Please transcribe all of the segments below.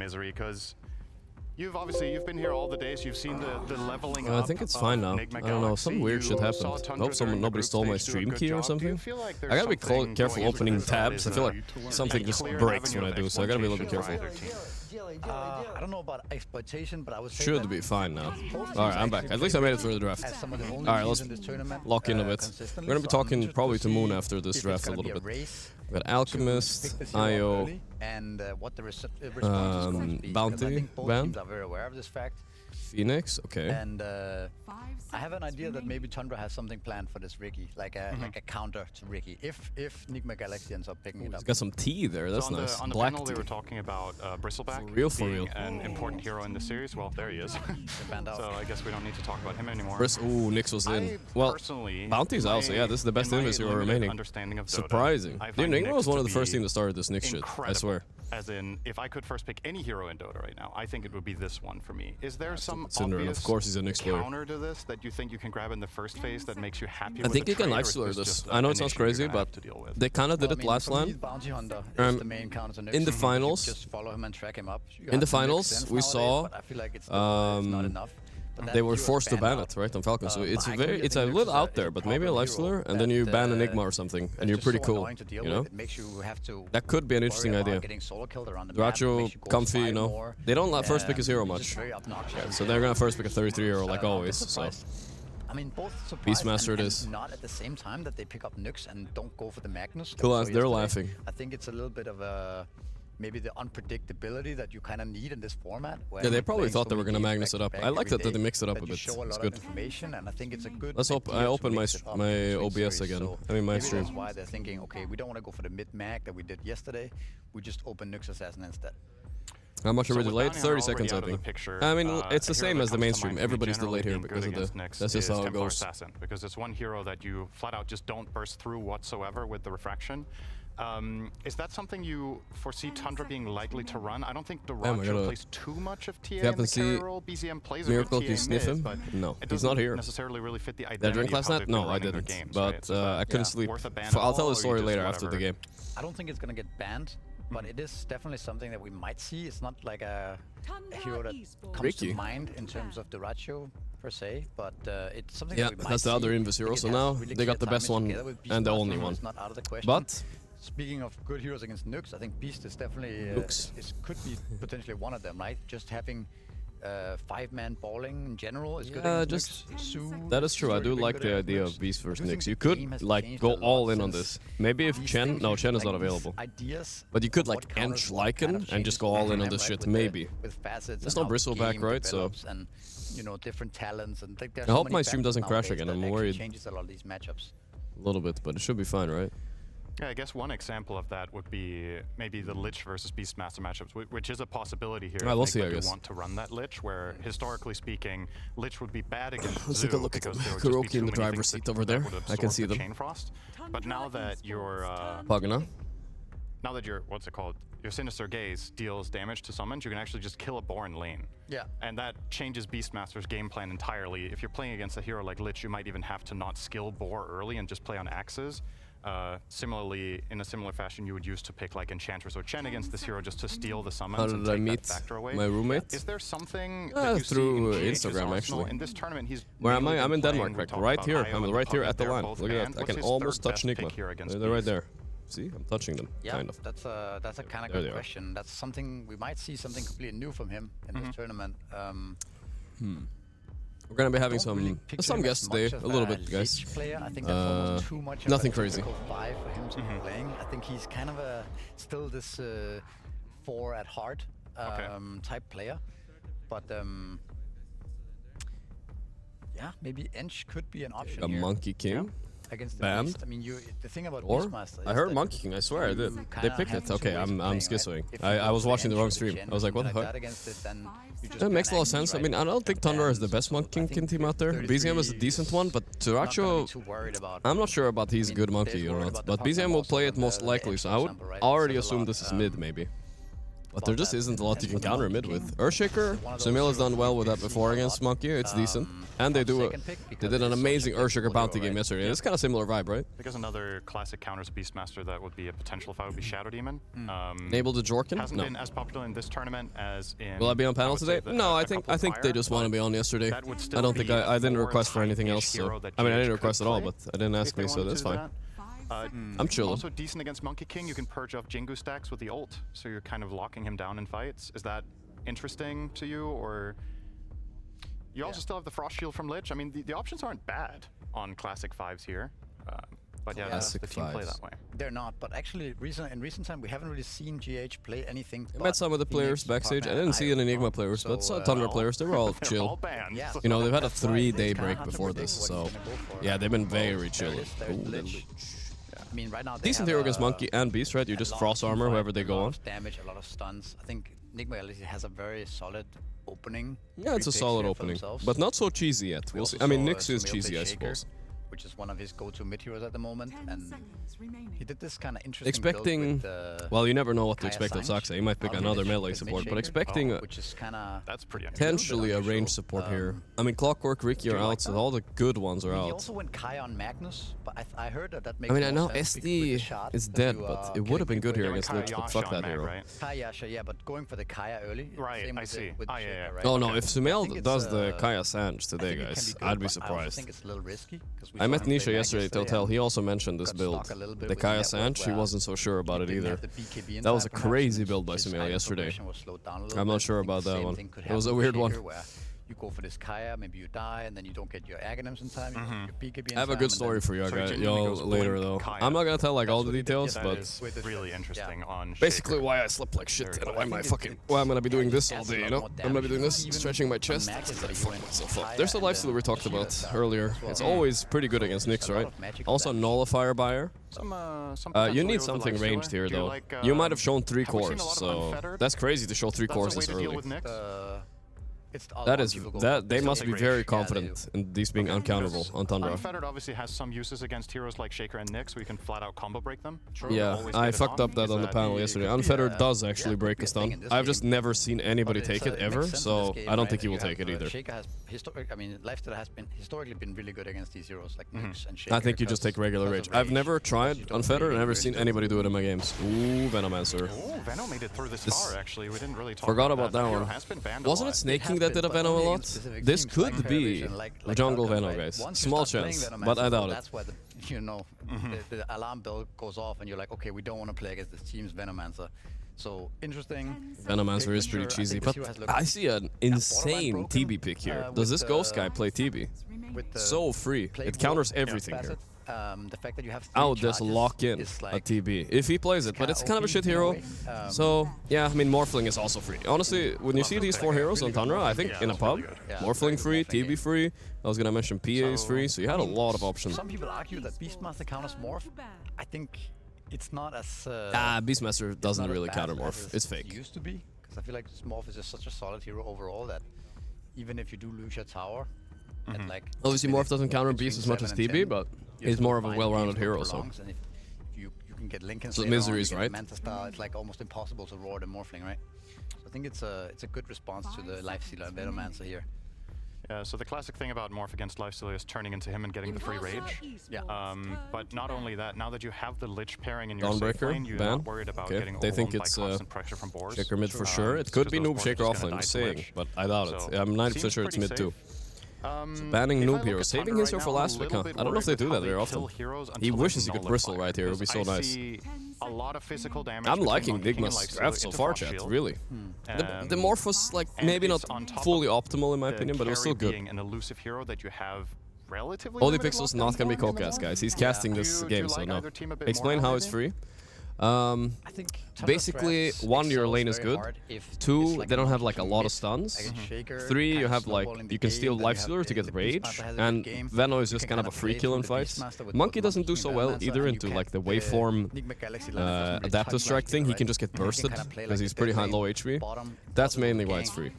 Misery, because you've been here all the days. You've seen the leveling up. I think it's fine now. I don't know. Some weird shit happened. I hope nobody stole my stream key or something. I gotta be careful opening tabs. I feel like something just breaks when I do, so I gotta be a little bit careful. I don't know about exploitation, but I would say should be fine now. Alright, I'm back. At least I made it through the draft. Alright, let's lock in a bit. We're gonna be talking probably to Moon after this draft a little bit. We got Alchemist, IO, Bounty, Van, Phoenix, okay. And I have an idea that maybe Tundra has something planned for this Ricky, like a counter to Ricky, if Nigma Galaxy ends up picking it up. He's got some tea there, that's nice. On the Black panel tea. they were talking about Bristleback For real. an important hero in the series. Well, there he is. So I guess we don't need to talk about him anymore. Ooh, Nyx was in. Well, Bounty's out, so yeah, this is the best Invis hero remaining. Surprising. Dude, Nigma was one of the first team that started this Nyx shit, I swear. As in, if I could first pick any hero in Dota right now, I think it would be this one for me. Is there some obvious of course he's an explorer. counter to this that you think you can grab in the first phase that makes you happy? I think you can lifestealer this. I know it sounds crazy, but they kind of did it last LAN. In the finals, we saw they were forced to ban it, right, on Falcon. So it's a little out there, but maybe a lifestealer, and then you ban Enigma or something, and you're pretty cool, you know? That could be an interesting idea. Dyrachyo, comfy, you know? They don't let first pick his hero much. Yeah, so they're gonna first pick a 33 hero like always, so. I mean, both Beastmaster it is. Not at the same time that they pick up Nyx and don't go for the Magnus. Cool, they're laughing. I think it's a little bit of a maybe the unpredictability that you kind of need in this format. Yeah, they probably thought they were gonna Magnus it up. I like that they mixed it up a bit. It's good. And I think it's a good. Let's hope I open my OBS again. I mean my stream. That's why they're thinking, okay, we don't want to go for the mid-mag that we did yesterday. We just open Nyx Assassin instead. How much are we delayed? 30 seconds, I think. I mean, it's the same as the mainstream. Everybody's delayed here because of the. That's just how it goes. Assassin, because it's one hero that you flat out just don't burst through whatsoever with the refraction. Is that something you foresee Tundra being likely to run? I don't think Dyrachyo plays too much of TA in the carry role. BZM plays a Miracle, TA do you sniff him? but no, he's not here. Necessarily really fit the Did I identity drink last night? No, I didn't. But I couldn't sleep. I'll tell the story later after the game. I don't think it's gonna get banned, but it is definitely something that we might see. It's not like a hero that comes to mind in terms of Dyrachyo per se, but it's something that we might that's the other Invis hero. So now they got the best one and the only one. But speaking of good heroes against Nyx, I think Beast is definitely could be potentially one of them, right? Just having 5-man balling in general is good. That is true. I do like the idea of Beast versus Nyx. You could like go all in on this. Maybe if Chen is not available. But you could like Ench Lycan and just go all in on this shit. Maybe. There's no Bristleback, right? So. You know, different talents and I hope my stream doesn't crash again. I'm worried. Changes a lot of these matchups. A little bit, but it should be fine, right? Yeah, I guess one example of that would be maybe the Lich versus Beastmaster matchups, which is a possibility here. We'll see, I guess. Want to run that Lich, where historically speaking, Lich would be bad against Let's take a look at Gorgc in the driver's seat over there. I can see them. Chainfrost. But now that you're now that your your Sinister Gaze deals damage to summons, you can actually just kill a boar in lane. Yeah. And that changes Beastmaster's game plan entirely. If you're playing against a hero like Lich, you might even have to not skill boar early and just play on axes. Similarly, in a similar fashion, you would use to pick like Enchantress or Chen against this hero just to steal the summons and take that factor away. My roommate? Is there something that you through see in Instagram actually? In this tournament, he's where am I? I'm in Denmark, right here. I'm right here at the line. Look at that. I can almost touch Nigma. They're right there. See, I'm touching them. Yeah, kind of. That's a kind of good question. That's something we might see something completely new from him in this tournament. We're gonna be having some guests today, a little bit, guys. I think that's almost too much nothing crazy. 5 for him to be playing. I think he's kind of still this 4 at heart type player, but yeah, maybe Ench could be an option here. A Monkey King. Yeah. Against the Banned? Beast. I mean, the thing about or Beastmaster I heard Monkey King. I swear I did. They picked it. Okay, I'm schizoing. I was watching the wrong stream. I was like, what the fuck? That makes a lot of sense. I mean, I don't think Thunder is the best Monkey King team out there. BZM is a decent one, but Dyrachyo, I'm not sure about he's a good monkey or not. But BZM will play it most likely, so I would already assume this is mid maybe. But there just isn't a lot you can counter mid with. Earthshaker, Samil has done well with that before against Monkey. It's decent. And they did an amazing Earthshaker bounty game yesterday. It's kind of similar vibe, right? Because another classic counters Beastmaster that would be a potential fight would be Shadow Demon. Enable the Jorkin? Hasn't No. been as popular in this tournament as in... Will I be on panel today? No, I think they just want to be on yesterday. I don't think I didn't request for anything else. So. I mean, I didn't request at all, but I didn't ask me, so that's fine. I'm chilling. Also decent against Monkey King. You can purge off Jingu stacks with the ult, so you're kind of locking him down in fights. Is that interesting to you, or you also still have the Frost Shield from Lich? I mean, the options aren't bad on Classic 5s here, but yeah, that's the team play that way. They're not, but actually, in recent time, we haven't really seen GH play anything. I met some of the players backstage. I didn't see any Enigma players, but saw Thunder players. They were all chill. All banned. Yeah, You know, they've had a 3-day break before this, so yeah, they've been very chill. I mean, right now Decent hero against Monkey and Beast, right? You just frost armor whoever they go on. Damage, a lot of stuns. I think Enigma has a very solid opening. Yeah, it's a solid opening, but not so cheesy yet. We'll see. I mean, Nyx is cheesy, I suppose. Which is one of his go-to mid heroes at the moment, and he did this kind of interesting expecting, build with, well, you never know what to Kaya expect of Sanch. Saxa. He might pick another melee support, but expecting which is kind of That's pretty potentially a range support here. I mean, Clockwork, Ricky are out, so all the good ones are He out. also went Kaya on Magnus, but I heard that makes I mean, I more know sense because with the SD shot is that dead, you, but it can would have been good here equip against Lich, but fuck that hero. Right? Kaya, yeah, but going for the Kaya early. Right, same I with see. The, with Ah, the yeah, Shaker, yeah. right? Oh no, if I think Sumail it's, does the Kaya Sanch I today, think it can guys, be good, I'd be but I also surprised. think it's a little risky. I met Nisha yesterday at Hotel. He also mentioned this got build. stuck a little bit The with Kaya the Sanch, he network wasn't so sure about it didn't either. have the BKB in That was a time, perhaps, crazy and build by his Sumail item yesterday. progression was slowed down a little I'm bit. not sure I think about the that same one. thing could It was a happen weird with one. Shaker, where you go for this Kaya, maybe you die, and then you don't get your Aghanims in time, you get your BKB in I have a time, good and story then for you So he guys, genuinely y'all goes later blink though. Kaya. I'm not gonna tell like all the That's details, that but is with the really Shaker. interesting on basically Shaker. why I slept like shit and why I think why I'm gonna be doing this all adds a day, you lot know? more I'm gonna be doing damage. this, Even stretching my on chest. Magus, I you fuck went myself up. Kaya There's the and then lifesteal we talked Shield about as earlier. well. It's always pretty good against There's Nyx, a lot right? of magic Also damage. Nullifier buyer. Some You potential need with the something Lifestealer. ranged here Do you though. like, You might have shown 3 have we seen cores, a lot of so Unfettered? that's crazy to show 3 That's cores a way this to deal early. with Nyx. It's a That lot is of people go that for they this must be something very ranged. Yeah, they confident in these being uncounterable on Tundra. Unfettered obviously has some uses against heroes like Shaker and Nyx, where you can flat out combo break them. Yeah, Always I get it fucked off. up that Is on the panel the- yesterday. could be Unfettered a- does yeah, actually could break be a a thing stun. in this I've just game. never seen anybody But take it makes ever, sense in so this game, I don't right? think he will You take have, it either. Shaker has I mean, Lifestealer has historically been really good against these heroes like Nyx and Shaker. I think you just take regular rage. I've never tried Unfettered and never seen anybody do it in my games. Ooh, Venomancer. Oh, Venom made it through this far, actually. We didn't really talk Forgot about about that Hero one. has been banned a Wasn't lot. it Snaking that did a Venom a lot? This could be a jungle Venom, guys. Small chance, but I doubt it. That's why the alarm bell goes off and you're like, okay, we don't want to play against this team's Venomancer. So interesting. Venomancer is pretty Sure, I cheesy, think but this hero has looked I see an insane broken, TB pick here. Does with this Ghost guy play TB? with the So free. Plague It counters Wolf everything here. facet. The fact that you have I 3 would just charges lock in is a like TB if he plays it, but kinda it's kind of a OP shit in a hero. way. So yeah, I mean Morphling is also free. Honestly, when you see these 4 heroes on Tundra, I think Yeah, in a that's pub, really good. Yeah, Morphling it's free, a good Morphling TB free. I was gonna mention PA is free, so you had a lot of options. Some people argue that Beastmaster counters Morph. I think it's not as Beastmaster it's doesn't not as really bad counter as Morph. it It's fake. used to be, because I feel like Morph is just such a solid hero overall that even if you do lose your tower, at like Obviously, Morph doesn't counter between Beast as much as 7 and TB, 10, but you he's still more of a find well-rounded games hero. go So prolongs, and if you can get Lincoln So later on, miseries, you get right? Manta Star, it's like almost impossible to roar the Morphling, right? So I think it's a good response to the Lifestealer and Venomancer here. Yeah, so the classic thing about Morph against Lifestealer is turning into him and getting the free rage. Yeah. But not only that, now that you have the Lich pairing in your safe Dawnbreaker, lane, you're ban. not worried about Okay, getting they think overwhelmed by it's, constant pressure from boars. Shaker mid for sure. It just could be because Noob those Shaker boars are just offlane, gonna just die to saying, Lich. but I doubt So, it. I'm 90% seems sure it's pretty mid too. safe. Banning If I noob look heroes, at saving Thunder his right here for now, last I'm a week, little huh? bit I don't know if they worried do with that how very they often. kill heroes He until they wishes he could bristle nullify, right here, it would be so because I nice. see a lot of physical damage. I'm between liking Monkey King and Digma's Lifestealer draft so into far, Frost chat, Shield. really. The Morph was like and maybe not it's on top fully of optimal in my the opinion, but it was still carry good. being an elusive hero that you have relatively Holy limited Pixel's lockdown not gonna be for in the co-cast, morning. guys. He's casting Do this you game, so like no. either team a bit Explain more how now, it's maybe? free. I think Basically, 1, your lane is good. 2, they don't have like a lot of stuns. 3, you have like, you can steal Lifestealer to get rage. And Veno is just kind of a free kill in fights. Monkey doesn't do so well either into like the waveform adaptive strike thing. He can just get bursted because he's pretty high low HP. That's mainly why it's free.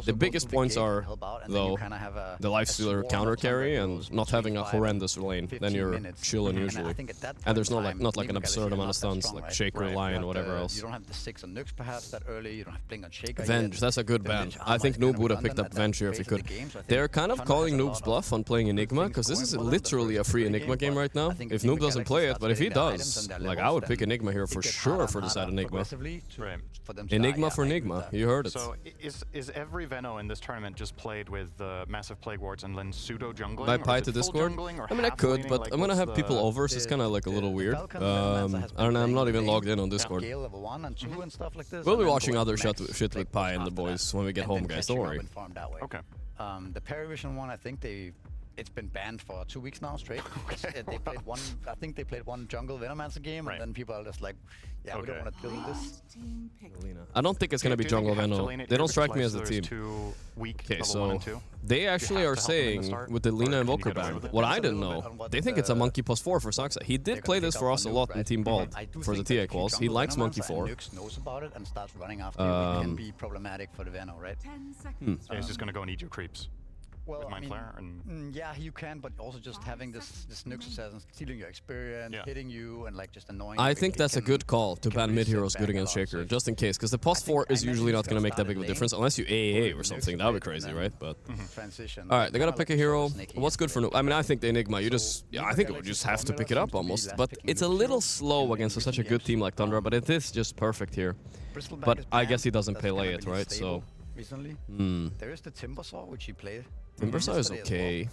The biggest points are, though, the Lifestealer counter carry and not having a horrendous lane. Then you're chilling usually. And there's not like an absurd amount of stuns. like right? Shaker, Lion, whatever else. You don't have the 6 on Nyx perhaps that early. You don't have Blink on Shaker. Venge, that's a good ban. I think Noob would have picked up Venge here if he could. They're kind of calling Noob's bluff on playing Enigma, because this is literally a free Enigma game right now. If Noob doesn't play it, but if he does, like I would pick Enigma here for sure for the side Enigma. Right. Enigma for Enigma, you heard it. So is every Veno in this tournament just played with Massive Plague Wards and then pseudo jungling? By Pi to Discord? I mean, I could, but I'm gonna have people over, so it's kind of like a little weird. I don't know, I'm not even logged in on Discord. We'll be watching other shit with Pi and the boys when we get home, guys, don't worry. Okay. The Paravision one, I think it's been banned for 2 weeks now straight. They played one. I think they played one jungle Venomancer game, and then people are just like, "Yeah, we don't want to kill this." I don't think it's gonna be jungle Veno. They don't strike me as a team. Okay, so they actually are saying with the Lina Invoker ban, what I didn't know, they think it's a Monkey +4 for Saksa. He did play this for us a lot in Team Bald for the TA quals. He likes Monkey 4. Knows about it and starts running after it can be problematic for the Veno, right? So he's just gonna go and eat your creeps. Well, with Mind Flare and yeah, you can, but also just having this Nyx assassin stealing your experience, hitting you, and like just annoying. I think that's a good call to ban mid heroes good against Shaker, just in case, because the +4 is usually not going to make that big of a difference unless you AAA or something. That would be crazy, right? But all right, they're gonna pick a hero. What's good for? I mean, I think the Enigma. I think it would just have to pick it up almost. But it's a little slow against such a good team like Tundra. But it is just perfect here. But I guess he doesn't play it, right? So. Recently, there is the Timbersaw, which he played. Timbersaw is okay.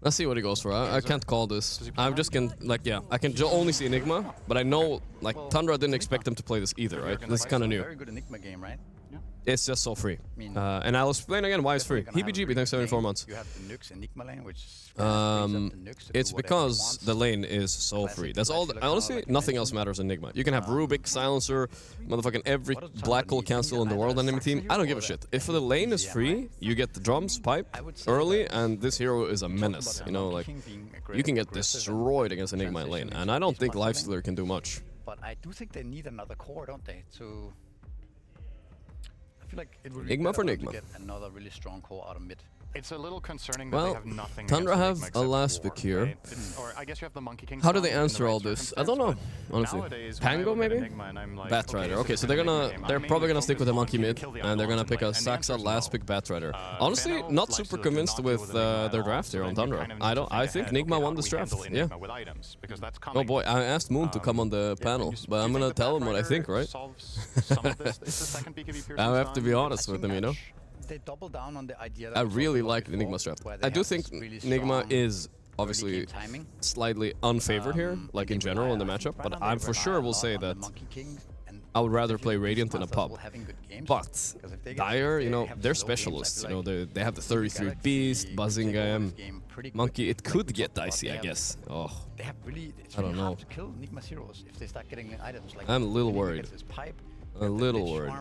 Let's see what he goes for. I can't call this. I'm just can I can only see Enigma, but I know like Tundra didn't expect him to play this either, right? This is kind of new. Very good Enigma game, right? It's just so free. And I'll explain again why it's free. HeebieJeebie, thanks 74 months. You have the Nyx Enigma lane, which it's because the lane is so free. That's all. Honestly, nothing else matters in Enigma. You can have Rubik, Silencer, motherfucking every Black Hole cancel in the world enemy team. I don't give a shit. If the lane is free, you get the drums, pipe, early, and this hero is a menace. You know, like, you can get destroyed against Enigma in lane, and I don't think Lifestealer can do much. But I do think they need another core, don't they, to... I feel like it would Enigma for Enigma. Get another really strong core out of mid. It's a little concerning that they have nothing. Tundra have a last pick here. Right? Or I guess you have the Monkey King. How do they answer all this? I don't know, honestly. Pango maybe? Batrider. Okay, so they're probably gonna stick with the Monkey mid, and they're gonna pick a Saksa last pick Batrider. Honestly, not super convinced with their draft here on Tundra. I think Enigma won this draft. Yeah. Oh boy, I asked Moon to come on the panel, but I'm gonna tell him what I think, right? I have to be honest with him, you know. They double down on the idea that I really like Enigma's draft. I do think Enigma is obviously slightly unfavored here, like in general in the matchup, but I for sure will say that I would rather play Radiant in a pub. But Dire, you know, they're specialists. You know, they have the 33 Beast, Buzzing Monkey. It could get dicey, I guess. Oh, I don't know. I'm a little worried. A little worried.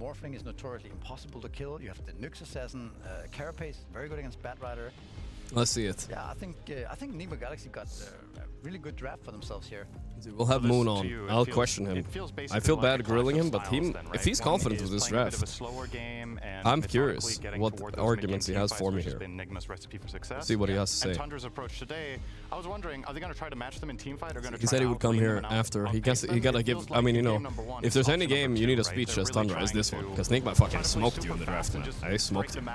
Morphling is notoriously impossible to kill. You have the Nyx Assassin, Carapace, very good against Batrider. Let's see it. Yeah, I think Enigma Galaxy got a really good draft for themselves here. We'll have Moon on. I'll question him. I feel bad grilling him, but if he's confident with this draft, I'm curious what arguments he has for me here. See what he has to say. Tundra's approach today, I was wondering, are they going to try to match them in teamfight or going to? He said he would come here after. He gotta give. I mean, you know, if there's any game you need a speech as Tundra, is this one, because Enigma fucking smoked you in the draft. I smoked him.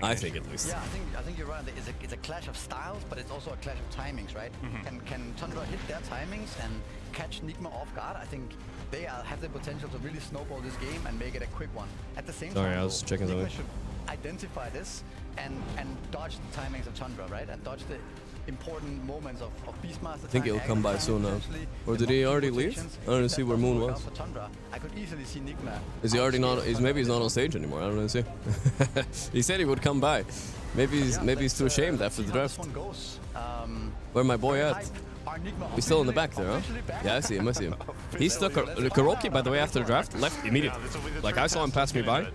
I think at least. Yeah, I think you're right. It's a clash of styles, but it's also a clash of timings, right? Can Tundra hit their timings and catch Enigma off guard? I think they have the potential to really snowball this game and make it a quick one. At the same time, I was checking Enigma should identify this and dodge the timings of Tundra, right? And dodge the important moments of Beastmaster. I think he'll come by soon now. Or did he already leave? I don't see where Moon was. I could easily see Enigma. Is he already not? Maybe he's not on stage anymore. I don't know. See. He said he would come by. Maybe he's too ashamed after the draft. Where my boy at? He's still in the back there, huh? Yeah, I see him. He stuck Gorgc, by the way, after the draft, left immediately. Like, I saw him pass me by.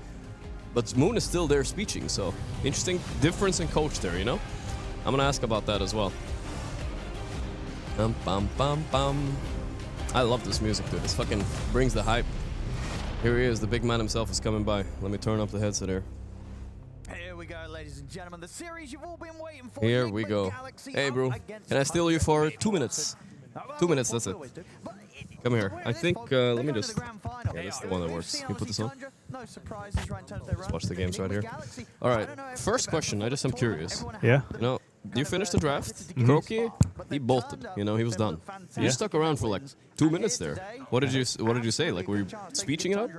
But Moon is still there speeching, so interesting difference in coach there, you know? I'm gonna ask about that as well. Bum, bum, bum. I love this music, dude. This fucking brings the hype. Here he is, the big man himself is coming by. Let me turn up the headset here. Here we go, ladies and gentlemen. The series you've all been waiting for. Here we go. Hey, bro. Can I steal you for 2 minutes? 2 minutes, that's it. Come here. I think, let me just... Yeah, this is the one that works. Can you put this on? Let's watch the games right here. Alright, first question, I just am curious. Yeah? You know, you finished the draft. Gorgc, he bolted. You know, he was done. You stuck around for like 2 minutes there. What did you say? Like, were you speeching it up?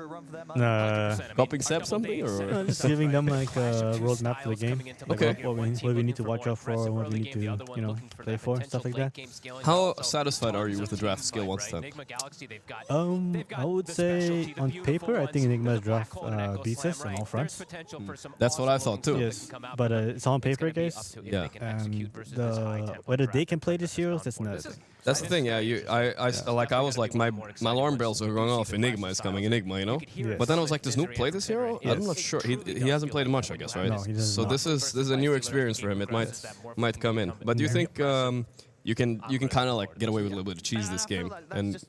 Copying Seb something, or just giving them like a roadmap to the game. Like Okay. What we need to watch out for, and what we need to, you know, play for, stuff like that. how satisfied are you with the draft skill 1 to 10? I would say on paper, I think Enigma's draft beats us on all fronts. That's what I thought too. Yes, but it's on paper, guys. Yeah. Whether they can play this heroes, that's another thing. That's the thing, yeah. I was like, my alarm bells are going off. Enigma is coming, Enigma, you know. Yes. But then I was like, does Noob play this hero? I'm not sure. He hasn't played much, I guess, right? No, he does so not. this is a new experience for him. It might come in. But do you think you can kind of like get away with a little bit of cheese this game and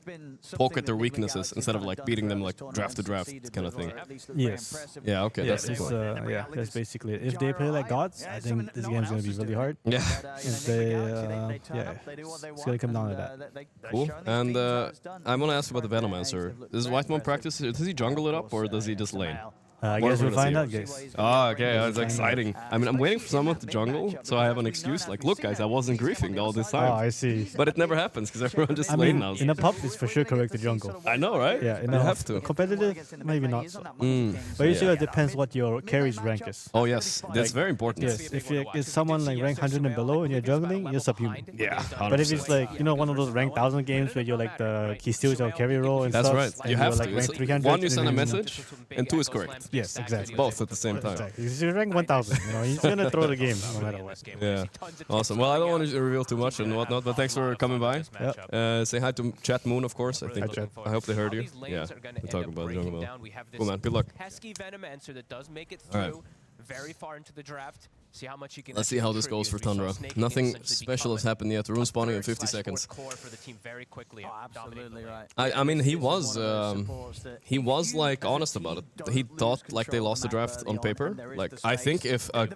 poke at their weaknesses instead of like beating them like draft to draft kind of thing? Yes. Yeah. Okay. Yes, That's it's, cool. yeah, that's basically it. If they play like gods, I think this game's gonna be really hard. Yeah. If they, yeah, it's gonna come down to that. Cool. And I'm gonna ask you about the Venomancer. Does Whitemon practice? Does he jungle it up or does he just lane? I What guess we'll does he find do? out, guys. Oh, okay, that's exciting. I mean, I'm waiting for someone to jungle, so I have an excuse. Like, look, guys, I wasn't griefing all this Oh, time. I see. But it never happens because everyone just I lane mean, now. in a pub, it's for sure correct to jungle. I know, right? Yeah, in you a have to. competitive, maybe not so. Mm. But usually it depends what your carry's rank is. Oh yes, that's very important. Yes, if it's someone like rank 100 and below and you're juggling, you're subhuman. Yeah, 100%. But if it's like, you know, one of those rank 1000 games where you're like he steals your carry role and That's stuff. right. and You you're have like to. rank It's 300, one, you send a and then- message, and 2 is correct. Yes, exactly. Both at the same time. Exactly. If you're rank 1000, you know, he's gonna throw the game no matter what. Yeah, awesome. Well, I don't want to reveal too much and whatnot, but thanks for coming by. Say hi to Chat Moon, of course. I think. Hi, Chat. I hope they heard you. Yeah, we'll talk about Jungle Bell. Cool, man. Good luck. Pesky Venomancer that does make it All right. through very far into the draft. See how much he can. Let's see how this goes for Tundra. Nothing special has happened yet. Rune spawning in 50 seconds. Absolutely right. I mean, he was like honest about it. He thought like they lost the draft on paper. Like I think if a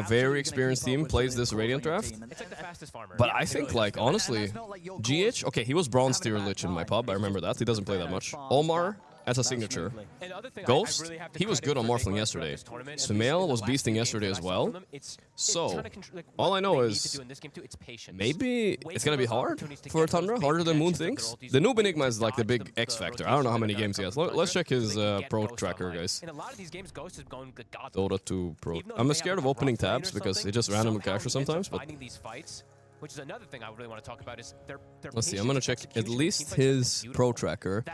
very experienced team plays this Radiant draft, It's like the fastest farmer. but I think like honestly, GH. Okay, he was Bronze tier Lich in my pub. I remember that. He doesn't play that much. Omar as a signature. Ghost, he was good on Morphling yesterday. Sumail was beasting yesterday as well. So, all I know is maybe it's gonna be hard for Tundra, harder than Moon thinks. The Noob Enigma is like the big X factor. I don't know how many games he has. Let's check his pro tracker, guys. In a lot of these games, Ghost is going the god. Dota 2 pro. I'm scared of opening tabs because it just randomly caches sometimes, but these fights, which is another thing I really want to talk about, is their let's see. I'm gonna check at least his pro tracker.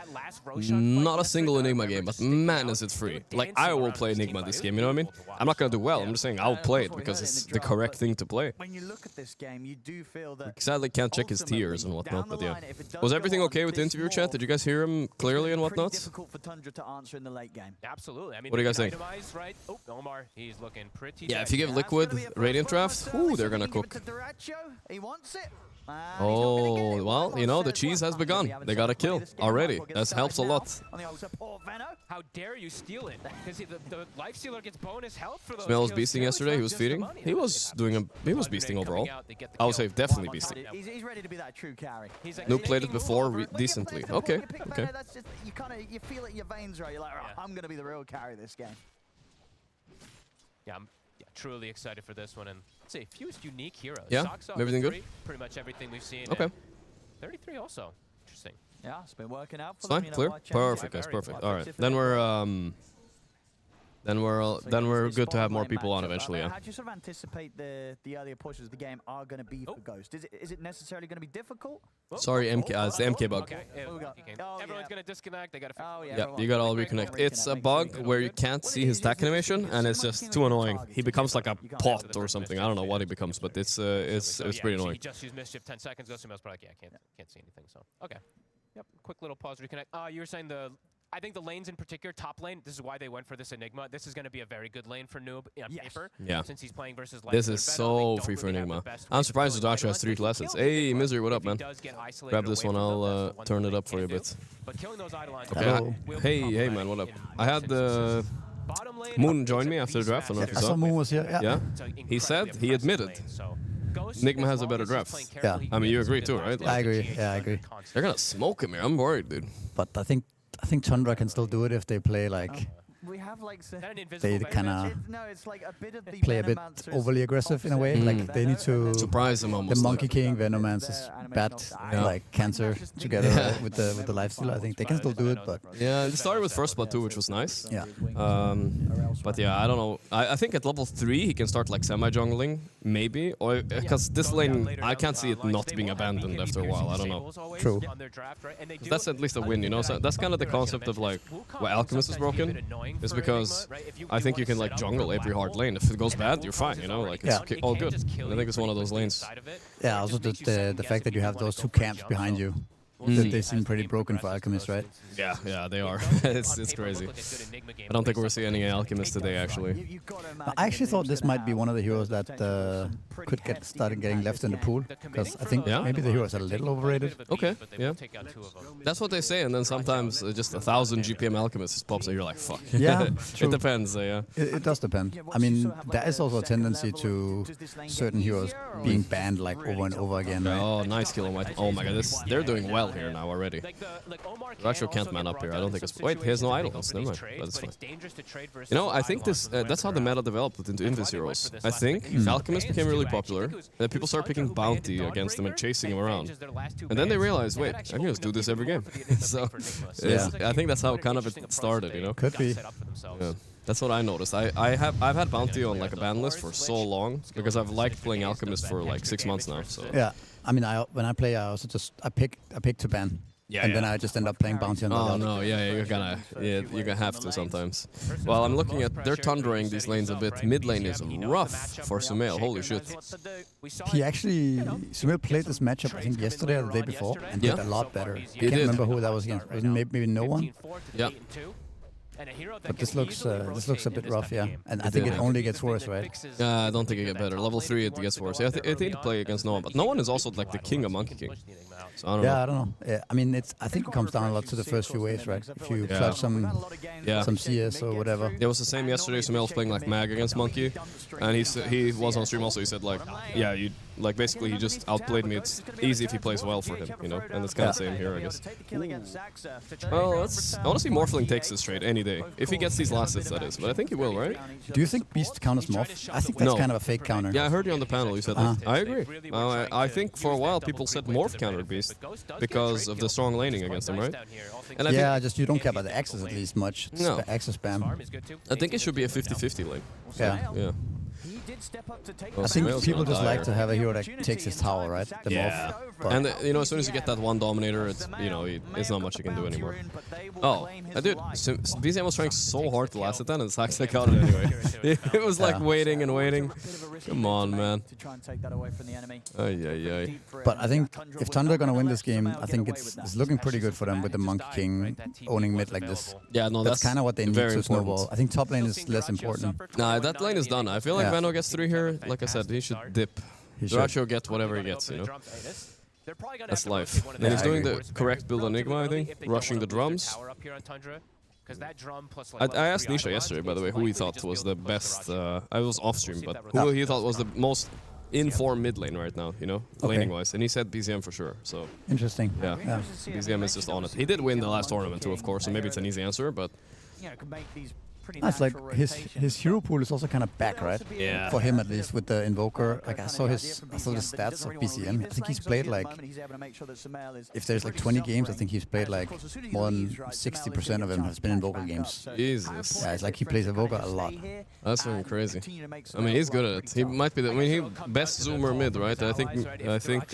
Not a single Enigma game, but man, is it free. Like, I will play Enigma this game, you know what I mean? I'm not gonna do well, I'm just saying I'll play it because it's the correct thing to play. When you look at this game, you do feel that Sadly, can't check his tiers and whatnot, but yeah. Was everything okay with the interview chat? Did you guys hear him clearly and whatnot? difficult for Tundra to answer in the late game. Absolutely. I mean, What do you guys think? Right? Oh, Omar, he's looking pretty. Yeah, if you give Liquid Radiant draft, ooh, they're gonna cook. He wants it. Oh, well, you know, the cheese has begun. They got a kill already. That helps a lot. How dare you steal it? Because the life stealer gets bonus health for those. Smell was kills beasting too. yesterday. It's He not was just the feeding. money. He was beasting overall. I would say definitely beasting. He's ready to be that true carry. Noob played it before decently. Okay, okay. That's just, you feel it in your veins, right? You're like, right, I'm gonna be the real carry this game. Yeah, I'm truly excited for this one. And let's say fewest unique heroes. Yeah? Sox off Everything at good? 3, pretty much everything we've seen. Okay. and 33 also. Interesting. Yeah, it's been working out for Fine, them. clear, perfect, guys, perfect. All right, then we're good to have more people on eventually. Yeah. How do you sort of anticipate the earlier portions of the game are going to be for Ghost? Is it necessarily going to be difficult? Sorry, MK. It's the MK bug. Okay. Everyone's gonna disconnect. They gotta. Yeah, you gotta all reconnect. It's a bug where you can't see his attack animation, and it's just too annoying. He becomes like a pot or something. I don't know what he becomes, but it's pretty annoying. He just used mischief 10 seconds ago. Sumail's probably like, yeah, can't see anything. So okay. Yep. Quick little pause. Reconnect. You were saying I think the lanes in particular, top lane, this is why they went for this Enigma. This is going to be a very good lane for Noob on paper. Yeah. Since he's playing versus This is so free for Enigma. I'm surprised Zudachi has 3 lessons. Hey, Misery, what up, man? Grab this one. I'll turn it up for you a bit. But killing those Eidolons. Okay. Hey, man, what up? I had Moon join me after the draft. I don't know if you I saw saw. Moon was here. Yeah. Yeah. He said, he admitted Nigma has a better draft. Yeah. I mean, you agree too, right? I agree. Yeah, I agree. They're gonna smoke him here. I'm worried, dude. But I think Tundra can still do it if they play like We have like they kind of no, it's like a bit of the play a bit Venomancers overly aggressive in a way. Like they need to Surprise him the almost. Monkey King, Venomancer's Bat, like Cancer together with the lifesteal. I think they can still do it, but Yeah, it started with First Blood too, which was nice. yeah. But yeah, I don't know. I think at level 3 he can start like semi-jungling, maybe, or because this lane I can't see it not being abandoned after a while. I don't know. True. That's at least a win, you know. So that's kind of the concept of like why Alchemist is broken, is because I think you can like jungle every hard lane. If it goes bad, you're fine, you know. Like it's Yeah. all good. And I think it's one of those lanes. Yeah, also the fact that you have those two camps behind you, that they seem pretty broken for Alchemist, right? Yeah, they are. it's crazy. I don't think we're seeing any Alchemist today, actually. I actually thought this might be one of the heroes that could get started getting left in the pool, because I think Yeah? maybe the heroes are a little overrated. Okay, yeah. That's what they say, and then sometimes just 1,000 GPM Alchemists pops and you're like, fuck. Yeah, It true. depends, yeah. It does depend. I mean, there is also a tendency to certain heroes being banned like over and over again, right? Oh, nice kill on White. Oh my god, they're doing well here now already. Actually can't man up here. I don't think it's... Wait, he has no idleness. Never mind. But it's fine. You know, I think this that's how the meta developed into Invis heroes. I think Alchemist became really popular, and then people started picking Bounty against him and chasing him around. And then they realized, wait, I can just do this every game. So, I think that's how kind of it started, you know? Could be. Yeah. That's what I noticed. I've had Bounty on like a ban list for so long because I've liked playing Alchemist for like 6 months now. So Yeah. I mean, when I play, I also just I pick to ban. Yeah, and then yeah. I just end up playing Bounty on the Oh other. no, you're gonna have to sometimes. Well, I'm looking at they're tundraing these lanes a bit. Mid lane is rough for Sumail. Holy shit. He actually, Sumail played this matchup I think yesterday or the day before and did a lot better. I can't did. remember who that was against. Was it maybe no one? Yeah. But this looks a bit rough, yeah. And I think it only gets worse, right? I don't think it gets better. Level 3 it gets worse. I think to play against no one, but no one is also like the king of Monkey King. So I don't know. Yeah, I don't know. Yeah, I mean, I think it comes down a lot to the first few waves, right? If you clutch some CS or whatever. It was the same yesterday. Sumail was playing like Mag against Monkey, and he was on stream also. He said like, yeah, you like basically he just outplayed me. It's easy if he plays well for him, you know. And it's kind of same here, I guess. Well, I want to see Morphling takes this trade any day if he gets these last hits, that is. But I think he will, right? Do you think Beast counters Morph? I think that's kind of a fake counter. Yeah, I heard you on the panel. You said that. I agree. I think for a while people said Morph countered Beast because of the strong laning against him, right? And I just you don't care about the access at least much. No. Access spam. I think it should be a 50-50 lane. Yeah. Well, I think Sumail's people gonna just die like to have a hero that takes his tower, right? The Yeah. Morph. But And you know, as soon as you get that one Dominator, it's it's not much you can do anymore. Oh, dude, BZM was trying so hard to last it then, and Saxon got it anyway. It was like waiting and waiting. Come on, man. Ay. But I think if Thunder are gonna win this game, I think it's looking pretty good for them with the Monkey King owning mid like this. Yeah, no, That's kind of what they need very to important. snowball. I think top lane is less important. Nah, that lane is done. I feel like Yeah. Veno gets 3 here. Like I said, he should dip. He should. Duracho get whatever he gets, you know. That's life. Then he's doing the correct build Enigma, I think, rushing the drums. I asked Nisha yesterday, by the way, who he thought was the best. I was off stream, but who he thought was the most in form mid lane right now, you know, laning wise, and he said BZM for sure. So Interesting. yeah, BZM is just on it. He did win the last tournament too, of course, so maybe it's an easy answer, but It's like his hero pool is also kind of back, right? Yeah. For him at least with the Invoker. Like I saw the stats of BCM. I think he's played like, if there's like 20 games, I think he's played like more than 60% of them has been Invoker games. Jesus. Yeah, it's like he plays Invoker a lot. That's fucking crazy. I mean, he's good at it. He might be the. I mean, he best zoomer mid, right? I think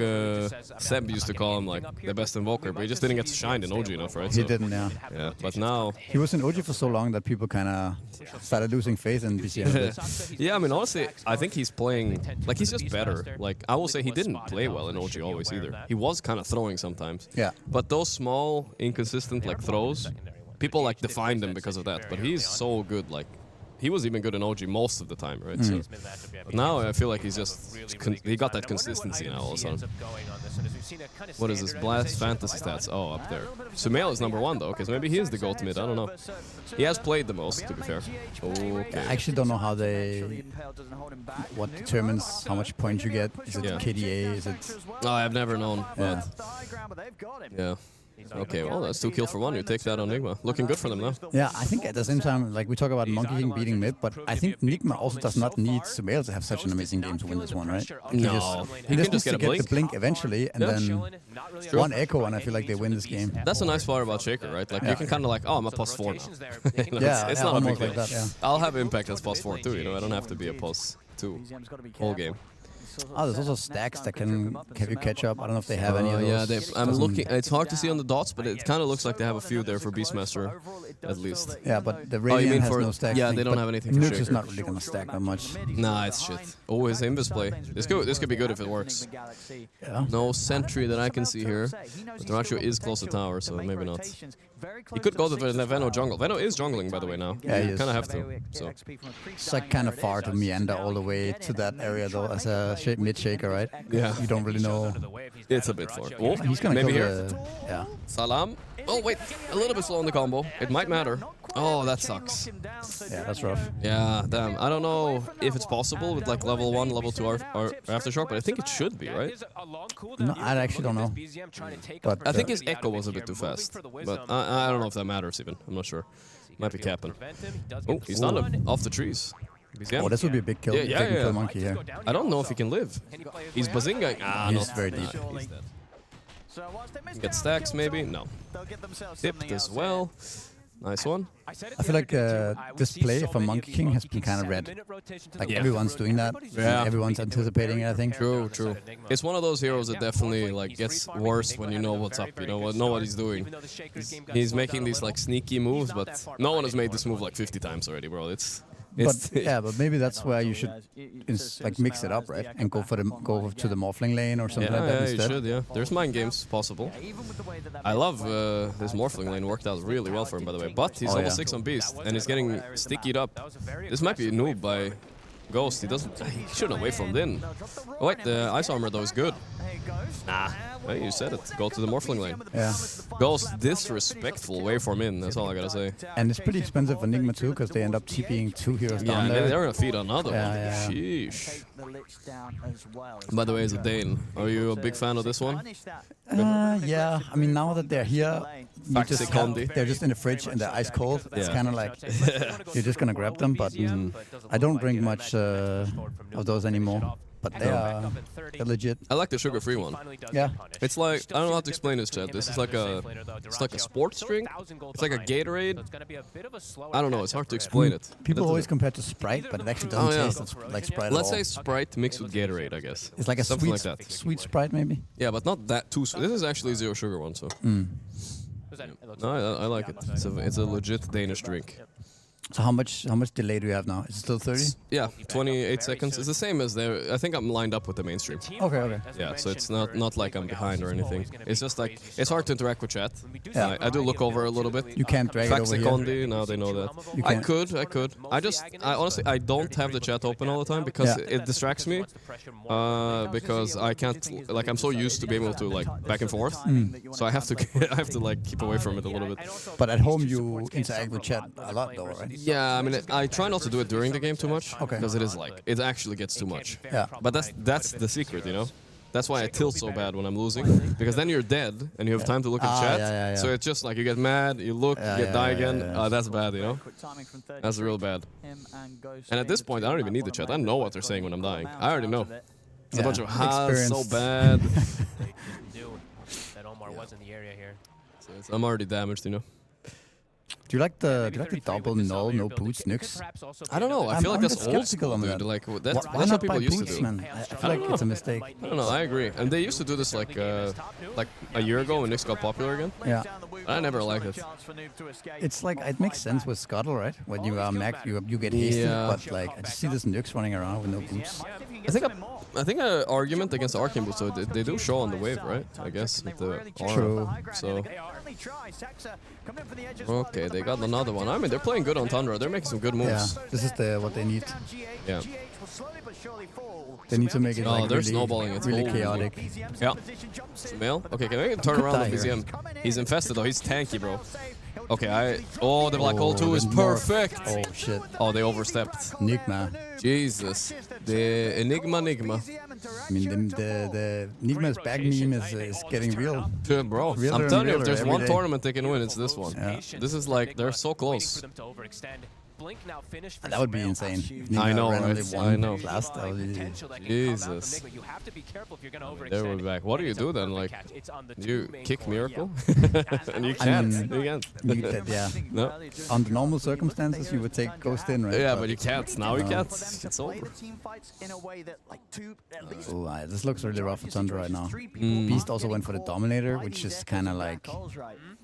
Seb used to call him like the best invoker, but he just didn't get to shine in OG enough, right? He So- didn't, yeah. Yeah, but now. He was in OG for so long that people kind of started losing faith in BCM a bit. Yeah, I mean, honestly, I think he's playing like he's just better. Like I will say, he didn't play well in OG always either. He was kind of throwing sometimes. Yeah. But those small, inconsistent like throws, people like defined him because of that. But he's so good. Like he was even good in OG most of the time, right? So, but now I feel like he's just he got that consistency now all of a sudden. What is this? Blast fantasy stats? Oh, up there. Sumail is number 1 though, because maybe he is the GOAT mid. I don't know. He has played the most, to be fair. Okay. I actually don't know how what determines how much points you get. Is it KDA? Is it? No, I've never known. But yeah. Okay, well, that's 2 kills for 1. You take that on Nigma. Looking good for them now. Yeah, I think at the same time, like we talk about Monkey King beating mid, but I think Nigma also does not need Sumail to have such an amazing game to win this one, right? No. He just needs to get the blink eventually, and then one echo, and I feel like they win this game. That's a nice part about Shaker, right? Like, you can kind of like, oh, I'm a +4 now. You know, Yeah, it's not a big almost deal. like that, yeah. I'll have impact as +4 too, you know? I don't have to be a +2 whole game. Oh, there's also stacks that can have you catch up. I don't know if they have any of those. Yeah, I'm looking. It's hard to see on the dots, but it kind of looks like they have a few there for Beastmaster, at least. Yeah, but the Radiant has no stacks. Yeah, they don't have anything for Nukes Shaker. is not really gonna stack that much. Nah, it's shit. Oh, his Invis play. This could be good if it works. Yeah. No sentry that I can see here. But Demacio is close to tower, so maybe not. He could go to the Veno jungle. Veno is jungling, by the way, now. Yeah, he is. Kind of have to. So It's like kind of far to meander all the way to that area, though, as a mid-shaker, right? Yeah. You don't really know. it's a bit far. Oh, He's gonna maybe kill here. Yeah. Salam. Oh, wait. A little bit slow on the combo. It might matter. Oh, that sucks. Yeah, that's rough. Yeah, damn. I don't know if it's possible with like level 1, level 2 Aftershock, but I think it should be, right? No, I actually don't know. But I think his echo was a bit too fast. But I don't know if that matters even. I'm not sure. Might be capping. Oh, he's done him. Off the trees. oh, this would be a big kill. Yeah. Kill Monkey here. I don't know if he can live. He's Bazinga. Ah, He's not very deep. He's dead. Get stacks maybe? No. Tipped as well. Nice one. I feel like this play for Monkey King has been kind of read. Like everyone's doing that. Yeah. Everyone's anticipating it, I think. True. It's one of those heroes that definitely like gets worse when you know what's up, you know what he's doing. He's making these like sneaky moves, but no one has made this move like 50 times already, bro. But yeah, but maybe that's where you should like mix it up, right? And go to the Morphling lane or something like that you instead. should, yeah. There's mind games possible. I love this Morphling lane, worked out really well for him, by the way. But he's level 6 on Beast, and he's getting stickied up. This might be a noob by Ghost. He shouldn't wait from Din. Oh wait, the Ice Armor though is good. Nah, well, you said it. Go to the Morphling lane. Yeah. Ghost disrespectful waveform in, that's all I gotta say. And it's pretty expensive for Enigma too, because they end up TPing 2 heroes Yeah, down and there. they're gonna feed another one. Yeah. Sheesh. By the way, as a Dane, are you a big fan of this one? Yeah, I mean, now that they're here, they're just in the fridge and they're ice cold. It's Yeah. kind of like you're just gonna grab them, but I don't drink much of those anymore. But they're legit. I like the sugar-free one. Yeah. It's like, I don't know how to explain this, Chad. This is like a sports drink. It's like a Gatorade. I don't know, it's hard to explain it. People always compare to Sprite, but it actually doesn't taste like Sprite at all. Let's say Sprite mixed with Gatorade, I guess. It's like a something sweet, like that. sweet Sprite, maybe. Yeah, but not that too sweet. This is actually 0 sugar one, so. No, I like it. It's a legit Danish drink. So how much delay do you have now? Is it still 30? Yeah, 28 seconds. It's the same as there. I think I'm lined up with the mainstream. Okay. Yeah, so it's not like I'm behind or anything. It's just like, it's hard to interact with chat. Yeah. I do look over a little bit. You can't drag it over here. Faxecondi, now they know that. You I can't. could. I honestly, I don't have the chat open all the time because it distracts me. Because I can't, like, I'm so used to being able to, like, back and forth. So I have to like, keep away from it a little bit. But at home you interact with chat a lot though, right? Yeah, I mean, I try not to do it during the game too much. Okay. Because it is like, it actually gets too much. Yeah. But that's the secret, you know? That's why I tilt so bad when I'm losing. Because then you're dead and you have time to look at chat. Yeah. So it's just like you get mad, you look, you die again. That's bad, you know? That's real bad. And at this point, I don't even need the chat. I know what they're saying when I'm dying. I already know. It's a bunch of so bad. That Omar was in the area here. I'm already damaged, you know? Do you like the double null no boots nukes? I don't know. I feel like that's old school, dude. Like that's Why how not people buy used boots, to do. man? I feel like it's a mistake. I don't know. I agree. And they used to do this like a year ago when Nyx got popular again. Yeah. I never liked it. It's like it makes sense with Scuttle, right? When you are max, you get hasted, but like I just see this nukes running around with no boots. I think an argument against Arcane boots, so they do show on the wave, right? I guess with the arm. True. So only try. Saxa coming in from the edge as well. Okay, they got another one. I mean, they're playing good on Tundra. They're making some good moves. Yeah, this is what they need. Yeah. They need to make it like they're really, snowballing it. really Holy. chaotic. Yeah. Sumail? Okay, can we turn around on die here. BZM? He's infested though. He's tanky, bro. Okay, oh, the black hole 2 is the morph. perfect. Oh shit. Oh, they overstepped. Nigma. Jesus. The Enigma. I mean, the Nigma's back meme is getting real. Yeah, bro. Realer I'm and telling you, if realer there's every one day. tournament they can win, it's this one. Yeah. This is like, they're so close. That would be insane. If Nigma I know, randomly right? won I know. Last, that would be... Jesus. There we're back. What do you do then? Like, you kick Miracle? And you can't. You can't. Yeah. No. Under normal circumstances, you would take Ghost in, right? Yeah, but you can't. Now you can't. It's over. Oh, this looks really rough for Thunder right now. Beast also went for the Dominator, which is kind of like...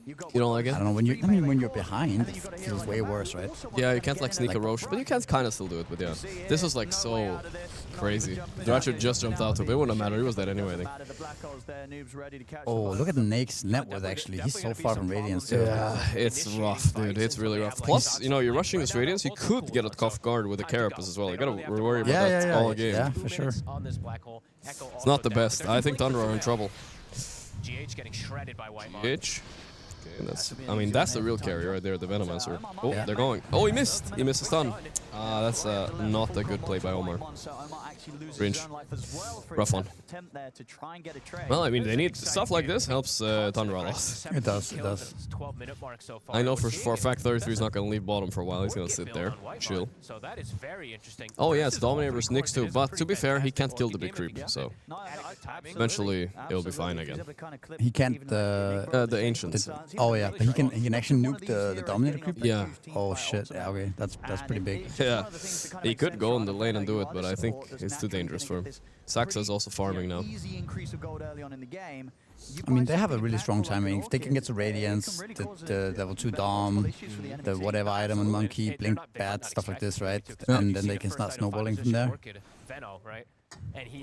You don't like it? I don't know, when you're behind, it feels way worse, right? Yeah, you can't like sneak a Roche, but you can kind of still do it. But yeah, this was like so crazy. Thrasher just jumped out, but it wouldn't matter. He was dead anyway, I think. Oh, look at the Nake's net worth actually. He's so far from Radiance too. Yeah, it's rough, dude. It's really rough. Plus, you know, you're rushing this Radiance, you could get a cuff guard with a Carapace as well. You gotta worry about that all game. Yeah, for sure. It's not the best. I think Thunder are in trouble. GH getting shredded by White Moth. GH. Okay, I mean, that's the real carry right there, the Venomancer. Oh, Yeah. they're going. Oh, he missed. He missed a stun. That's not a good play by Omar. Cringe. Rough one. Well, I mean, they need stuff like this helps Thunder a lot. It does, it does. I know for a fact 33 is not going to leave bottom for a while. He's going to sit there, chill. So that is very interesting. Oh yeah, it's Dominator versus Nyx too, but to be fair, he can't kill the big creep, so eventually it'll be fine again. He can't... The Ancients. Oh yeah, but he can actually nuke the Dominator creep? Yeah. Oh shit, yeah, okay, that's pretty big. Yeah, he could go in the lane and do it, but I think it's too dangerous for him. Saxa's also farming now. I mean, they have a really strong timing. If they can get to Radiance, the level 2 Dom, the whatever item on Monkey, Blink Bat, stuff like this, right? And then they can start snowballing from there.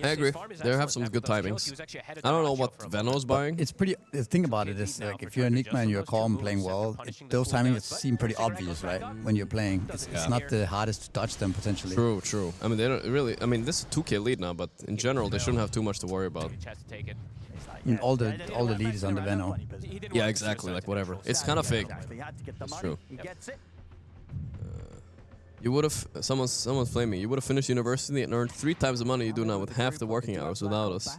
I agree. They have some good timings. I don't know what Veno's buying. It's pretty... The thing about it is, like, if you're Enigma and you're calm playing well, those timings seem pretty obvious, right? When you're playing. It's not the hardest to dodge them, potentially. True, true. I mean, they don't really... I mean, this is a 2k lead now, but in general, they shouldn't have too much to worry about. I mean, all the lead is on the Veno. Yeah, exactly. Like, whatever. It's kind of fake. That's true. You would have... Someone's flaming. You would have finished university and earned 3 times the money you do now with half the working hours without us.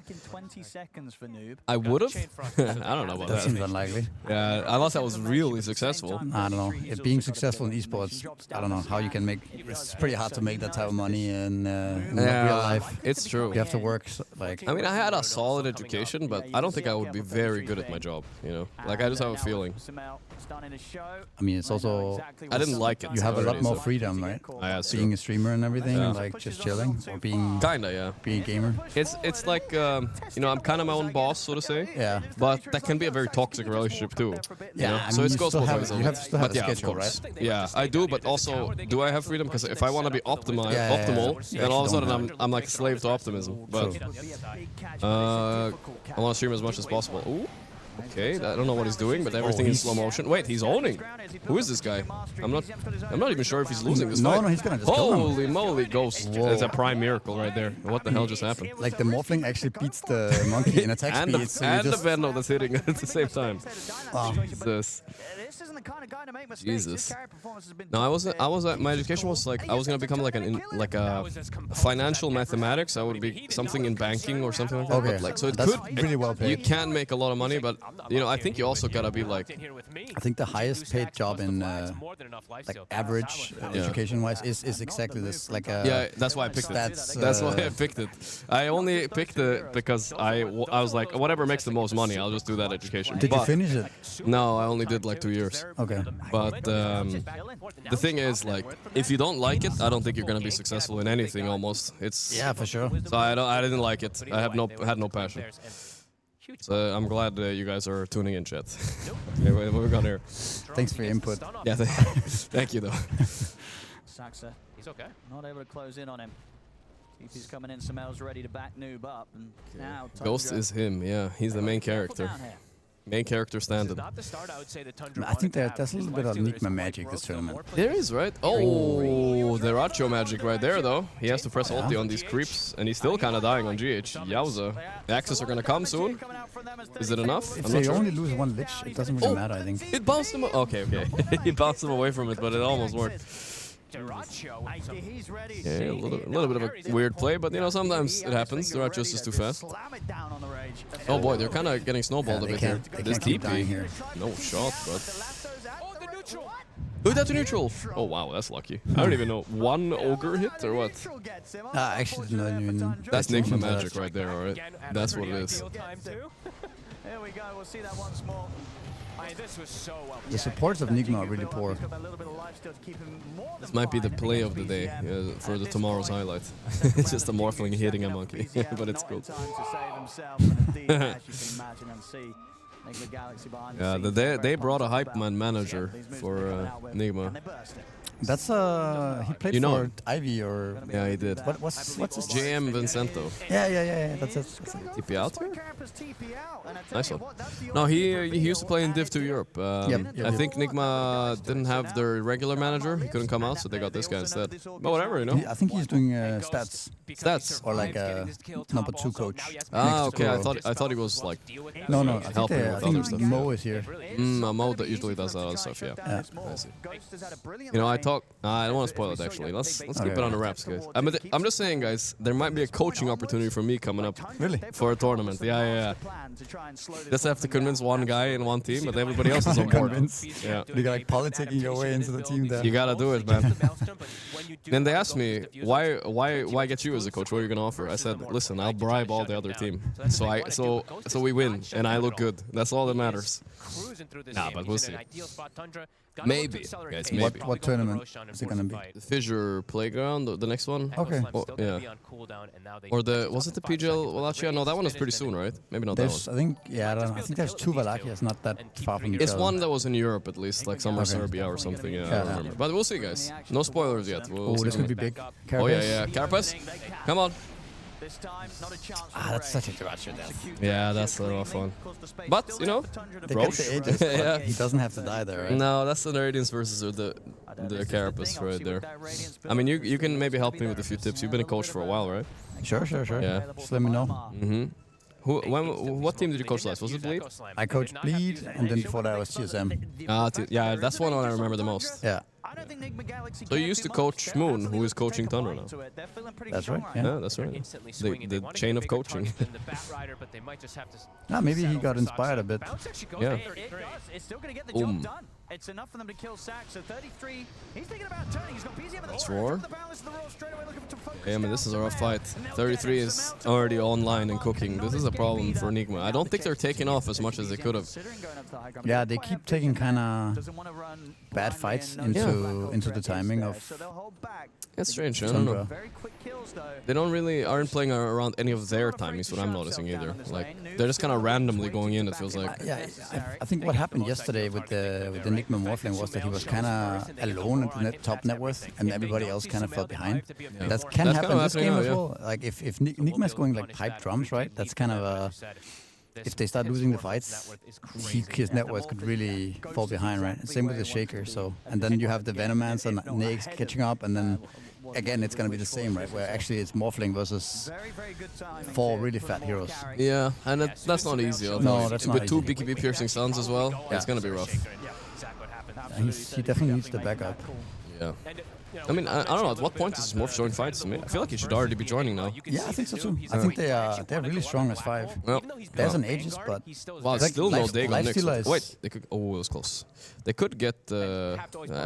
I would have? I don't know about That that. seems unlikely. Yeah, unless I was really successful. I don't know. If being successful in esports, I don't know how you can make... It's pretty hard to make that type of money in real life. It's true. You have to work, like... I mean, I had a solid education, but I don't think I would be very good at my job, you know? Like, I just have a feeling. I mean, it's also... I didn't like it. You have a lot already, more so- freedom, right? that's Being true. a streamer and everything, Yeah. and like just chilling, or being Kinda, yeah. a gamer. It's like, you know, I'm kind of my own boss, so to say. Yeah. But that can be a very toxic relationship too. Yeah, know? I So mean, it you goes still both have- ways. you have to still have But a yeah, schedule, of course. right? Yeah, I do, but also, do I have freedom? Because if I want to be optimal, Yeah, then all of a you sudden don't I'm like a slave to optimism. But I want to stream as much as possible. Ooh. Okay, I don't know what he's doing, but everything in slow motion. Wait, he's owning. Who is this guy? I'm not even sure if he's losing this fight. No, he's gonna just kill him. Holy moly, Ghost! That's a prime miracle right there. What the hell just happened? Like the Morphling actually beats the monkey in attack And speed. So you the just, Veno that's hitting at the same time. Wow. Jesus. Jesus. No, I was my education was like I was gonna become like a financial mathematics. I would be something in banking or something like that. Okay. But like so it That's could really well paid. You can make a lot of money, but you know I think you also gotta be like I think the highest paid job in like average education-wise is exactly this. Like yeah, that's why I picked it. That's why I picked it. I only picked it because I was like whatever makes the most money, I'll just do that education. Did you But finish it? no, I only did like 2 years. Okay. But the thing is, like, if you don't like it, I don't think you're gonna be successful in anything. Almost, it's Yeah, for sure. So I didn't like it. I had no passion. So I'm glad you guys are tuning in, chat. Okay, what we got here? Thanks for your input. Yeah, thank you though. Saxa, He's okay. not able to close in on him. TP's coming in, Sumail's ready to back Noob up, and now Ghost Tundra is him. Yeah, he's the main character. down here. Main character standard. Not the start I would say that Tundra I think wanted to there's a have. little bit of Enigma magic this tournament. There is, right? Oh, the Racho magic right there, though. He has to press ulti on these creeps, and he's still kind of dying on GH. Yowza. The axes are gonna come soon. Is it enough? If I'm they not sure. only lose one lich, it doesn't really matter, I think. It bounced him. Okay, okay. He bounced him away from it, but it almost worked. Yeah, a little bit of a weird play, but you know, sometimes it happens. The Racho is just too fast. Oh boy, they're kind of getting snowballed a bit here. This TP. No shot, but. Who got to neutral? Oh wow, that's lucky. I don't even know. One ogre hit or what? Actually, no, even. That's Enigma magic right there, alright? That's what it is. Here we go, we'll see that once more. This was so well. The supports of Enigma are really poor. This might be the play of the day for the tomorrow's highlight. It's just a Morphling hitting a monkey, but it's cool. Yeah, they brought a hype man manager for Enigma. That's he played for Ivy or yeah, he did. What's his JM Vincento. Yeah. That's it. TP out here? Nice one. No, he used to play in Div 2 Europe. I think Enigma didn't have their regular manager. He couldn't come out, so they got this guy instead. But whatever, you know. I think he's doing stats. Stats Or like a number 2 coach. Ah, okay. I thought he was like No. helping with other stuff. Mo is here. Mo that usually does that other stuff. Yeah. I see. You know, I don't want to spoil it actually. Let's keep it on the wraps, guys. I'm just saying, guys. There might be a coaching opportunity for me coming up. Really? For a tournament. Yeah. Just have to convince one guy in one team, but everybody else is on board. Yeah. You got like politicking your way into the team there. You gotta do it, man. Then they asked me, why get you as a coach? What are you gonna offer? I said, listen, I'll bribe all the other team. So we win and I look good. That's all that matters. Nah, but we'll see. Maybe, guys, maybe. What tournament is it gonna be? The Fissure Playground, the next one? Okay. Oh, yeah. Or was it the PGL Wallachia? No, that one is pretty soon, right? Maybe not that one. I think, I don't know. I think there's 2 Wallachias, not that far from each other. It's one that was in Europe at least, like somewhere Serbia or something. Yeah, I don't remember. But we'll see, guys. No spoilers yet. We'll see. This could be big. Oh yeah. Carapace, come on. That's such a Jirachi death. Yeah, that's a rough one. But, you know, Roche. yeah. He doesn't have to die there, right? No, that's the Radiance versus the Carapace right there. I mean, you can maybe help me with a few tips. You've been a coach for a while, right? Sure. Yeah. Just let me know. Mm-hmm. What team did you coach last? Was it Bleed? I coached Bleed, and then before that I was GSM. Yeah, that's one I remember the most. Yeah. So you used to coach Moon, who is coaching Tundra now. That's right. Yeah, that's right. The chain of coaching. Maybe he got inspired a bit. Yeah. It's still going to get the job done. It's enough for them to kill Sax. So 33, he's thinking about turning. He's got PZ over the That's 4. Yeah, I mean, this is a rough fight. 33 is already online and cooking. This is a problem for Enigma. I don't think they're taking off as much as they could have. Yeah, they keep taking kind of bad fights into the timing of. It's strange, I don't know. They aren't playing around any of their timings, what I'm noticing either. Like, they're just kind of randomly going in, it feels like. Yeah, I think what happened yesterday with the Enigma Morphling was that he was kind of alone at the top net worth, and everybody else kind of fell behind. Yeah. That can happen in this game as well. Like, if Enigma is going like pipe drums, right, that's kind of a... If they start losing the fights, his net worth could really fall behind, right? And same with the Shaker, so... And then you have the Venomance and Nags catching up, and then... Again, it's going to be the same, right? Where actually it's Morphling versus 4 really fat heroes. Yeah, and that's not easy. No, that's not easy. With 2 BKB piercing stuns as well, it's going to be rough. He definitely needs the backup. Yeah. I mean, I don't know, at what point is this Morph showing fights? I mean, I feel like he should already be joining now. Yeah, I think so too. I think they're really strong as 5. Well, there's an Aegis, but... Wow, it's still no Dagon next. Is... Wait, they could... Oh, it was close. They could get... I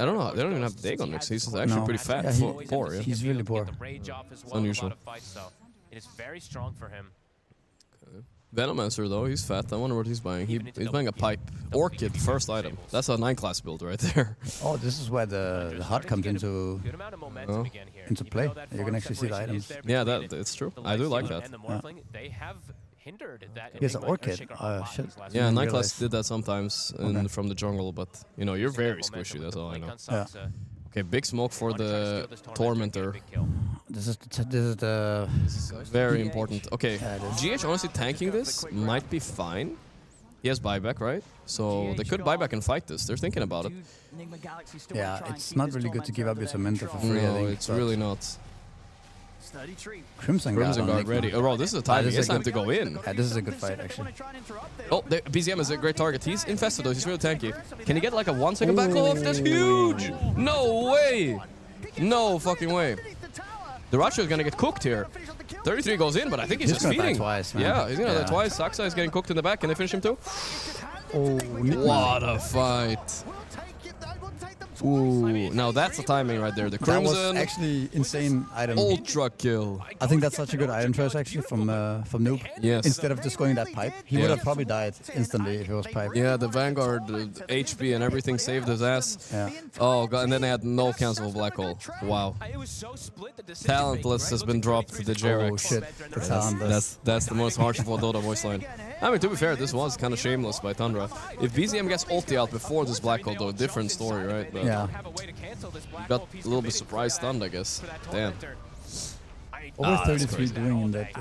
don't know, they don't even have Dagon next. He's actually pretty fat. Yeah, poor, yeah. He's really poor. It's unusual. It is very strong for him. Venomancer though, he's fat. I wonder what he's buying. He's buying a pipe. Orchid, first item. That's a 9 class build right there. Oh, this is where the HUD comes into play. You can actually see the items. Yeah, it's true. I do like that. Here's an Orchid. Shit. Yeah, 9 class did that sometimes from the jungle, but you know, you're very squishy, that's all I know. Yeah. Okay, big smoke for the Tormentor. This is the very important. Okay, GH honestly tanking this might be fine. He has buyback, right? So they could buyback and fight this. They're thinking about it. Yeah, it's not really good to give up your Tormentor for free, I No, think. it's really not. Crimson Guard ready. Oh, bro, this is a time. It's time to go in. Yeah, this is a good fight, actually. Oh, BZM is a great target. He's infested though. He's really tanky. Can he get like a 1 second back off? That's huge! No way! No fucking way. The Racho is gonna get cooked here. 33 goes in, but I think he's just gonna die feeding. twice, man. Yeah, he's gonna die twice. Saxa is getting cooked in the back. Can they finish him too? Oh, what a fight. Ooh, now that's the timing right there. The That was Crimson actually insane item. Ultra kill. I think that's such a good item choice actually from Noob. Yes. Instead of just going that pipe, he would have probably died instantly if it was pipe. Yeah, the Vanguard, the HP and everything saved his ass. Yeah. Oh god, and then they had no cancel Black Hole. Wow. Talentless has been dropped to the JRX. Oh shit, the Talentless. That's the most harsh for Dota voice line. I mean, to be fair, this was kind of shameless by Tundra. If BZM gets ulti out before this Black Hole, though, different story, right? But Yeah. got a little bit surprised stunned, I guess. Damn. What was 33 doing in that?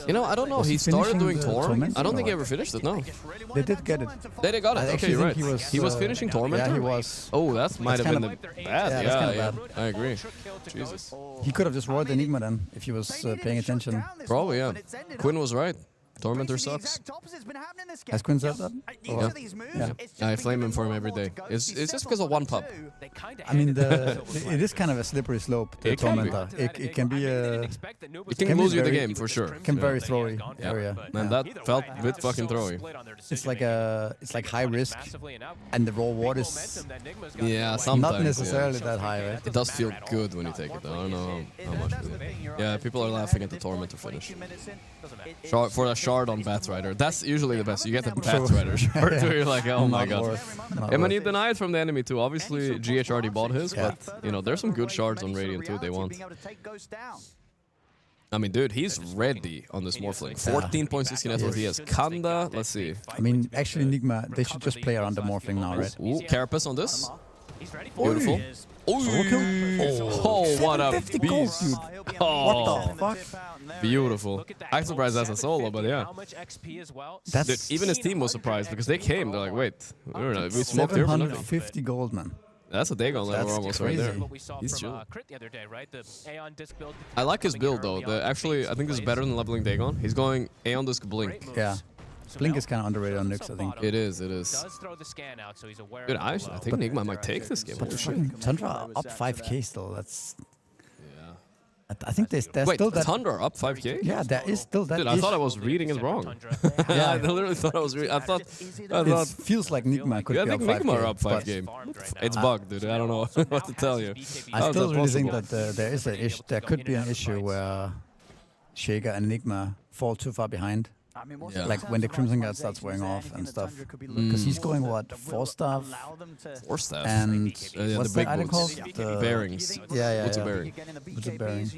You know, I don't know. Was He he started finishing doing the Torment. Tormentor I don't or think he what? ever finished it, no. They did get it. They got it. I Okay, actually you're right. think He was finishing Torment. Yeah, he was. Oh, that might have been the bad. yeah, that's Yeah, kinda yeah. bad. I agree. Jesus. He could have just roared Enigma then if he was paying attention. Probably, yeah. Quinn was right. Tormentor sucks. Has Quinn said that? Or- I flame him for him every day. It's just because of one pub. I mean, it is kind of a slippery slope, the It can be. Tormentor. It can be a... It Can can be lose you the very- game, for sure. Can be very throwy area. Man, that felt a bit fucking throwy. It's like high risk, and the reward is Yeah, sometimes. not necessarily yeah. that high, right? It does feel good when you take it, though. I don't know how much. Yeah, people are laughing at the Tormentor finish. For a shard on Batrider. That's usually the best. You get the Batrider shard where you're like, oh my Not god. worth, not I mean, worth. you deny it from the enemy too. Obviously, GH already bought his, but you know, there's some good shards on Radiant too they want. I mean, dude, he's ready on this Morphling. 14.60 net worth he has. Kanda, let's see. I mean, actually, Enigma, they should just play around the Morphling now, right? Ooh, Carapace on this. Beautiful. Oh, what a 50 gold, beast. dude. Oh, What the fuck? beautiful. I'm surprised that's a solo, but yeah. That's Dude, even his team was surprised because they came. They're like, wait, we smoked here for nothing. 750 gold, man. That's a Dagon level That's almost crazy. right there. He's chill. I like his build though. Actually, I think this is better than leveling Dagon. He's going Aeon Disc Blink. Yeah. Blink is kind of underrated on Nyx, I think. It is, it is. Dude, I think Enigma might take this game. But Holy shit. fucking Tundra up 5k still, that's... Yeah. I think there's Wait, still that... Thunder up 5k? Yeah, there is still that... Dude, I thought I was reading it wrong. Yeah. I literally thought I was reading. I thought. It feels like Nigma could Yeah, I be think up 5k. Enigma are up but 5k. It's bugged, dude. I don't know what to tell you. I How is still that really think possible? that there is a issue. There could be an issue where Shaker and Enigma fall too far behind. Yeah. Like when the Crimson Guard starts wearing off and stuff. Because he's going, what, 4-star? Or staff. And yeah, what's the big that item boots. called? The Bearings. Yeah. What's a bearing? What's a bearing?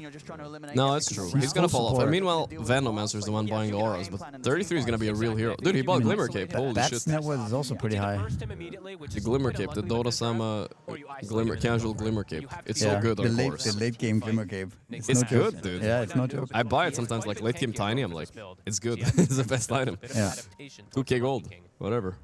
No, it's true. He's gonna fall off. And meanwhile, Venomancer is the one buying the auras, but 33 is gonna be a real hero. Dude, he bought Glimmer Cape. Holy That shit. net worth is also pretty high. The Glimmer Cape, the Dota-sama casual Glimmer Cape. It's so good, the of late, course. the late game Glimmer Cape. It's no joke. good, dude. Yeah, it's no joke. I buy it sometimes, like late game Tiny, I'm like, it's good. It's the best item. Yeah. 2k gold, whatever.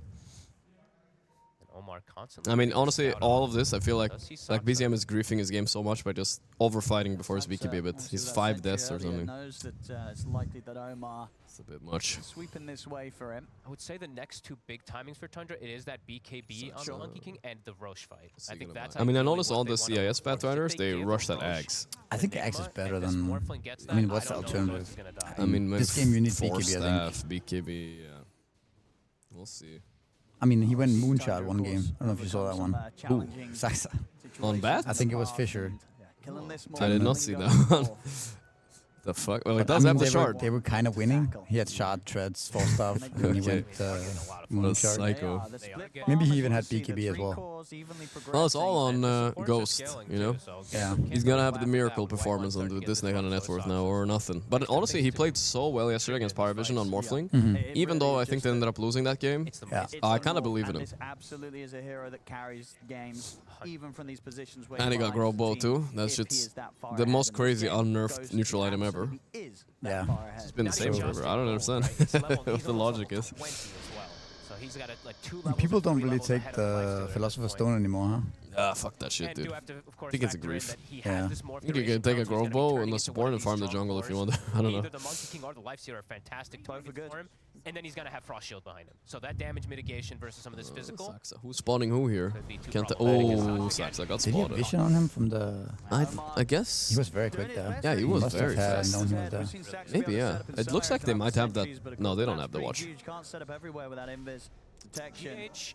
I mean, honestly, all of this, I feel like BZM is griefing his game so much by just overfighting before his BKB, but he's 5 deaths or something. It's a bit much. Sweeping this way for him. I would say the next two big timings for Tundra, it is that BKB on the Monkey King and the Roche fight. I think that's. I mean, I noticed all the CIS Pathfinders, they rush that Axe. I think Axe is better than... I mean, what's the alternative? I mean, This game you need 4 BKB, I staff, BKB, yeah. We'll see. I mean, he went Moonshot one game. I don't know if you saw that one. Ooh, Saxa. On Bat? I think it was Fisher. I did not see that one. The fuck? Well, it But, does I have mean, the shard. They were kind of winning. He had shard, treads, 4 stuff, and then he Okay. went That's Moonshot. psycho. Maybe he even had BKB as well. Well, it's all on Ghost, you know? Yeah. He's gonna have the miracle performance on this kind of net worth now, or nothing. But honestly, he played so well yesterday against Power Vision on Morphling. Even though I think they ended up losing that game, Yeah. I kind of believe in him. This absolutely is a hero that carries games, even from these positions where And he got finds Growbow the too. team That if he shit's is that far the ahead. most And crazy this game unnerfed Ghost neutral item ever. absolutely is that Yeah. far ahead. It's been the same forever. I don't understand what the logic is. he's got like 2 levels. People don't really take the Philosopher's Stone anymore, huh? Ah, fuck that shit, dude. I think it's a grief. Yeah. You can take a Grove Bow and the support and farm the jungle if you want. I don't know. Either the Monkey King or the Life Stealer are fantastic targets for him, and then he's gonna have Frost Shield behind him. So that damage mitigation versus some of this physical. Saxa. Who's spawning who here? Can't Saxa got Did he have spotted. vision on him from the... I guess. He was very quick there. Yeah, he was Must very have fast. known he was there. Maybe, yeah. It looks like they might have that. No, they don't have the watch.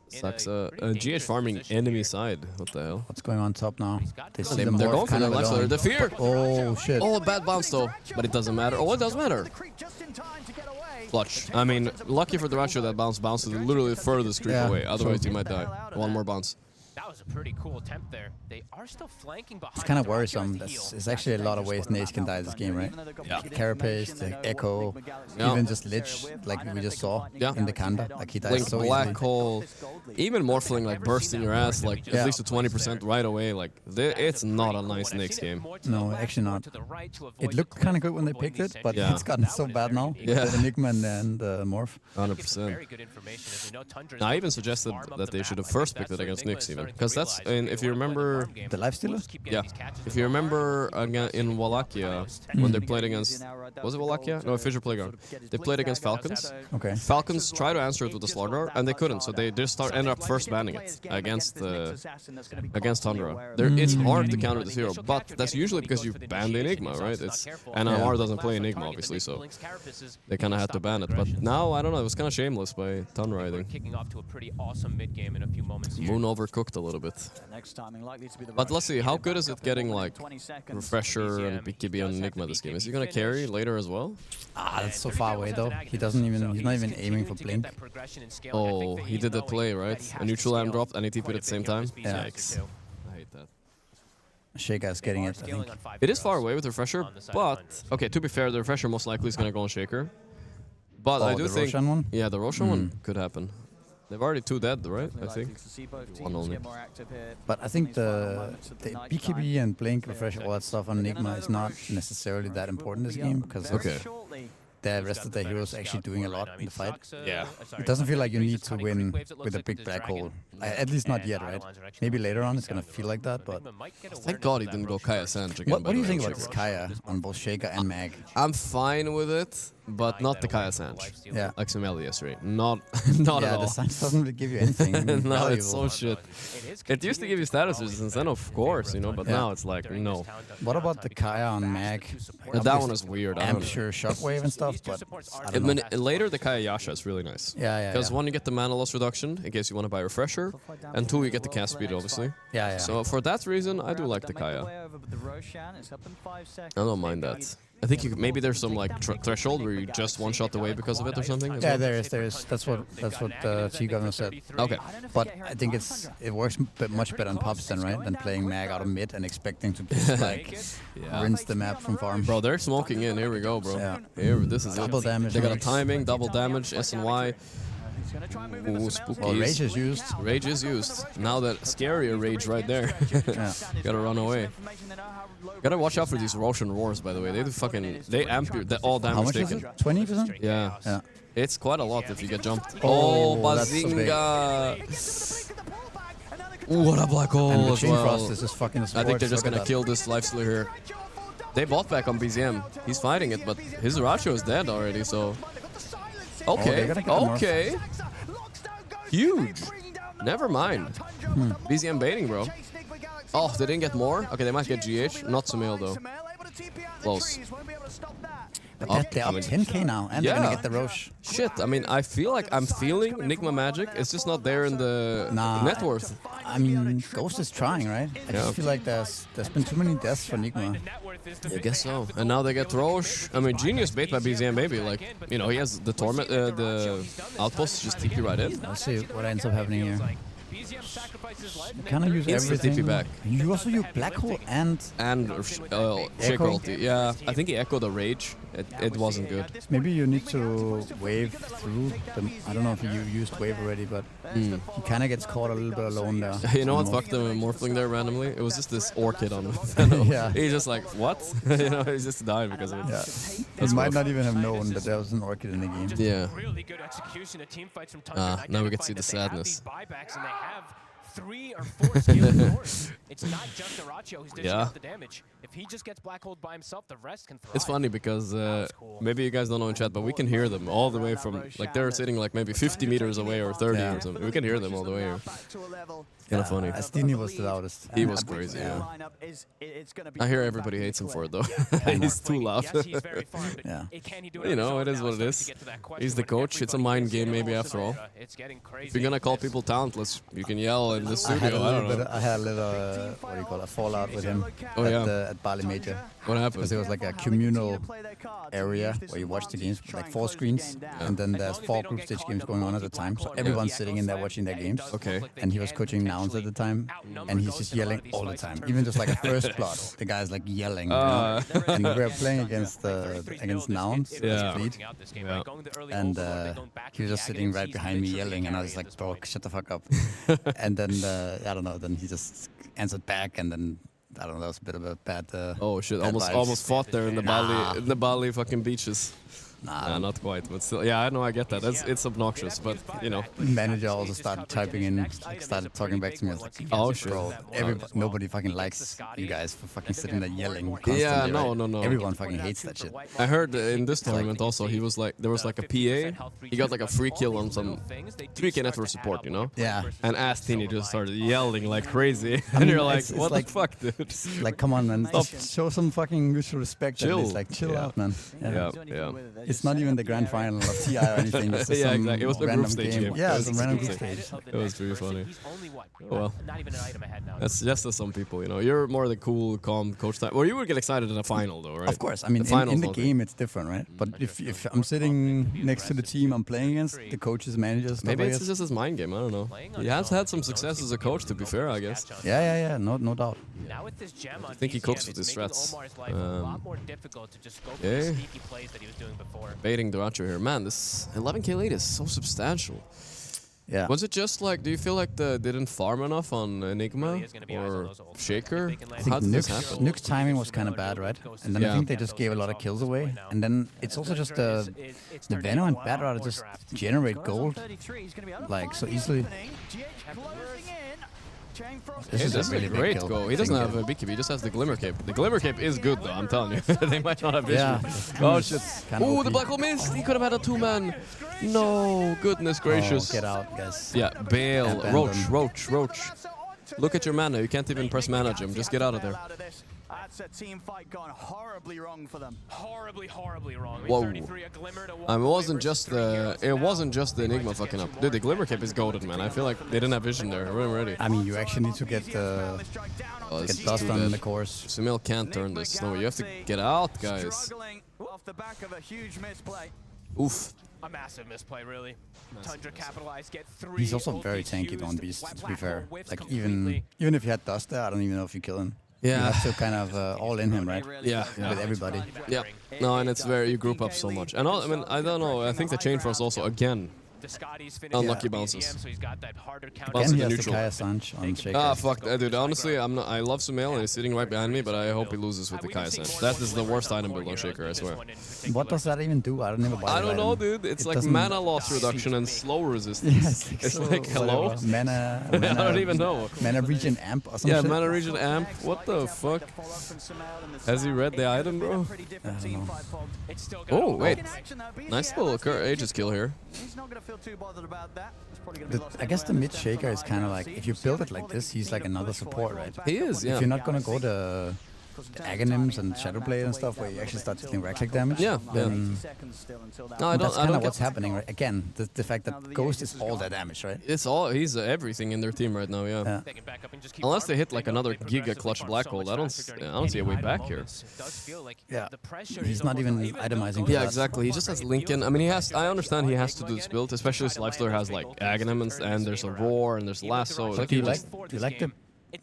Saxa. GH farming enemy side. What the hell? What's going on top now? They see the They're going morph for kind the of life stealer. alone. The fear! Oh, shit. Oh, bad bounce though. But it doesn't matter. Oh, it does matter. Clutch. I mean, lucky for the Ratio that bounces literally furthest creep away. Otherwise, you might die. One more bounce. That was a pretty cool attempt there. They are still flanking behind. It's kind of worrisome. There's actually a lot of ways Nace can die this game, right? Yeah. The Carapace, the Echo, even just Lich, like we just saw in the Kanda. Like he dies Blink, so Black easily. Hole, even Morphling like bursting your ass like at least to 20% right away. Like it's not a nice Nyx game. No, actually not. It looked kind of good when they picked it, but Yeah. it's gotten so bad now. Yeah. The Enigma and the Morph. 100%. I even suggested that they should have first picked it against Nyx even. Because that's, and if you remember... The Life Stealer? Yeah. If you remember again in Wallachia, when they played against... Was it Wallachia? No, Fisher Playground. They played against Falcons. Okay. Falcons tried to answer it with the Slaughter, and they couldn't, so they just ended up first banning it against Tundra. It's hard to counter the hero, but that's usually because you banned the Enigma, right? And NMR doesn't play Enigma, obviously, so they kind of had to ban it. But now, I don't know, it was kind of shameless by Tundra, I think. Kicking off to a pretty awesome mid game in a few moments here. Moon overcooked a little bit. But let's see, how good is it getting like Refresher and BKB on Enigma this game? Is he gonna carry later as well? Ah, that's so far away though. He's not even aiming for Blink. Oh, he did that play, right? A neutral arm dropped and he TP'd at the same time? Yeah. Yikes. I hate that. Shaker's getting it, I think. It is far away with the Refresher, but... Okay, to be fair, the Refresher most likely is gonna go on Shaker. But I do the think... Roshan one? Yeah, the Roshan one could happen. They've already 2 dead, right? I think. One only. But I think the BKB and Blink, Refresher, all that stuff on Enigma is not necessarily that important this game, because the rest of the heroes actually doing a lot in the fight. Yeah. It doesn't feel like you need to win with a big black hole. At least not yet, right? Maybe later on it's gonna feel like that, but... Thank God he didn't go Kaya Sanj again. What do you think about this Kaya on both Shaker and Mag? I'm fine with it, but not the Kaya Sanj. Yeah. Like Somalia yesterday. Not Yeah, at all. the Sanj doesn't really give you anything. No, it's so valuable. shit. It used to give you status resistance, then of course, you know, but now it's like, no. What about the Kaya on Mag? That one is weird. I don't know. Ampere, Shockwave and stuff, but I don't know. Later, the Kaya Yasha is really nice. Yeah. Because one, you get the mana loss reduction in case you want to buy a Refresher, and 2, you get the cast speed, obviously. Yeah. So for that reason, I do like the Kaya. I don't mind that. I think maybe there's some like threshold where you just one-shot away because of it or something. Yeah, there is. That's what T-Governor said. Okay. But I think it works much better on pops than playing Mag out of mid and expecting to just like rinse the map from farm. Bro, they're smoking in. Here we go, bro. Yeah. This is Double it. damage They got a works. timing, double damage, S and Y. Ooh, spooky. Well, Rage is used. Rage is used. Now that scarier Rage right there. Gotta run away. Gotta watch out for these Roshan Roars, by the way. They amp you, all damage How much is taken. it? 20%? Yeah. Yeah. It's quite a lot if you get jumped. Oh, Oh, that's so big. Bazinga! Ooh, what a black hole And the as Chain well. Frost is just fucking I think they're just gonna kill this Lifestealer here. They bought back on BZM. He's fighting it, but his Ratio is dead already, so... Okay, okay. Huge. Never mind. BZM baiting, bro. Oh, they didn't get more? Okay, they might get GH. Not Sumail, though. Close. But they're up 10k now, and they're gonna get the Roche. Shit, I mean, I feel like I'm feeling Enigma magic. It's just not there in the net worth. I mean, Ghost is trying, right? I just feel like there's been too many deaths for Enigma. I guess so. And now they get Roche. I mean, Genius bait by BZM, baby. Like, you know, he has the Torment, the Outpost, just TP right in. Let's see what ends up happening here. kind of use Instant everything. TP back. You also use Black Hole and Shaker ulti. Yeah, I think he echoed a Rage. It wasn't good. maybe you need to wave through them. I don't know if you used wave already, but he kind of gets caught a little bit alone there. You know what fucked the Morphling there randomly? It was just this Orchid on him. Yeah. He's just like, what? You know, he just died because of it. Yeah. He might not even have known that there was an Orchid in the game. Yeah. Really good execution of team fights from Tundra. Now we can see the sadness. 3 or 4 skills. It's not just Aracho who's dishing out the damage. If he just gets black holed by himself, the rest can thrive. It's funny because maybe you guys don't know in chat, but we can hear them all the way from, like, they're sitting like maybe 50 meters away or 30 or something. We can hear them all the way here. Kind of funny. Astini was the loudest. He was crazy, yeah. I hear everybody hates him for it though. He's too loud. Yeah. You know, it is what it is. He's the coach. It's a mind game maybe after all. If you're gonna call people talentless, you can yell in the studio. I don't know. I had a little, what do you call it, fallout with him at Bali Major. What happened? Because it was like a communal area where you watch the games, like 4 screens, and then there's 4 group stage games going on at the time. So everyone's sitting in there watching their games. Okay. And he was coaching Nouns at the time, and he's just yelling all the time. Even just like a first plot, the guy's like yelling. You know? And we were playing against Nouns, Fleet, and he was just sitting right behind me yelling, and I was like, bro, shut the fuck up. And then I don't know. Then he just answered back, and then I don't know. That was a bit of a bad. Oh shit! bad Almost vibes. fought there in the Bali fucking beaches. Nah, not quite, but still, yeah, I know, I get that. It's obnoxious, but you know. Manager also started typing in, like, started talking back to me. I was like, oh shit, bro, nobody fucking likes you guys for fucking sitting there yelling constantly. Yeah, no. Everyone fucking hates that shit. I heard in this tournament also, he was like, there was like a PA, he got like a free kill on some 3K network support, you know? Yeah. And Astini just started yelling like crazy, and you're like, what the fuck, dude? Like, come on, man, show some fucking mutual respect. Chill. At least. Like, chill out, man. Yeah. It's not even the grand final of TI or anything. It's just some exactly. It was the group stage game. Yeah, it was a random group stage. It was pretty funny. Well, that's just as some people, you know. You're more the cool, calm coach type. Well, you would get excited in a final, though, right? Of course. I mean, in the game, it's different, right? But if I'm sitting next to the team I'm playing against, the coaches, managers, maybe it's just his mind game. I don't know. He has had some success as a coach, to be fair, I guess. Yeah. No doubt. I think he cooks with his strats. Yeah. Baiting Duracho here. Man, this 11k lead is so substantial. Yeah. Was it just like, do you feel like they didn't farm enough on Enigma or Shaker? How did this happen? Nuke's timing was kind of bad, right? And then I think they just gave a lot of kills away. And then it's also just the Venom and Batrata just generate gold like so easily. This is a great goal. He doesn't have a big cape, he just has the Glimmer Cape. The Glimmer Cape is good though, I'm telling you. They might not have vision. Oh shit. Oh, the Black Hole missed! He could have had a 2-man. No, goodness gracious. Oh, get out, guys. Yeah, bail. Roach. Look at your mana, you can't even press manage him, just get out of there. That's a team fight gone horribly wrong for them. Horribly wrong. Whoa. It wasn't just the Enigma fucking up. Dude, the Glimmer Cape is goated, man. I feel like they didn't have vision there. We're ready. I mean, you actually need to get dust on the course. Sumail can't turn this. No, you have to get out, guys. Off the back of a huge misplay. Oof. A massive misplay, really. Tundra capitalized, get 3. He's also very tanky on Beast, to be fair. Like, even if you had dust there, I don't even know if you kill him. Yeah. You have to kind of all in him, right? Yeah. With everybody. Yeah. No, and it's very, you group up so much. And I mean, I don't know, I think the chain force also, again, unlucky bounces. Again, he has the Kaya Sanch on Shaker. Ah, fuck, dude, honestly, I love Sumail and he's sitting right behind me, but I hope he loses with the Kaya Sanch. That is the worst item build on Shaker, I swear. What does that even do? I don't even buy I don't know, dude. It's like mana loss reduction and slow resistance. Yes, it's like, hello? Mana, I don't even know. Mana regen amp or something. Yeah, mana regen amp. What the fuck? Has he read the item, bro? I don't know. Oh, wait. Nice little Aegis kill here. I guess the mid Shaker is kind of like, if you build it like this, he's like another support, right? He is, yeah. If you're not gonna go the Aghanims and Shadowblade and stuff, where you actually start dealing right-click damage. Yeah, then no, I that's don't kind of get what's happening. Right? Again, the fact that Ghost is all that damage, right? It's all he's everything in their team right now. Yeah. Unless they hit like another Giga Clutch Black Hole, I don't see a way back here. Yeah. He's not even itemizing. Yeah, exactly. He just has Lincoln. I mean, he has. I understand he has to do this build, especially as Lifestealer has like Aghanim and there's a Roar and there's Lasso. But do you like the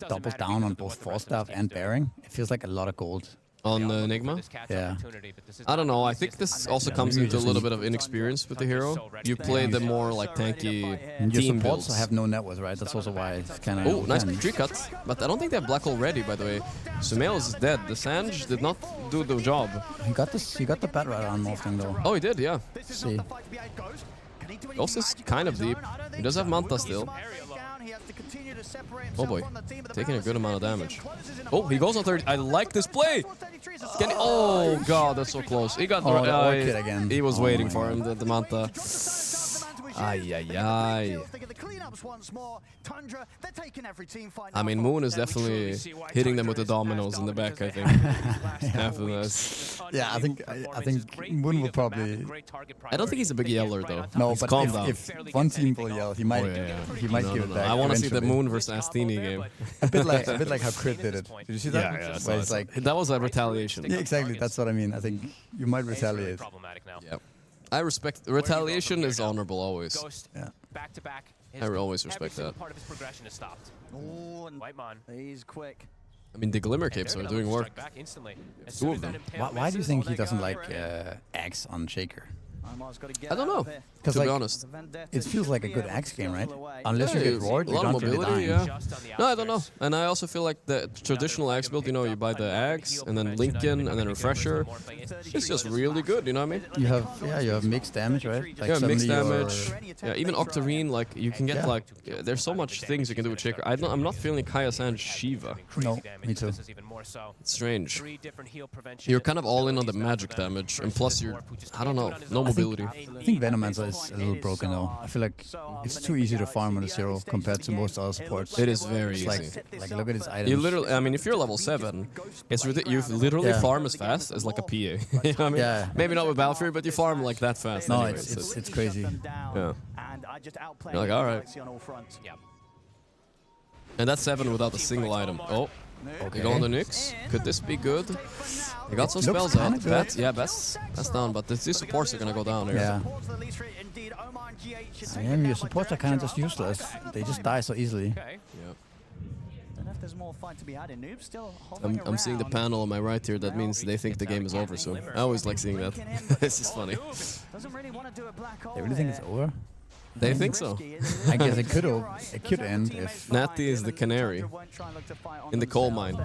double down on both Force Staff and Bearing? It feels like a lot of gold. On Enigma? Yeah. I don't know. I think this also comes into a little bit of inexperience with the hero. You play the more like tanky And your team supports builds. have no net worth, right? That's also why it's kind of. Oh, nice tree cut. But I don't think they have Black Hole ready, by the way. Sumail is dead. The Sanj did not do the job. He got this. He got the Bat Rider on Morphling though. Oh, he did, yeah. See. Ghost is kind of deep. He does have Manta still. Oh boy, taking a good amount of damage. Oh, he goes on 30. I like this play. Can he, oh god, that's so close. He got Orchid again. He was waiting for him, the Manta. Ay, ay, ay. I mean, Moon is definitely hitting them with the dominoes in the back, I think. After this. Yeah, I think Moon will probably. I don't think he's a big yeller though. No, He's but calm down. if one team will yell, he might. Oh, yeah. He might No, give no, it no. back. I want to see the eventually. Moon versus Astini game. a bit like how Crit did it. Did you see that? Yeah, Where it's like. that was a retaliation. Yeah, exactly. That's what I mean. I think you might retaliate. Yep. I respect retaliation is honorable always. Yeah. Back to back. I will always respect that. Part of his progression is stopped. He's quick. I mean, the Glimmer Capes are doing work. Two of them. Why do you think he doesn't like Axe on Shaker? I don't know, Because to like, be honest. it feels like a good Axe game, right? Unless you get roared, a you're lot of not really mobility, dying. yeah. No, I don't know. And I also feel like the traditional Axe build, you know, you buy the Axe, and then Lincoln, and then Refresher. It's just really good, you know what I mean? You have mixed damage, right? Like Yeah, mixed suddenly damage. Yeah, even Octarine, like, you can get, Yeah. like, there's so much things you can do with Shaker. I'm not feeling Kaya Sanj Shiva. No, me too. It's strange. You're kind of all in on the magic damage, and plus you're, I don't know, no mobility. I think Venomancer is a little broken though. I feel like it's too easy to farm on a 0 compared to most other supports. It is very It's easy. like look at his items. You literally, I mean, if you're level 7, it's you literally Yeah. farm as fast as like a PA. You know what I mean? Yeah. Maybe not with Battle Fury, but you farm like that fast. No, anyway, it's crazy. Yeah. You're like, all right. And that's 7 without a single item. Oh, okay. Go on the Nyx. Could this be good? They got some Looks spells kinda out. good. Bats down, but these supports are gonna go down here. Yeah. And your supports are kind of just useless. They just die so easily. Yeah. There's more fight to be had in Noob still I'm seeing the panel on my right here. That means they think the game is over soon. I always like seeing that. This is funny. Doesn't really want to do a black hole. They really think it's over? They think so. I guess it could end if. Natty is the canary in the coal mine.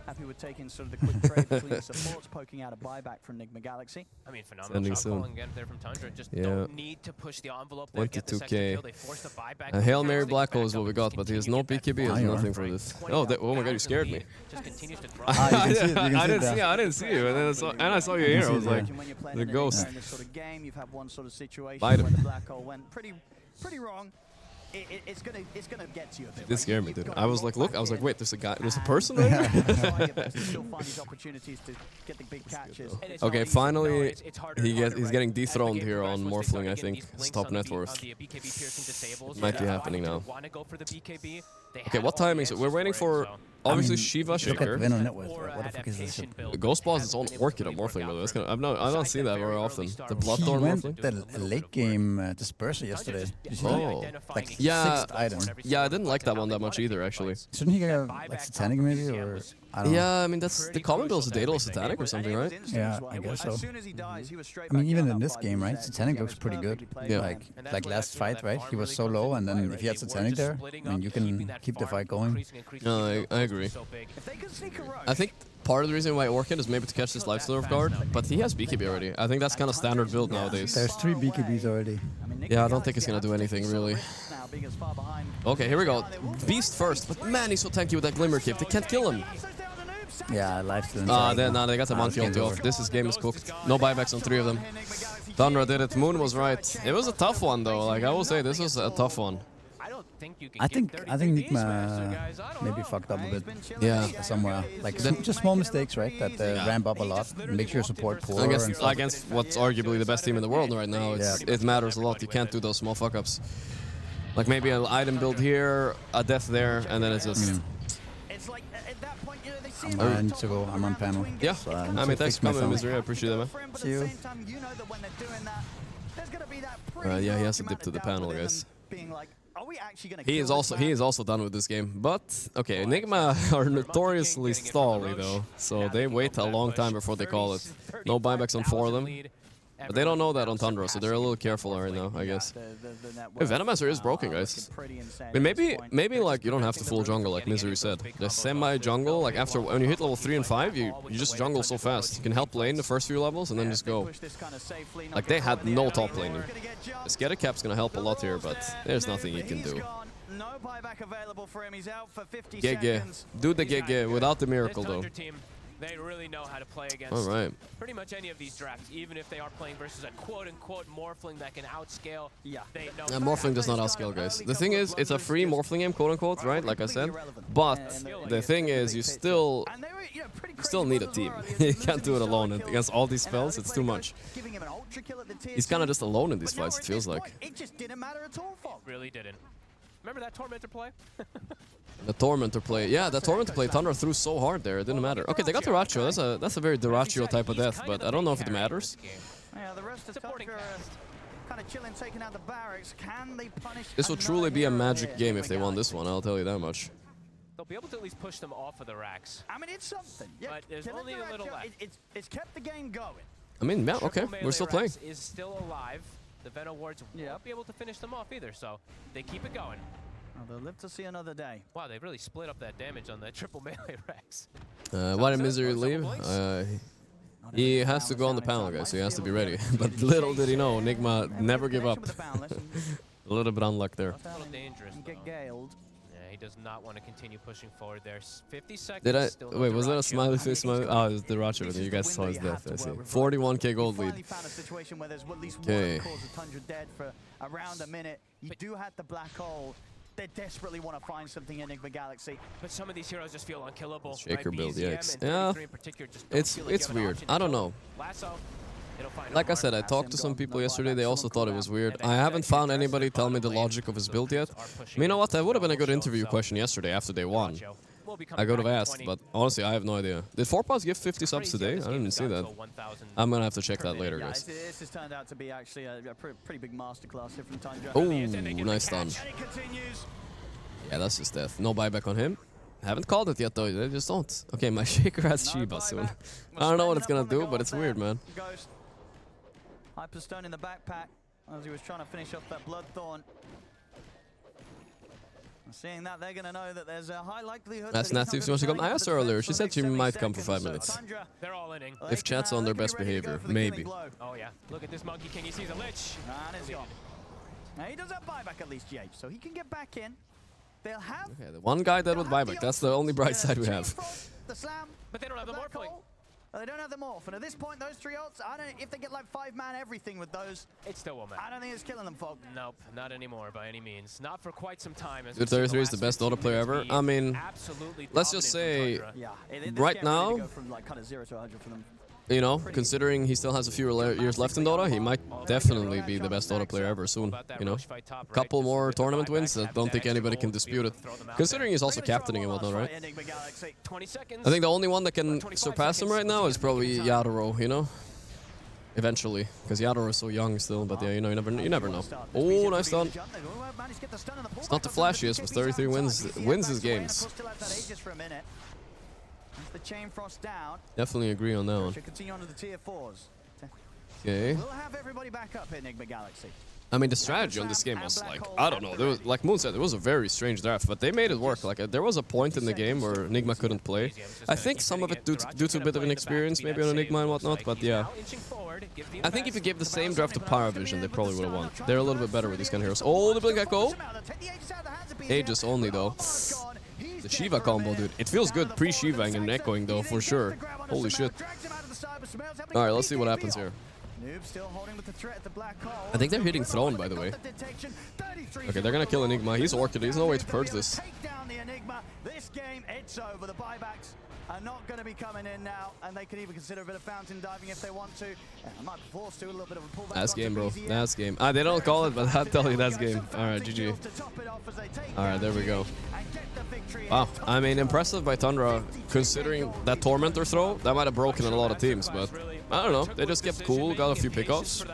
Happy with taking sort of the quick trade between supports, poking out a buyback from Enigma Galaxy. I mean, phenomenal Ending shot soon. calling again there from Tundra. Just Yeah. don't need to push the envelope there. Get the second 22K. kill. They forced a buyback. A Hail Mary Black Hole is what we got, but he has no BKB, has nothing for this. Oh, oh my god, you scared me. Just continues to drive. Ah, you can see it. You can I see didn't it see there. I didn't see you, and then I saw you here. I was like, When you're playing the an ghost. Enigma in this sort of game, you've had one sort of situation Bite where him. the black hole went pretty wrong. It's gonna get to you a bit. This right? scared me, You've dude. got I was to like, roll look, I was back like, in wait, there's a and person there? try your best to still find these opportunities to get the big catches. And it's Okay, not easy. finally, No, it's harder he's and harder, getting right? As the dethroned game here on progresses, once they Morphling, I start to think. get these His blinks top on net the worth. BKB piercing disables, Might be they happening now. wanna go for the BKB. They Okay, had what all the timing is it? We're answers waiting it, for, so- obviously, I mean, Shiva look at Shaker. Venom Network. Or What the fuck is this? adaptation build. Ghost Boss is on Orchid on Morphling, by the way. That's I don't see that very often. The Bloodthorn He went Morphling? the late game Disperser yesterday. Did you see that? Oh. Like Yeah. 6th item. Yeah, I didn't like that one that much either, actually. Shouldn't he get like Satanic maybe, or I don't know. Yeah, I mean, that's the common build is Daedalus Satanic or something, right? Yeah, I guess so. I I mean, even in this game, right? Satanic looks pretty good. Yeah. Like last fight, right? He was so low, and then if he had Satanic there, I mean, you can keep the fight going. No, I agree. I think part of the reason why Orchid is maybe to catch this Lifestealer off guard, but he has BKB already. I think that's kind of standard build nowadays. There's 3 BKBs already. Yeah, I don't think it's gonna do anything, really. Okay, here we go. Beast first, but man, he's so tanky with that Glimmer Cape. They can't kill him. Yeah, life stealing. They got the Monkey ulti off. This game is cooked. No buybacks on 3 of them. Thundra did it. Moon was right. It was a tough one, though. Like, I will say, this was a tough one. I think Nigma maybe fucked up a bit. Yeah. Somewhere. Like just small mistakes, right? That ramp up a lot, makes your support poor. Against what's arguably the best team in the world right now, it matters a lot. You can't do those small fuck ups. Like maybe an item build here, a death there, and then it's just. I need to go. I'm on panel. Yeah. So I mean, thanks for coming, Misery. I appreciate that, man. See you. Yeah, he has to dip to the panel, guys. He is also done with this game. But okay, Enigma are notoriously stally though, so they wait a long time before they call it. No buybacks on 4 of them. But they don't know that on Tundra, so they're a little careful right now, I guess. Hey, Venomancer is broken, guys. I mean, maybe like you don't have to full jungle, like Misery said. The semi-jungle, like after when you hit level 3 and 5, you just jungle so fast. You can help lane the first few levels and then just go. Like they had no top laning. This Get a Cap's gonna help a lot here, but there's nothing he can do. GG. Do the GG without the miracle though. They really know how to play against pretty much any of these drafts, even if they are playing versus a quote-unquote Morphling that can outscale. They know Morphling does not outscale, guys. The thing is, it's a free Morphling game, quote-unquote, right? Like I said. But the thing is, you still need a team. You can't do it alone. And against all these spells, it's too much. He's kind of just alone in these fights, it feels like. It just didn't matter at all, really didn't. Remember that Tormentor play? The Tormentor play. Yeah, that Tormentor play, Thunder threw so hard there, it didn't matter. Okay, they got Dyrachyo. That's a very Dyrachyo type of death, but I don't know if it matters. This will truly be a magic game if they won this one, I'll tell you that much. They'll be able to at least push them off of the racks. I mean, it's something. Yeah, but there's only a little left. It's kept the game going. I mean, yeah, okay, we're still playing. Is still alive. The Venom Wards won't be able to finish them off either, so they keep it going. Well, they'll live to see another day. Wow, they really split up that damage on that triple melee Rex. Why did Misery leave? He has to go on the panel, guys, so he has to be ready. But little did he know, Enigma never give up. A little bit unluck there. A little dangerous, get gailed. Yeah, he does not want to continue pushing forward there. 50 seconds. Did I? Wait, was that a smiley face? Smiley? Oh, it was the Dyrachyo. You guys saw his death. I see. 41k gold lead. Okay. Around a minute, you do have the black hole. They desperately want to find something in Enigma Galaxy. But some of these heroes just feel unkillable. Shaker build, yeah. It's weird. I don't know. Like I said, I talked to some people yesterday, they also thought it was weird. I haven't found anybody tell me the logic of his build yet. You know what, that would have been a good interview question yesterday after they won. I could have asked, but honestly, I have no idea. Did 4Paws give 50 subs today? I didn't even see that. I'm gonna have to check that later, guys. This has turned out to be actually a pretty big masterclass here from Tundra. Oh, nice stun. Yeah, that's just death. No buyback on him. Haven't called it yet, though. They just don't. Okay, my Shaker has Shiba soon. I don't know what it's gonna do, but it's weird, man. Hyperstone in the backpack as he was trying to finish off that Bloodthorn. Seeing that, they're going to know that there's a high likelihood. That's Natty if she wants to come. I asked her earlier. She said she might come for 5 minutes. They're all inning. If chat's on their best behavior, maybe. Oh yeah, look at this Monkey King. He sees a Lich. And it's gone. Now he does have buyback at least, GH, so he can get back in. They'll have. Okay, the one guy that would buyback. That's the only bright side we have. The slam, but they don't have the Morphling. They don't have the morph, and at this point, those 3 ults, I don't. If they get like 5-man everything with those, it still won't matter. I don't think it's killing them, folk. Nope, not anymore by any means. Not for quite some time. Good 33 is the best Dota player ever. I mean, let's just say, right now, you know, considering he still has a few years left in Dota, he might definitely be the best Dota player ever soon, you know. Couple more tournament wins, I don't think anybody can dispute it. Considering he's also captaining and whatnot, right? I think the only one that can surpass him right now is probably Yadoro, you know. Eventually, because Yadoro is so young still, but yeah, you know, you never know. Oh, nice stun. It's not the flashiest, but 33 wins his games. The chain frost down. Definitely agree on that one. Continue on to the tier 4s. Okay. We'll have everybody back up in Enigma Galaxy. I mean, the strategy on this game was like, I don't know. There was, like Moon said, it was a very strange draft, but they made it work. Like, there was a point in the game where Enigma couldn't play. I think some of it due to a bit of inexperience, maybe on Enigma and whatnot, but yeah. I think if you gave the same draft to Paravision, they probably would have won. They're a little bit better with these kind of heroes. Oh, the Blink Echo! Aegis only, though. The Shiva combo, dude. It feels good pre-Shivang and echoing, though, for sure. Holy shit. Alright, let's see what happens here. Noob still holding with the threat at the black hole. I think they're hitting Throne, by the way. Okay, they're gonna kill Enigma. He's Orchid. There's no way to purge this. Take down the Enigma. This game, it's over. The buybacks are not going to be coming in now, and they could even consider a bit of fountain diving if they want to. I might be forced to, a little bit of a pullback. That's game, bro. That's game. They don't call it, but I'll tell you that's game. All right, GG. All right, there we go. Wow, I mean, impressive by Tundra, considering that Tormentor throw. That might have broken a lot of teams, but I don't know. They just kept cool, got a few pickoffs,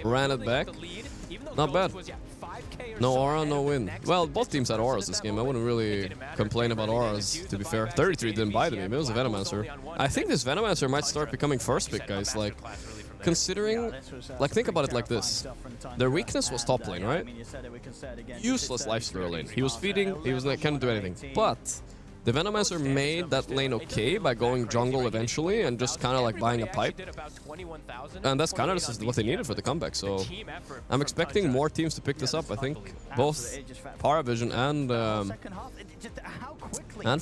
ran it back. Not bad. No aura, no win. Well, both teams had auras this game. I wouldn't really complain about auras, to be fair. 33 didn't buy them. It was a Venomancer. I think this Venomancer might start becoming first pick, guys. Like, considering, like, think about it like this. Their weakness was top lane, right? Useless lifesteal lane. He was feeding, he was like, couldn't do anything. But the Venomancer made that lane okay by going jungle eventually and just kind of like buying a pipe. And that's kind of what they needed for the comeback, so I'm expecting more teams to pick this up. I think both Paravision and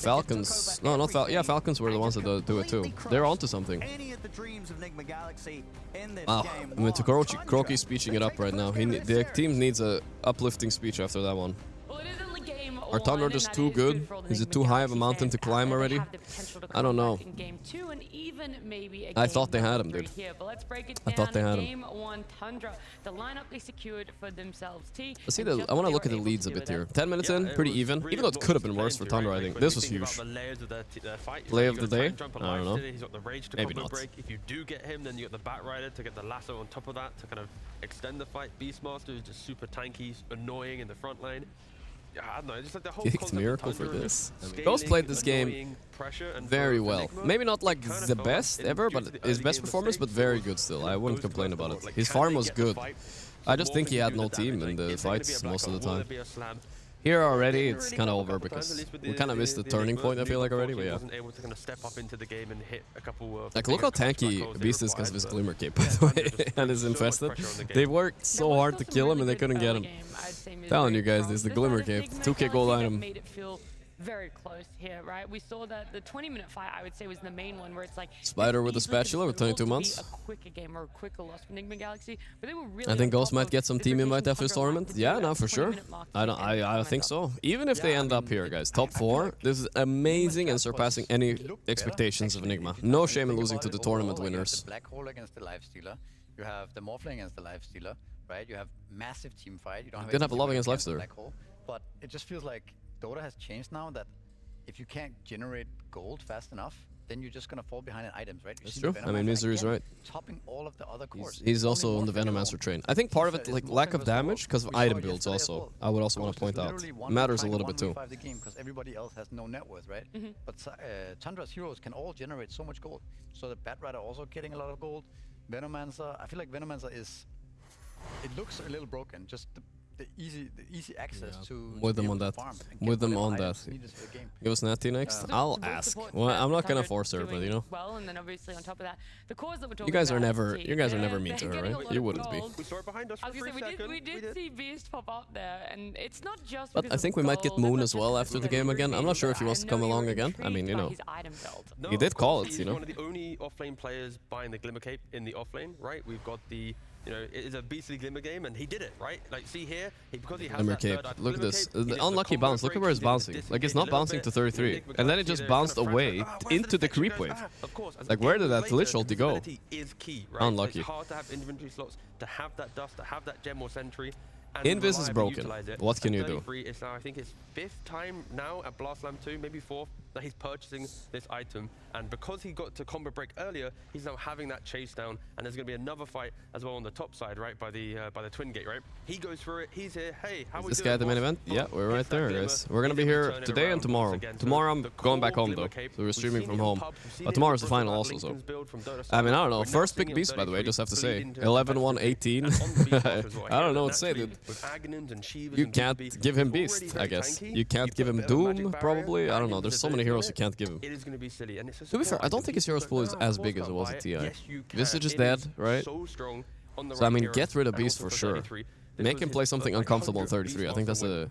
Falcons. No, not Falcons. Yeah, Falcons were the ones that do it too. They're onto something. Wow, I mean, Gorgc speeching it up right now. The team needs a uplifting speech after that one. Are Tundra just too good? Is it too high of a mountain to climb already? I don't know. I thought they had him, dude. I thought they had him. Let's see, I want to look at the leads a bit here. 10 minutes in, pretty even. Even though it could have been worse for Tundra, I think. This was huge. Play of the day? I don't know. Maybe not. If you do get him, then you got the Batrider to get the lasso on top of that to kind of extend the fight. Beastmaster is just super tanky, annoying in the front lane. I don't know, just like the whole Kicked Miracle for this. Ghost played this game very well. Maybe not like the best ever, but his best performance, but very good still. I wouldn't complain about it. His farm was good. I just think he had no team in the fights most of the time. Here already, it's kind of over because we kind of missed the turning point, I feel like, already, but yeah. Like, look how tanky Beast is because of his Glimmer Cape, by the way, and is infested. They worked so hard to kill him and they couldn't get him. Telling you guys, this is the Glimmer Cape. 2k gold item. Very close here, right? We saw that the 20-minute fight, I would say, was the main one where it's like Spider with the spatula with 22 months. A quicker game or a quicker loss for Enigma Galaxy, but they were really I think Ghost might get some team invite after this tournament. Yeah, no, for sure. I think so. Even if they end up here, guys, top 4, this is amazing and surpassing any expectations of Enigma. No shame in losing to the tournament winners. Black hole against the Lifestealer. You have the Morphling against the Lifestealer, right? You have massive team fight. You don't have didn't have a love against Lifestealer. But it just feels like Dota has changed now that if you can't generate gold fast enough, then you're just gonna fall behind in items, right? That's true. I mean, Misery is right. Topping all of the other cores. He's also on the Venomancer train. I think part of it, like lack of damage, because of item builds also. I would also want to point out. Matters a little bit too. Because everybody else has no net worth, right? But Tundra's heroes can all generate so much gold. So the Batrider also getting a lot of gold. Venomancer, I feel like Venomancer is. It looks a little broken. Just the easy access to with them on that. With them on that. Give us Natty next. I'll ask. Well, I'm not gonna force her, but you know. Well, and then obviously on top of that, the cores that we're talking you guys are never mean to her, right? You wouldn't be. We saw it behind us. I was gonna say we did see Beast pop up there, and it's not just. But I think we might get Moon as well after the game again. I'm not sure if he wants to come along again. I mean, you know. He did call it, you know. He's one of the only offlane players buying the Glimmer Cape in the offlane, right? We've got the. You know, it is a beastly Glimmer game, and he did it, right? Like, see here, because he has Glimmer Cape. Look at this. The unlucky bounce. Look at where it's bouncing. Like, it's not bouncing to 33. And then it just bounced away into the creep wave. Like, where did that Lich ulti go? Unlucky. It's hard to have inventory slots, to have that dust, to have that gem or sentry. Invis is broken. What can you do? It's now, I think it's 5th time now at Blast Slam 2, maybe 4th, that he's purchasing this item. And because he got to combo break earlier, he's now having that chase down. And there's going to be another fight as well on the top side, right, by the Twin Gate, right? He goes through it. He's here. Hey, how we this guy at the main event? Yeah, we're right there, guys. We're going to be here today and tomorrow. Tomorrow I'm going back home, though. So we're streaming from home. But tomorrow's the final also, so. I mean, I don't know. First pick Beast, by the way, just have to say. 11-1-18. I don't know what to say, dude. You can't give him Beast, I guess. You can't give him Doom, probably. I don't know. There's so many heroes you can't give him. To be fair, I don't think his heroes pool is as big as it was at TI. Visage is dead, right? So I mean, get rid of Beast for sure. Make him play something uncomfortable on 33. I think that's a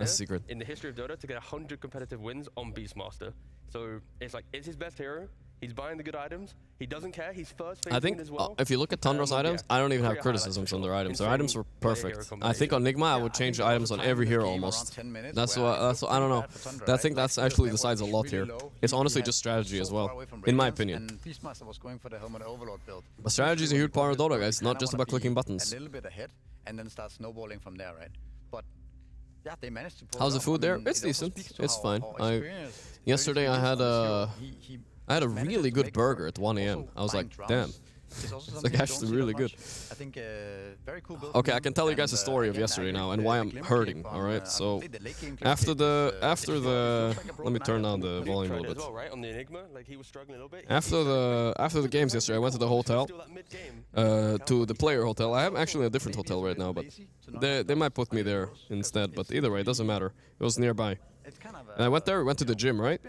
secret. In the history of Dota to get 100 competitive wins on Beastmaster. So it's like, it's his best hero. He's buying the good items. He doesn't care. He's first I think as well. if you look at Tundra's items, I don't even have criticisms on their items. Their items were perfect. I think on Nigma, I would change the items on every hero almost. That's what I don't know. I think that's actually decides a lot here. It's honestly just strategy as well, in my opinion. But strategy is a huge part of Dota, guys. Not just about clicking buttons. A little bit ahead, and then start snowballing from there, right? But yeah, they managed to pull how's the it food off. there? I mean, It's it also decent. speaks to It's how- fine. how experienced Yesterday I had a manages really to good make it burger work. at 1 a.m. Also, I was buying like, drums damn. is also It's something like you don't actually see that really good. much. I think very cool build Okay, from I can him, tell you guys and, the story of again, yesterday I now agree and with why the I'm Glimmer hurting. clip All on, right, I so think the late game clip after is, the it feels like a let me broken turn arrow. down the Luke volume a tried it little as bit. well, right? On the Enigma, like he was struggling a little bit. After the games yesterday, I went to the hotel, to the player hotel. I am actually in a different hotel right now, but they might put me there instead. But either way, it doesn't matter. It was nearby. And I went there, went to the gym, right?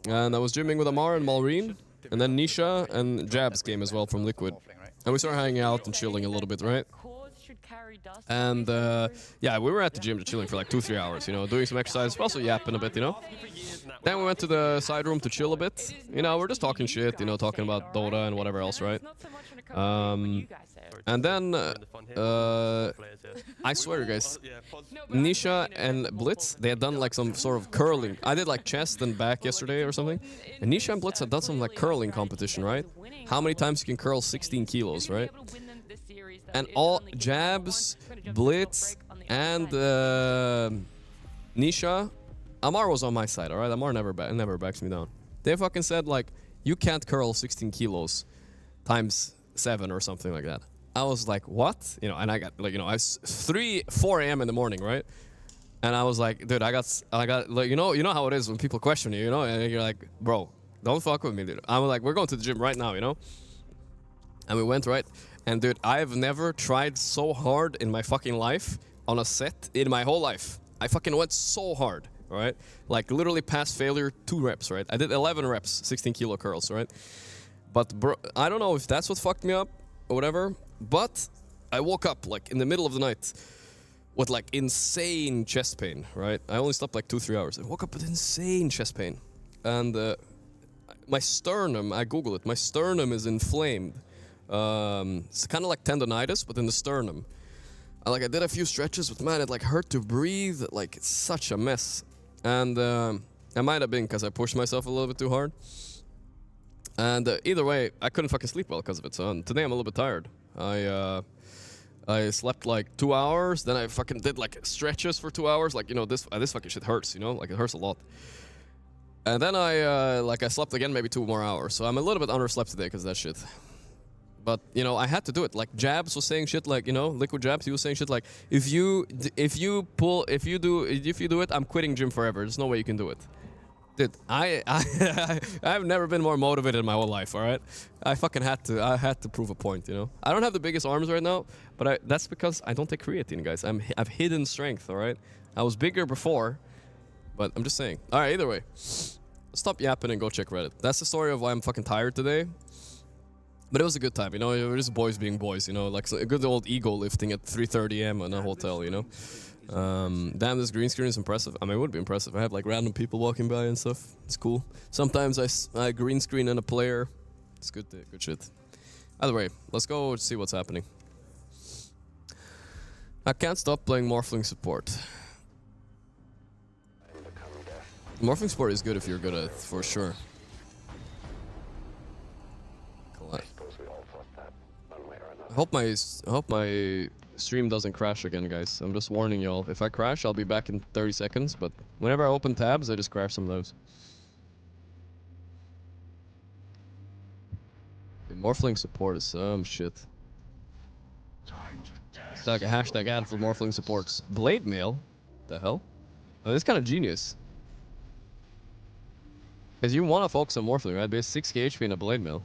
And I was gymming with Amar and Malreen, and then Nisha and Jabs came as well from Liquid. And we started hanging out and chilling a little bit, right? And yeah, we were at the gym chilling for like 2-3 hours, you know, doing some exercise, but also yapping a bit, you know. Then we went to the side room to chill a bit. You know, we're just talking shit, you know, talking about Dota and whatever else, right? And then I swear, you guys, Nisha and Blitz, they had done like some sort of curling. I did like chest and back yesterday or something. And Nisha and Blitz had done some like curling competition, right? How many times you can curl 16 kilos, right? And all Jabs, Blitz, and Nisha, Amar was on my side, alright? Amar never backs me down. They fucking said like, you can't curl 16 kilos times 7 or something like that. I was like, what? You know, and I got like, you know, I was 4 a.m. in the morning, right? And I was like, dude, I got like, you know how it is when people question you, you know, and you're like, bro, don't fuck with me, dude. I'm like, we're going to the gym right now, you know? And we went, right? And dude, I've never tried so hard in my fucking life on a set in my whole life. I fucking went so hard, right? Like literally past failure 2 reps, right? I did 11 reps, 16 kilo curls, right? But bro, I don't know if that's what fucked me up or whatever, but I woke up like in the middle of the night with like insane chest pain, right? I only slept like 2-3 hours. I woke up with insane chest pain. And my sternum, I Googled it, my sternum is inflamed. It's kind of like tendonitis, but in the sternum. I did a few stretches, but man, it like hurt to breathe. Like it's such a mess. And it might have been because I pushed myself a little bit too hard. And either way, I couldn't fucking sleep well because of it. So today I'm a little bit tired. I slept like 2 hours, then I fucking did like stretches for 2 hours. Like, you know, this fucking shit hurts, you know? Like it hurts a lot. And then I slept again maybe 2 more hours. So I'm a little bit underslept today because of that shit. But, you know, I had to do it. Like Jabs was saying shit like, you know, Liquid Jabs, he was saying shit like, if you do it, I'm quitting gym forever. There's no way you can do it. Dude, I've never been more motivated in my whole life, all right? I had to prove a point, you know? I don't have the biggest arms right now, but that's because I don't take creatine, guys. I've hidden strength, all right? I was bigger before, but I'm just saying. All right, either way, stop yapping and go check Reddit. That's the story of why I'm fucking tired today. But it was a good time, you know? It was boys being boys, you know? Like a good old ego lifting at 3:30 a.m. in a hotel, you know? Damn, this green screen is impressive. I mean, it would be impressive. I have like random people walking by and stuff. It's cool. Sometimes I green screen in a player. It's good shit. Either way, let's go see what's happening. I can't stop playing Morphling support. Morphling support is good if you're good at it, for sure. I hope my stream doesn't crash again, guys. I'm just warning y'all. If I crash, I'll be back in 30 seconds, but whenever I open tabs, I just crash some of those. The Morphling support is some shit. It's like a hashtag ad for Morphling supports. Blade mail? The hell? Oh, this is kind of genius. Because you want to focus on Morphling, right? Base 6k HP in a blade mail.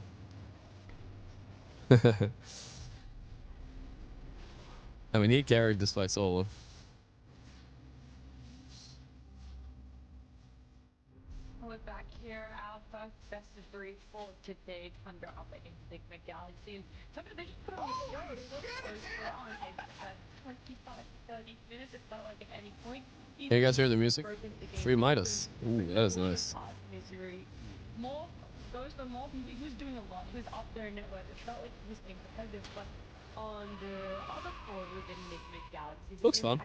I mean, he carried this fight solo. We're back here, our first best of 3 for today. Thunder up against Sigma Galaxy. And Thunder, they just put on the show. It was close on. They had 25-30 minutes. It felt like at any point. Can you guys hear the music? Free Midas. Ooh, that is nice. Misery. More goes to Morton, he was doing a lot. He was up there in network. It felt like he was being competitive, but on the other core within Enigma Galaxy, Looks fun.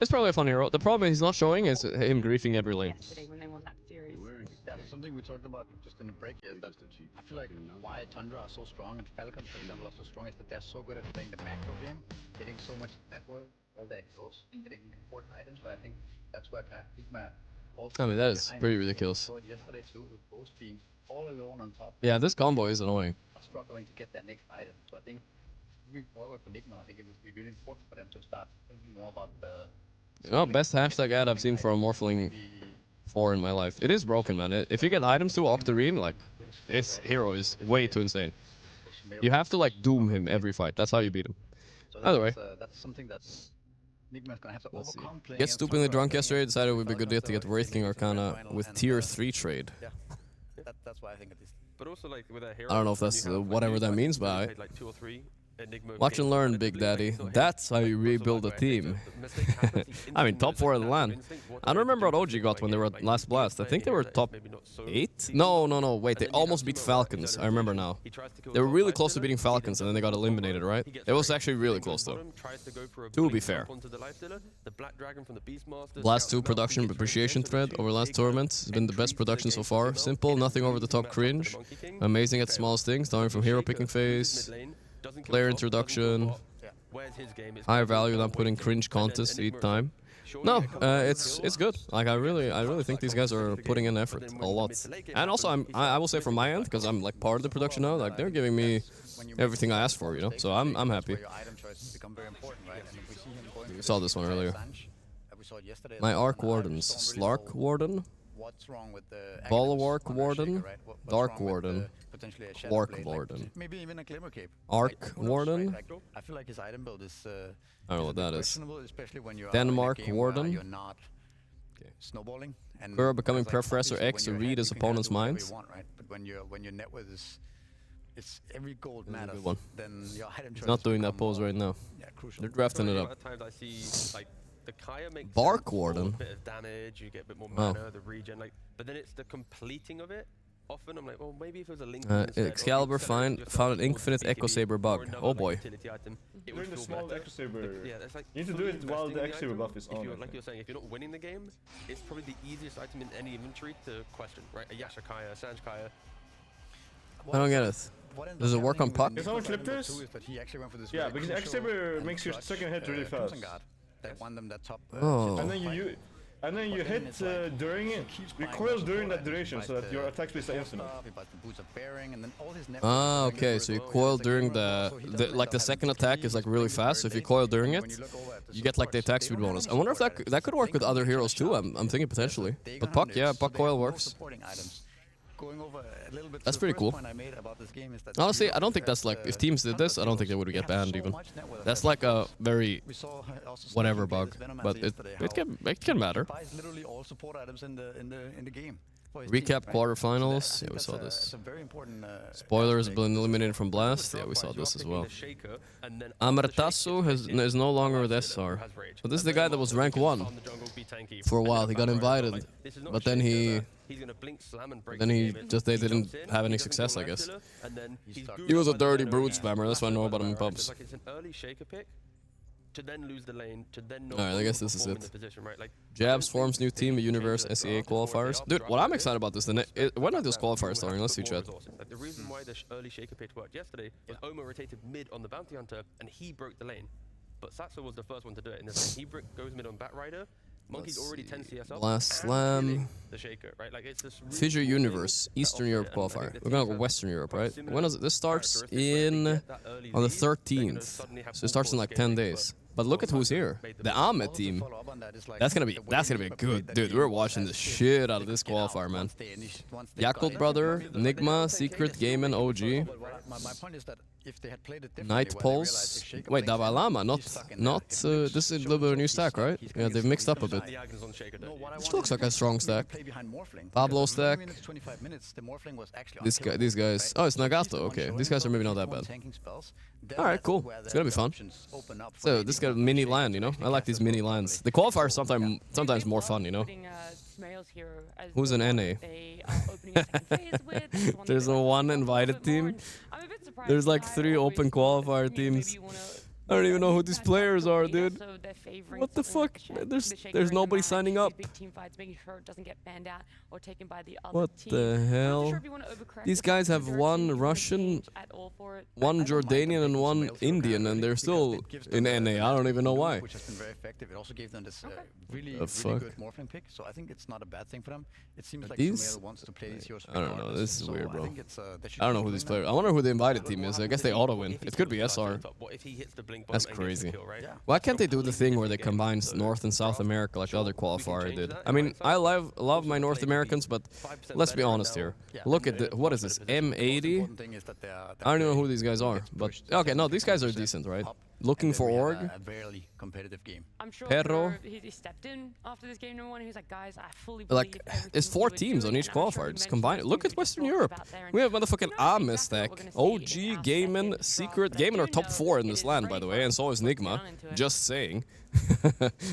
It's probably a fun hero. The problem he's not showing is him griefing every lane. yesterday when they won that series. That's something we talked about just in the break here. That I feel like why Tundra are so strong and Falcon, for example, are so strong is that they're so good at playing the macro game, hitting so much network, all that goes, hitting important items. But I think that's where Enigma also. I mean, that is pretty ridiculous. So yesterday too, with both being all alone on top. Yeah, this combo is annoying. Struggling to get that next item. So I think moving forward for Enigma, I think it would be really important for them to start thinking more about the. You know, best hashtag ad I've seen for a Morphling 4 in my life. It is broken, man. If you get items to Octarine, like, this hero is way too insane. You have to, like, doom him every fight. That's how you beat him. Either way. That's something that Enigma's gonna have to overcome. Get stupidly drunk yesterday, decided it would be a good idea to get Wraith King Arcana with tier 3 trade. Yeah, that's why I think at least. But also, like, with a hero, I don't know if that's whatever that means, but like 2 or 3 Enigma watch and learn, Big Daddy. That's how you rebuild a team. I mean, top 4 in the LAN. I don't remember what OG got when they were at last blast. I think they were top 8? No, wait, they almost beat Falcons. I remember now. They were really close to beating Falcons, and then they got eliminated, right? It was actually really close, though. To be fair. Blast 2 production appreciation thread over last tournaments has been the best production so far. Simple, nothing over the top cringe. Amazing at the smallest things, starting from hero picking phase. Player introduction, higher value than putting cringe contests each time. No, it's good. Like I really think these guys are putting in effort a lot. And also I will say from my end, because I'm like part of the production now, like they're giving me everything I asked for, you know. So I'm happy. We saw this one earlier. My Arc Wardens, Slark Warden, Bulwark Warden, Dark Warden, Quark Warden, Maybe even a Glimmer Cape. Arc Warden. I feel like his item build is. I don't know what that is. Especially when you're Denmark Warden. You're not snowballing. And Girl becoming Professor X to read his opponent's minds. Right? But when your net worth is, it's every gold That's a matters. good one. Then your item He's not doing that pose right now. Yeah, crucial. They're drafting it up. Bark Warden. Bit of damage, you get a bit more mana, the regen, like, but then it's the completing of it. Often I'm like, well, maybe if it was a link. Excalibur found an infinite Echo Saber bug. Oh boy. Doing the small Echo Saber. Yeah, that's like you need to do it while the Echo Saber buff is on. Like you're saying, if you're not winning the game, it's probably the easiest item in any inventory to question, right? A Yashakaya, a Sanjkaya. I don't get it. Does it work on puck? Can someone clip this? Yeah, because Echo Saber makes your second hit really fast. Oh. And then you hit during it. Recoil during that duration so that your attack speed is infinite. Ah, okay. So you coil during the second attack is like really fast. So if you coil during it, you get like the attack speed bonus. I wonder if that could work with other heroes too. I'm thinking potentially. But puck, yeah, puck coil works. That's pretty cool. Honestly, I don't think that's like, if teams did this, I don't think they would get banned even. That's like a very whatever bug, but it can matter. Recap quarterfinals. Yeah, we saw this. Spoilers have been eliminated from Blast. Yeah, we saw this as well. Amartasu is no longer with SR. So this is the guy that was rank 1 for a while. He got invited, but then they didn't have any success, I guess. He was a dirty brood spammer. That's why I know about him in pubs. To then lose the lane, to then not. Alright, I guess this is it. Position, right? Like, Jabs forms new team at Universe SEA qualifiers. Dude, what I'm excited about this, when are those qualifiers starting? Let's see, chat. Like, the reason why the early Shaker pitch worked yesterday was Oma rotated mid on the Bounty Hunter, and he broke the lane. But Satsu was the first one to do it. And he goes mid on Bat Rider. Monkey's already 10 CS up. Blast Slam. The Shaker, right? Like, it's this really Fissure Universe, Eastern Europe qualifier. We're gonna go Western Europe, right? When is it? This starts on the 13th. So it starts in like 10 days. But look at who's here. The Ahmed team. That's gonna be good. Dude, we're watching the shit out of this qualifier, man. Yakult Brother, Enigma, Secret, Game and OG. Night Pulse. Wait, Dalai Lama, not this is a little bit of a new stack, right? Yeah, they've mixed up a bit. Which looks like a strong stack. Pablo stack. These guys. Oh, it's Nagato. Okay, these guys are maybe not that bad. Alright, cool. It's gonna be fun. So this got mini land, you know. I like these mini lands. The qualifier is sometimes more fun, you know. Smails hero as Who's the an one NA? that they are opening a second phase with. It's the one There's that a they like one to talk about a invited bit more, team. and I'm a bit surprised There's like that 3 always open thought that, qualifier you know, maybe teams. you wanna I don't even know who use these that players tactical are, data, dude. so they're favoring What the something like fuck? the Shaker, There's the Shaker there's in the nobody match, signing these up. big team fights, making sure it doesn't get banned out or taken by the other What team. the I'm not too hell? sure if you wanna overcorrect These the guys fact have that there are one teams that Russian, change at all for it. one Jordanian, and one Indian, and they're still in NA. I don't even know why. Which has been very effective. It also gave them this really The fuck? good morphling pick. So I think it's not a bad thing for them. It seems like These? Sumail wants to play these heroes. I don't know. This is so weird, I bro. think it's, they should I don't know keep who these doing players. I wonder who the invited team is. I guess they auto win. It could be SR. What if he hits the blink That's button and gets the crazy. kill, right? Why can't they do the thing where they combine North and South America like the other qualifier did? I mean, I love my North Americans, but let's be honest here. Look at the, what is this, M80? I don't even know who these guys are, but okay, no, these guys are decent, right? Looking for org. A barely competitive game. I'm sure Perro. he stepped in after this game #1. He was like, guys, I fully Like, believe everything it's you 4 were teams doing, on each and I'm sure qualifier. he Just mentioned combine it. those Look things at we Western just Europe. talked about there, and We have motherfucking you know Ame exactly stack. what we're gonna see in OG, our Gaiman, second Secret. draft, but I Gaiman are do top know 4 in it this is land, by pretty the way, and so is fun to Nigma. get into it. Just saying.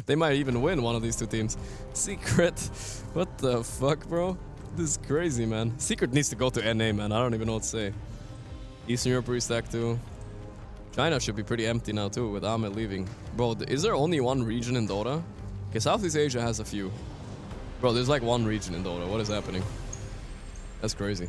They might even win one of these 2 teams. Secret. What the fuck, bro? This is crazy, man. Secret needs to go to NA, man. I don't even know what to say. Eastern Europe restack too. China should be pretty empty now too, with Ahmed leaving. Bro, is there only one region in Dota? Okay, Southeast Asia has a few. Bro, there's like one region in Dota. What is happening? That's crazy.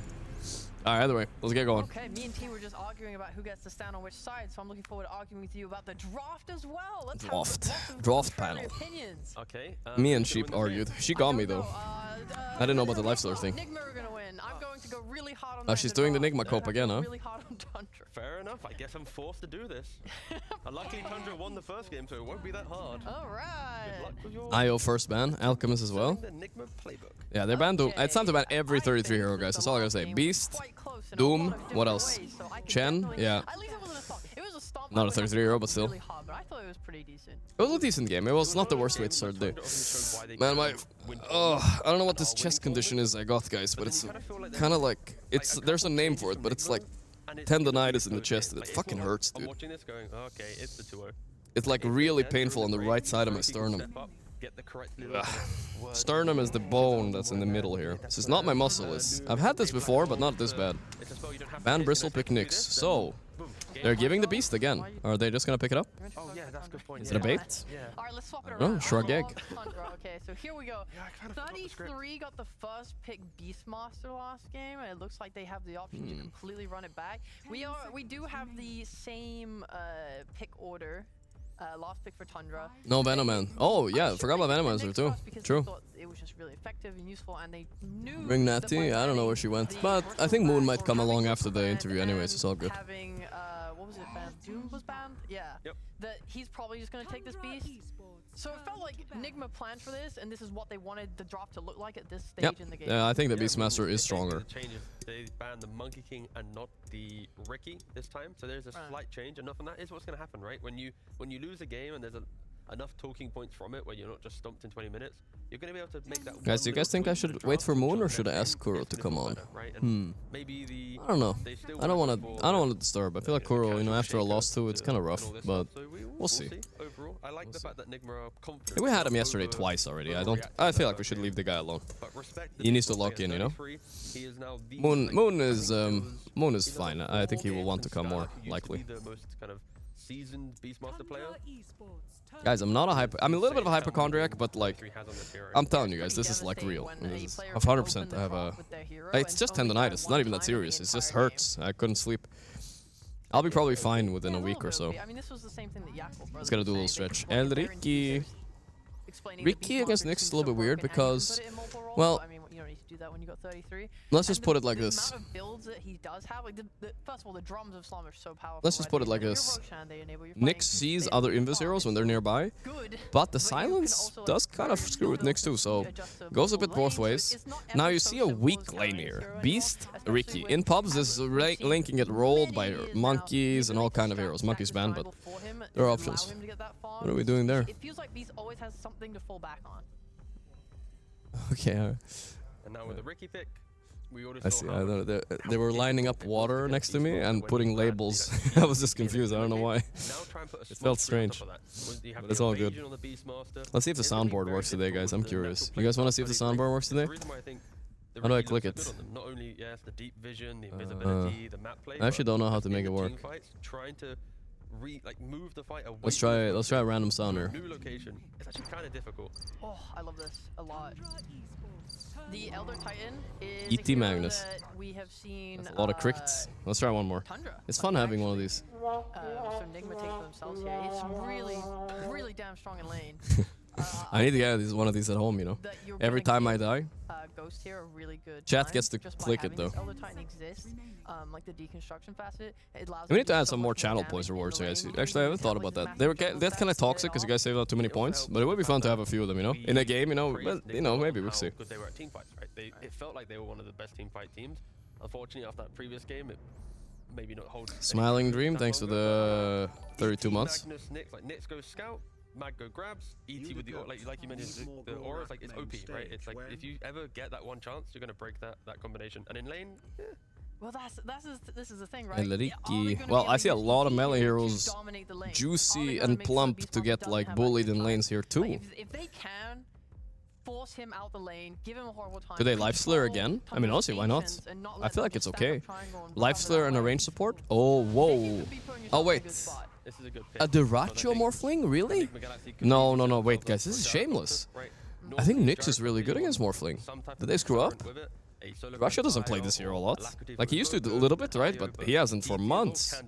Alright, either way, let's get going. Okay, me and T were just arguing about who gets to stand on which side, so I'm looking forward to arguing with you about the draft as well. Let's have lots of Draft contrary panel. opinions. Okay. Me and Sheep argued. She got me though. I didn't know about the lifestealer thing. Nigma are gonna win. I'm going to go really hard on Oh, she's doing the Nigma cope again, huh? Really hard on Tundra. Fair enough. I guess I'm forced to do this. Luckily, Tundra won the first game, so it won't be that hard. All right. Good luck with your IO first ban, Alchemist as well. the Nigma playbook. Yeah, they're banned. It's time to ban every 33 hero, guys. That's all I gotta say. Beast, Doom, what else? Chen, yeah. At least it wasn't a stomp. It was a stomp. Not a 33 hero, but still. Really hard, but I thought it was pretty decent. It was a decent game. It was not the worst way to start the day. Man, my... Oh, I don't know what this chest condition is I got, guys, but it's kind of like... There's a name for it, but it's like tendonitis in the chest, and it fucking hurts, I'm dude. watching this going, okay, it's the 2-0. It's like really painful on the right side of my sternum. Get the correct Sternum is the bone that's in the middle here. This is not my muscle. I've had this before, but not this bad. Ban Bristle, pick Nyx. So, they're giving the Beast again. Are they just gonna pick it up? Oh yeah, that's a good point. Is it a bait? Yeah. All right, let's swap it No, around. shrug egg. Okay, so here we go. 33 got the first pick Beastmaster last game, and it looks like they have the option to completely run it back. We do have the same pick order. Last pick for Tundra. No Venoman. Oh yeah, forgot about Venomancer too. True. It was just really effective and useful, and they knew. Ring Natty, I don't know where she went, but I think Moon might come along after the interview anyways, it's all good. Having what was it banned? Doom was banned? Yeah. Yep. That he's probably just gonna take this beast. So it felt like Nigma planned for this, and this is what they wanted the drop to look like at this stage in the game. Yeah, I think the Beastmaster is stronger. They banned the Monkey King and not the Ricky this time, so there's a slight change, and that is what's going to happen, right? When you lose a game and there's enough talking points from it, where you're not just stumped in 20 minutes, you're going to be able to make that. Guys, do you guys think I should wait for Moon or should I ask Kuro to come on? Maybe I don't know. I don't want to disturb. I feel like Kuro, you know, after a loss too, it's kind of rough, but we'll see. Overall, I like the fact that Nigma are confident. Yeah, we had him yesterday twice already. I feel like we should leave the guy alone. He needs to lock in, you know. Moon is fine. I think he will want to come more likely. Seasoned Beastmaster player. Guys, I'm not a I'm a little bit of a hypochondriac, but like, I'm telling you guys, this is like real. This is 100%. I have a. It's just tendonitis. It's not even that serious. It just hurts. I couldn't sleep. I'll be probably fine within a week or so. I mean, this was the same thing that Let's gotta do a little stretch. El Ricky. Ricky against Nyx is a little bit weird because, well, you don't need to do that when you got 33. let's just put it like this. The amount of builds that he does have, like first of all, the drums of Slum are so powerful. Let's just put it like this. Nyx sees other Invis heroes when they're nearby, but the silence does kind of screw with Nyx too, so goes a bit both ways. Now you see a weak lane here. Beast, Ricky. In pubs, this lane can get rolled by monkeys and all kind of heroes. Monkeys banned, but there are options. What are we doing there? It feels like Beast always has something to fall back on. Okay, And now with the Ricky pick. I see. I know. They were lining up water next to me and putting labels. I was just confused. I don't know why. It felt strange. But it's all good. Let's see if the soundboard works today, guys. I'm curious. You guys want to see if the soundboard works today? How do I click it? Not only the deep vision, the invisibility, the map play. I actually don't know how to make it work. Trying to move the fight away. Let's try a random sound here. New location. It's actually kind of difficult. Oh, I love this a lot. The Elder Titan is E.T. Magnus. we have seen. That's a lot of crickets. Let's try one more. Tundra. It's fun having one of these. So Enigma takes for themselves here. It's really damn strong in lane. I need to get one of these at home, you know. Every time I die. Ghost here, a really good Chat gets to click it though. Elder Titan exists, like the deconstruction facet. It allows We need to add some more channel points rewards, guys. Actually, I haven't thought about that. That's kind of toxic because you guys save out too many points, but it would be fun to have a few of them, you know. In a game, you know. But you know, maybe we'll see. Good they were at team fights, right? It felt like they were one of the best team fight teams. Unfortunately, after that previous game, it maybe not holds. Smiling Dream, thanks for the 32 months. Magnus, Nix goes scout. Mag go grabs, ET with the like you mentioned, the aura is like it's OP, right? It's like if you ever get that one chance, you're gonna break that combination. And in lane, well, this is the thing, right? Elriki. Well, I see a lot of melee heroes, juicy and plump, to get like bullied in lanes here too. If they can force him out the lane, give him a horrible time. Do they life slur again? I mean, honestly, why not? I feel like it's okay. Life slur and a range support? Oh, whoa. Oh, wait. this is a good pick. A Duracho Morphling? Really? No, wait, guys, this is shameless. I think Nyx is really good against Morphling. Did they screw up? Duracho doesn't play this hero a lot. Like, he used to do a little bit, right? But he hasn't for months.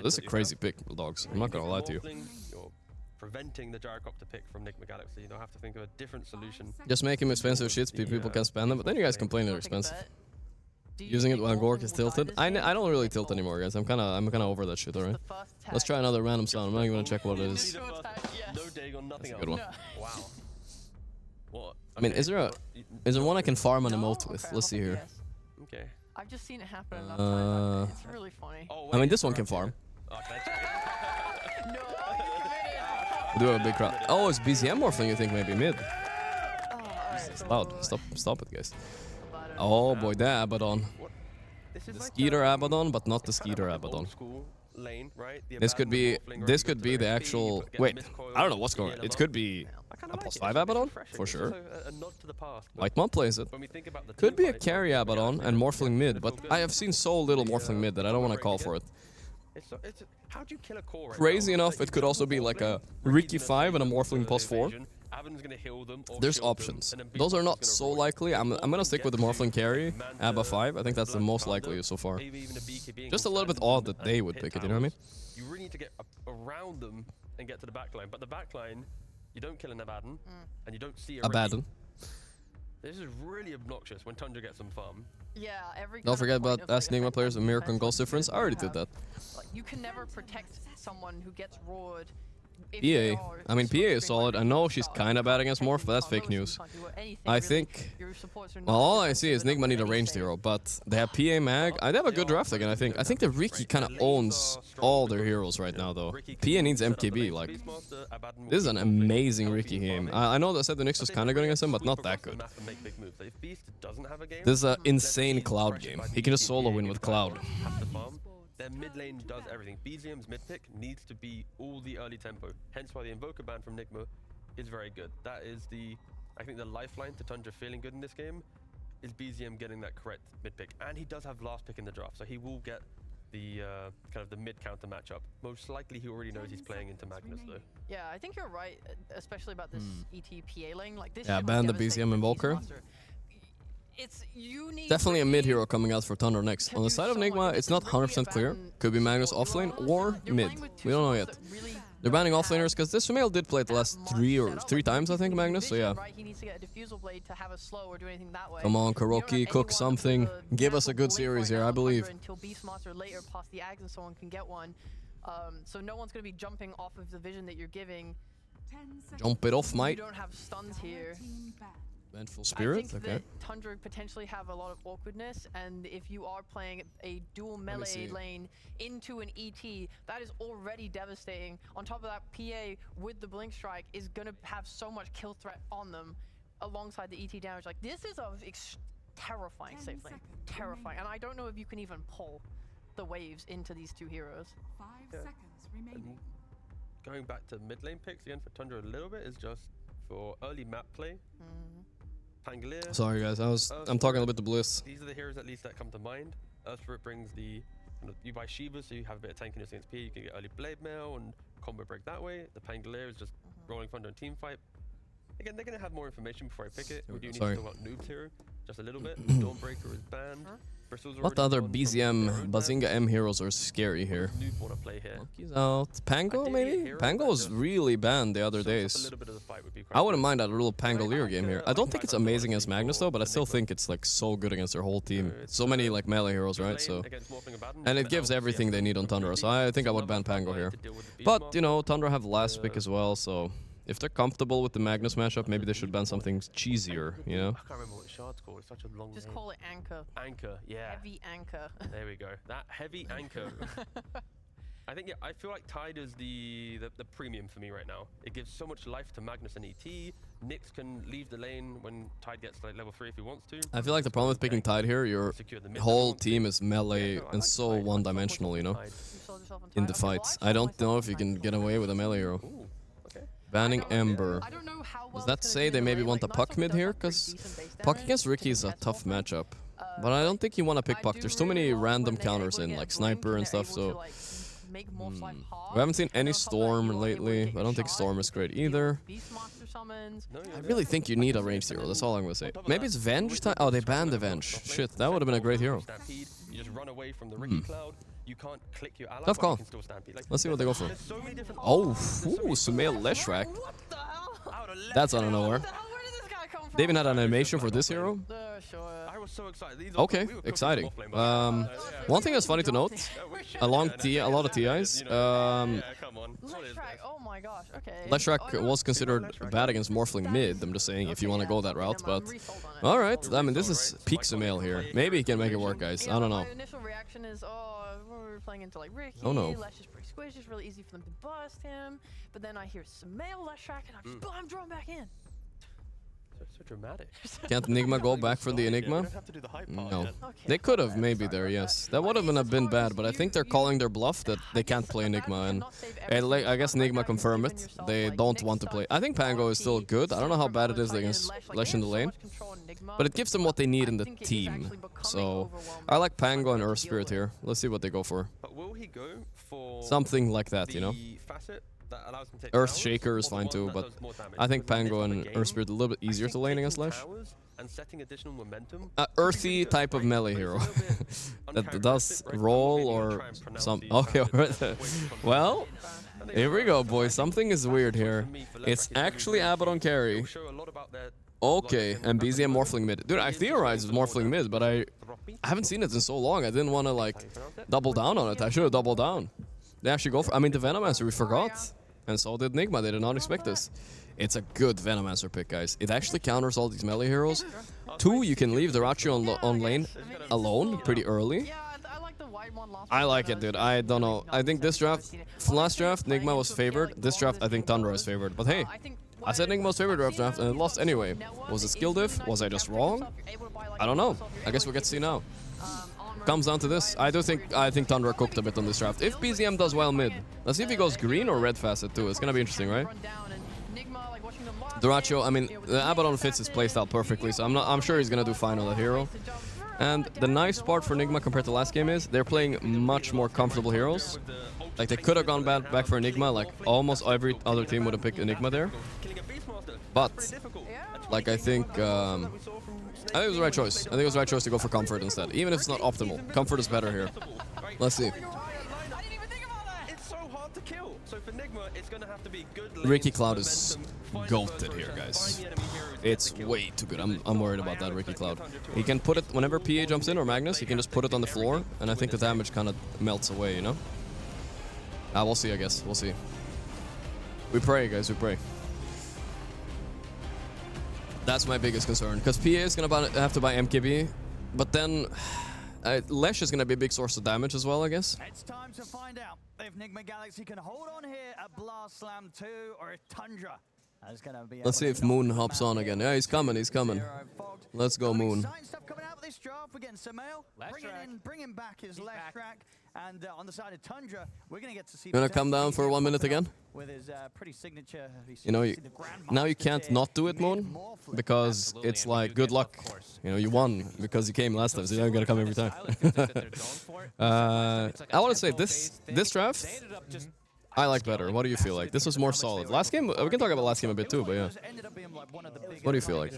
This is a crazy pick, dogs. I'm not gonna lie to you. Preventing the gyrocopter pick from Nigma Galaxy, you don't have to think of a different solution. Just make him expensive shits, people can spend them, but then you guys complain they're expensive. Using it when Gorgc is tilted. I don't really tilt anymore, guys. I'm kinda over that shit, alright? Let's try another random sound. I'm not even gonna check what it is. No dig on nothing else. Good one. Wow. What? I mean, is there one I can farm an emote with? Let's see here. Okay. I've just seen it happen enough times. It's really funny. I mean, this one can farm. We do have a big crowd. Oh, it's BZM Morphling, you think maybe mid? It's loud. Stop it, guys. Oh boy, the Abaddon. The Skeeter Abaddon, but not the Skeeter Abaddon. This could be the actual. Wait, I don't know what's going on. It could be a +5 Abaddon for sure. Whitemon plays it. Could be a carry Abaddon and Morphling mid, but I have seen so little Morphling mid that I don't want to call for it. How do you kill a core right Crazy now? enough, it could also be like a Riki 5 and a Morphling +4. There's options. Those are not so likely. I'm gonna stick with the Morphling carry, Abba 5. I think that's the most likely so far. Just a little bit odd that they would pick it, you know what I mean? You really need to get around them and get to the backline. But the backline, you don't kill an Abaddon, and you don't see a Abaddon. This is really obnoxious when Tundra gets some farm. Yeah, every Don't forget about Ask Enigma players, a Miracle and Ghost difference. I already did that. Like, you can never protect someone who gets roared. PA. I mean, PA is solid. I know she's kind of bad against Morph, but that's fake news. I think... Well, all I see is Nigma need a ranged hero, but they have PA Mag. They have a good draft again, I think. I think the Riki kind of owns all their heroes right now, though. PA needs MKB, like... This is an amazing Riki game. I know that said the Nyx was kind of good against him, but not that good. This is an insane Cloud game. He can just solo win with Cloud. Their mid lane does everything. BZM's mid pick needs to be all the early tempo. Hence why the Invoker ban from Nigma is very good. That is I think the lifeline to Tundra feeling good in this game is BZM getting that correct mid pick. And he does have last pick in the draft, so he will get the kind of the mid counter matchup. Most likely he already knows he's playing into Magnus though. Yeah, I think you're right, especially about this ETPA lane. Like this. Yeah, ban the BZM Invoker. You Definitely a mid hero coming out for Thunder next. On the side of Nigma, it's not 100% clear. Could be Magnus offlane or mid. We don't know yet. They're banning offlaners because this female did play it the last three times, I think, Magnus. So yeah. Come on, Kuroki, cook something. Give us a good series here, I believe. Until Beastmaster later past the Ags and so on can get one. So no one's going to be jumping off of the vision that you're giving. Jump it off, mate. You don't have stuns here. Vengeful Spirit, I think okay. that Tundra potentially have a lot of awkwardness, and if you are playing a dual melee lane into an ET, that is already devastating. On top of that, PA with the Blink Strike is going to have so much kill threat on them alongside the ET damage. Like, this is terrifying safe lane. Terrifying. And I don't know if you can even pull the waves into these two heroes. 5 seconds remaining. Going back to mid lane picks again for Tundra a little bit is just for early map play. Pangolier. Sorry guys, I'm talking a little bit to Bliss. These are the heroes at least that come to mind. Earthspirit brings the you buy Shiva, so you have a bit of tankiness against P. You can get early blade mail and combo break that way. The Pangolier is just rolling thunder and team fight. Again, they're gonna have more information before I pick it. We do need to talk about noobs here just a little bit. Dawnbreaker is banned. What other BZM Bazinga M heroes are scary here? Monkey's out. Pango maybe? Pango was really banned the other days. I wouldn't mind a little Pangolier game here. I don't think it's amazing as Magnus though, but I still think it's like so good against their whole team. So many like melee heroes, right? So, and it gives everything they need on Tundra. So I think I would ban Pango here. But you know, Tundra have last pick as well, so if they're comfortable with the Magnus matchup, maybe they should ban something cheesier, you know? I can't remember what the shard's called. It's such a long Just name. call it Anchor. Anchor, yeah. Heavy Anchor. There we go. That heavy anchor. I think, yeah, I feel like Tide is the premium for me right now. It gives so much life to Magnus and ET. Nyx can leave the lane when Tide gets like level 3 if he wants to. I feel like the problem with picking Tide here, your whole team is melee and so one-dimensional, you know? In the fights. I don't know if you can get away with a melee hero. Banning Ember. Does that say they maybe want a Puck mid here? Because Puck against Ricky is a tough matchup. But I don't think you want to pick Puck. There's too many random counters in, like Sniper and stuff, so... We haven't seen any Storm lately. I don't think Storm is great either. I really think you need a ranged hero, that's all I'm gonna say. Maybe it's Venge time? Oh, they banned the Venge. Shit, that would have been a great hero. You just run away from the Ricky cloud. You can't click your ally, Tough call. but you can still stampede. Like, Let's see what they go for. Oh, Sumail Leshrak. That's out of nowhere. They even had an animation for this hero? I was so excited. Okay, exciting. One thing that's funny to note, a lot of TIs. Oh my gosh, okay. Leshrak was considered bad against Morphling mid, I'm just saying, if you want to go that route, but... Alright, I mean, this is peak Sumail here. Maybe he can make it work, guys. I don't know. My initial reaction is, we're playing into like Ricky. Oh no. Lesh is pretty squishy, it's really easy for them to bust him. But then I hear Sumail Leshrak and I'm drawn back in. So dramatic. Can't Enigma go back for the Enigma? No. They could have, maybe there, yes. That would have been bad, but I think they're calling their bluff that they can't play Enigma, and I guess Enigma confirm it. They don't want to play. I think Pango is still good. I don't know how bad it is against Lesh in the lane, but it gives them what they need in the team. So I like Pango and Earth Spirit here. Let's see what they go for. But will he go for something like that, you know? That allows him to take Earth Shaker is fine too, but I think Pango and Earth Spirit a little bit easier to lane against Lesh. Earthy type of melee hero that does roll or some. Okay, well, here we go, boys. Something is weird here. It's actually Abaddon carry. Okay, and BZM Morphling mid. Dude, I theorized Morphling mid, but I haven't seen it in so long. I didn't want to like double down on it. I should have doubled down. They actually go for, I mean, the Venomancer, we forgot. And so did Nigma, they did not expect this. It's a good Venomancer pick, guys. It actually counters all these melee heroes. 2, you can leave the Racho on lane alone pretty early. I like it, dude. I don't know. I think this draft, last draft, Nigma was favored. This draft, I think Tundra is favored. But hey, I said Nigma was favored draft and it lost anyway. Was it skill diff? Was I just wrong? I don't know. I guess we'll get to see now. Comes down to this. I think Tundra cooked a bit on this draft. If BZM does well mid, let's see if he goes green or red facet too. It's gonna be interesting, right? Duracho, I mean, the Abaddon fits his playstyle perfectly, so I'm sure he's gonna do fine on that hero. And the nice part for Enigma compared to last game is they're playing much more comfortable heroes. Like they could have gone back for Enigma, like almost every other team would have picked Enigma there. But like I think it was the right choice. I think it was the right choice to go for Comfort instead. Even if it's not optimal. Comfort is better here. Let's see. Ricky Cloud is goated here, guys. It's way too good. I'm worried about that Ricky Cloud. He can put it, whenever PA jumps in or Magnus, he can just put it on the floor, and I think the damage kind of melts away, you know? We'll see, I guess. We'll see. We pray, guys. We pray. That's my biggest concern, because PA is going to have to buy MKB, but then Lesh is going to be a big source of damage as well, I guess. It's time to find out if Nigma Galaxy can hold on here at Blast Slam 2, or if Tundra Let's see if Moon hops on again. Yeah, he's coming, he's coming. Let's go, Moon. Stuff coming out this draft against Sumail. Bringing back his left track. And on the side of Tundra, we're going to get to see... Gonna come down for 1 minute again? With his pretty signature... You know, now you can't not do it, Moon, because it's like, good luck. You know, you won because you came last time, so you're not gonna come every time. I want to say, this draft, I like better. What do you feel like? This was more solid. Last game, we can talk about last game a bit too, but yeah. What do you feel like?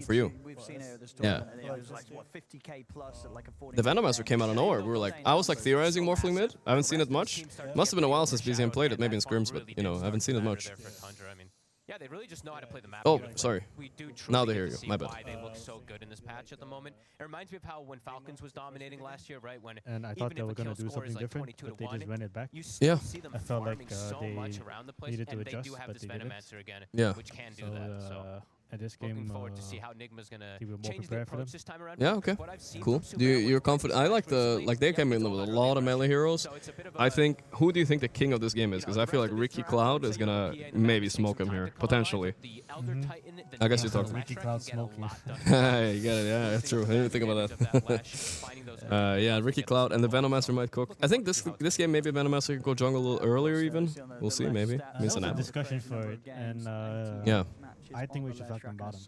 For you? Yeah. The Venomaster came out of nowhere. We were like, I was like theorizing Morphling mid. I haven't seen it much. Must have been a while since BZM played it, maybe in scrims, but you know, I haven't seen it much. Yeah, they really just know how to play the map. Oh, sorry. Now they hear you. My bad. Why they look so good in this patch at the moment. It reminds me of how when Falcons was dominating last year, right? When and I thought they were going to do something different, but they just ran it back. Yeah. I felt like they needed to adjust, but they didn't. Yeah. Which can do that. So at this game, looking forward to see how Nigma's gonna change the approach this time around. Yeah, okay. Cool. You're confident? I like they came in with a lot of melee heroes. I think, who do you think the king of this game is? Because I feel like Ricky Cloud is gonna maybe smoke him here, potentially. I guess you're talking. Ricky Cloud smoking. You get it, yeah, true. I didn't think about that. Yeah, Ricky Cloud and the Venomaster might cook. I think this game maybe Venomaster could go jungle a little earlier even. We'll see, maybe. Miss an app. Discussion for it, and yeah. I think we should fuck them bottom.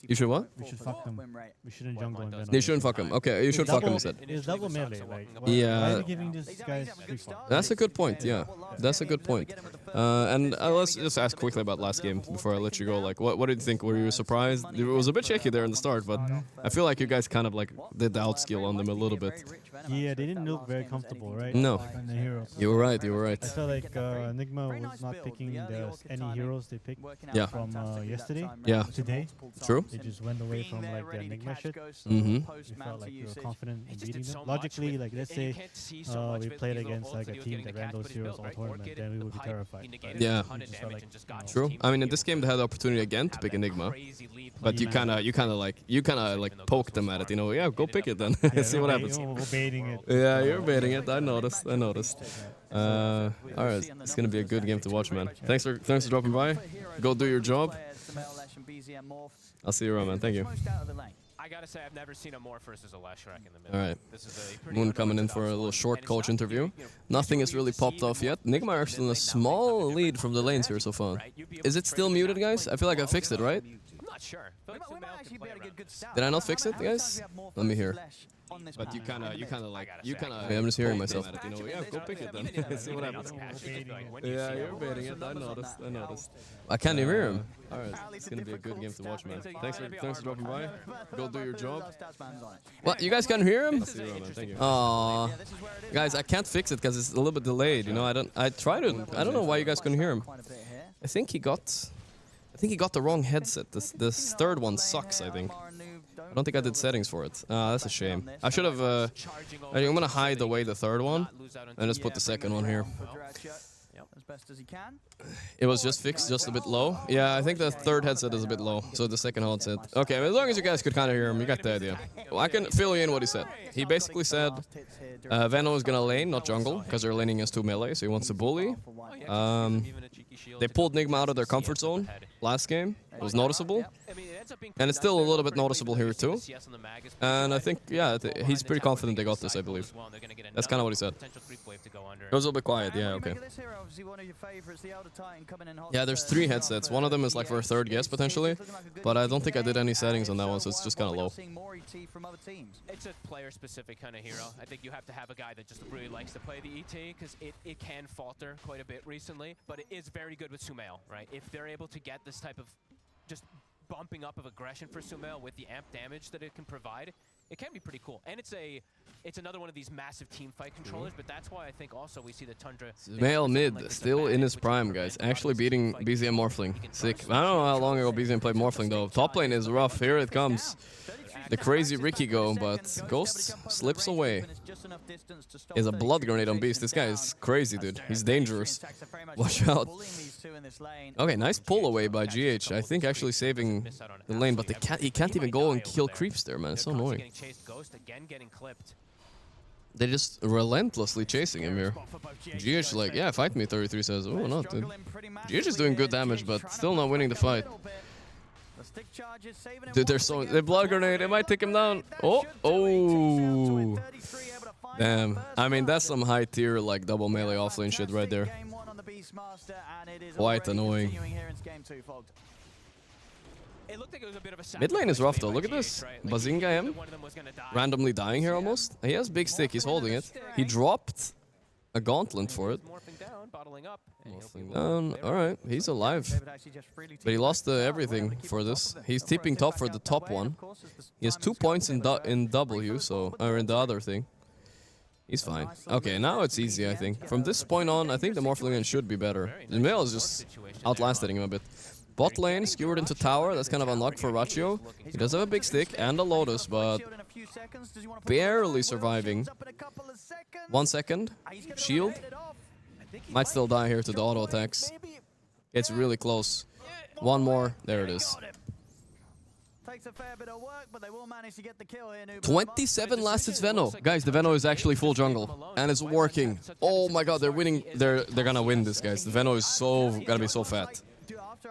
You should what? We should fuck them. We shouldn't jungle and They shouldn't fuck him. Okay, you should fuck him instead. It's double melee, like, yeah. why are we giving these guys free farm? That's a good point, yeah. That's a good point. And let's just ask quickly about last game before I let you go. Like, what did you think? Were you surprised? It was a bit shaky there in the start, but I feel like you guys kind of like did the outskill on them a little bit. Yeah, they didn't look very comfortable, right? No. On the heroes. You were right, you were right. I felt like Enigma was not picking any heroes they picked from yesterday. Yeah. Today. True. They just went away from like the Enigma shit. Mm-hmm. We felt like we were confident in beating them. Logically, like let's say we played against like a team that ran those heroes all tournament, then we would be terrified. Yeah. True. I mean, in this game they had the opportunity again to pick Enigma, but you kind of like poked them at it. You know, yeah, go pick it then. See what happens. We're baiting it. Yeah, you're baiting it. I noticed. All right, it's gonna be a good game to watch, man. Thanks for dropping by. Go do your job. I'll see you around, man. Thank you. I gotta say, I've never seen a Morph versus a Leshrac in the middle. All right. Moon coming in for a little short coach interview. Nothing has really popped off yet. Nigma are still in a small lead from the lanes here so far. Is it still muted, guys? I feel like I fixed it, right? I'm not sure. Did I not fix it, guys? Let me hear. But you kind of yeah, I'm just hearing myself. You know, yeah, go pick it then. See what happens. Yeah, you're baiting it. I noticed. I can't even hear him. All right, it's gonna be a good game to watch, man. Thanks for dropping by. Go do your job. What? You guys can hear him? I'll see you around, man. Thank you. Aww, guys, I can't fix it because it's a little bit delayed. You know, I don't know why you guys couldn't hear him. I think he got the wrong headset. This third one sucks, I think. I don't think I did settings for it. That's a shame. I should have... I'm gonna hide away the third one, and just put the second one here. It was just fixed just a bit low. Yeah, I think the third headset is a bit low, so the second headset. Okay, as long as you guys could kind of hear him, you got the idea. Well, I can fill you in what he said. He basically said Veno is gonna lane, not jungle, because they're laning against 2 melee, so he wants to bully. They pulled Nigma out of their comfort zone last game. It was noticeable. And it's still a little bit noticeable here too. And I think, yeah, he's pretty confident they got this, I believe. That's kind of what he said. It was a little bit quiet, yeah, okay. Yeah, there's 3 headsets. One of them is like for a third guest, potentially. But I don't think I did any settings on that one, so it's just kind of low. It's a player-specific kind of hero. I think you have to have a guy that just really likes to play the ET, because it can falter quite a bit recently. But it is very good with Sumail, right? If they're able to get this type of just bumping up of aggression for Sumail with the amp damage that it can provide, it can be pretty cool. And it's another one of these massive team fight controllers, but that's why I think also we see the Tundra... Sumail mid, still in his prime, guys. Actually beating BZM Morphling. Sick. I don't know how long ago BZM played Morphling, though. Top lane is rough. Here it comes. The crazy Ricky go, but Ghost slips away. He has a blood grenade on Beast. This guy is crazy, dude. He's dangerous. Watch out. Okay, nice pull away by GH. I think actually saving the lane, but he can't even go and kill creeps there, man. It's so annoying. They're just relentlessly chasing him here. GH like, yeah, fight me, 33 says. Oh, not, dude. GH is doing good damage, but still not winning the fight. Dude, the blood grenade, it might take him down. Oh, oh. Damn. I mean, that's some high tier, like, double melee offlane shit right there. Quite annoying. Mid lane is rough though, look at this. Bazinga M, randomly dying here almost. He has big stick, he's holding it. He dropped a gauntlet for it. Morphling down, alright, he's alive. But he lost everything for this. He's tipping top for the top one. He has 2 points in W, so, or in the other thing. He's fine. Okay, now it's easy, I think. From this point on, I think the Morphling lane should be better. The Mail is just outlasting him a bit. Bot lane, skewered into tower, that's kind of unlocked for Ratio. He does have a big stick and a Lotus, but barely surviving. 1 second. Shield. Might still die here to the auto attacks. It's really close. One more. There it is. 27 lasted Veno. Guys, the Veno is actually full jungle. And it's working. Oh my god, they're winning. They're gonna win this, guys. The Veno is gonna be so fat.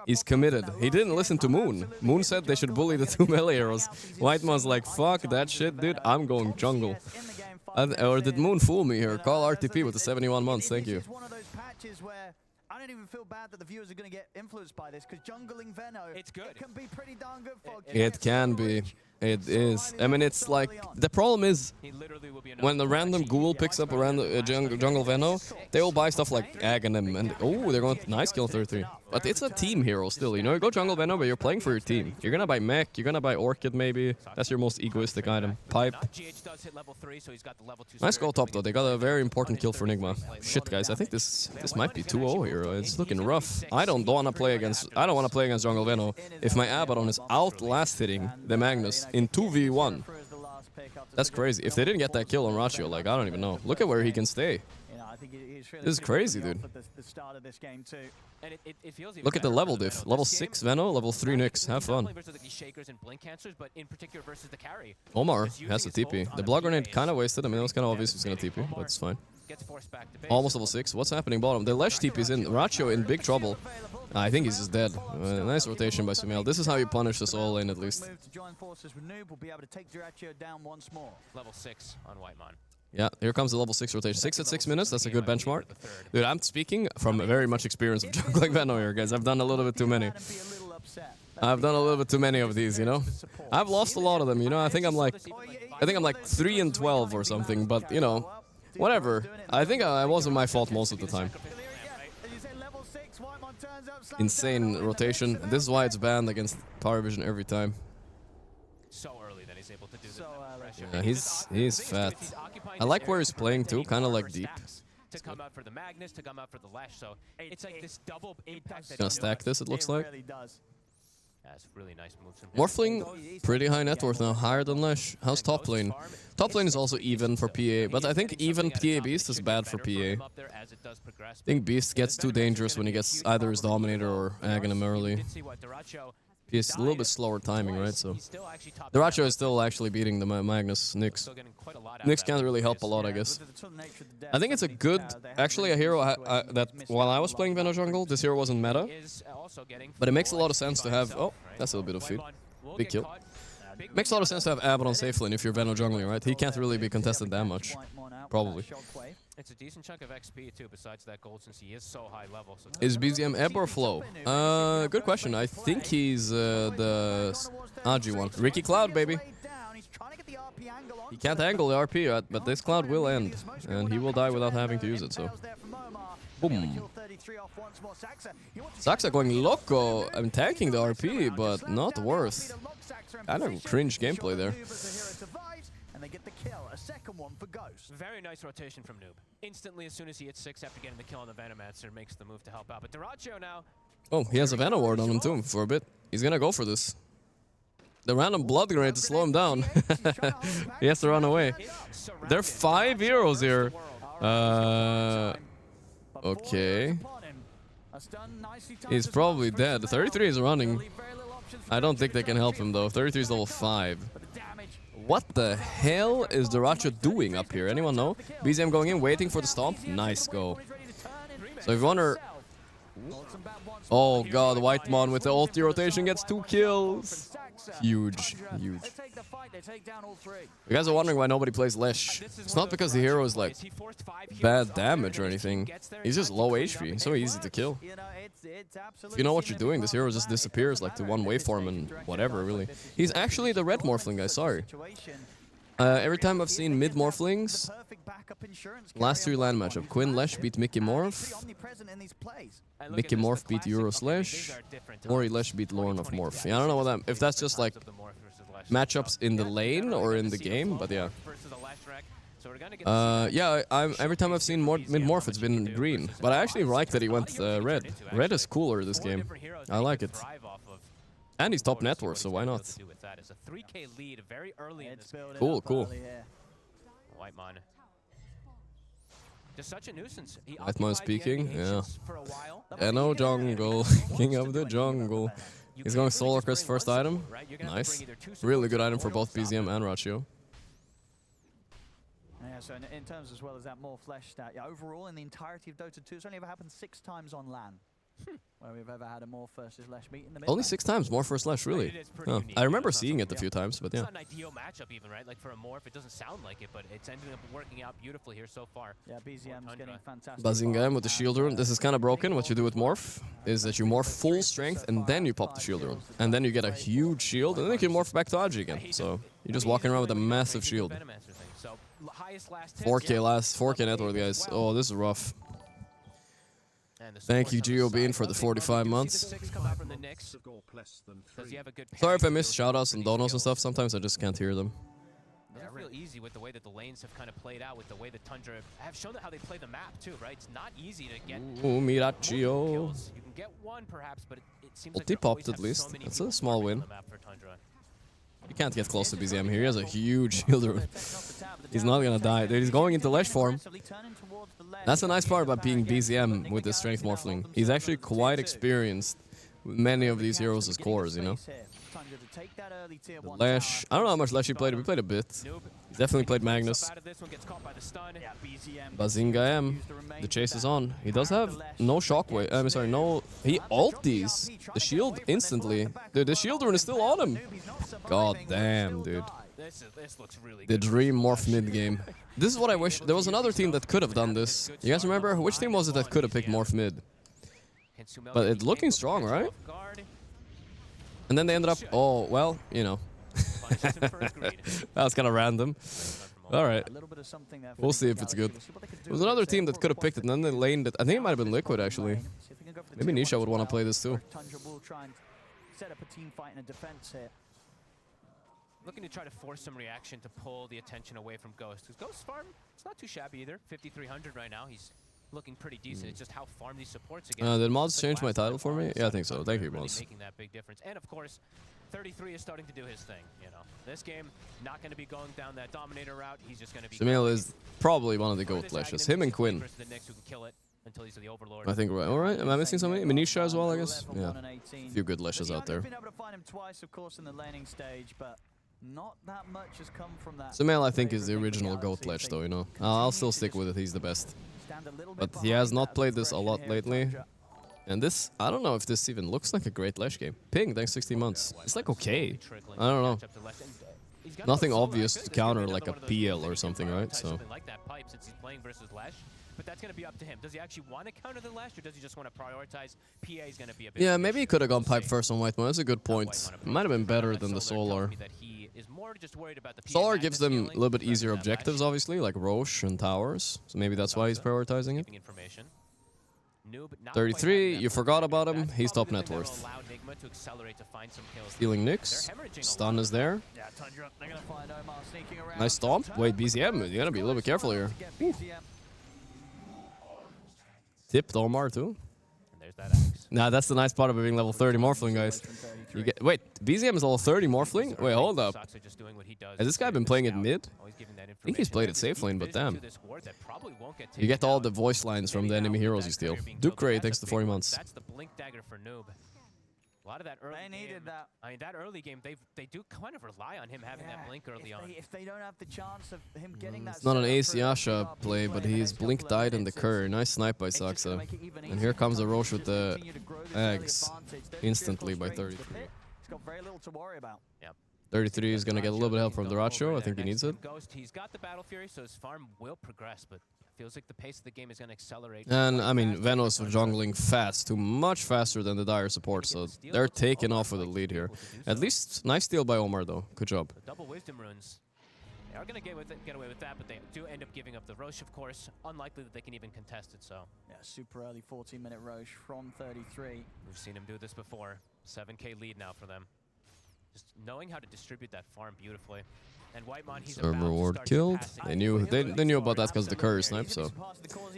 He's committed. He didn't listen to Moon. Moon said they should bully the 2 melee arrows. Whiteman's like, fuck that shit, dude. I'm going jungle. Or did Moon fool me here? Call RTP with the 71 months. Thank you. I don't even feel bad that the viewers are going to get influenced by this, because jungling Veno, it can be pretty darn good, folks. It can be. It is. I mean, it's like, the problem is, when the random ghoul picks up a random jungle Veno, they will buy stuff like Aghanim, and oh, they're going nice kill 33. But it's a team hero still, you know, you go jungle Veno, but you're playing for your team. You're gonna buy mech, you're gonna buy Orchid maybe, that's your most egoistic item. Pipe. Nice go top though, they got a very important kill for Nigma. Shit guys, I think this might be 2-0 here, it's looking rough. I don't wanna play against jungle Veno if my Abaddon is outlasting the Magnus in 2v1. That's crazy. If they didn't get that kill on Ratio, like, I don't even know. Look at where he can stay. This is crazy, dude. Look at the level diff. Level 6 Veno, level 3 Nyx. Have fun. Omar has a TP. The blood grenade kind of wasted. I mean, it was kind of obvious he's going to TP, but it's fine. Almost level 6. What's happening bottom? The Lesh TP's in. Ratio in big trouble. I think he's just dead. Nice rotation by Sumail. This is how you punish this all lane at least. Level 6 on Whitemon. Yeah, here comes the level 6 rotation. 6 at 6 minutes, that's a good benchmark. Dude, I'm speaking from very much experience of jungling Veno here, guys. I've done a little bit too many. I've done a little bit too many of these, you know? I've lost a lot of them, you know? I think I'm like 3 and 12 or something, but, you know, whatever. I think it wasn't my fault most of the time. Insane rotation. This is why it's banned against Power Vision every time. So early that he's able to do this. Yeah, he's fat. I like where he's playing too, kind of like deep. To come out for the Magnus, to come out for the Lash, so it's like this double impact. Gonna stack this, it looks like. That's really nice moves. Morphling, pretty high net worth now, higher than Lash. How's top lane? Top lane is also even for PA, but I think even PA Beast is bad for PA. I think Beast gets too dangerous when he gets either his Dominator or Aghanim early. He's a little bit slower timing, right? So the Ratio is still actually beating the Magnus Nyx. Nyx can't really help a lot, I guess. I think it's a good, actually a hero that while I was playing Veno jungle, this hero wasn't meta. But it makes a lot of sense to have, oh, that's a little bit of feed. Big kill. Makes a lot of sense to have Abaddon safe lane if you're Veno jungling, right? He can't really be contested that much. Probably. It's a decent chunk of XP too, besides that gold, since he is so high level. So is BZM ebb or flow? Good question. I think he's the Agi one. Ricky Cloud, baby. He can't angle the RP, but this Cloud will end. And he will die without having to use it, so. Boom. Saxa going loco. I'm tanking the RP, but not worth. Kind of cringe gameplay there. And they get the kill, a second one for Ghost. Very nice rotation from Noob. Instantly, as soon as he hits 6 after getting the kill on the Venomancer, makes the move to help out. But Dyrachyo now... Oh, he has a Veno ward on him too, for a bit. He's gonna go for this. The random blood grenade to slow him down. He has to run away. There are 5 heroes here. Okay. He's probably dead. 33 is running. I don't think they can help him though. 33 is level 5. What the hell is Daracho doing up here? Anyone know? BZM going in, waiting for the stomp. Nice go. So if you wonder... Oh god, Whitemon with the ulti rotation gets 2 kills. Huge, huge. You guys are wondering why nobody plays Lesh. It's not because the hero is like bad damage or anything. He's just low HP, so easy to kill. If you know what you're doing, this hero just disappears like to one waveform and whatever, really. He's actually the red morphling guy, sorry. Every time I've seen mid morphlings, last 2 land matchup, Quinn Lesh beat Mickey Morph, Mickey Morph beat Euro Slash, Mori Lesh beat Lorne of Morph. Yeah, I don't know what that, if that's just like matchups in the lane or in the game, but yeah. Yeah, every time I've seen mid morph, it's been green, but I actually like that he went red. Red is cooler this game. I like it. And he's top net worth, so why not? Cool, cool. Whitemon. Just such a nuisance. Whitemon speaking, yeah. No jungle, king of the jungle. He's going Solar Crest first item. Nice. Really good item for both BZM and Ratio. Yeah, so in terms as well as that more flesh stat, yeah, overall in the entirety of Dota 2, it's only ever happened 6 times on LAN. Where we've ever had a Morph versus Lesh meet in the middle. Only 6 times, Morph versus Lesh, really? Oh, I remember seeing it a few times, but yeah. It's not an ideal matchup even, right? Like for a Morph, it doesn't sound like it, but it's ended up working out beautifully here so far. Yeah, BZM's getting fantastic. Bazinga with the shield rune. This is kind of broken. What you do with Morph is that you morph full strength and then you pop the shield rune. And then you get a huge shield and then you can morph back to Aji again. So you're just walking around with a massive shield. 4K net worth, guys. Oh, this is rough. Thank you, GeoBean, for the 45 months. Sorry if I missed shoutouts and donos and stuff. Sometimes I just can't hear them. Doesn't feel easy with the way that the lanes have kind of played out, with the way that Tundra have shown how they play the map too, right? It's not easy to get Mirachio. You can get one perhaps, but it seems like Ulti popped at least. That's a small win. You can't get close to BZM here. He has a huge shield rune. He's not gonna die. Dude, he's going into Lesh form. That's the nice part about being BZM with the strength morphling. He's actually quite experienced with many of these heroes as cores, you know? The Lesh, I don't know how much Lesh he played. We played a bit. He definitely played Magnus. Bazinga M. The chase is on. He does have no shockwave. I'm sorry, no. He ulties the shield instantly. Dude, the shield rune is still on him. God damn, dude. The dream morph mid game. This is what I wish. There was another team that could have done this. You guys remember? Which team was it that could have picked morph mid? But it's looking strong, right? And then they ended up, oh, well, you know. That was kind of random. Alright. We'll see if it's good. There was another team that could have picked it, and then they laned it. I think it might have been Liquid, actually. Maybe Nisha would want to play this, too. Looking to try to force some reaction to pull the attention away from Ghost. Because Ghost's farm, it's not too shabby either. 5,300 right now. He's looking pretty decent. It's just how farm these supports again. Did Mods change my title for me? Yeah, I think so. Thank you, Mods. Making that big difference. And of course, 33 is starting to do his thing, you know. This game, not going to be going down that Dominator route. He's just going to be... Samil is probably one of the GOAT Lashes. Him and Quinn. I think, right. Alright, am I missing something? Manisha as well, I guess? Yeah. A few good Lashes out there. Not that much has come from that. Samel, I think, is the original GOAT Lash, though, you know. I'll still stick with it, he's the best. But he has not played this a lot lately. And this, I don't know if this even looks like a great Lash game. Ping, thanks 16 months. It's like okay. I don't know. Nothing obvious to counter like a PL or something, right? So. But that's going to be up to him. Does he actually want to counter the Lash, or does he just want to prioritize? PA is going to be a bit. Yeah, maybe he could have gone Pipe first on Whitemon. That's a good point. Might have been better than the Solar. Solar gives them a little bit easier objectives, obviously, like Roche and Towers. So maybe that's why he's prioritizing it. 33, you forgot about him. He's top net worth. Stealing Nyx. Stun is there. Nice stomp. Wait, BZM, you gotta be a little bit careful here. Ooh. Tipped Omar too. Nah, that's the nice part of being level 30 Morphling, guys. You get, wait, BZM is level 30 Morphling? Wait, hold up. Has this guy been playing it mid? I think he's played it safe lane, but damn. You get all the voice lines from the enemy heroes you steal. Duke Ray, thanks to 40 months. A lot of that early They needed that. I mean, that early game, they do kind of rely on him having that blink early on. If they don't have the chance of him getting that... It's not an AC Asha play, but he's blink died in the curry. Nice snipe by Saxa. And here comes the Roche with the eggs instantly by 33. He's got very little to worry about. Yep. 33 is going to get a little bit of help from Duracho. I think he needs it. He's got the Battle Fury, so his farm will progress, but feels like the pace of the game is going to accelerate. And, I mean, Venos are jungling fast, much faster than the Dire support, so they're taking off with the lead here. At least, nice steal by Omar, though. Good job. The double Wisdom runes. They are going to get away with that, but they do end up giving up the Roche, of course. Unlikely that they can even contest it, so. Yeah, super early 14-minute Roche from 33. We've seen him do this before. 7K lead now for them. Just knowing how to distribute that farm beautifully. And Whitemon, he's Server reward killed. They knew about that because of the curry snipe, so.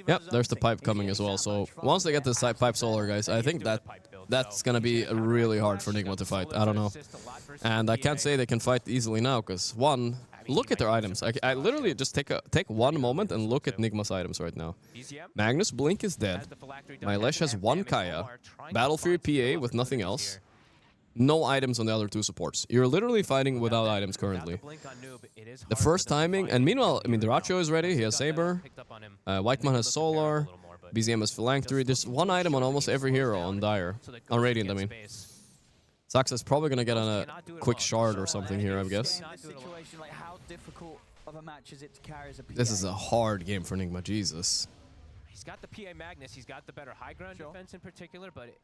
Yep, there's the pipe coming as well. So once they get this pipe solar, guys, I think that's gonna be really hard for Nigma to fight. I don't know. And I can't say they can fight easily now, because one, look at their items. I literally just take one moment and look at Nigma's items right now. Magnus Blink is dead. Mylesh has one Kaya. Battle Fury PA with nothing else. No items on the other two supports. You're literally fighting without items currently. The first timing, and meanwhile, I mean, Duracho is ready. He has Saber. Whitemon has Solar. BZM has Phylactery. There's one item on almost every hero on Dire. On Radiant, I mean. Saxa's probably going to get on a quick shard or something here, I guess. This is a hard game for Nigma, Jesus. He's got the PA Magnus. He's got the better high ground defense in particular, but it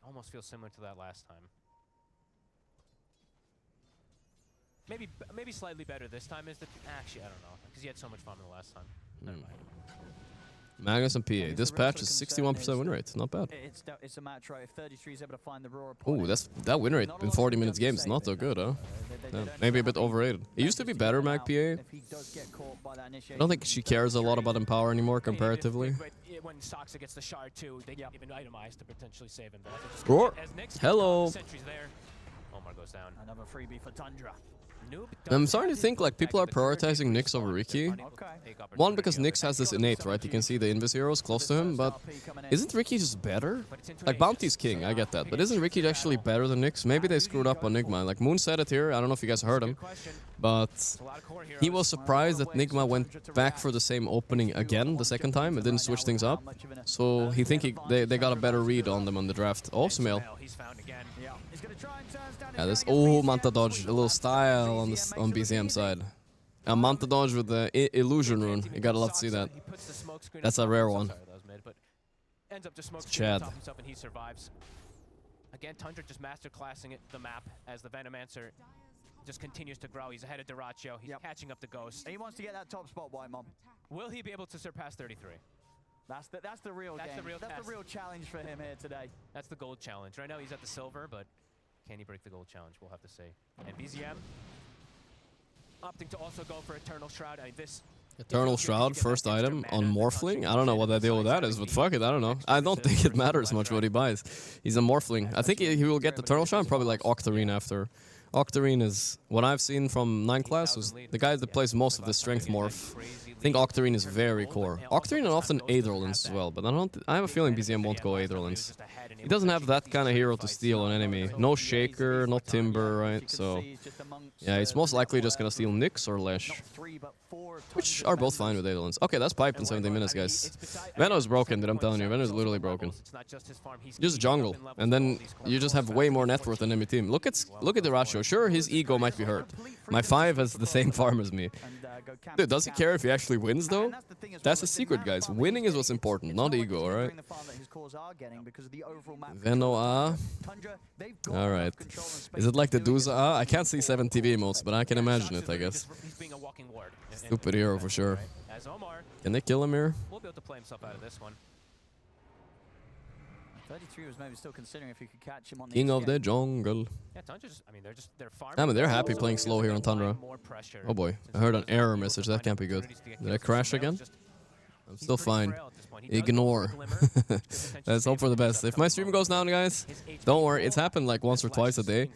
almost feels similar to that last time. Maybe slightly better this time. Actually, I don't know, because he had so much fun the last time. Never mind. Magnus and PA. This patch is 61% win rate. Not bad. It's a match, right? If 33 is able to find the raw Ooh, that win rate in 40 minutes games. Not so good, huh? Yeah, maybe a bit overrated. It used to be better, Mag PA. I don't think she cares a lot about Empower anymore comparatively. When Saxa gets the shard too, they can even itemize to potentially save him. Score. Hello. Omar goes down. Another freebie for Tundra. I'm starting to think like people are prioritizing Nyx over Riki. One, because Nyx has this innate, right? You can see the Invis heroes close to him, but isn't Riki just better? Like Bounty's king, I get that, but isn't Riki actually better than Nyx? Maybe they screwed up on Nigma. Like Moon said it here, I don't know if you guys heard him, but he was surprised that Nigma went back for the same opening again the second time and didn't switch things up. So he think they got a better read on them on the draft. Oh, Sumail. Yeah, this Manta dodge, a little style on BZM side. A Manta dodge with the illusion rune. You gotta love to see that. That's a rare one. Chad. Again, Tundra just masterclassing the map as the Venomancer just continues to grow. He's ahead of Duracho. He's catching up the Ghost. He wants to get that top spot, Whitemon. Will he be able to surpass 33? That's the real game. That's the real challenge for him here today. That's the gold challenge. Right now he's at the silver, but can he break the gold challenge? We'll have to see. And BZM opting to also go for Eternal Shroud. I mean, this Eternal Shroud, first item on Morphling. I don't know what the deal with that is, but fuck it, I don't know. I don't think it matters much what he buys. He's a Morphling. I think he will get the Eternal Shroud, probably like Octarine after. Octarine is what I've seen from 9 class, was the guy that plays most of the strength morph. I think Octarine is very core. Octarine and often Aetherlance as well, but I have a feeling BZM won't go Aetherlance. He doesn't have that kind of hero to steal an enemy. No Shaker, no Timber, right? So yeah, he's most likely just gonna steal Nyx or Lesh, which are both fine with Aetherlance. Okay, that's piped in 17 minutes, guys. Veno is broken, dude, I'm telling you. Veno is literally broken. Just jungle, and then you just have way more net worth than enemy team. Look at Duracho. Sure, his ego might be hurt. My 5 has the same farm as me. Dude, does he care if he actually wins, though? That's the secret, guys. Winning is what's important, not ego, alright? Veno A. Alright. Is it like the Duza A? I can't see 7 TV emotes, but I can imagine it, I guess. Stupid hero for sure. Can they kill him here? We'll be able to play himself out of this one. 33 was maybe still considering if you could catch him on the King of the jungle. Yeah, Tundra just, they're farming. I mean, they're happy playing slow here on Tundra. Oh boy, I heard an error message. That can't be good. Did I crash again? I'm still fine. Ignore. Let's hope for the best. If my stream goes down, guys, don't worry. It's happened like once or twice a day.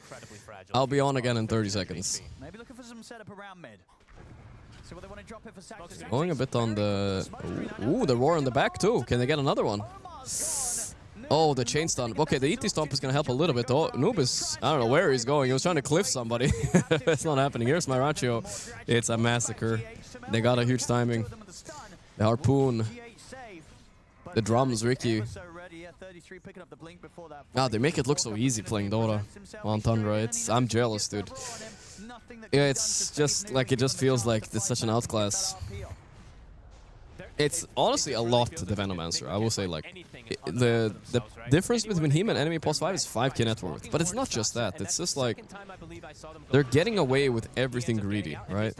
I'll be on again in 30 seconds. Maybe looking for some setup around mid. See what they want to drop it for Saxon. Going a bit on the... Ooh, the roar in the back too. Can they get another one? Oh, the chain stun. Okay, the ET stomp is gonna help a little bit. Oh, Noob is, I don't know where he's going. He was trying to cliff somebody. It's not happening. Here's my Ratio. It's a massacre. They got a huge timing. The harpoon. The drums, Ricky. Ah, they make it look so easy playing Dota on Tundra. I'm jealous, dude. Yeah, it's just like, it just feels like it's such an outclass. It's honestly a lot to the Venomancer, I will say. Like, the difference between him and enemy plus 5 is 5k net worth. But it's not just that, it's just like, they're getting away with everything greedy, right?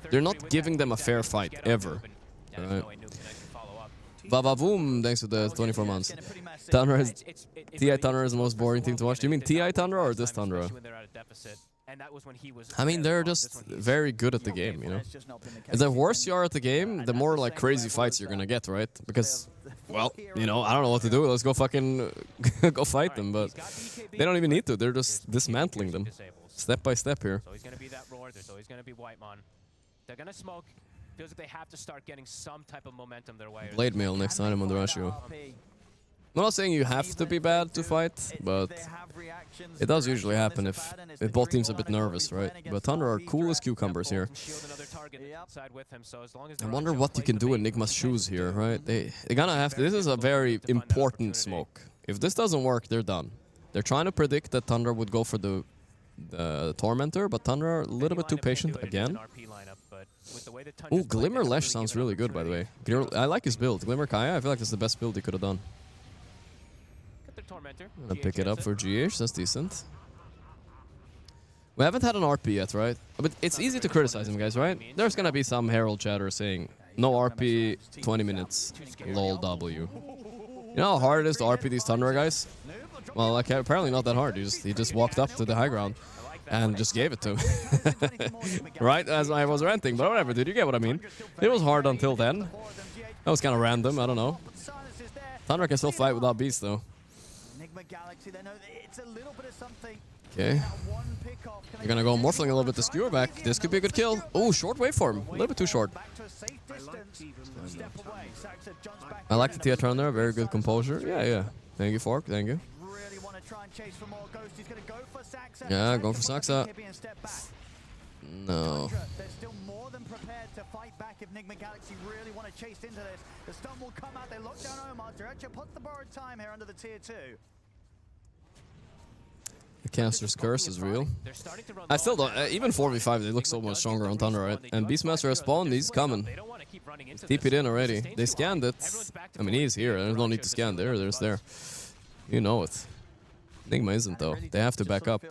They're not giving them a fair fight, ever. Right? Vavavoom, thanks for the 24 months. Tundra is, TI Tundra is the most boring thing to watch. Do you mean TI Tundra or this Tundra? I mean, they're just very good at the game, you know? The worse you are at the game, the more like crazy fights you're gonna get, right? Because, well, you know, I don't know what to do. Let's go fucking go fight them, but they don't even need to. They're just dismantling them step by step here. So he's gonna be that roar. There's always gonna be Whitemon. They're gonna smoke. Feels like they have to start getting some type of momentum their way. Blade Mail next item on the Ratio. I'm not saying you have to be bad to fight, but it does usually happen if both teams are a bit nervous, right? But Tundra are cool as cucumbers here. I wonder what you can do in Nigma's shoes here, right? They're gonna have to. This is a very important smoke. If this doesn't work, they're done. They're trying to predict that Tundra would go for the Tormentor, but Tundra are a little bit too patient again. Ooh, Glimmer Lesh sounds really good, by the way. I like his build. Glimmer Kaya, I feel like that's the best build he could have done. I'm gonna pick it up for GH, that's decent. We haven't had an RP yet, right? But it's easy to criticize him, guys, right? There's gonna be some Herald chatter saying, no RP, 20 minutes, lol W. You know how hard it is to RP these Tundra guys? Well, like, apparently not that hard. He just walked up to the high ground and just gave it to him. Right as I was ranting, but whatever, dude, you get what I mean. It was hard until then. That was kind of random, I don't know. Tundra can still fight without Beast, though. Okay. You're gonna go Morphling a little bit to skewer back. This could be a good kill. Oh, short waveform. A little bit too short. I like the TI there. Very good composure. Yeah, yeah. Thank you, Fork. Thank you. Yeah, going for Saxa. No. They're still more than prepared to fight back if Nigma Galaxy really want to chase into this. The stun will come out. They lock down Omar. Director puts the borrowed time here under the tier 2. The caster's curse is real. I still don't. Even 4v5, they look so much stronger on Tundra, right? And Beastmaster has spawned. He's coming. He's TP'd in already. They scanned it. I mean, he's here. There's no need to scan there. There's there. You know it. Nigma isn't, though. They have to back up. The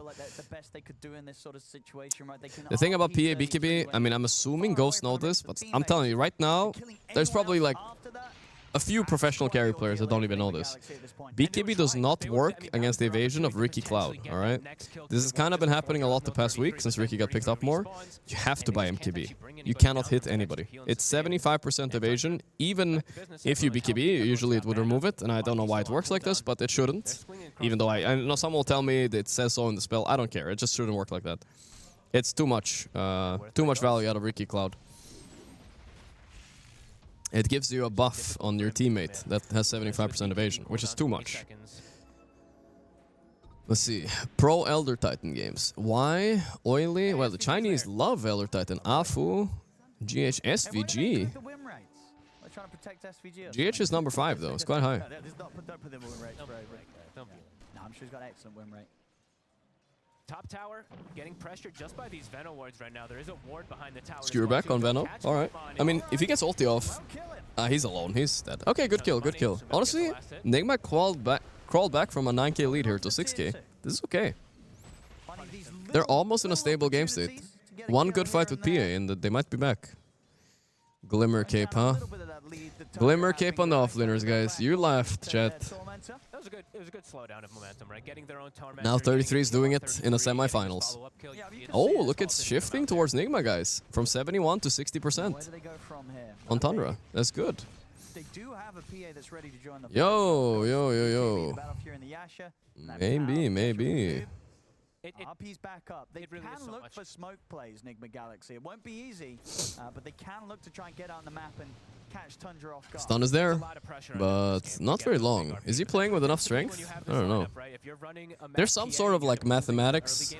thing about PA BKB, I mean, I'm assuming Ghosts know this, but I'm telling you, right now, there's probably like a few professional carry players that don't even know this. BKB does not work against the evasion of Ricky Cloud, alright? This has kind of been happening a lot the past week since Ricky got picked up more. You have to buy MKB. You cannot hit anybody. It's 75% evasion. Even if you BKB, usually it would remove it, and I don't know why it works like this, but it shouldn't. Even though I know some will tell me that it says so in the spell. I don't care. It just shouldn't work like that. It's too much value out of Ricky Cloud. It gives you a buff on your teammate that has 75% evasion, which is too much. Let's see. Pro Elder Titan games. Why? Oily? Well, the Chinese love Elder Titan. AFU. GH. SVG. GH is number 5, though. It's quite high. I'm sure he's got excellent win rate. Top tower getting pressured just by these Veno wards right now. There is a ward behind the tower. Skewer back on Veno. Alright. I mean, if he gets ulti off, he's alone. He's dead. Okay, good kill, good kill. Honestly, Nigma crawled back from a 9k lead here to 6k. This is okay. They're almost in a stable game state. One good fight with PA and they might be back. Glimmer cape, huh? Glimmer cape on the offlaners, guys. You laughed, chat. It was a good slowdown of momentum, right? Getting their own Tormentor. Now 33 is doing it in the semifinals. Oh, look, it's shifting towards Nigma, guys. From 71 to 60% on Tundra. That's good. They do have a PA that's ready to join the yo. Maybe. RP's back up. They really can look for smoke plays, Nigma Galaxy. It won't be easy, but they can look to try and get out on the map and catch Tundra off guard. Stun is there, but not very long. Is he playing with enough strength? I don't know. There's some sort of like mathematics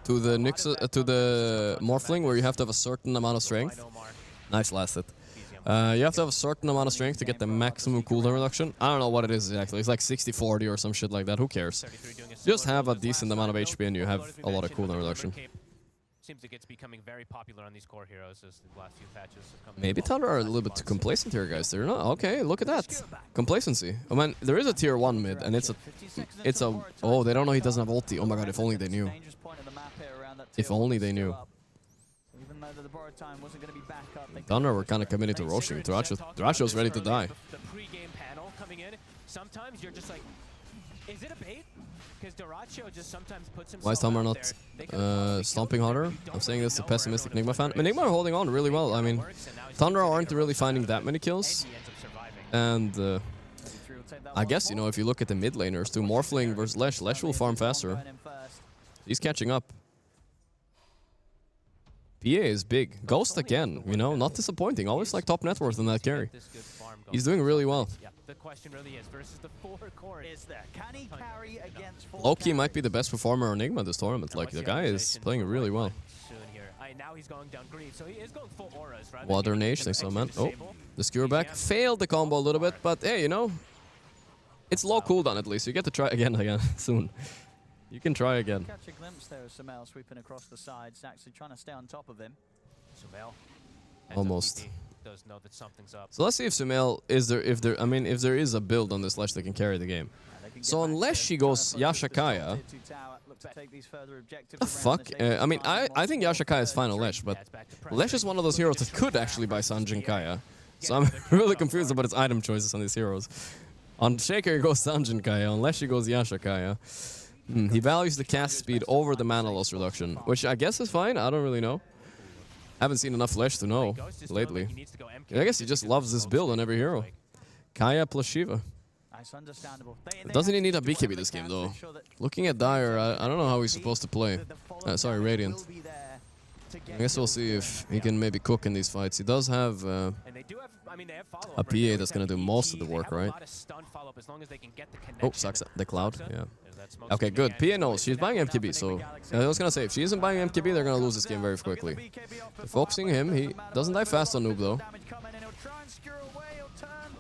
to the Morphling where you have to have a certain amount of strength. Nice last hit. You have to have a certain amount of strength to get the maximum cooldown reduction. I don't know what it is exactly. It's like 60-40 or some shit like that. Who cares? Just have a decent amount of HP and you have a lot of cooldown reduction. Seems like it's becoming very popular on these core heroes as the last few patches have come. Maybe Thunder are a little bit too complacent here, guys. They're not. Okay, look at that. Complacency. Oh man, there is a tier 1 mid, and it's a. Oh, they don't know he doesn't have ulti. Oh my god, if only they knew. If only they knew. Thunder were kind of committed to roshing. Thrasho's ready to die. The pre-game panel coming in. Sometimes you're just like, is it a bait? Because Duracho just sometimes puts himself. Why is Thunder not stomping harder? I'm saying this to pessimistic Nigma fan. Nigma are holding on really well. I mean, Thunder aren't really finding that many kills. And I guess, you know, if you look at the mid laners too, Morphling versus Lesh will farm faster. He's catching up. PA is big. Ghost again, you know, not disappointing. Always like top net worth in that carry. He's doing really well. The question really is versus the 4 core. Can he carry against 4? Loki might be the best performer on Enigma this tournament. Like, the guy is playing really well. Now he's going down green, so he is going full auras. Water Nage, thanks so man. Oh, the skewer back. Failed the combo a little bit, but hey, you know, it's low cooldown at least. You get to try again soon. You can try again. Catch a glimpse there of Sumail sweeping across the sides, actually trying to stay on top of him. Sumail almost. Does know that something's up. So let's see if Sumail if there is a build on this Lesh that can carry the game. So unless she goes Yashakaya, the fuck? I mean, I think Yashakaya is fine on Lesh, but Lesh is one of those heroes that could actually buy Sanjin Kaya. So I'm really confused about its item choices on these heroes. On Shaker he goes Sanjin Kaya, on Lesh he goes Yashakaya. He values the cast speed over the mana loss reduction, which I guess is fine. I don't really know. Haven't seen enough Lesh to know lately. I guess he just loves this build on every hero. Kaya plus Shiva. Doesn't he need a BKB this game though? Looking at Dire, I don't know how he's supposed to play. Sorry, Radiant. I guess we'll see if he can maybe cook in these fights. He does have a PA that's gonna do most of the work, right? Oh, sucks. The Cloud, yeah. Okay, good. PA knows. She's buying MKB, so I was gonna say, if she isn't buying MKB, they're gonna lose this game very quickly. They're focusing him. He doesn't die fast on Noob, though.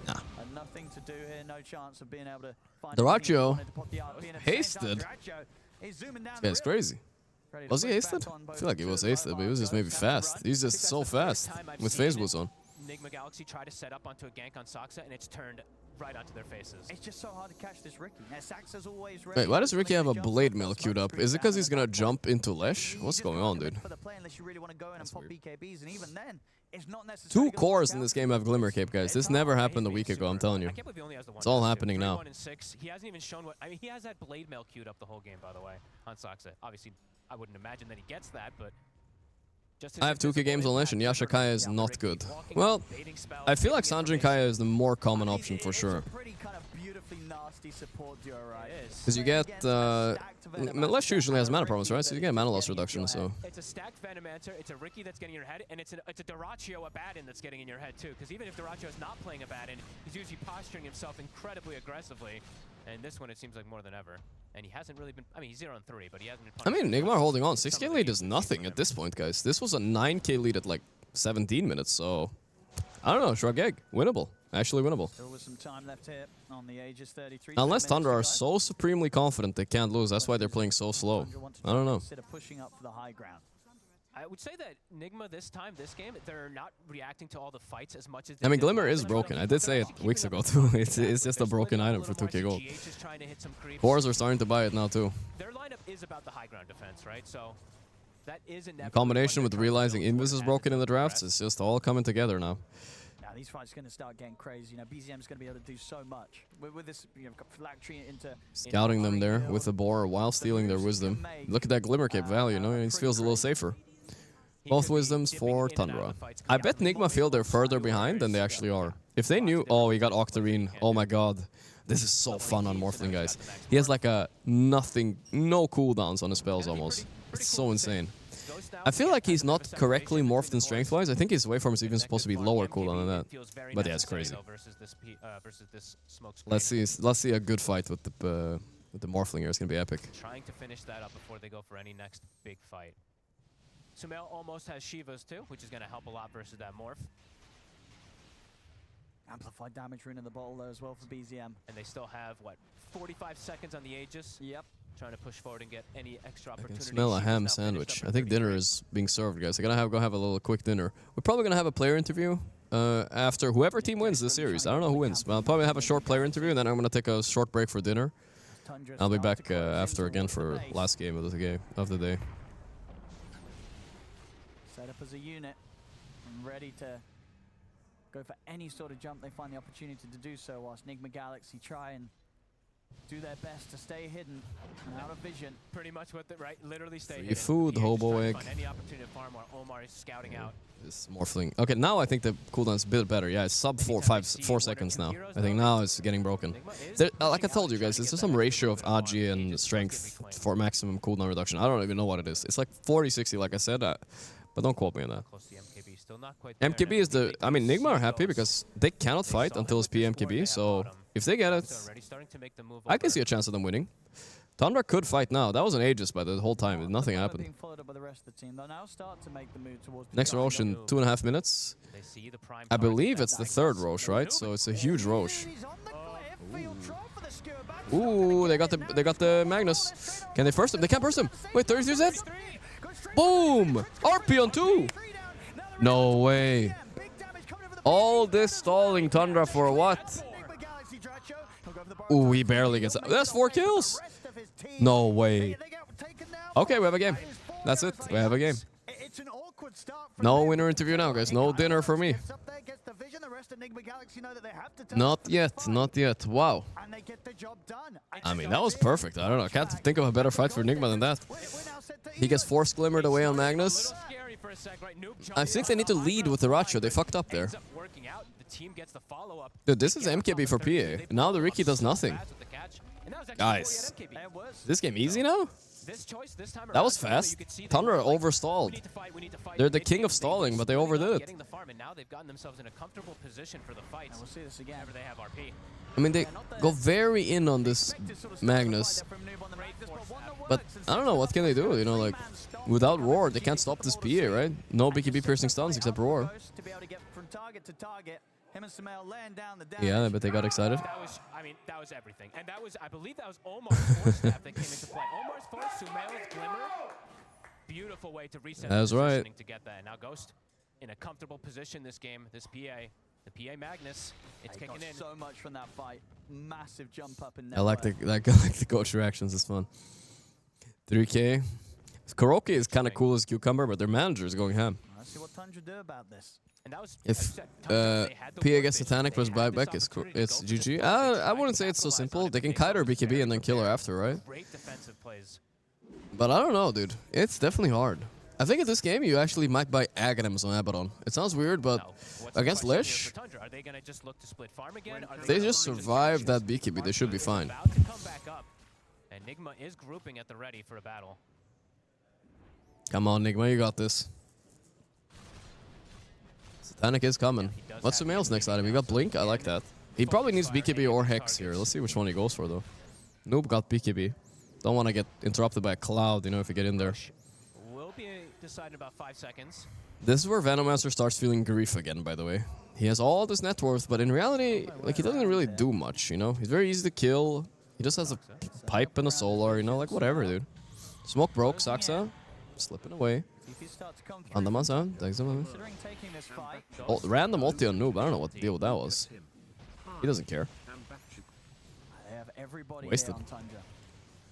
Nah. Duracho hasted. This guy's crazy. Was he hasted? I feel like he was hasted, but he was just maybe fast. He's just so fast with phase boots on. Nigma Galaxy try to set up onto a gank on Saksa, and it's turned right onto their faces. It's just so hard to catch this Ricky. Now, Saksa's always ready. Wait, why does Ricky have a blade mail queued up? Is it because he's gonna jump into Lesh? What's going on, dude? Two cores in this game have Glimmer Cape, guys. This never happened a week ago, I'm telling you. It's all happening now. He hasn't even shown what... I mean, he has that blade mail queued up the whole game, by the way, on Saksa. Obviously, I wouldn't imagine that he gets that, but... I have 2K games on Lesh and Yashakaya is not good. Well, I feel like Sanjin Kaya is the more common option for sure. Because you get... Lesh usually has mana problems, right? So you get mana loss reduction, so... It's a stacked Venomancer, it's a Ricky that's getting in your head, and it's a Duracho Abaddon that's getting in your head too. Because even if Duracho is not playing Abaddon, he's usually posturing himself incredibly aggressively. And this one, it seems like more than ever. And he hasn't really been... I mean, he's 0-3, but he hasn't been... I mean, Nigma holding on. 6k lead is nothing at this point, guys. This was a 9k lead at like 17 minutes, so... I don't know, Shrug Egg. Winnable. Actually winnable. Unless Thunder are so supremely confident they can't lose, that's why they're playing so slow. I don't know. I would say that Nigma this game, they're not reacting to all the fights as much as I mean, Glimmer is broken. I did say it weeks ago too. It's just a broken item for 2k gold. Cores are starting to buy it now too. Their lineup is about the high ground defense, right? So that is in combination with realizing Invis is broken in the drafts, it's just all coming together now. These fights are going to start getting crazy. You know, BZM's going to be able to do so much. With this, you know, Phylactery into... Scouting them there with the boar while stealing their wisdom. Look at that Glimmer Cape value, you know, he feels a little safer. Both wisdoms for Tundra. I bet Nigma feel they're further behind than they actually are. If they knew... Oh, he got Octarine. Oh my god. This is so fun on Morphling, guys. He has like a no cooldowns on his spells almost. It's so insane. I feel like he's not correctly morphed in strength-wise. I think his waveform is even supposed to be lower cooldown than that. But yeah, it's crazy. Let's see a good fight with the Morphling here. It's gonna be epic. Trying to finish that up before they go for any next big fight. Sumail almost has Shivas too, which is gonna help a lot versus that morph. Amplified damage rune in the bottle though as well for BZM. And they still have, what, 45 seconds on the Aegis? Yep. Trying to push forward and get any extra I opportunity. can smell a ham sandwich. I think dinner is being served, guys. I'm gonna go have a little quick dinner. We're probably gonna have a player interview after whoever team wins this series. I don't know who wins, but I'll probably have a short player interview, and then I'm gonna take a short break for dinner. I'll be back after again for last game of the day. Set up as a unit and ready to go for any sort of jump they find the opportunity to do so, whilst Nigma Galaxy try and do their best to stay hidden and out of vision. Pretty much what the literally stay Free hidden. food, hobo egg. Any opportunity to farm while Omar is scouting out. This Morphling. Okay, now I think the cooldown's a bit better. Yeah, it's sub 4 seconds now. I think now it's getting broken. Like I told you guys, it's just some ratio of AG and strength for maximum cooldown reduction. I don't even know what it is. It's like 40-60, like I said, but don't quote me on that. MKB is the... I mean, Nigma are happy because they cannot fight until it's PMKB, so if they get it, I can see a chance of them winning. Tundra could fight now. That was an Aegis by the whole time. Nothing happened. Next Roche in 2.5 minutes. I believe it's the third Roche, right? So it's a huge Roche. Ooh, they got the Magnus. Can they burst him? They can't burst him. Wait, 33 Z? Boom! RP on 2! No way. All this stalling Tundra for what? Ooh, he barely gets out. That's 4 kills! No way. Okay, we have a game. That's it. We have a game. No winner interview now, guys. No dinner for me. Not yet. Not yet. Wow. I mean, that was perfect. I don't know. I can't think of a better fight for Nigma than that. He gets force glimmered away on Magnus. I think they need to lead with the Racho. They fucked up there. Dude, this is MKB for PA. Now the Riki does nothing. Guys, this game easy now? That was fast. Tundra overstalled. They're the king of stalling, but they overdid it. I mean, they go very in on this Magnus. But I don't know, what can they do? You know, like, without Roar, they can't stop this PA, right? No BKB piercing stuns except Roar. Yeah, but they got excited. That was everything. And I believe that was Omar's force staff that came into play. Omar's force, Sumail's glimmer. Beautiful way to reset That's the right. positioning to get that. And now Ghost in a comfortable position this game. This PA, the PA Magnus, it's kicking in. So much from that fight. Massive jump up in I like the coach reactions. It's fun. 3K. Gorgc is kind of cool as Cucumber, but their manager is going ham. Let's see what Tundra do about this. If PA gets Satanic plus buyback, it's GG. I wouldn't say it's so simple. They can kite her BKB and then kill her after, right? But I don't know, dude. It's definitely hard. I think in this game you actually might buy Aghanims on Abaddon. It sounds weird, but against Lish, if they just survive that BKB, they should be fine. And Nigma is grouping at the ready for a battle. Come on, Nigma, you got this. Satanic is coming. What's Sumail's next item? You got Blink? I like that. He probably needs BKB or Hex here. Let's see which one he goes for, though. Noob got BKB. Don't want to get interrupted by a cloud, you know, if you get in there. Will be decided in about 5 seconds. This is where Venomancer starts feeling grief again, by the way. He has all this net worth, but in reality, like, he doesn't really do much, you know? He's very easy to kill. He just has a pipe and a solar, you know, like, whatever, dude. Smoke broke, Saksa. Slipping away. Andamasa, thanks so much. Oh, random ulti on Noob. I don't know what the deal with that was. He doesn't care. They have everybody Wasted. on Tundra.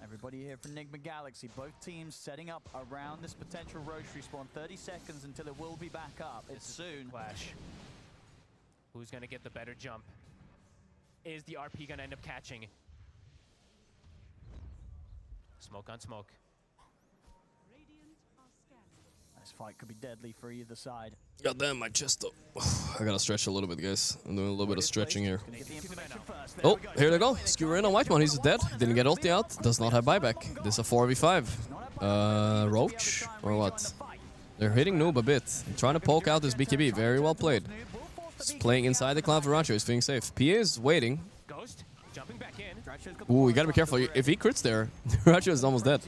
Everybody here from Nigma Galaxy. Both teams setting up around this potential Roche respawn. 30 seconds until it will be back up. It's soon. Clash. Who's going to get the better jump? Is the RP going to end up catching? Smoke on smoke. This fight could be deadly for either side. God damn, my chest though. I gotta stretch a little bit, guys. I'm doing a little bit of stretching here. Oh, here they go. Skewer in on Whitemon. He's dead. Didn't get ulti out. Does not have buyback. This is a 4v5. Roach? Or what? They're hitting Noob a bit. Trying to poke out this BKB. Very well played. Just playing inside the cloud. Viracho is feeling safe. PA is waiting. Ghost jumping back in. Ooh, you gotta be careful. If he crits there, Viracho is almost dead.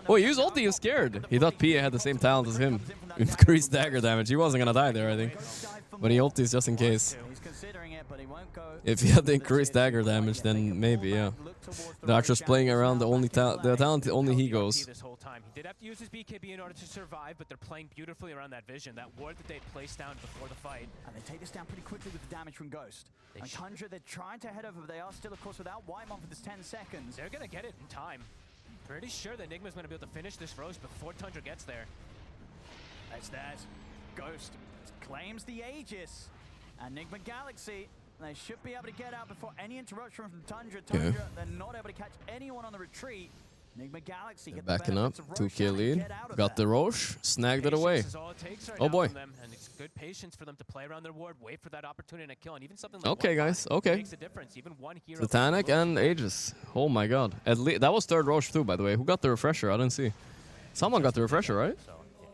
Oh, he used ulti. He was scared. He thought PA had the same talent as him. Increased dagger damage. He wasn't gonna die there, I think. But he ultis just in case. If he had the increased dagger damage, then maybe, yeah. The Archer's playing around the talent only he goes. This whole time. He did have to use his BKB in order to survive, but they're playing beautifully around that vision. That ward that they placed down before the fight. And they take this down pretty quickly with the damage from Ghost. And Tundra, they're trying to head over, but they are still, of course, without Whitemon for this 10 seconds. They're gonna get it in time. Pretty sure that Enigma's gonna be able to finish this Roche before Tundra gets there. That's that. Ghost claims the Aegis. And Enigma Galaxy, they should be able to get out before any interruption from Tundra. Tundra, they're not able to catch anyone on the retreat. Enigma Galaxy get backing up, 2k lead. Got the Roche, snagged it away. Oh boy. And it's good patience for them to play around their ward, wait for that opportunity to kill, and even something like okay, guys, okay. makes a difference. Even one hero. Satanic and Aegis. Oh my god. At least that was third Roche too, by the way. Who got the refresher? I didn't see. Someone got the refresher, right?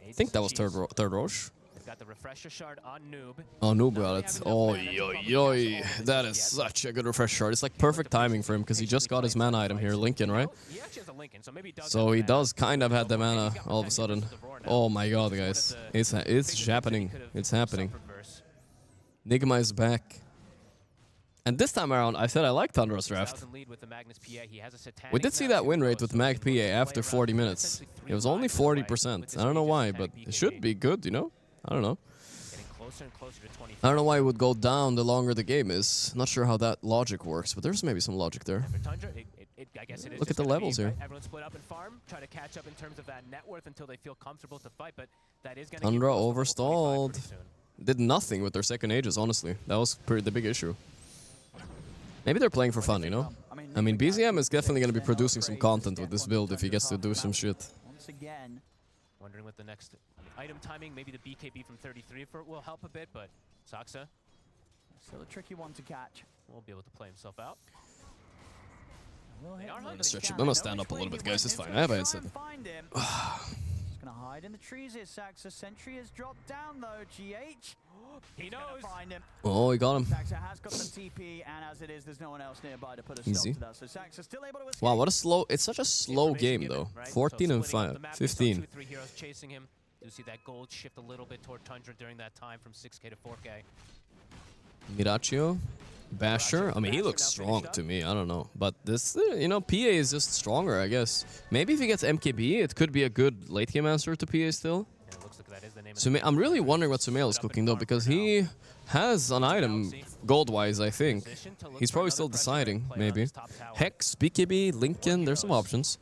I think that was third Roche. Got the refresher shard on Noob. Oh, Noob got it. Oh, yoy. That is such a good refresher shard. It's like perfect timing for him because he just got his mana item here, Lincoln, right? He actually has a Lincoln, so maybe so he does kind of have the mana all of a sudden. Oh my god, guys. It's happening. It's happening. Nigma is back. And this time around, I said I like Tundra's draft. We did see that win rate with Mag PA after 40 minutes. It was only 40%. I don't know why, but it should be good, you know? I don't know. I don't know why it would go down the longer the game is. Not sure how that logic works, but there's maybe some logic there. Look at the levels here. Everyone split up and farm, try to catch up in terms of that net worth until they feel comfortable to fight, but that is going to Tundra overstalled. Did nothing with their second Aegis, honestly. That was the big issue. Maybe they're playing for fun, you know? I mean, BZM is definitely going to be producing some content with this build if he gets to do some shit. Once again, wondering what the next item timing, maybe the BKB from 33 will help a bit, but Saksa still a tricky one to catch. Won't be able to play himself out. I'm gonna stand up a little bit, guys. It's fine. I have a headset. Just gonna hide in the trees here, Saxa. Sentry has dropped down though. GH. He knows. Find him. Oh, he got him. Saxa has got the TP, and as it is, there's no one else nearby to put a stop to that. So Saxa's still able to escape. Wow, what a slow. It's such a slow game though. 14 and 15. 2-3 heroes chasing him. You see that gold shift a little bit toward Tundra during that time from 6k to 4k. Mirachio, Basher. I mean, he looks strong to me. I don't know, but this, you know, PA is just stronger, I guess. Maybe if he gets MKB, it could be a good late game answer to PA still. I'm really wondering what Sumail is cooking though, because he has an item gold-wise, I think. He's probably still deciding, maybe. Hex, BKB, Lincoln, there's some options.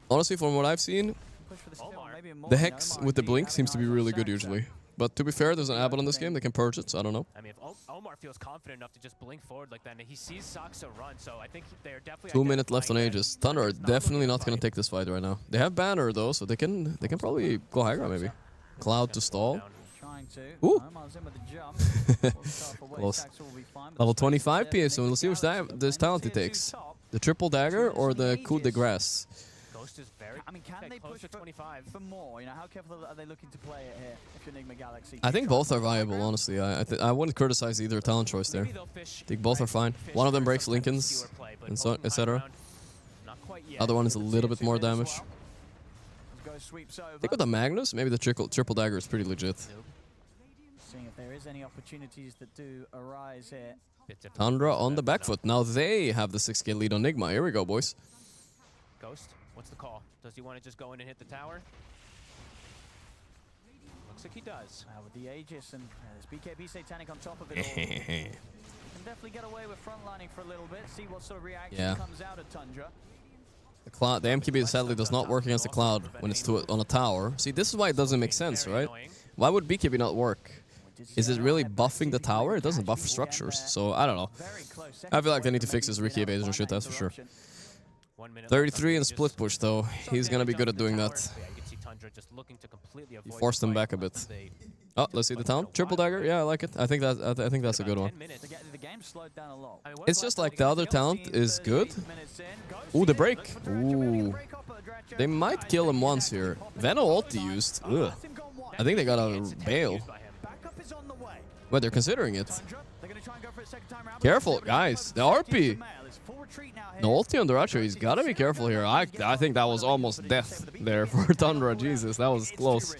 Honestly, from what I've seen, the Hex with the Blink seems to be really good usually. But to be fair, there's an Abbot on this game that can purge it, so I don't know. I mean, if Omar feels confident enough to just blink forward like that, and he sees Saksa run, so I think they're definitely... 2 minutes left on Aegis. Thunder are definitely not going to take this fight right now. They have Banner though, so they can probably go high ground maybe. Cloud to stall. Ooh! Close. Level 25 PS, so we'll see which this talent he takes. The triple dagger or the coup de grace. I mean, can they push 25 for more? You know, how careful are they looking to play it here if you're Enigma Galaxy? I think both are viable, honestly. I wouldn't criticize either talent choice there. I think both are fine. One of them breaks Lincoln's, and so, etc. Other one is a little bit more damage. I think with the Magnus, maybe the triple dagger is pretty legit. Seeing if there is any opportunities that do arise here. Tundra on the back foot. Now they have the 6k lead on Nigma. Here we go, boys. Ghost, what's the call? Does he want to just go in and hit the tower? Looks like he does. With the Aegis and there's BKB Satanic on top of it all. Can definitely get away with frontlining for a little bit, see what sort of reaction comes out of Tundra. The MKB sadly does not work against the Cloud when it's on a tower. See, this is why it doesn't make sense, right? Why would BKB not work? Is it really buffing the tower? It doesn't buff structures, so I don't know. I feel like they need to fix this Ricky evasion shit, that's for sure. 33 and split push though. He's gonna be good at doing that. Tundra just looking to completely avoid. He forced him back a bit. Oh, let's see the town. Triple dagger. Yeah, I like it. I think that's a good one. The game slowed down a lot. It's just like the other talent is good. Ooh, the break. Ooh. They might kill him once here. Veno ulti used. Ugh. I think they got a bail. Wait, they're considering it. Careful, guys. The RP. The ulti on Duracho, he's gotta be careful here. I think that was almost death there for Tundra. Jesus, that was close.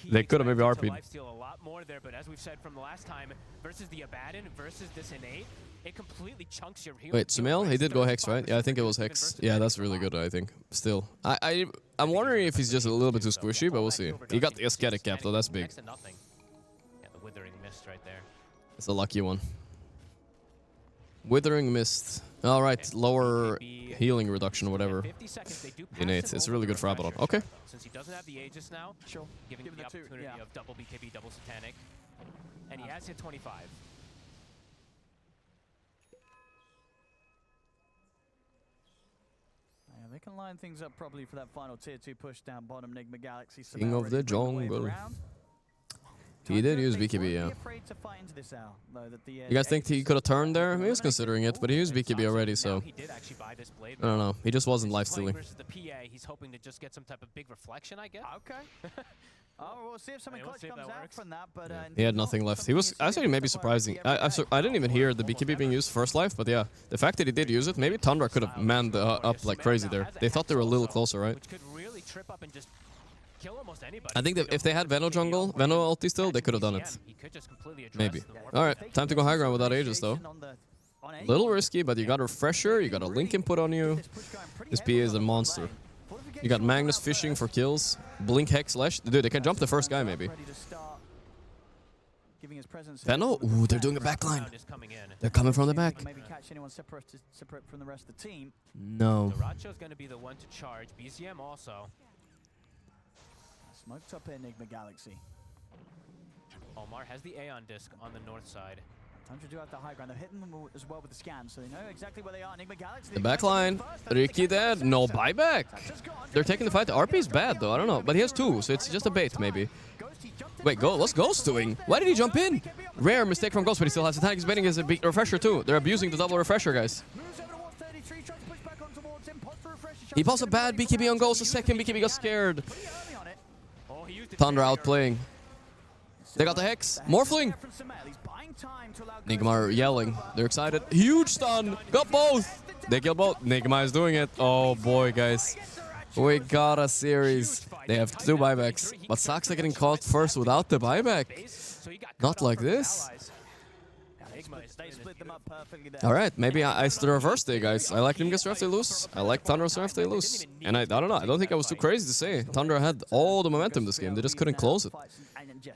They could have maybe RP'd. A lot more there, but as we've said from the last time, versus the Abaddon versus this innate, it completely chunks your healing. Wait, Sumail, he did go Hex, right? Yeah, I think it was Hex. Yeah, that's really good, I think. Still. I'm wondering if he's just a little bit too squishy, but we'll see. He got the Ascetic cap, though. That's big. Yeah, the Withering Mist right there. It's a lucky one. Withering Mist. Alright, lower healing reduction or whatever. Innate. It's really good for Abaddon. Okay. Since he doesn't have the Aegis now, giving him the opportunity of double BKB, double Satanic. And he has hit 25. Yeah, they can line things up probably for that final tier 2 push down bottom. Nigma Galaxy. King of the jungle. He did use BKB, yeah. You guys think he could have turned there? He was considering it, but he used BKB already, so I don't know. He just wasn't life-stealing. He's hoping to just get some type of big reflection, I guess. Okay. Oh, we'll see if something clutch comes out from that, but he had nothing left. He was actually maybe surprising. I didn't even hear the BKB being used first life, but yeah, the fact that he did use it, maybe Tundra could have manned up like crazy there. They thought they were a little closer, right? Which could really trip up and just kill almost anybody. I think that if they had Veno jungle, Veno ulti still, they could have done it. Maybe. Alright, time to go high ground without Aegis though. Little risky, but you got a Refresher, you got a Link input on you. This PA is a monster. You got Magnus fishing for kills. Blink Hex Slash. Dude, they can jump the first guy maybe. Veno? Ooh, they're doing a backline. They're coming from the back. Maybe catch anyone separate from the rest of the team. No. Duracho's going to be the one to charge. BZM also. Smoked up Enigma Galaxy. Omar has the Aeon disc on the north side. Tundra do have the high ground. They're hitting them as well with the scan, so they know exactly where they are. Enigma Galaxy. The backline. Ricky dead. No buyback. They're taking the fight. RP's bad though. I don't know. But he has 2, so it's just a bait maybe. Wait, what's Ghost doing? Why did he jump in? Rare mistake from Ghost, but he still has attack. He's baiting his Refresher too. They're abusing the double Refresher, guys. He pops a bad BKB on Ghost. The second BKB got scared. Thunder outplaying. They got the Hex. Morphling. Nigma are yelling. They're excited. Huge stun. Got both. They killed both. Nigma is doing it. Oh boy, guys. We got a series. They have 2 buybacks. But Saksa getting caught first without the buyback. Not like this. Alright, maybe I the reverse day, guys. I like Nimga Seraph they lose. I like Tundra Seraph they lose. And I don't know. I don't think I was too crazy to say. Tundra had all the momentum this game. They just couldn't close it.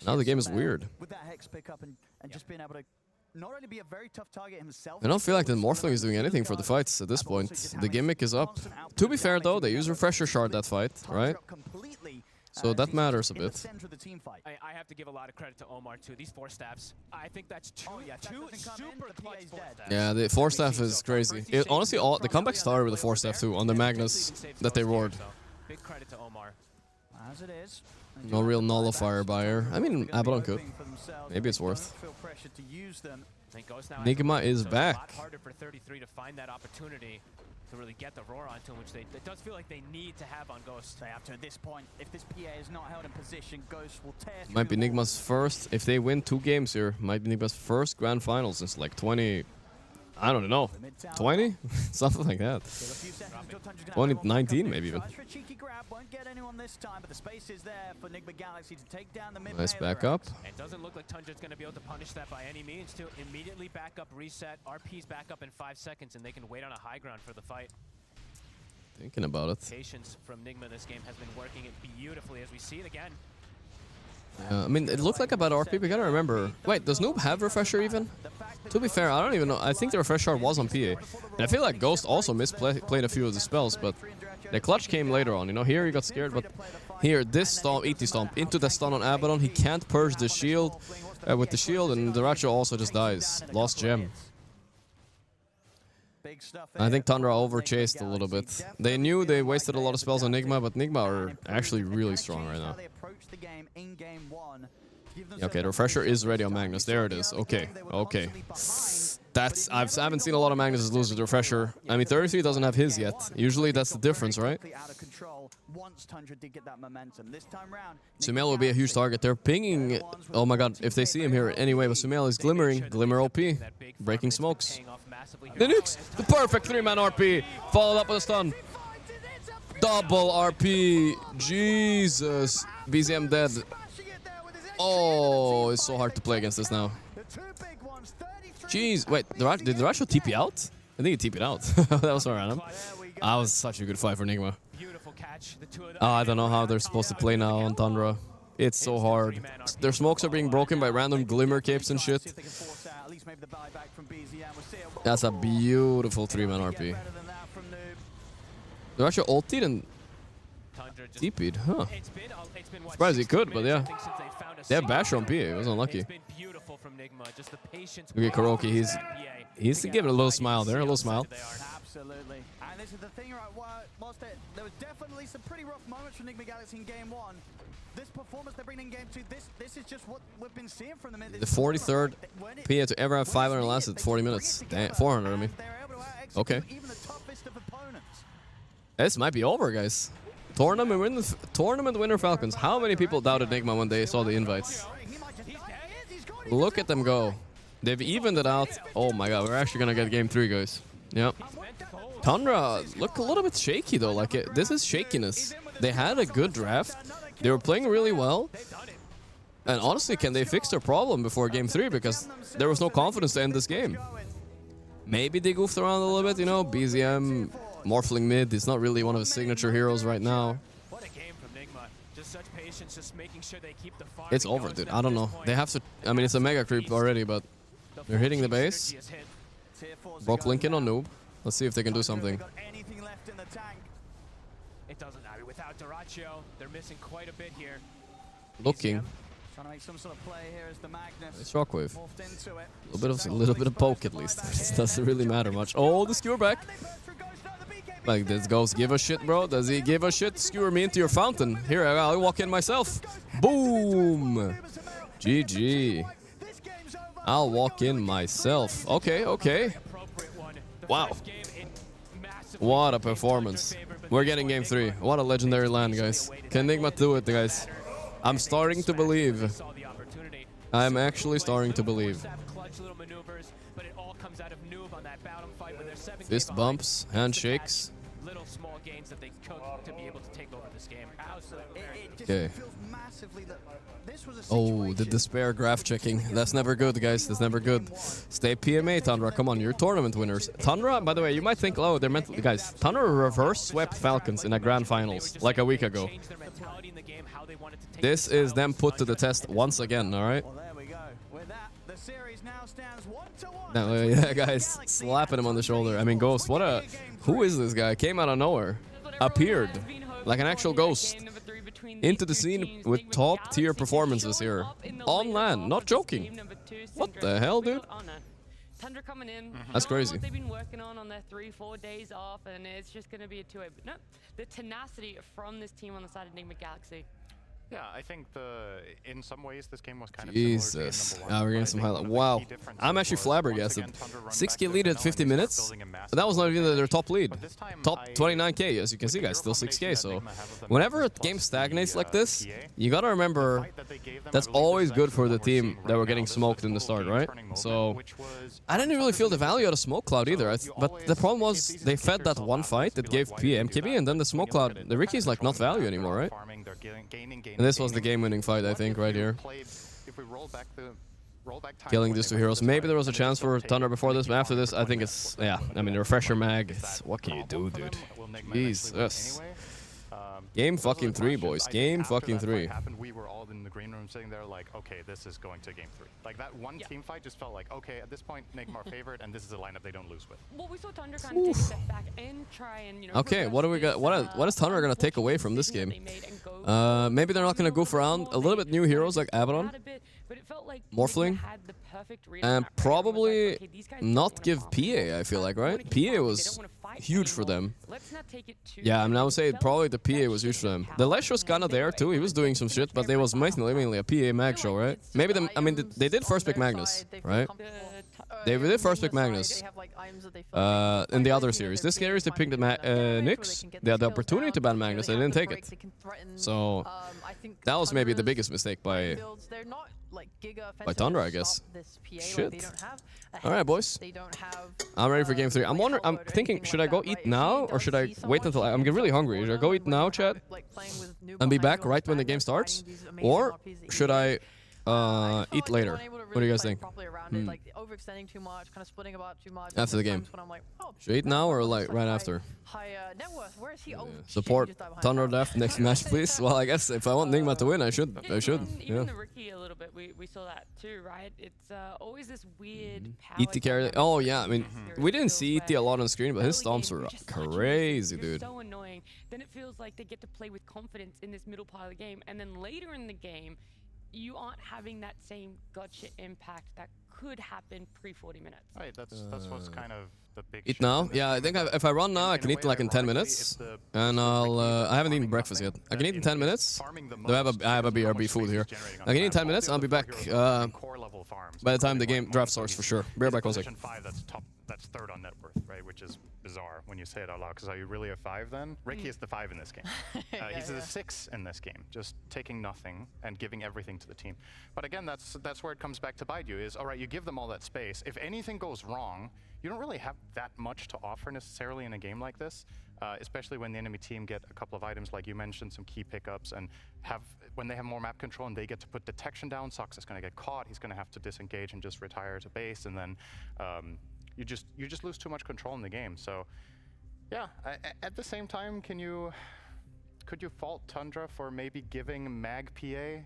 Now the game is weird. With that Hex pickup and just being able to not only be a very tough target himself. I don't feel like the Morphling is doing anything for the fights at this point. The gimmick is up. To be fair though, they use Refresher Shard that fight, right? So that matters a bit. I have to give a lot of credit to Omar too. These 4 staffs, I think that's two super clutch 4 staffs. Yeah, the 4 staff is crazy. Honestly, the comeback started with the 4 staff too on the Magnus that they roared. Big credit to Omar. As it is. No real nullifier buyer. I mean, Abaddon could. Maybe it's worth. Nigma is back. A lot harder for 33 to find that opportunity to really get the roar onto him, which it does feel like they need to have on Ghost. So up to this point, if this PA is not held in position, Ghost will tear through. Might be Nigma's first, if they win 2 games here, might be Nigma's first grand final since like 20, I don't know, 20? Something like that. 2019 maybe even. Nice backup. It doesn't look like Tundra's going to be able to punish that by any means. To immediately back up, reset. RP's back up in 5 seconds, and they can wait on a high ground for the fight. Thinking about it. Patience from Nigma this game has been working it beautifully as we see it again. I mean, it looked like about RP, we gotta remember. Wait, does Noob have Refresher even? To be fair, I don't even know. I think the Refresher was on PA. And I feel like Ghost also misplayed a few of the spells, but the clutch came later on. You know, here he got scared, but here, this stomp, ET stomp, into the stun on Abaddon. He can't purge the shield with the shield, and Duracho also just dies. Lost gem. big stuff I think there Tundra from over-chased a Nigma little Galaxy. bit. They knew they Definitely wasted a lot of spells on Nigma, but Nigma are actually really and strong right changed how now. they approached the game in game 1. Okay, the refresher is ready on Magnus. There it is. Okay, okay. That's I haven't seen a lot of Magnuses lose with the refresher. I mean, 33 doesn't have his yet. Usually that's the difference, right? Sumail will be a huge target. They're pinging. Oh my god, if they see him here anyway, but Sumail is glimmering. Glimmer OP. Breaking smokes. The nukes! The perfect 3-man RP. Followed up with a stun. Double RP. Jesus. BZM dead. Oh, it's so hard to play against this now. Jeez, wait, did the Rasho TP out? I think he TP'd out. That was so random. That was such a good fight for Nigma. I don't know how they're supposed to play now on Tundra. It's so hard. Their smokes are being broken by random glimmer capes and shit. That's a beautiful 3-man RP. The Rasho ultied and TP'd, huh? Surprised he could, but yeah. They have Bash on PA, it was unlucky. Okay, Kuroki, he's giving a little smile there, a little smile. Absolutely. And this is the thing, right? Whilst there was definitely some pretty rough moments for Nigma Galaxy in game 1, this performance they're bringing in game 2, this is just what we've been seeing from them. The 43rd PA to ever have 500 lasted 40 minutes. Damn, 400, I mean. Okay. This might be over, guys. Tournament winner Falcons. How many people doubted Nigma when they saw the invites? Look at them go. They've evened it out. Oh my god, we're actually gonna get game 3, guys. Yep. Tundra look a little bit shaky though. Like this is shakiness. They had a good draft. They were playing really well. And honestly, can they fix their problem before game 3? Because there was no confidence to end this game. Maybe they goofed around a little bit, you know. BZM, Morphling mid. It's not really one of his signature heroes right now. It's over, dude. I don't know. They have to... I mean, it's a mega creep already, but... They're hitting the base. Broke Lincoln on noob. Let's see if they can do something. It doesn't matter. Without Duracho, they're missing quite a bit here. Looking. Trying to make some sort of play here as the Magnus. It's Shockwave. A little bit of poke at least. It doesn't really matter much. Oh, the skewer back. Like, does Ghost give a shit, bro? Does he give a shit? Skewer me into your fountain. Here, I'll walk in myself. Boom! GG. I'll walk in myself. Okay, okay. Wow. What a performance. We're getting game 3. What a legendary land, guys. Can Nigma do it, guys? I'm starting to believe. I'm actually starting to believe. Fist bumps, handshakes. Little small gains that they cooked to be able to take over this game. Okay. Oh, the despair graph checking. That's never good, guys. That's never good. Stay PMA, Tundra. Come on, you're tournament winners. Tundra, by the way, you might think, oh, they're mentally... Guys, Tundra reverse swept Falcons in a grand finals like a week ago. This is them put to the test once again, alright? Well, there we go. With that, the series now stands 1-1. Now, yeah, guys, slapping him on the shoulder. I mean, Ghost, what a... Who is this guy? Came out of nowhere. Appeared. Like an actual ghost. Into the scene with top-tier performances here. On land, not joking. What the hell, dude? Tundra coming in. That's crazy. What they've been working on their 3-4 days off, and it's just going to be a 2-way. But no, the tenacity from this team on the side of Nigma Galaxy. Yeah, I think in some ways this game was kind of Jesus. We're getting some highlight. Wow. I'm actually flabbergasted. 6k lead at 50 minutes? That was not even their top lead. Top 29k, as you can see, guys. Still 6k, so... Whenever a game stagnates like this, you gotta remember that's always good for the team that were getting smoked in the start, right? So... I didn't really feel the value out of Smoke Cloud either. But the problem was, they fed that one fight that gave MKB, and then the Smoke Cloud... The Ricky's like not value anymore, right? And this was the game-winning fight, I think, right here. Killing these two heroes. Maybe there was a chance for Thunder before this, but after this, I think it's... Yeah, I mean, the refresher mag. What can you do, dude? Jesus. Game fucking 3, boys. Game fucking 3. all in the green room sitting there like, okay, this is going to game 3. Like that one team fight just felt like, okay, at this point, Nigma are favored, and this is a lineup they don't lose with. Well, we saw Tundra kind of take a step back and try and, you know... Okay, what do we got? What is Tundra gonna take away from this game? Maybe they're not gonna goof around. A little bit new heroes like Abaddon, Morphling, and probably not give PA, I feel like, right? PA was huge for them. Yeah, I mean, I would say probably the PA was huge for them. The Lesh was kind of there too. He was doing some shit, but they was mainly a PA mag show, right? Maybe I mean, they did first pick Magnus, right? They did first pick Magnus. In the other series, this series they picked the Nyx. They had the opportunity to ban Magnus, they didn't take it. So that was maybe the biggest mistake by Tundra, I guess. Shit. All right, boys. I'm ready for game 3. I'm thinking, should I go eat now or should I wait until I'm really hungry? Should I go eat now, chat, and be back right when the game starts, or should I eat later? What do you guys think? After the game. Should I eat now or like right after? Support Tundra Def next match, please. Well, I guess if I want Nigma to win, I should. Even the Rookie a little bit, we saw that too, right? It's always this weird power. ET carry. Oh yeah, I mean, we didn't see ET a lot on screen, but his stomps were crazy, dude. So annoying. Then it feels like they get to play with confidence in this middle part of the game, and then later in the game, you aren't having that same gotcha impact that could happen pre-40 minutes. Right, that's what's kind of the big... Eat now? Yeah, I think if I run now, I can eat like in 10 minutes. And I haven't eaten breakfast yet. I can eat in 10 minutes. I have a BRB food here. I can eat in 10 minutes, I'll be back by the time the game draft starts for sure. Be right back, 1 second. That's third on net worth, right? Which is bizarre when you say it out loud, because are you really a 5 then? Ricky is the 5 in this game. He's the 6 in this game, just taking nothing and giving everything to the team. But again, that's where it comes back to bite you, is, all right, you give them all that space. If anything goes wrong, you don't really have that much to offer necessarily in a game like this, especially when the enemy team get a couple of items, like you mentioned, some key pickups, and when they have more map control and they get to put detection down, Sox is going to get caught, he's going to have to disengage and just retire to base, and then you just lose too much control in the game. So yeah, at the same time, could you fault Tundra for maybe giving Mag PA?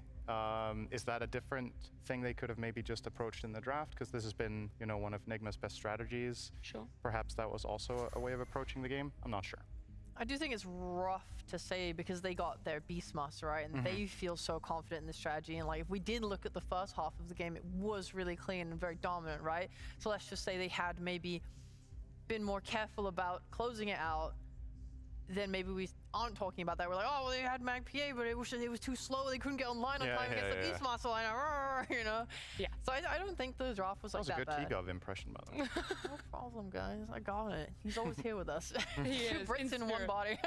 Is that a different thing they could have maybe just approached in the draft? Because this has been, you know, one of Nigma's best strategies. Sure. Perhaps that was also a way of approaching the game. I'm not sure. I do think it's rough to say because they got their Beastmaster, right? And they feel so confident in the strategy. And like, if we did look at the first half of the game, it was really clean and very dominant, right? So let's just say they had maybe been more careful about closing it out. Then maybe we aren't talking about that. We're like, oh, well, they had Mag PA, but it was too slow. They couldn't get online on time against the Beastmaster lineup, you know? Yeah. So I don't think the draft was like that bad. That was a good T-Gov impression, by the way. No problem, guys. I got it. He's always here with us. He is. Two Brits in one body.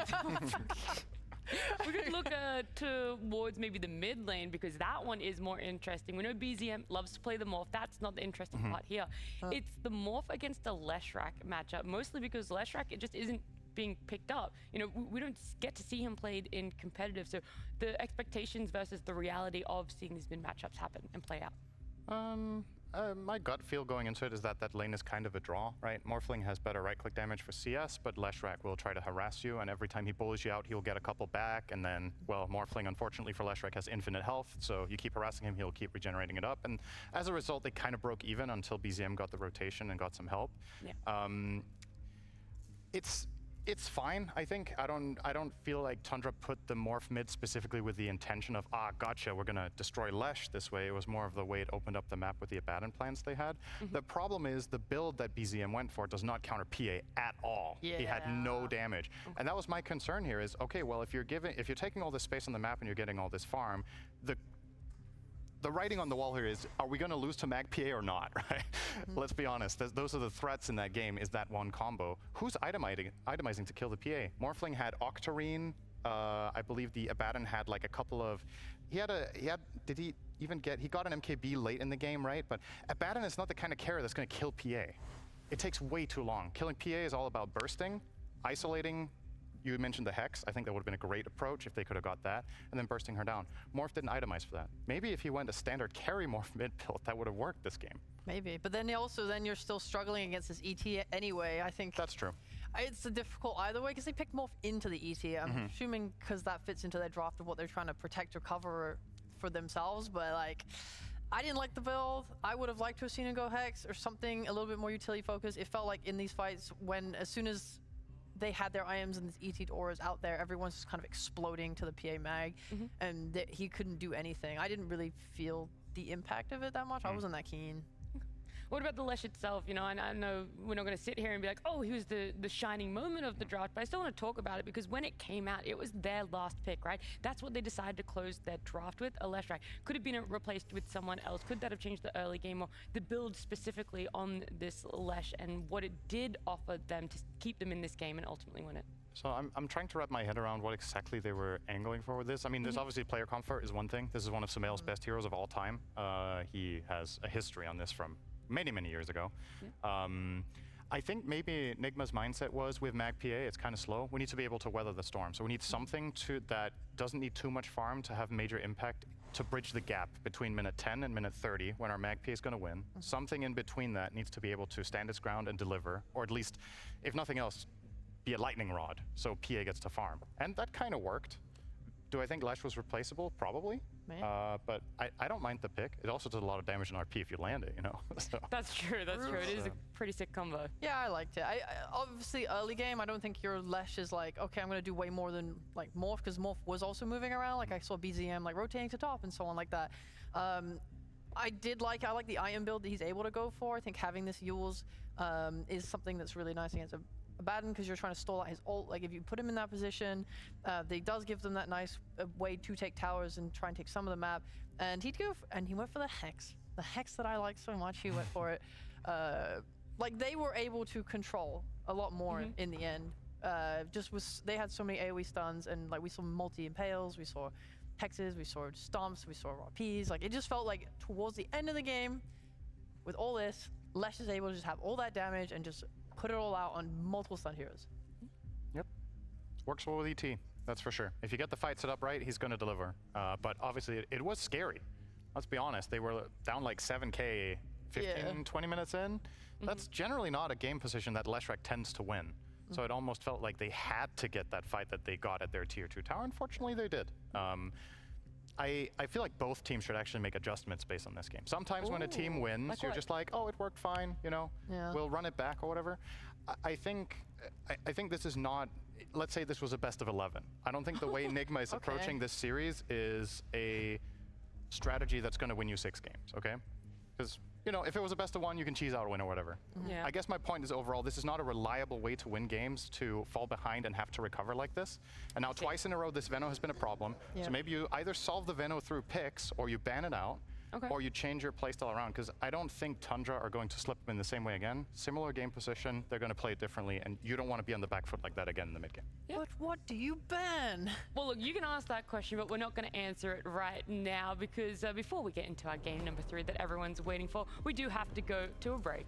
We could look towards maybe the mid lane, because that one is more interesting. We know BZM loves to play the Morph. That's not the interesting part here. It's the Morph against the Leshrac matchup, mostly because Leshrac, it just isn't being picked up. You know, we don't get to see him played in competitive, so the expectations versus the reality of seeing these mid matchups happen and play out. My gut feel going into it is that lane is kind of a draw, right? Morphling has better right-click damage for CS, but Leshrac will try to harass you, and every time he bullies you out, he'll get a couple back, and then, well, Morphling, unfortunately for Leshrac, has infinite health, so you keep harassing him, he'll keep regenerating it up, and as a result, they kind of broke even until BZM got the rotation and got some help. Yeah. It's fine, I think. I don't feel like Tundra put the Morph mid specifically with the intention of, gotcha, we're gonna destroy Lesh this way. It was more of the way it opened up the map with the Abaddon plans they had. The problem is the build that BZM went for does not counter PA at all. Yeah. He had no damage. And that was my concern here is, okay, well, if you're taking all this space on the map and you're getting all this farm, the writing on the wall here is, are we going to lose to Mag PA or not, right? Let's be honest, those are the threats in that game, is that one combo. Who's itemizing to kill the PA? Morphling had Octarine, I believe the Abaddon had like a couple of, he got an MKB late in the game, right? But Abaddon is not the kind of carry that's going to kill PA. It takes way too long. Killing PA is all about bursting, isolating. You mentioned the Hex. I think that would have been a great approach if they could have got that, and then bursting her down. Morph didn't itemize for that. Maybe if he went a standard carry Morph mid build, that would have worked this game. Maybe, but then you're still struggling against this ET anyway. I think that's true. It's difficult either way, because they picked Morph into the ET. I'm assuming because that fits into their draft of what they're trying to protect or cover for themselves, but like, I didn't like the build. I would have liked to have seen him go Hex or something a little bit more utility focused. It felt like in these fights, as soon as they had their IMs and these ET'd auras out there, everyone's just kind of exploding to the PA mag, and he couldn't do anything. I didn't really feel the impact of it that much. I wasn't that keen. What about the Lesh itself? You know, and I know we're not going to sit here and be like, oh, he was the shining moment of the draft, but I still want to talk about it because when it came out, it was their last pick, right? That's what they decided to close their draft with, a Lesh, right? Could have been replaced with someone else. Could that have changed the early game or the build specifically on this Lesh and what it did offer them to keep them in this game and ultimately win it? So I'm trying to wrap my head around what exactly they were angling for with this. I mean, there's obviously player comfort is one thing. This is one of Sumail's best heroes of all time. He has a history on this from many years ago. I think maybe Nigma's mindset was with Mag PA, it's kind of slow. We need to be able to weather the storm. So we need something that doesn't need too much farm to have major impact to bridge the gap between minute 10 and minute 30 when our Mag PA is going to win. Something in between that needs to be able to stand its ground and deliver, or at least, if nothing else, be a lightning rod so PA gets to farm. And that kind of worked. Do I think Lesh was replaceable? Probably. But I don't mind the pick. It also does a lot of damage in RP if you land it, you know? So. That's true, that's true. It is a pretty sick combo. Yeah, I liked it. Obviously, early game, I don't think your Lesh is like, okay, I'm going to do way more than like Morph, because Morph was also moving around. Like I saw BZM like rotating to top and so on like that. I like the item build that he's able to go for. I think having this Yules is something that's really nice against a Abaddon, because you're trying to stall out his ult. Like if you put him in that position, it does give them that nice way to take towers and try and take some of the map. And he went for the Hex. The Hex that I like so much, he went for it. Like they were able to control a lot more in the end. They had so many AoE stuns, and like we saw multi-impales, we saw Hexes, we saw stomps, we saw RPs. Like it just felt like towards the end of the game, with all this, Lesh is able to just have all that damage and just put it all out on multiple stun heroes. Yep. Works well with ET, that's for sure. If you get the fight set up right, he's going to deliver. But obviously, it was scary. Let's be honest. They were down like 7k 20 minutes in. That's generally not a game position that Leshrac tends to win. So it almost felt like they had to get that fight that they got at their tier 2 tower. Unfortunately, they did. I feel like both teams should actually make adjustments based on this game. Sometimes when a team wins, you're just like, oh, it worked fine, you know, we'll run it back or whatever. I think this is not, let's say this was a best of 11. I don't think the way Nigma is approaching this series is a strategy that's going to win you 6 games, okay? Because, you know, if it was a best of 1, you can cheese out a win or whatever. I guess my point is overall, this is not a reliable way to win games, to fall behind and have to recover like this. And now twice in a row, this Veno has been a problem. So maybe you either solve the Veno through picks, or you ban it out, or you change your playstyle around. Because I don't think Tundra are going to slip in the same way again. Similar game position, they're going to play it differently, and you don't want to be on the back foot like that again in the mid game. But what do you ban? Well, look, you can ask that question, but we're not going to answer it right now because before we get into our game number 3 that everyone's waiting for, we do have to go to a break.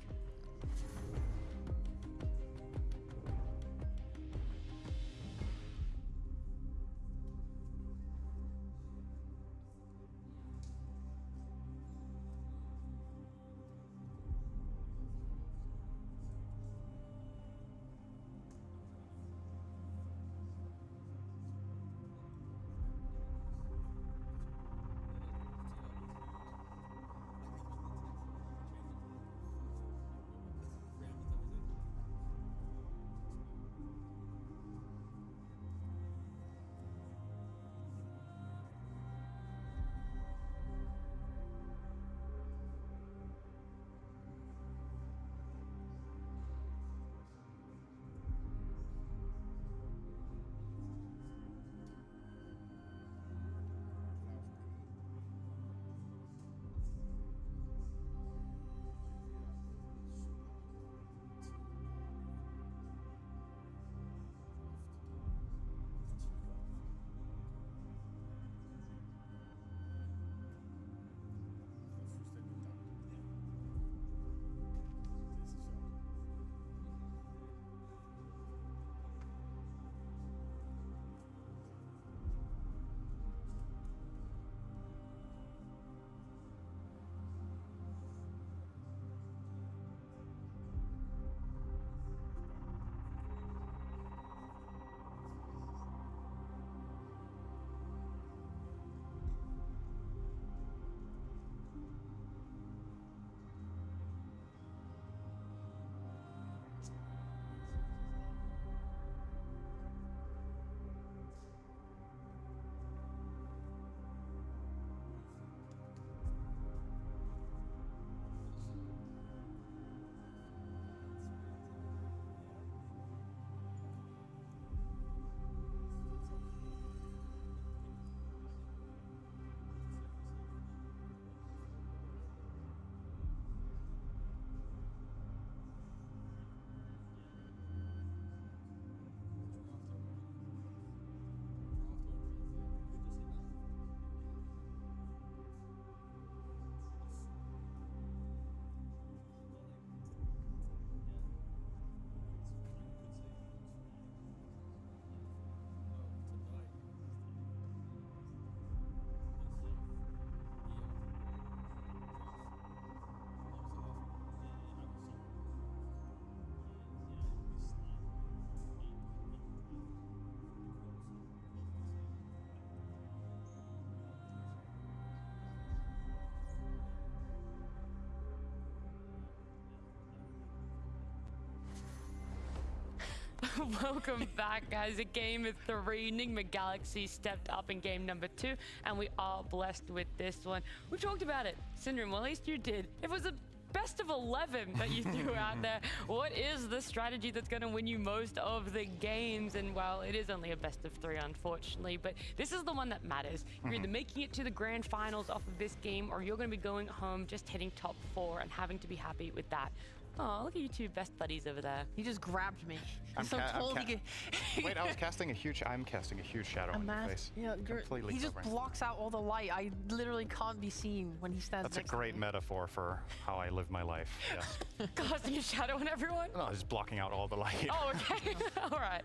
Welcome back, guys. A game of 3. Enigma Galaxy stepped up in game number 2, and we are blessed with this one. We talked about it. Syndrome, well, at least you did. It was a best of 11 that you threw out there. What is the strategy that's going to win you most of the games? And well, it is only a best of 3, unfortunately, but this is the one that matters. You're either making it to the grand finals off of this game, or you're going to be going home just hitting top 4 and having to be happy with that. Oh, look at you two best buddies over there. He just grabbed me. I'm Wait, I'm casting a huge shadow on your face. Yeah, he just blocks out all the light. I literally can't be seen when he stands next to me. That's a great metaphor for how I live my life. Yes. Casting a shadow on everyone? No, just blocking out all the light. Oh, okay. All right.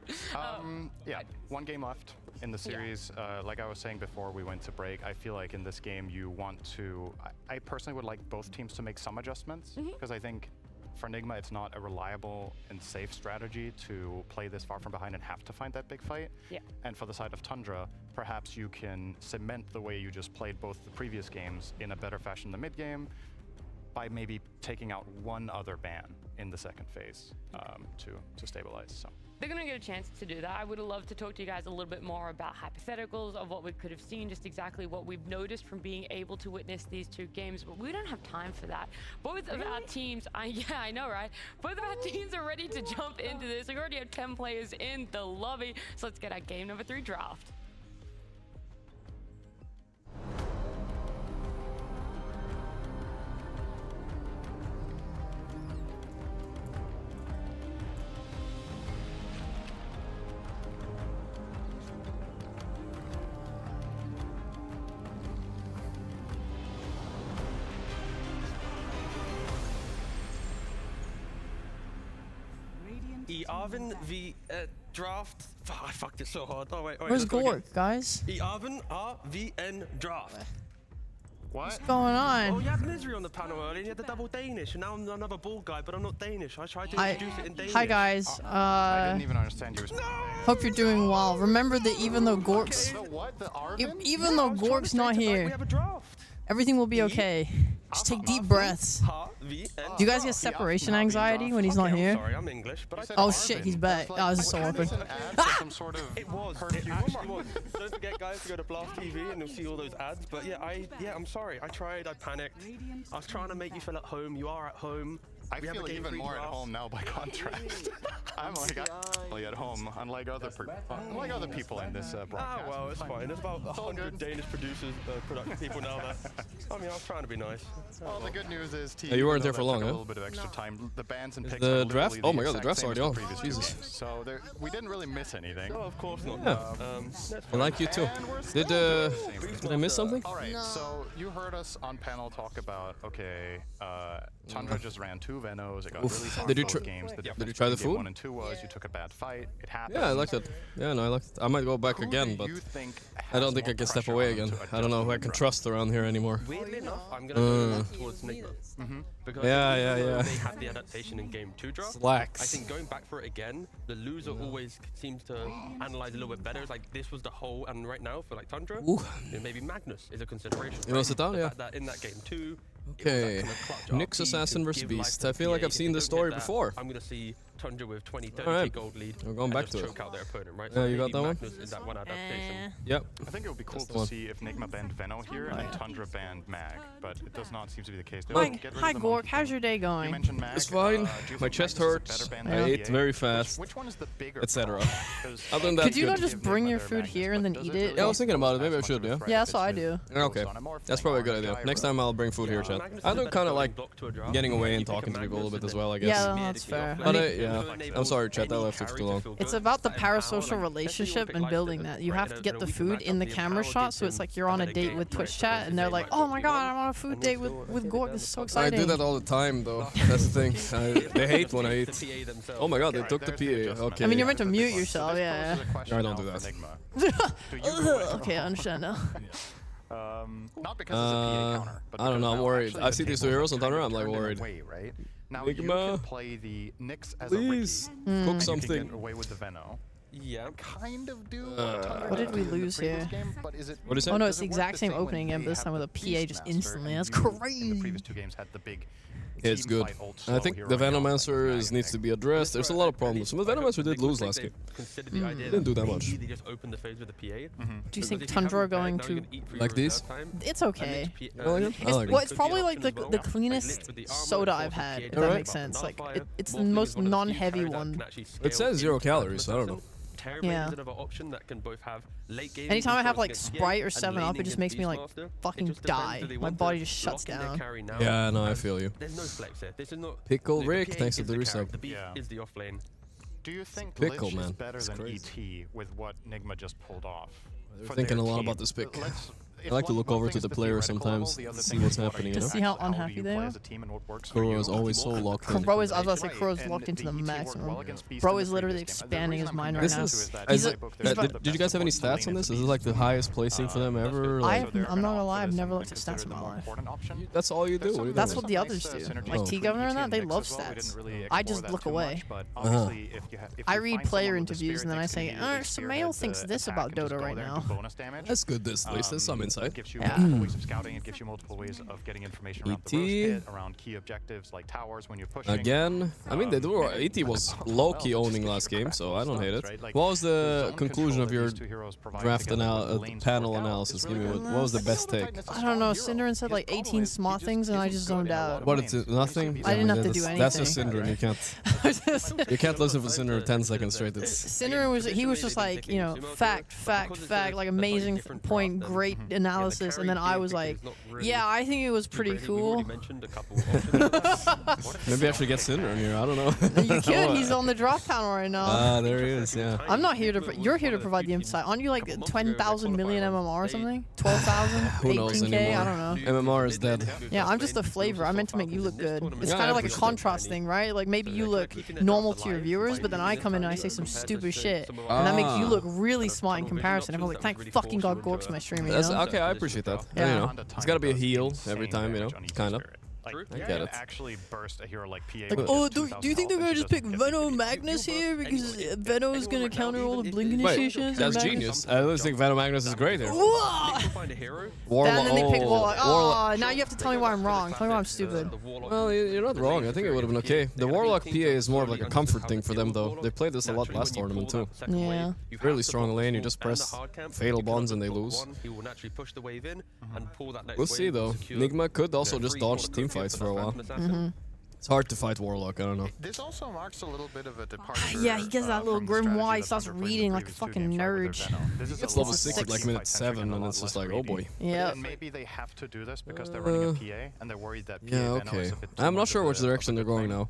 Yeah, 1 game left in the series. Like I was saying before we went to break, I feel like in this game you want to... I personally would like both teams to make some adjustments, because I think for Enigma, it's not a reliable and safe strategy to play this far from behind and have to find that big fight. Yeah. And for the side of Tundra, perhaps you can cement the way you just played both the previous games in a better fashion in the mid game by maybe taking out 1 other ban in the second phase to stabilize. So. They're going to get a chance to do that. I would have loved to talk to you guys a little bit more about hypotheticals of what we could have seen, just exactly what we've noticed from being able to witness these 2 games, but we don't have time for that. Both of our teams, yeah, I know, right? Both of our teams are ready to jump into this. We already have 10 players in the lobby, so let's get our game number 3 draft. Arvin v draft. Oh, I fucked it so hard. Oh wait. Where's Gorgc, guys? Arvin RVN draft. What's going on? Oh, you had Misery on the panel earlier, and you had the double Danish, and now I'm another bald guy, but I'm not Danish. I tried to introduce it in Danish. Hi guys. I didn't even understand you. Hope you're doing well. Remember that even though Gorgc's even though Gorgc's not here, everything will be okay. Just take deep breaths. Do you guys get separation anxiety when he's not here? Sorry, I'm English, but oh shit, he's back. Oh, this is so awkward. It was. Don't forget, guys, to go to Blast TV and you'll see all those ads. But yeah, I'm sorry. I tried. I panicked. I was trying to make you feel at home. You are at home. I feel even more at home now by contrast. I'm like actually at home, unlike other people in this broadcast. Ah, well, it's fine. There's about 100 Danish producers, people now that. I mean, I was trying to be nice. Well, the good news is, you weren't there for long, huh? A little bit of extra time. The bans and picks. The draft? Oh my god, the draft's already on. Jesus. So we didn't really miss anything. No, of course not. Yeah. I like you too. Did I miss something? All right. So you heard us on panel talk about Tundra just ran 2 Venos. It got really far in both games. Did you try the food? 1 and 2 was you took a bad fight. It happened. Yeah, I liked it. Yeah, no, I liked it. I might go back again, but I don't think I can step away again. I don't know who I can trust around here anymore. Weirdly enough, I'm gonna go towards Enigma. Because they had the adaptation in game 2 draft. Slacks. I think going back for it again, the loser always seems to analyze a little bit better. It's like this was the whole, and right now for like Tundra, maybe Magnus is a consideration. You want to sit down? Yeah. That in that game 2. Okay, Nyx Assassin vs Beast. I feel like I've seen this story before. I'm gonna see Tundra with 20-30 gold lead. We're going back to it. Choke out their opponent, right? Yeah, you got that one? Is that one adaptation? Yep. I think it would be cool to see if Nigma banned Veno here and Tundra banned Mag, but it does not seem to be the case. Hi Gorgc, how's your day going? You mentioned Mag. It's fine. My chest hurts. I ate very fast. Which one is the bigger? Etc. Other than that, could you not just bring your food here and then eat it? Yeah, I was thinking about it. Maybe I should. Yeah. Yeah, that's what I do. Okay, that's probably a good idea. Next time I'll bring food here, chat. I do kind of like getting away and talking to people a little bit as well, I guess. Yeah, that's fair. But yeah, I'm sorry, chat. I left it for too long. It's about the parasocial relationship and building that. You have to get the food in the camera shot, so it's like you're on a date with Twitch chat, and they're like, "Oh my god, I'm on a food date with Gorgc. This is so exciting." I do that all the time, though. That's the thing. They hate when I eat. Oh my god, they took the PA. Okay. I mean, you're meant to mute yourself, yeah. No, I don't do that. Okay, I understand now. Not because it's a PA counter, but I don't know. I'm worried. I see these 2 heroes on Thunder. I'm like worried. Right? Now you can play the Nyx as please a cook something. You can get away with the Veno. Yeah, kind of do. What did we lose here? What is it? Oh no, it's the exact same opening again, but this time with a PA just instantly. That's crazy. The previous 2 games had the big It's good. I think the Venomancer needs to be addressed. There's a lot of problems. The Venomancer did lose last game. Didn't do that much. Do you think Tundra going to like these? It's okay. It's probably like the cleanest soda I've had, if that makes sense. Like it's the most non-heavy one. It says 0 calories, so I don't know. Yeah. Anytime I have like Sprite or 7-Up, it just makes me like fucking die. My body just shuts down. Yeah, no, I feel you. Pickle Rick, thanks for the resub. Do you think Pickle, Lich man. is better than ET with what Nigma just pulled off? They're thinking a lot about this pick. I like to look over to the player sometimes to see what's happening, you know? To see how unhappy they are? Kuro is always so locked in. Bro is, I was about to say, Kuro's locked into the maximum. Bro is literally expanding his mind right now. Did you guys have any stats on this? Is this like the highest placing for them ever? I'm not gonna lie, I've never looked at stats in my life. That's all you do? That's what the others do. Like T-Governor and that, they love stats. I just look away. I read player interviews and then I say, Samael thinks this about Dota right now. That's good, at least there's some insight. Ways of scouting, it gives you multiple ways of getting information around the burst hit, around key objectives like towers when you're pushing. Again, I mean, they do. ET was low-key owning last game, so I don't hate it. What was the conclusion of your draft panel analysis? Give me what was the best take? I don't know. Synderin said like 18 small things, and I just zoned out. What? It's nothing. I didn't have to do anything. That's just Synderin. You can't listen for Synderin 10 seconds straight. Synderin was just like, you know, fact, like amazing point, great analysis. And then I was like, yeah, I think it was pretty cool. Maybe I should get Cinder in here. I don't know. You could. He's on the drop panel right now. Ah, there he is. Yeah. I'm not here to. You're here to provide the insight. Aren't you like 10,000 million MMR or something? 12,000? Who knows 18K? anymore? I don't know. MMR is dead. Yeah, I'm just a flavor. I meant to make you look good. It's kind of like a contrast thing, right? Like maybe you look normal to your viewers, but then I come in and I say some stupid shit, and that makes you look really smart in comparison. Everyone's like, thank fucking God Gorgc my streaming. You know? Okay, I appreciate that. Yeah. You know, it's got to be a heal every time, you know, kind of. I get it. Actually burst a hero like PA. Like, oh, do you think they're gonna just pick Veno Magnus here because Veno is gonna counter all the blink initiations? That's genius. I always think Veno Magnus is great here. Warlock. And then they pick Warlock. Oh, now you have to tell me why I'm wrong. Tell me why I'm stupid. Well, you're not wrong. I think it would have been okay. The Warlock PA is more of like a comfort thing for them, though. They played this a lot last tournament too. Yeah. Really strong lane. You just press fatal bonds and they lose. We'll see though. Nigma could also just dodge team fights for a while. It's hard to fight Warlock, I don't know. This also marks a little bit of a departure. Yeah, he gets that little grimoire, he starts reading like a fucking nerd. It's level 6 at like minute 7 and it's just like, oh boy. Yeah. And maybe they have to do this because they're running a PA and they're worried that PA okay. I'm not sure which direction they're going now.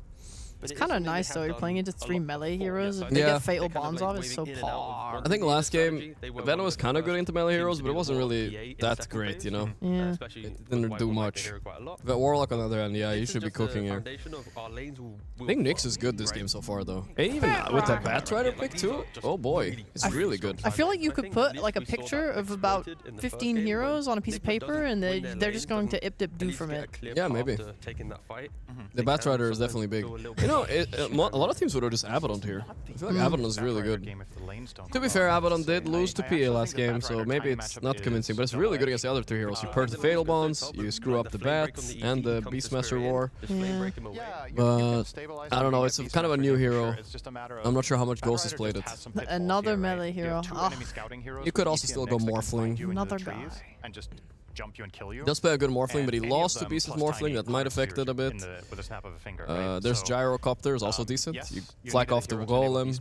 It's kind of nice though, you're playing into 3 melee heroes. If they get fatal bonds off, it's so par. I think last game, Venom was kind of good into melee heroes, but it wasn't really that great, you know? Yeah. It didn't do much. But Warlock on the other hand, yeah, you should be cooking here. I think Nyx is good this game so far though. Hey, even with the Batrider pick too? Oh boy, it's really good. I feel like you could put like a picture of about 15 heroes on a piece of paper and they're just going to ip-dip-do from it. Yeah, maybe. The Batrider is definitely big. You know, a lot of teams would have just Abaddon here. I feel like Abaddon is really good. To be fair, Abaddon did lose to PA last game, so maybe it's not convincing, but it's really good against the other 2 heroes. You purge the Fatal Bonds, you screw up the Bat, and the Beastmaster War. Yeah. But, I don't know, it's kind of a new hero. I'm not sure how much Ghost has played it. Another melee hero. Oh. You could also still go Morphling. Another guy. Jump you and kill you. Does play a good Morphling, but he lost to Beast with Morphling, that might affect it a bit. There's Gyrocopter, is also decent. You flag off the Golem.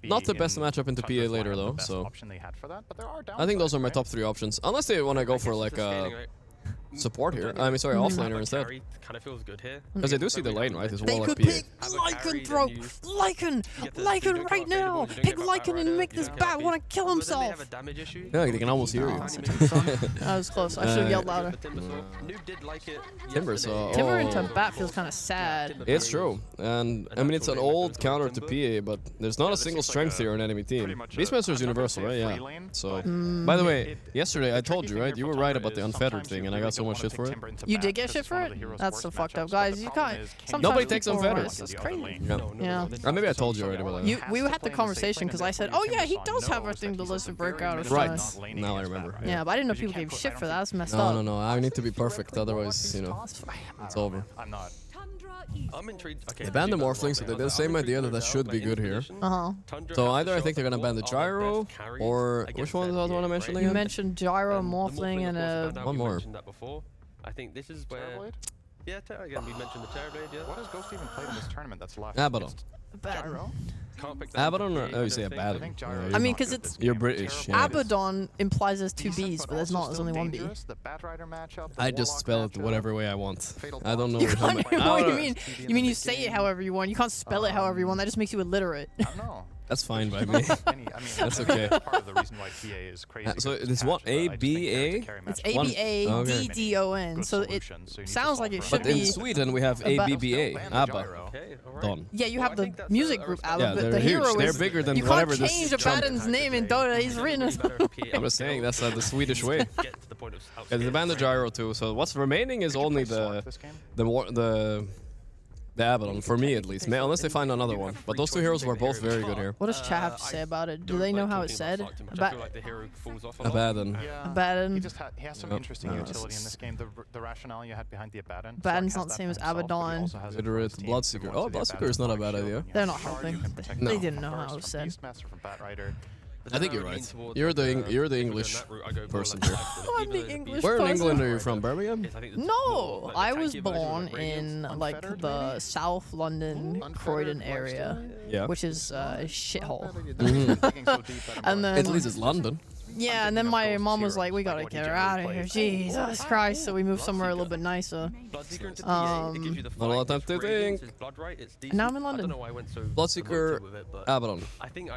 Not the best matchup into PA later though, so I think those are my top 3 options. Unless they want to go for like a support here. I mean, sorry, offlaner instead. Because they do see the lane, right? It's they could pick Lycanthrope! Lycan right now! Pick Lycan and make this bat want to kill himself! Yeah, they can almost hear you. That was close. I should have yelled louder. Timber, so... Timber into bat feels kind of sad. It's true. And, I mean, it's an old counter to PA, but there's not a single strength here on enemy team. Beastmaster is universal, right? Yeah. So, by the way, yesterday I told you, right? You were right about the unfettered thing, and I got so much shit for it. You did get shit for it? That's so fucked up. Guys, you can't... Nobody takes unfettered. That's crazy. Yeah. Maybe I told you already about that. We had the conversation because I said, oh yeah, he does have a thing to list of breakout or something. Right. Now I remember. Yeah, but I didn't know people gave shit for that. That's messed up. No. I need to be perfect, otherwise, you know, it's over. I'm not. I'm intrigued. Okay, They banned the Morphling, so they did the same idea that should be good here. So either I think they're gonna ban the Gyro, or which one is the other one I mentioned again? You mentioned Gyro, Morphling, and one more. I think this is where... Yeah, again, we mentioned the Terrorblade, yeah. What has Ghost even played in this tournament that's left? Abaddon. Gyro? Abaddon or... Oh, you say Abaddon. I mean, because it's... You're British. Yeah, Abaddon implies there's 2 Bs, but there's not. There's only 1 B. I just spell it whatever way I want. I don't know You how can't, what do you mean? You mean you say it however you want. You can't spell it however you want. That just makes you illiterate. I don't know. That's fine by me. That's okay. Part of the reason why PA is crazy. So it's what? A-B-A? It's A-B-A-D-D-O-N. So it sounds like it should be... But be... in Sweden we have A-B-B-A. ABBA. Don. Yeah, you have the music group ABBA, Yeah, but they're the hero huge. They're is... bigger than You whatever can't this change Abaddon's name in Dota. He's written as... I'm just saying, that's the Swedish way. Yeah, they banned the Gyro too, so what's remaining is only the Abaddon, for me at least. Unless they find another one. But those two heroes were both very good here. What does chat have to say about it? Do they know how it's said? Abaddon. Abaddon. He has some interesting utility in this game. The rationale you had behind the Abaddon. Abaddon's not the same as Abaddon. Literate Bloodseeker. Oh, Bloodseeker is not a bad idea. They're not helping. No. They didn't know how it was said. I think you're right. You're the English person here. I'm the English Where in person. England are you from? Birmingham? No, I was born in like the South London, Croydon area, which is a shithole. And then at least it's London. Yeah, and then my mom was like, "We gotta get her out of here." Jesus Christ! So we moved somewhere a little bit nicer. Not a lot of time to think. And now I'm in London. Bloodseeker, Abaddon.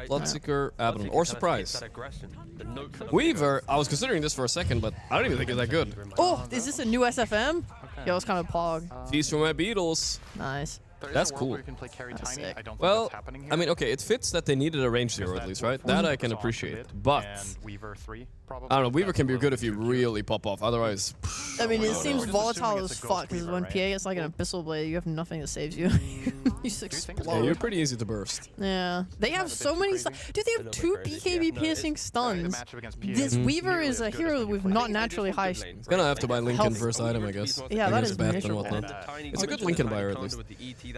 Bloodseeker, Abaddon. Or Surprise. Weaver, I was considering this for a second, but I don't even think it's that good. Oh, is this a new SFM? Yeah, it was kind of pog. Feast from my Beatles. Nice. That's cool. Well, I mean, okay, it fits that they needed a range zero at least, right? That I can appreciate. But I don't know, Weaver can be good if you really pop off. Otherwise, I mean, it seems volatile as fuck because when PA gets like an Abyssal Blade, you have nothing that saves you. You just explode. Yeah, you're pretty easy to burst. Yeah, they have so many. Dude, they have 2 BKB piercing stuns. This Weaver is a hero with not naturally high. It's gonna have to buy Lincoln first item, I guess. Yeah, that is Beth and whatnot. It's a good Lincoln buyer at least.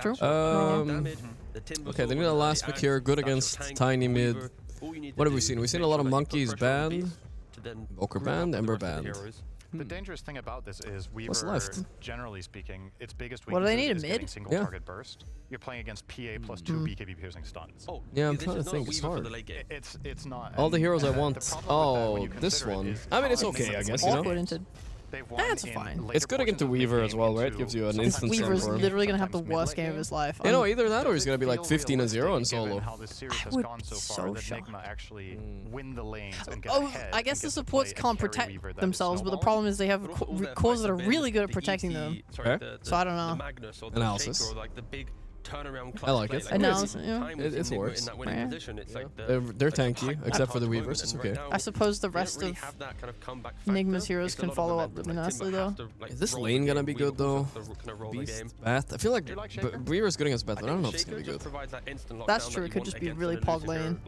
True. Okay, they need a last pick here. Good against Tiny mid. What have we seen? We've seen a lot of Monkeys banned. Boker banned, Ember banned. The dangerous thing about this is What's Weaver, left? generally speaking, its biggest What do they weakness need, is a getting mid? single target burst. You're playing against PA plus 2 BKB piercing stuns. Yeah, I'm trying to think. It's hard. It's not. All the heroes I want. Oh, this one. I mean, it's okay, I guess, you know? That's fine. It's good against Weaver as well, right? Gives you an instant Weaver's for him. literally gonna have the worst game of his life. You know, either that or he's gonna be like 15-0 in solo. How this series has would gone be so so far, that shocked. Nigma actually win the lanes and get Oh, ahead I and guess get the to supports play can't and carry protect Weaver that is themselves, but the snowballing. problem is they have cores that are really good at protecting them. So I don't know. Analysis. Turnaround I like it. Analysis, yeah. It works. Yeah. They're tanky, except for the Weavers. It's okay. I suppose the rest of Nigma's heroes can follow up really nicely, though. Is this lane gonna be good though? Beast, Bath. I feel like Weaver's good against Bath, but I don't know if it's gonna be good. That's true. It could just be really pog lane.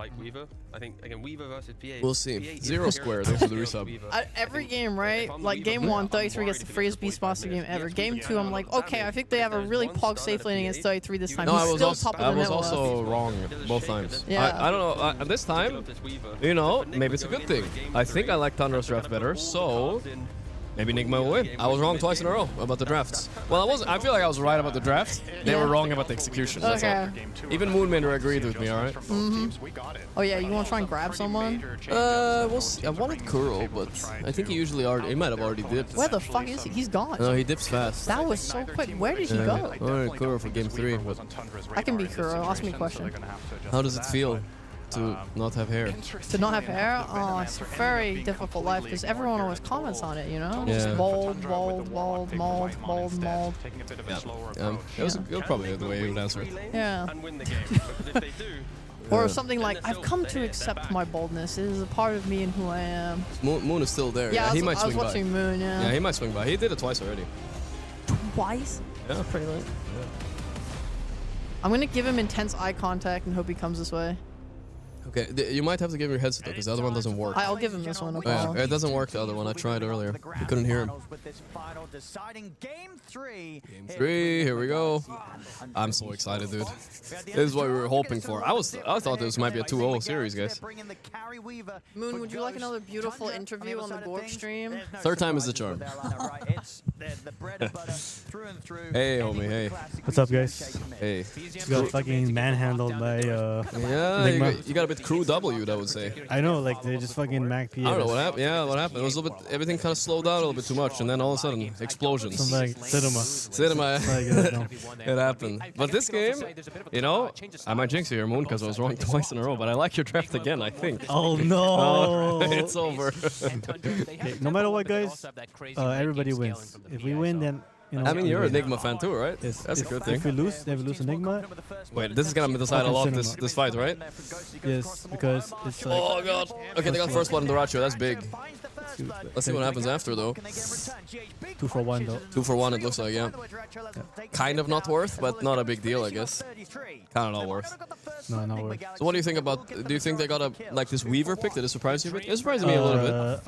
We'll see. 0 square. Thanks for the resub. Every game, right? Like game 1, 33 gets the freest Beastmaster game ever. Game 2, I'm like, okay, I think they have a really pog safe lane against 33 this time. No, He's I was still also top of the net worth. wrong both times. Yeah. I don't know. This time, you know, maybe it's a good thing. I think I like Thunder's draft better, so maybe Nigma will win. I was wrong twice in a row about the drafts. Well, I wasn't. I feel like I was right about the draft. They were wrong about the execution. That's all. Even Moonmander agreed with me. All right. Oh yeah, you want to try and grab someone? We'll see. I wanted Kuro, but I think he usually already. He might have already dipped. Where the fuck is he? He's gone. No, he dips fast. That was so quick. Where did he go? Alright, Kuro for game 3. But I can be Kuro. Ask me a question. how does it feel to not have hair? To not have hair? Oh, it's a very difficult life because everyone always comments on it, you know? Yeah. Just bald, mold. It was probably the way he would answer it. Yeah. Or something like, I've come to accept my baldness. It is a part of me and who I am. Moon is still there. Yeah, he might I was swing by. watching Moon, yeah. Yeah, he might swing by. He did it twice already. Twice? Yeah. That's pretty lit. I'm gonna give him intense eye contact and hope he comes this way. Okay, you might have to give him your headset though, because the other one doesn't work. I'll give him this one. No problem. Yeah, it doesn't work, the other one. I tried earlier. You couldn't hear him. Game 3. Game 3, here we go. I'm so excited, dude. This is what we were hoping for. I thought this might be a 2-0 series, guys. Moon, would you like another beautiful interview on the Gorgc stream? Third time is the charm. Hey, homie, hey. What's up, guys? Hey. You got fucking manhandled by yeah, you got a bit crew W, I would say. I know, like they just fucking Mac P. I don't know what happened. Yeah, what happened? It was a little bit. Everything kind of slowed down a little bit too much, and then all of a sudden, explosions. Some like cinema. Cinema. It happened. But this game, you know, I might jinx you here, Moon, because I was wrong twice in a row. But I like your draft again, I think. Oh no! It's over. Okay, no matter what, guys, everybody wins. If we win, then. You know, I mean, you're an Enigma fan too, right? Yes. That's a good thing. If we lose Enigma. Wait, this is gonna decide a lot this fight, right? Yes, because it's like. Oh god. Okay, they got first blood in the Ratio. That's big. Let's see what happens after, though. 2 for 1, though. 2 for 1, it looks like, yeah. Kind of not worth, but not a big deal, I guess. Kind of not worth. No, not worth. So what do you think about? Do you think they got a this Weaver pick? Did it surprise you a bit? It surprised me a little bit.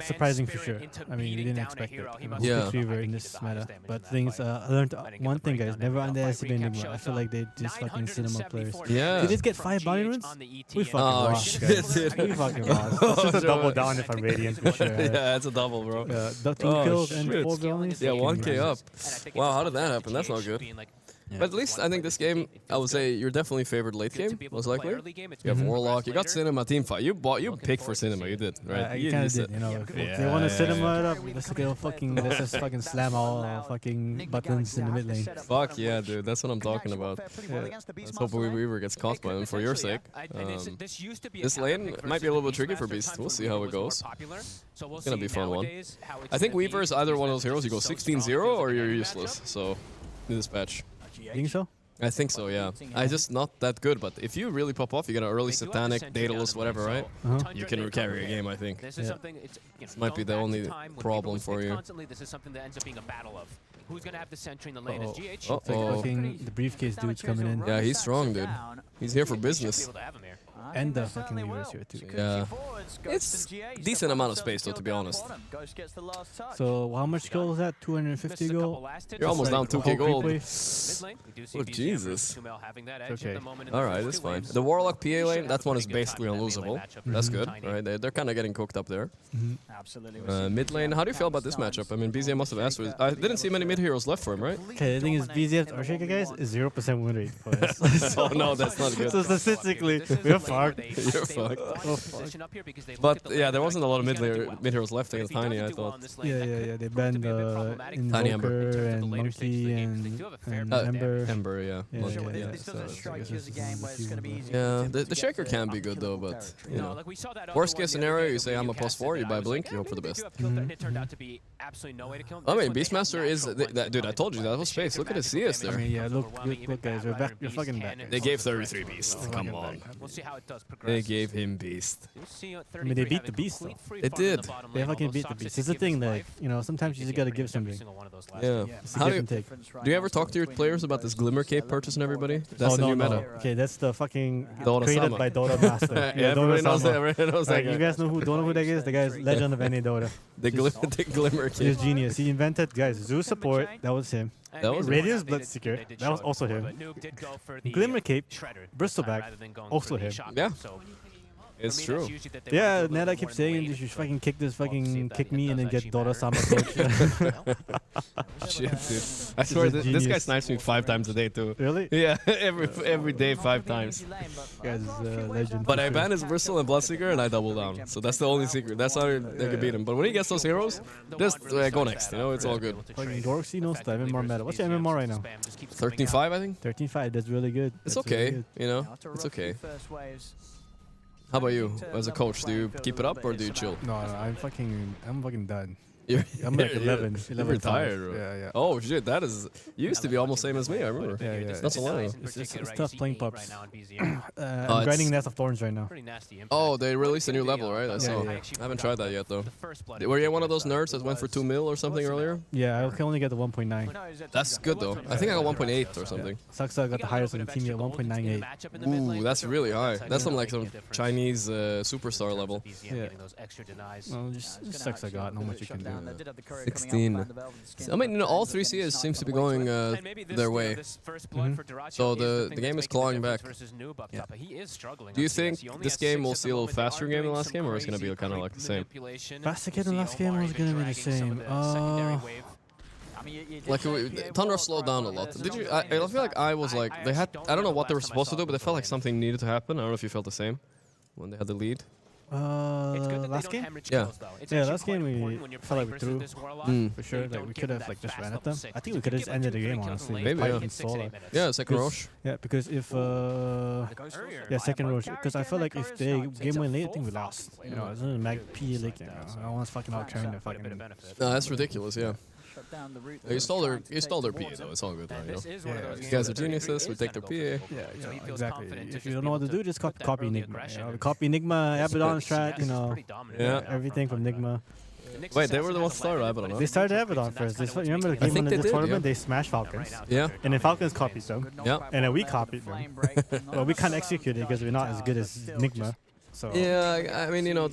Surprising for sure. I mean, we didn't expect it. Yeah. Weaver in this meta. But things, I learned one thing, guys. Never underestimate Enigma. I feel like they just fucking cinema players. Yeah. Did they get 5 bounty runes? We fucking lost, shit, guys. dude. We fucking lost. That's just a double down if I'm Radiant for sure. Yeah, that's a double, bro. Yeah, 2 kills and 4 bounties. Yeah, 1k up. Wow, how did that happen? That's not good. Yeah. But at least I think this game, I would say you're definitely favored late game, most likely. You have Warlock, you got Cinema team fight. You picked for Cinema, you did, right? You kind of did, you know. If they want to Cinema it up, let's just fucking slam all fucking buttons in the mid lane. Fuck yeah, dude, that's what I'm talking about. Yeah. Let's hope Weaver gets caught by him for your sake. This lane might be a little bit tricky for Beast. We'll see how it goes. It's gonna be a fun one. I think Weaver is either one of those heroes you go 16-0 or you're useless, so in this patch. Think so? I think so, yeah. I just not that good, but if you really pop off, you get an early Satanic, Daedalus, whatever, right? You can carry a game, I think. This might be the only problem for you. This is something that ends up being a battle of who's gonna have the sentry in the lane. The briefcase dude's coming in. Yeah, he's strong, dude. He's here for business. And the fucking Weaver's here too. Yeah. It's decent amount of space though, to be honest. So how much gold is that? 250 gold? You're almost down 2k gold. Oh Jesus. Okay. Alright, that's fine. The Warlock PA lane, that one is basically unlosable. That's good. Alright, they're kind of getting cooked up there. Absolutely. Mid lane, how do you feel about this matchup? I mean, BZM must have asked for it. I didn't see many mid heroes left for him, right? Okay, the thing is, BZF Earthshaker, guys, is 0% win rate for us. Oh no, that's not good. So statistically, we're fucked. You're fucked. Oh, fuck. But yeah, there wasn't a lot of mid heroes left against Tiny, I thought. Yeah. They banned Invoker and Monkey and Ember. Ember, yeah. Yeah, the Shaker can be good though, but you know. Worst case scenario, you say I'm a +4, you buy Blink, you hope for the best. I mean, Beastmaster is dude. I told you that was space. Look at his CS there. I mean, yeah, look, guys, we're back. You're fucking back. They gave 33 Beast. Come on. They gave him Beast. I mean, they beat the Beast though. They did. They fucking beat the Beast. It's the thing, like, you know, sometimes you just gotta give something. Yeah. How do you ever talk to your players about this Glimmer Cape purchase and everybody? That's the new meta. Okay, that's the fucking Dota created Sama. by Dota Master. Yeah, everybody knows that. Everybody knows that. You guys don't know who that is? The guy's legend of any Dota. The Glimmer Cape. He's genius. He invented, guys, Zeus support. That was him. That was Radiance Bloodseeker. That was also him. Glimmer Cape, Bristleback, also him. Yeah. It's true. Yeah, Neda keeps saying you should fucking kick me and then get Dota Sama coach. Shit, dude. I swear this guy snipes me 5 times a day too. Really? Yeah, every day 5 times. Guy's a legend. But I ban his Bristle and Bloodseeker and I double down. So that's the only secret. That's how they can beat him. But when he gets those heroes, just go next. You know, it's all good. Fucking Gorgc knows the MMR meta. What's your MMR right now? 13.5, I think. 13.5. That's really good. It's okay. You know, it's okay. How about you, as a coach? Do you keep it up or do you chill? No, I'm fucking done. I'm like 11. You're retired, bro. Yeah. Oh shit, that is. You used to be almost same as me. I remember. Yeah. That's a lot. It's tough playing pups. I'm grinding Nest of Thorns right now. Oh, they released a new level, right? I saw. Yeah. I haven't tried that yet though. Were you one of those nerds that went for 2 mil or something earlier? Yeah, I can only get the 1.9. That's good though. I think I got 1.8 or something. Sucks I got the highest on the team at 1.98. Ooh, that's really high. That's some Chinese superstar level. Yeah. Well, just sucks I got. Not much you can do. 16. I mean, all 3 CS seems to be going their way. So the game is clawing back. Yeah. Do you think this game will see a little faster game than last game, or is it going to be kind of like the same? Faster game than last game was going to be the same. Like Thunder slowed down a lot. Did you? I feel like I was like they had. I don't know what they were supposed to do, but I felt like something needed to happen. I don't know if you felt the same when they had the lead. Last game? Yeah. Last game we felt like we threw for sure. Like we could have like just ran at them. I think we could have just ended the game honestly. Maybe yeah. Second Roche. Yeah, because if second Roche. Because I felt like if they game went late, I think we lost. You know, it's not a Mag P like I want to fucking out carrying the fucking. No, that's ridiculous. Yeah. You stole their PA though. It's all good though, you know. You guys are geniuses. We take their PA. Yeah, exactly. If you don't know what to do, just copy Enigma. You know, copy Enigma, Abaddon strat. You know, everything from Enigma. Wait, they were the ones that started Abaddon, huh? They started Abaddon first. You remember the game in the tournament? They smashed Falcons. Yeah. And then Falcons copied them. Yeah. And then we copied them. Well, we can't execute it because we're not as good as Enigma. So. Yeah, I mean, you know,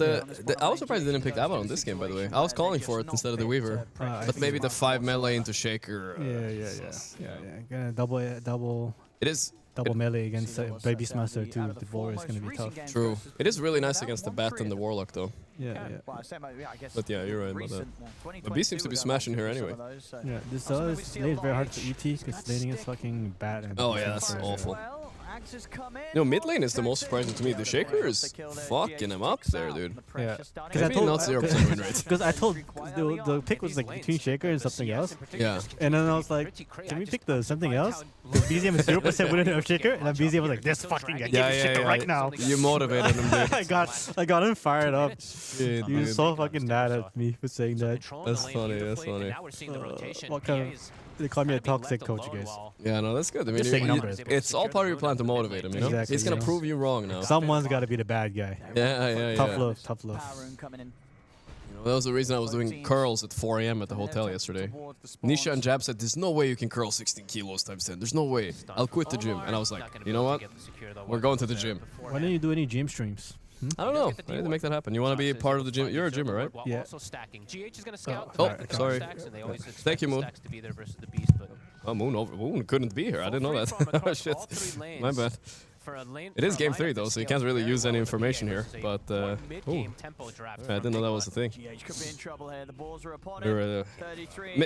I was surprised they didn't pick Abaddon this game, by the way. I was calling for it instead of the Weaver. But maybe the 5 melee into Shaker. Yeah. Gonna double. It is. Double melee against Baby Beastmaster too. The boar is gonna be tough. True. It is really nice against the Bat and the Warlock, though. Yeah. But yeah, you're right about that. But B seems to be smashing here anyway. Yeah, this lane is very hard for ET because laning is fucking bad. And oh yeah, that's awful. No, mid lane is the most surprising to me. The Shaker is fucking him up there, dude. Yeah. Maybe not 0% win rate. Because I told the pick was like between Shaker and something else. Yeah. And then I was like, can we pick the something else? Because BZM is 0% winner of Shaker, and then BZM was like, this fucking guy, give Shaker right now. You motivated him, dude. I got him fired up. Shit, he was so fucking mad at me for saying that. That's funny. That's funny. What kind of? They call me a toxic coach, guys. Yeah, no, that's good. I mean, it's all part of your plan to motivate him, you know? Exactly, he's gonna prove you wrong now. Someone's gotta be the bad guy. Yeah. Tough love. You know, that was the reason I was doing curls at 4 AM at the hotel yesterday. Nisha and Jab said, there's no way you can curl 16 kilos times 10. There's no way. I'll quit the gym. And I was like, you know what? We're going to the gym. Why don't you do any gym streams? I don't know. I need to make that happen. You want to be a part of the gym? You're a gymmer, right? Yeah. Oh, sorry. Thank you, Moon. Oh, Moon couldn't be here. I didn't know that. Oh, shit. My bad. It is game 3 though, so you can't really use any information here. But I didn't know that was the thing.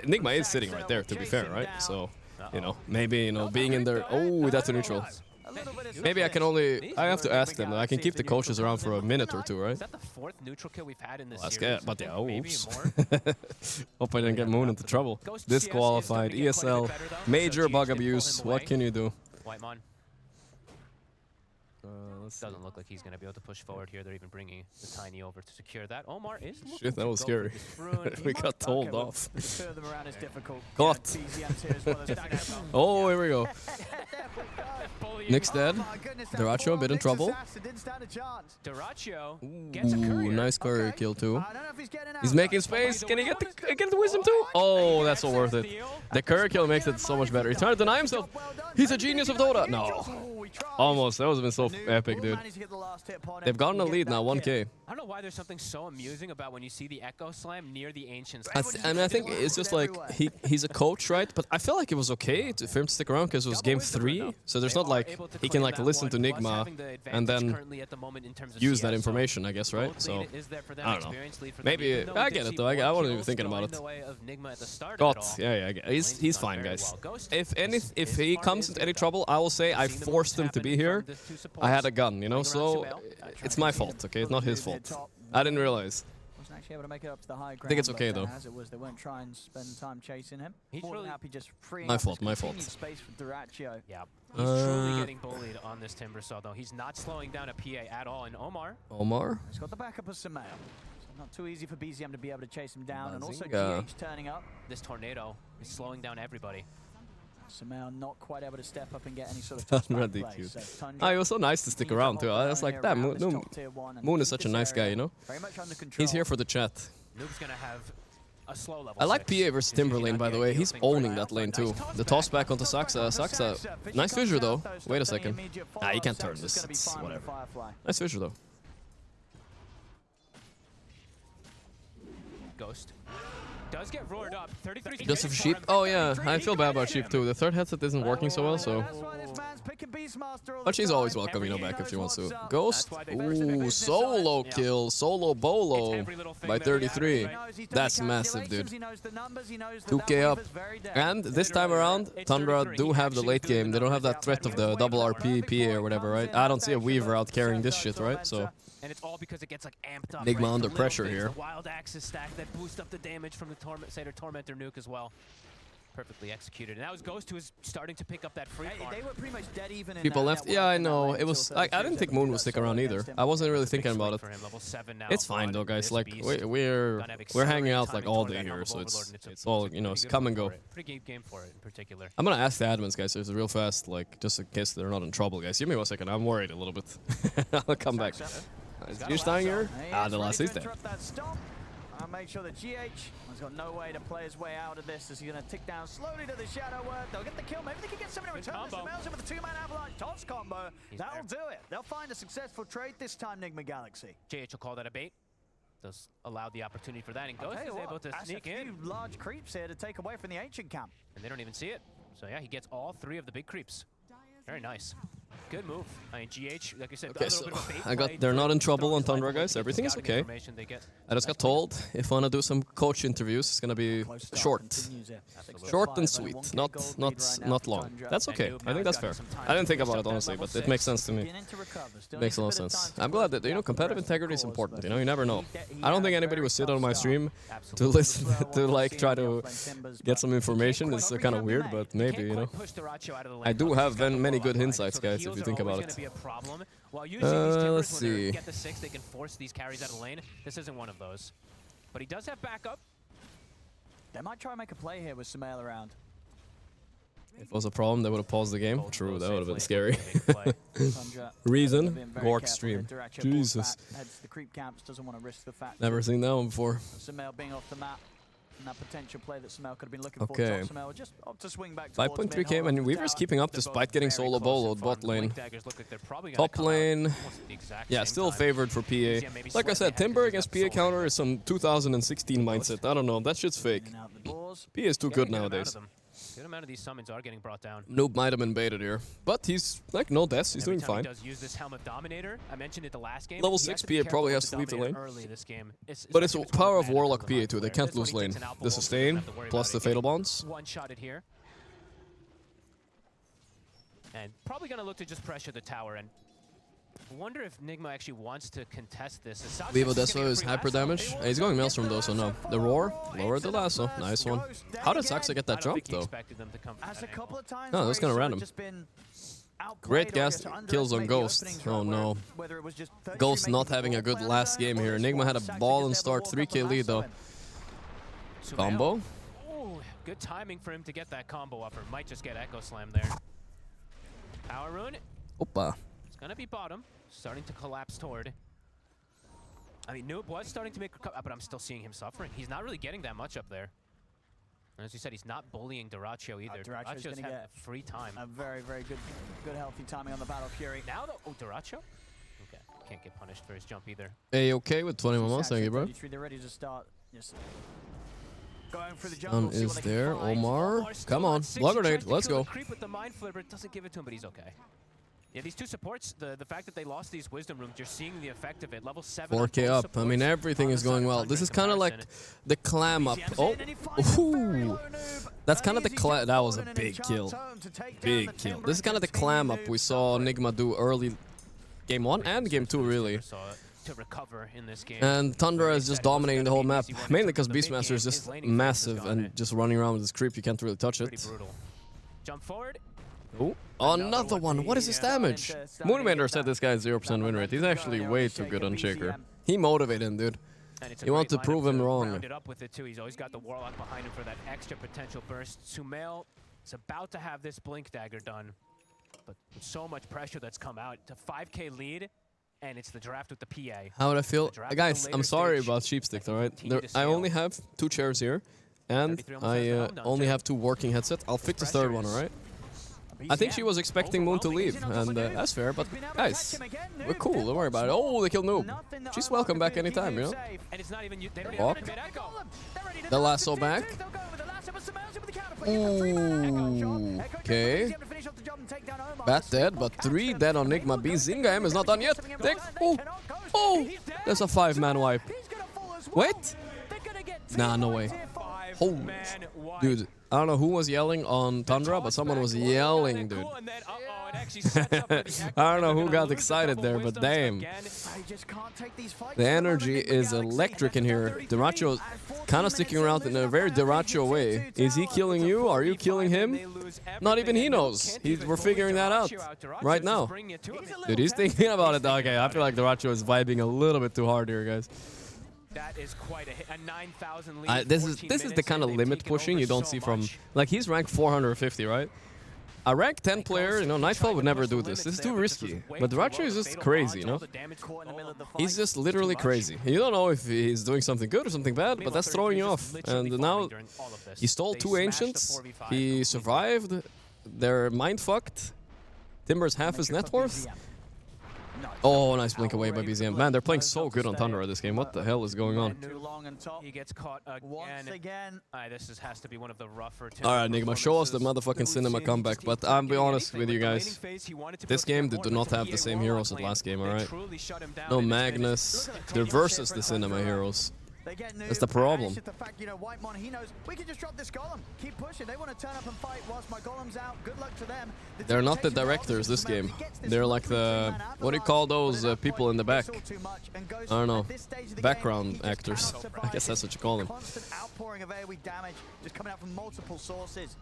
Nigma is sitting right there, to be fair, right? So, you know, maybe being in there. Oh, that's a neutral. Maybe I have to ask them. I can keep the coaches around for a minute or two, right? Is that the 4th neutral kill we've had in this series? Good, but yeah, oops. Hope I didn't get Moon into trouble. Disqualified, ESL, major bug abuse. What can you do? Whitemon. Doesn't look like he's going to be able to push forward here. They're even bringing the Tiny over to secure that. Omar is looking Shit, that was scary. We got told off. Got. Oh, here we go. Nick's dead. Dyrachyo a bit in trouble. Ooh, nice courier kill too. He's making space. Can he get the wisdom too? Oh, that's so worth it. The courier kill makes it so much better. He's trying to deny himself. He's a genius of Dota. No. Almost. That would have been so epic, dude. They've gotten a lead now, 1K. I don't know why there's something so amusing about when you see the Echo Slam near the Ancients. I mean, I think it's just like he's a coach, right? But I feel like it was okay for him to stick around because it was game 3. So there's not like he can like listen to Nigma and then use that information, I guess, right? So I don't know. Maybe I get it though. I wasn't even thinking about it. God, yeah. He's fine, guys. If he comes into any trouble, I will say I forced him to be here. I had a gun, you know, so it's my fault, okay? It's not his fault. I didn't realize. I think it's okay though. They won't try and spend time chasing him. He's really happy just freeing my fault. Space for Dyrachyo. Yeah. He's truly getting bullied on this Timbersaw though. He's not slowing down a PA at all. And Omar. Omar? He's got the backup of Samael. Not too easy for BZM to be able to chase him down, and also Bazinga. GH turning up. This tornado is slowing down everybody. Sumail not quite able to step up and get any sort of touchback play. So Ah, it was so nice to stick around too. I was like, damn, Moon is such a nice guy, you know? very much under control. He's here for the chat. Noob's gonna have a slow level. I like PA versus Timberlane, by the way. He's owning that lane too. The toss back onto Saxa. Saxa, nice visual though. Wait a second. Ah, he can't turn this. It's whatever. Nice visual though. Ghost does get roared up. 33. Just of Sheep? Oh yeah, I feel bad about Sheep too. The third headset isn't working so well, so... But she's always welcome, you know, back if she wants to. Ghost? Ooh, solo kill. Solo bolo by 33. That's massive, dude. 2k up. And this time around, Tundra do have the late game. They don't have that threat of the double RP, PA or whatever, right? I don't see a Weaver out carrying this shit, right? So... And it's all because it gets like amped up. Nigma right? under pressure here. The wild axes stack that boost up the damage from the Tormentor nuke as well. Perfectly executed. And that was Ghost who was starting to pick up that free farm. They were pretty much dead even in People left. Yeah, I know. It was. I didn't think Moon would stick around either. I wasn't really thinking about it. It's fine though, guys. Like we're hanging out like all day here, so it's all, you know, it's come and go. Pretty good game for it in particular. I'm gonna ask the admins, guys, so it's real fast, like just in case they're not in trouble, guys. Give me 1 second. I'm worried a little bit. I'll come back. Is you staying here? Ah, the last is there. I'll make sure that GH has got no way to play his way out of this as he's going to tick down slowly to the Shadow Word. They'll get the kill. Maybe they can get something in return. Smells in with the 2-man avalanche toss combo. That'll do it. They'll find a successful trade this time, Nigma Galaxy. JH will call that a bait. Does allow the opportunity for that, and Ghost is able to sneak in. Few large creeps here to take away from the ancient camp. And they don't even see it. So yeah, he gets all 3 of the big creeps. Very nice. Good move. I mean, GH, like I said, okay, so they're not in trouble on Tundra, guys. Everything is okay. I just got told if I want to do some coach interviews, it's gonna be short, short and sweet, not long. That's okay. I think that's fair. I didn't think about it honestly, but it makes sense to me. Makes a lot of sense. I'm glad that, you know, competitive integrity is important. You know, you never know. I don't think anybody would sit on my stream to listen to like try to get some information. It's kind of weird, but maybe, you know. I do have many good insights, guys. If you think about it. Let's see. Get the 6, they can force these carries out of lane. This isn't one of those. But he does have backup. They might try and make a play here with Sumail around. If it was a problem, they would have paused the game. True, that would have been scary. Reason? Gorgc stream. Jesus. Never seen that one before. Sumail being off the map. And that potential play that Sumail could have been looking for. Sumail just opt to swing back 5.3k, and Weaver's keeping up despite getting solo boloed bot lane. Top lane, yeah, still favored for PA. Like I said, Timber against PA counter is some 2016 mindset. I don't know, that shit's fake. PA is too good nowadays. Good amount of these summons are getting brought down. Noob might have been baited here, but he's like no deaths. He's doing fine. He does use this Helm of Dominator. I mentioned it the last game. Level 6 PA probably has to leave the lane. But it's power of Warlock PA too. They can't lose lane. The sustain plus the fatal bonds. One-shotted here. And probably gonna look to just pressure the tower, and wonder if Nigma actually wants to contest this. Vivo Deso is hyper damage. He's going Maelstrom though, so no. The Roar, lowered the lasso. Nice one. How did Saxa get that jump though? No, that was kind of random. Great gas kills on Ghost. Oh no. Ghost not having a good last game here. Nigma had a ball and start, 3k lead though. Combo? Oh, good timing for him to get that combo upper. Might just get Echo Slam there. Power Rune. Opa. It's gonna be bottom. Starting to collapse toward. I mean, Noob was starting to make a but I'm still seeing him suffering. He's not really getting that much up there. And as you said, he's not bullying Dyrachyo either. Dyrachyo's having a free time. A very, very good healthy timing on the Battle Fury. Now, though, oh, Dyrachyo? Okay, can't get punished for his jump either. A-okay with 20 moments, thank you, bro. They're ready to start. Yes. Going for the jump. Is there Omar? Come on, blood grenade. Let's go. Creep with the Mind Flipper doesn't give it to him, but he's okay. Yeah, these two supports, the fact that they lost these Wisdom Rooms, you're seeing the effect of it. Level 7. 4k up. I mean, everything is going well. This is kind of like the clam up. Oh, ooh. That's kind of the clam. That was a big kill. Big kill. This is kind of the clam up we saw Nigma do early game 1 and game 2, really. To recover in this game. And Tundra is just dominating the whole map, mainly because Beastmaster is just massive and just running around with his creep. You can't really touch it. Jump forward. Oh, another one. What is his damage? Moonmander said this guy has 0% win rate. He's actually way too good on Shaker. He motivated him, dude. And it's a You want great to prove lineup him wrong. round it up with it too. He's always got the Warlock behind him for that extra potential burst. Sumail is about to have this Blink Dagger done, but with so much pressure that's come out. It's a 5K lead, and it's the draft with the PA. How would I feel? The draft Guys, at the I'm later sorry stage. about Sheepstick, alright? Continue to I scale. only have 2 chairs here, and 33 almost has the I helm done, only too. have 2 working headsets. I'll fix the third one, alright? I think she was expecting Moon to leave, and that's fair, but guys, we're cool, don't worry about it. Oh, they killed Noob. She's welcome back anytime, you know? And it's not even you. They don't Oh. even commit Echo. The lasso back. Ooh, okay. Bat dead, but 3 dead on Nigma. Zinga M is not done yet. Oh, there's a 5-man wipe. Wait. Nah, no way. Holy, dude. I don't know who was yelling on Tundra, but someone was yelling, dude. I don't know who got excited there, but damn. The energy is electric in here. Deracho kind of sticking around in a very Deracho way. Is he killing you? Are you killing him? Not even he knows. We're figuring that out right now. Dude, he's thinking about it. Okay, I feel like Deracho is vibing a little bit too hard here, guys. That is quite a hit. A 9,000 lead. This is the kind of limit pushing you don't see from, like, he's ranked 450, right? A rank 10 player, you know, Nightfall would never do this. This is too risky. But Deracho is just crazy, you know? He's just literally crazy. You don't know if he's doing something good or something bad, but that's throwing you off. And now he stole 2 Ancients. He survived. They're mind-fucked. Timber's half his net worth. Oh, nice blink away by BZM. Man, they're playing so good on Tundra this game. What the hell is going on? He gets caught again. This has to be one of the rougher. Alright, Nigma, show us the motherfucking cinema comeback. But I'll be honest with you guys. This game, they do not have the same heroes as last game, alright? No Magnus. They're versus the cinema heroes. That's the problem. The fact, you know, Whitemon, he knows we can just drop this golem, keep pushing. They want to turn up and fight whilst my golem's out. Good luck to them. They're not the directors this game. They're like the, what do you call those people in the back? I don't know. Background actors. I guess that's what you call them. Constant outpouring of AoE damage just coming out from multiple sources.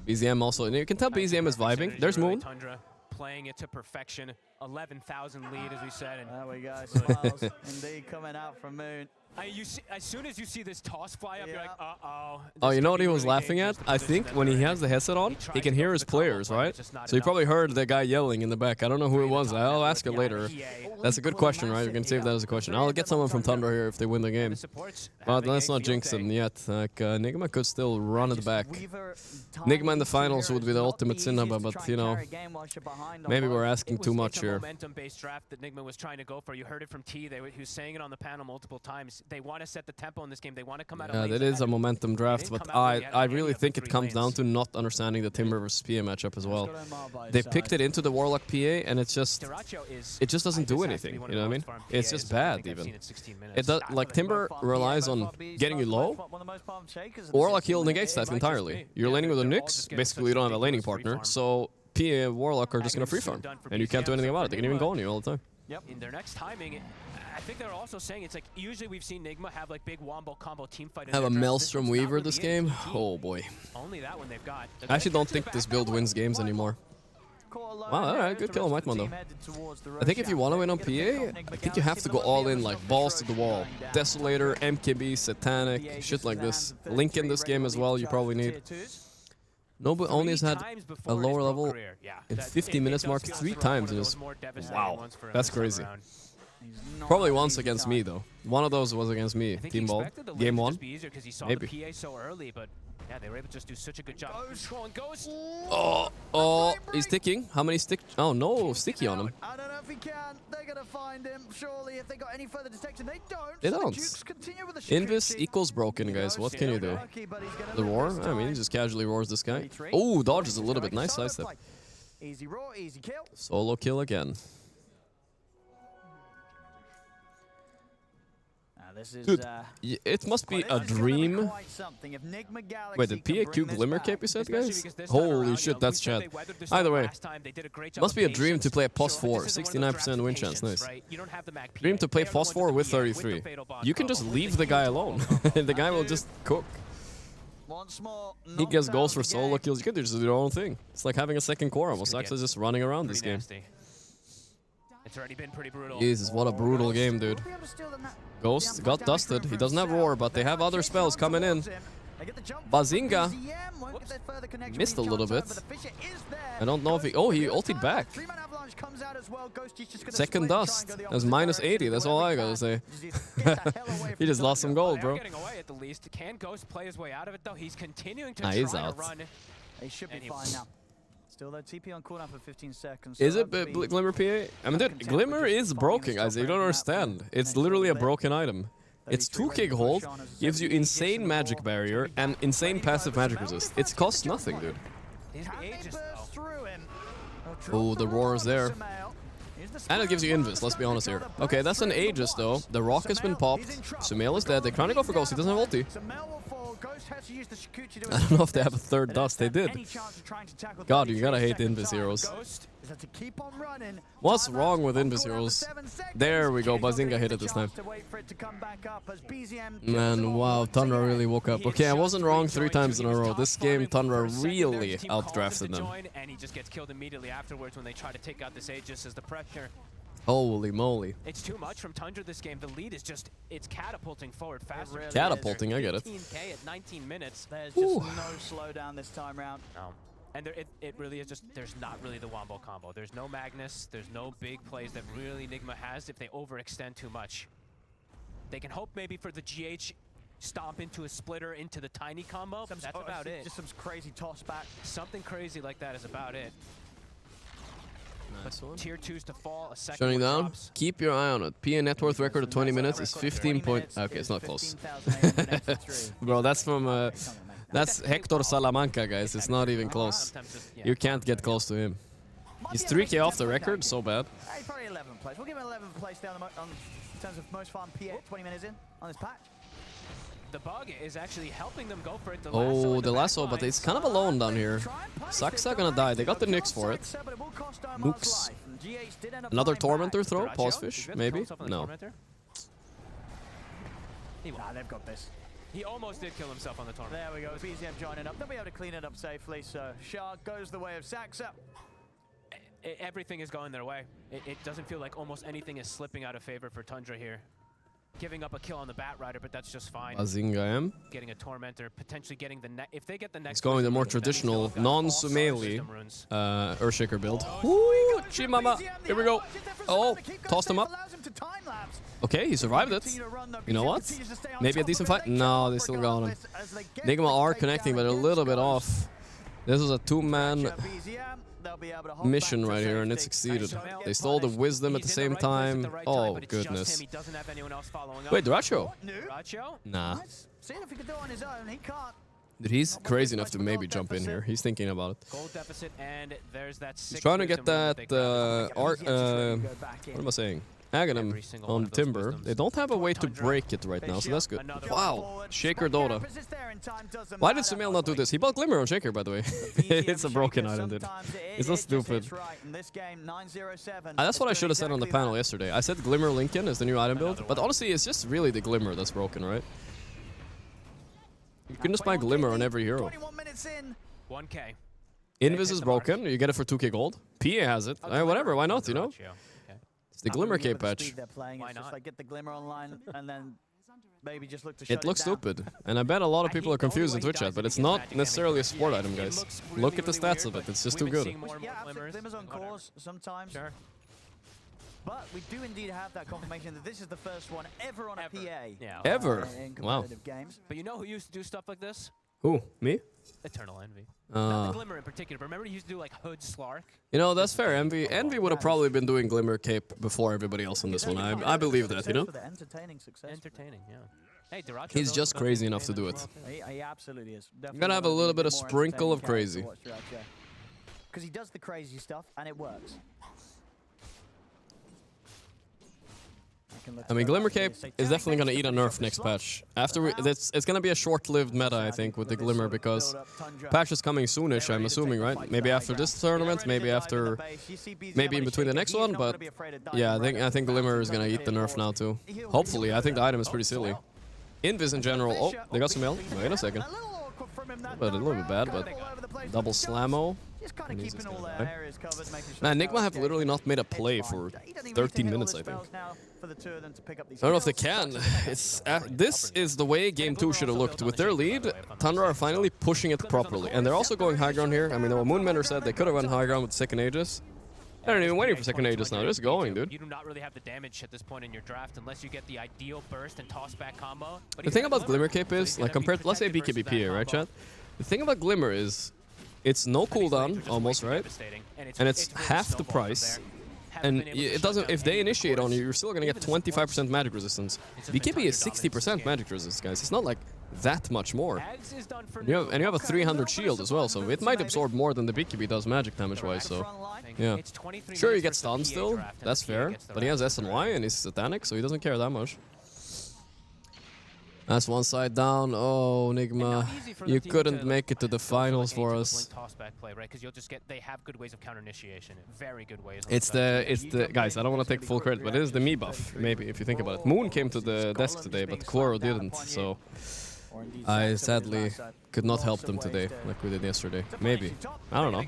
BZM also, and you can tell BZM is vibing. There's Moon. Playing it to perfection. 11,000 lead, as we said. And there we go. Smiles indeed coming out from Moon. As soon as you see this toss fly up, you're like, uh-oh. Oh, you know what he was laughing at? I think when he has the headset on, he can hear his players, right? So he probably heard the guy yelling in the back. I don't know who it was. I'll ask it later. That's a good question, right? You can save that as a question. I'll get someone from Thunder here if they win the game. But let's not jinx them yet. Like, Nigma could still run it back. Nigma in the finals would be the ultimate cinema, but, you know, maybe we're asking too much here. Momentum-based draft that Nigma was trying to go for. You heard it from T. He was saying it on the panel multiple times. They want to set the tempo in this game. They want to come out. Yeah, that is a momentum draft, but I really think it comes down to not understanding the Timber versus PA matchup as well. They picked it into the Warlock PA, and it just doesn't do anything. You know what I mean? It's just bad even. It does, like, Timber relies on getting you low. Warlock heal negates that entirely. You're laning with a Nyx, basically you don't have a laning partner, so PA and Warlock are just gonna free farm, and you can't do anything about it. They can even go on you all the time. Yep. In their next timing, I think they're also saying it's like usually we've seen Nigma have like big wombo combo team fight. Have a Maelstrom Weaver this game? Oh boy. Only that one they've got. I actually don't think this build wins games anymore. Wow, alright, good kill on Whitemon though. I think if you want to win on PA, I think you have to go all in, like balls to the wall. Desolator, MKB, Satanic, shit like this. Link in this game as well, you probably need. Nobu only has had a lower level in 50 minutes mark 3 times in his... Wow, that's crazy. Probably once against me though. One of those was against me, Team Ball. Game 1. Maybe. Yeah, they were able to just do such a good job. Oh, he's ticking. How many stick? Oh no, sticky on him. I don't know if he can. They're gonna find him. Surely, if they got any further detection, they don't. They don't. Invis equals broken, guys. What can you do? The roar? I mean, he just casually roars this guy. Oh, dodges a little bit. Nice sidestep. Easy roar, easy kill. Solo kill again. Dude, it must be a dream. Wait, did PAQ Glimmer Cape you said, guys? Holy shit, that's chat. Either way, must be a dream to play a +4, 69% win chance, nice. Dream to play +4 with 33. You can just leave the guy alone. The guy will just cook. He gets goals for solo kills. You can just do your own thing. It's like having a second core almost. Actually just running around this game. It's already been pretty brutal. Jesus, what a brutal game, dude. Ghost got dusted. He doesn't have Roar, but they have other spells coming in. Bazinga missed a little bit. I don't know if he... Oh, he ulted back. Second dust. That's minus 80. That's all I gotta say. He just lost some gold, bro. Getting away at the least. Can Ghost play his way out of it, though? He's continuing to Nah, try he's to out. run. He should be fine now. Still though, TP on cooldown for 15 seconds. Is it Glimmer PA? I mean, dude, Glimmer is broken, guys. You don't understand. It's literally a broken item. It's 2k hold, gives you insane magic barrier and insane passive magic resist. It costs nothing, dude. Oh, the Roar is there. And it gives you Invis, let's be honest here. Okay, that's an Aegis though. The Rock has been popped. Sumail is dead. They're trying to go for Ghost. He doesn't have ulti. I don't know if they have a third dust. They did. God, you gotta hate Invis heroes. What's wrong with Invis heroes? There we go. Bazinga hit it this time. Man, wow. Tundra really woke up. Okay, I wasn't wrong 3 times in a row. This game, Tundra really outdrafted them. And he just gets killed immediately afterwards when they try to take out this Aegis as the pressure. Holy moly. It's too much from Tundra this game. The lead is just, it's catapulting forward faster. Really catapulting, I get it. 15k at 19 minutes. There's just no slowdown this time round. No. And there, it really is just, there's not really the Wombo combo. There's no Magnus, there's no big plays that really Nigma has if they overextend too much. They can hope maybe for the GH stomp into a splitter into the tiny combo, but that's about it. Just some crazy toss back. Something crazy like that is about it. Nice one. Tier 2s to fall, a second Shutting down. drops. Keep your eye on it. PA net worth record of 20 minutes is 15 point... Okay, it's not close. Bro, that's from... that's Hector Salamanca, guys. It's not even close. You can't get close to him. He's 3k off the record. So bad. Probably 11th place. We'll give him 11th place down in terms of most fun PA 20 minutes in on this patch. The bug is actually helping them go for it. Oh, the lasso, but it's kind of alone down here. Saksa gonna die. They got the Nyx for it. Nooks. Another Tormentor throw? Pause fish? Maybe? No. Nah, they've got this. He almost did kill himself on the Tormentor. There we go. BZM joining up. They'll be able to clean it up safely. So Shark goes the way of Saksa. Everything is going their way. It doesn't feel like almost anything is slipping out of favor for Tundra here. Giving up a kill on the Bat Rider, but that's just fine. Bazinga M. Getting a Tormentor, potentially getting the if they get the next. It's going the more traditional, non-Sumaili Earthshaker build. Woo! Chimama! Here we go. Oh, tossed him up. Okay, he survived it. You know what? Maybe a decent fight? No, they still got him. Nigma are connecting, but a little bit off. This was a 2-man mission right here, and it succeeded. They stole the wisdom at the same time. Oh, goodness. Wait, Duracho? Nah. Dude, he's crazy enough to maybe jump in here. He's thinking about it. Gold deficit, and there's that. He's trying to get that what am I saying? Aghanim on Timber. They don't have a way to break it right now, so that's good. Wow, Shaker Dota. Why did Sumail not do this? He bought Glimmer on Shaker, by the way. It's a broken item, dude. It's so stupid. That's what I should have said on the panel yesterday. I said Glimmer Lincoln is the new item build, but honestly, it's just really the Glimmer that's broken, right? You can just buy Glimmer on every hero. 1k. Invis is broken. You get it for 2k gold. PA has it. Whatever, why not, you know? It's the Glimmer K patch. Why not? Like get the Glimmer online and then maybe just look to it looks stupid, and I bet a lot of people are confused in Twitch chat, but it's not necessarily a support item, guys. Look at the stats of it, it's just too good. Yeah, Glimmers on cores sometimes. Sure. But we do indeed have that confirmation that this is the first one ever on a PA. Yeah. Ever? Wow. Games. But you know who used to do stuff like this? Who? Me? Eternal Envy. Not the Glimmer in particular, but remember he used to do like Hood Slark? You know, that's fair. Envy would have probably been doing Glimmer Cape before everybody else on this one. I believe that, you know? Entertaining, yeah. Hey, Duracho, he's just crazy enough to do it. He absolutely is. You gotta have a little bit of sprinkle of crazy. Because he does the crazy stuff, and it works. I mean, Glimmer Cape is definitely going to eat a nerf next patch. After it's going to be a short-lived meta, I think, with the Glimmer, because patch is coming soonish, I'm assuming, right? Maybe after this tournament, maybe in between the next one, but yeah, I think Glimmer is going to eat the nerf now too. Hopefully, I think the item is pretty silly. Invis in general. Oh, they got some L. Wait a second. But a little bit bad, but double slammo. Man, Nigma have literally not made a play for 13 minutes, I think. I don't know if they can. It's this is the way Game 2 should have looked. With their lead, Tundra are finally pushing it properly. And they're also going high ground here. I mean, what Moonbender said, they could have went high ground with second Aegis. They're not even waiting for second Aegis now. They're just going, dude. You do not really have the damage at this point in your draft unless you get the ideal burst and toss back combo. But the thing about Glimmer Cape is, like compared to, let's say BKBP here, right, chat? The thing about Glimmer is, it's no cooldown, almost, right? And it's half the price. And it doesn't. If they initiate on you, you're still gonna get 25% magic resistance. BKB is 60% magic resistance, guys. It's not like that much more. And you have a 300 shield as well, so it might absorb more than the BKB does magic damage-wise. So, yeah. Sure, he gets stunned still. That's fair. But he has SNY and he's satanic, so he doesn't care that much. That's one side down. Oh, Nigma, you couldn't make it to the finals for us. They have good ways of counter initiation. Very good ways. It's the guys. I don't want to take full credit, but it is the me buff. Maybe if you think about it. Moon came to the desk today, but Quoro didn't. So I sadly could not help them today, like we did yesterday. Maybe. I don't know.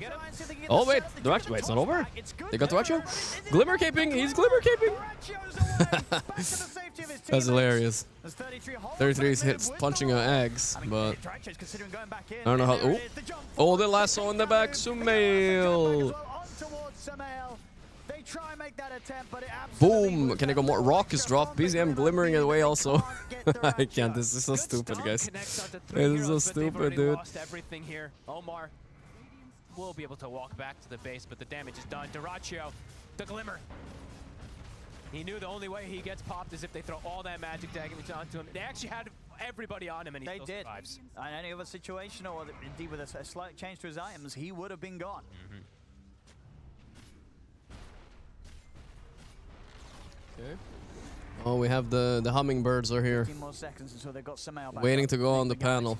Oh wait, wait, it's not over. They got Duracho. Glimmer caping. He's glimmer caping. That's hilarious. 33 hits punching eggs, but I don't know how. Oh, oh, the lasso in the back, Sumail. Boom! Can I go more? Rock is dropped. BZM glimmering away also. I can't. This is so stupid, guys. This is so stupid, dude. Everything here. Omar will be able to walk back to the base, but the damage is done. Duracho, the glimmer. He knew the only way he gets popped is if they throw all that magic damage onto him. They actually had everybody on him, and he still survives. In any other situation, or indeed with a slight change to his items, he would have been gone. Okay. Oh, we have the hummingbirds are here. 15 more seconds until they've got Sumail back waiting up. to go on the panel.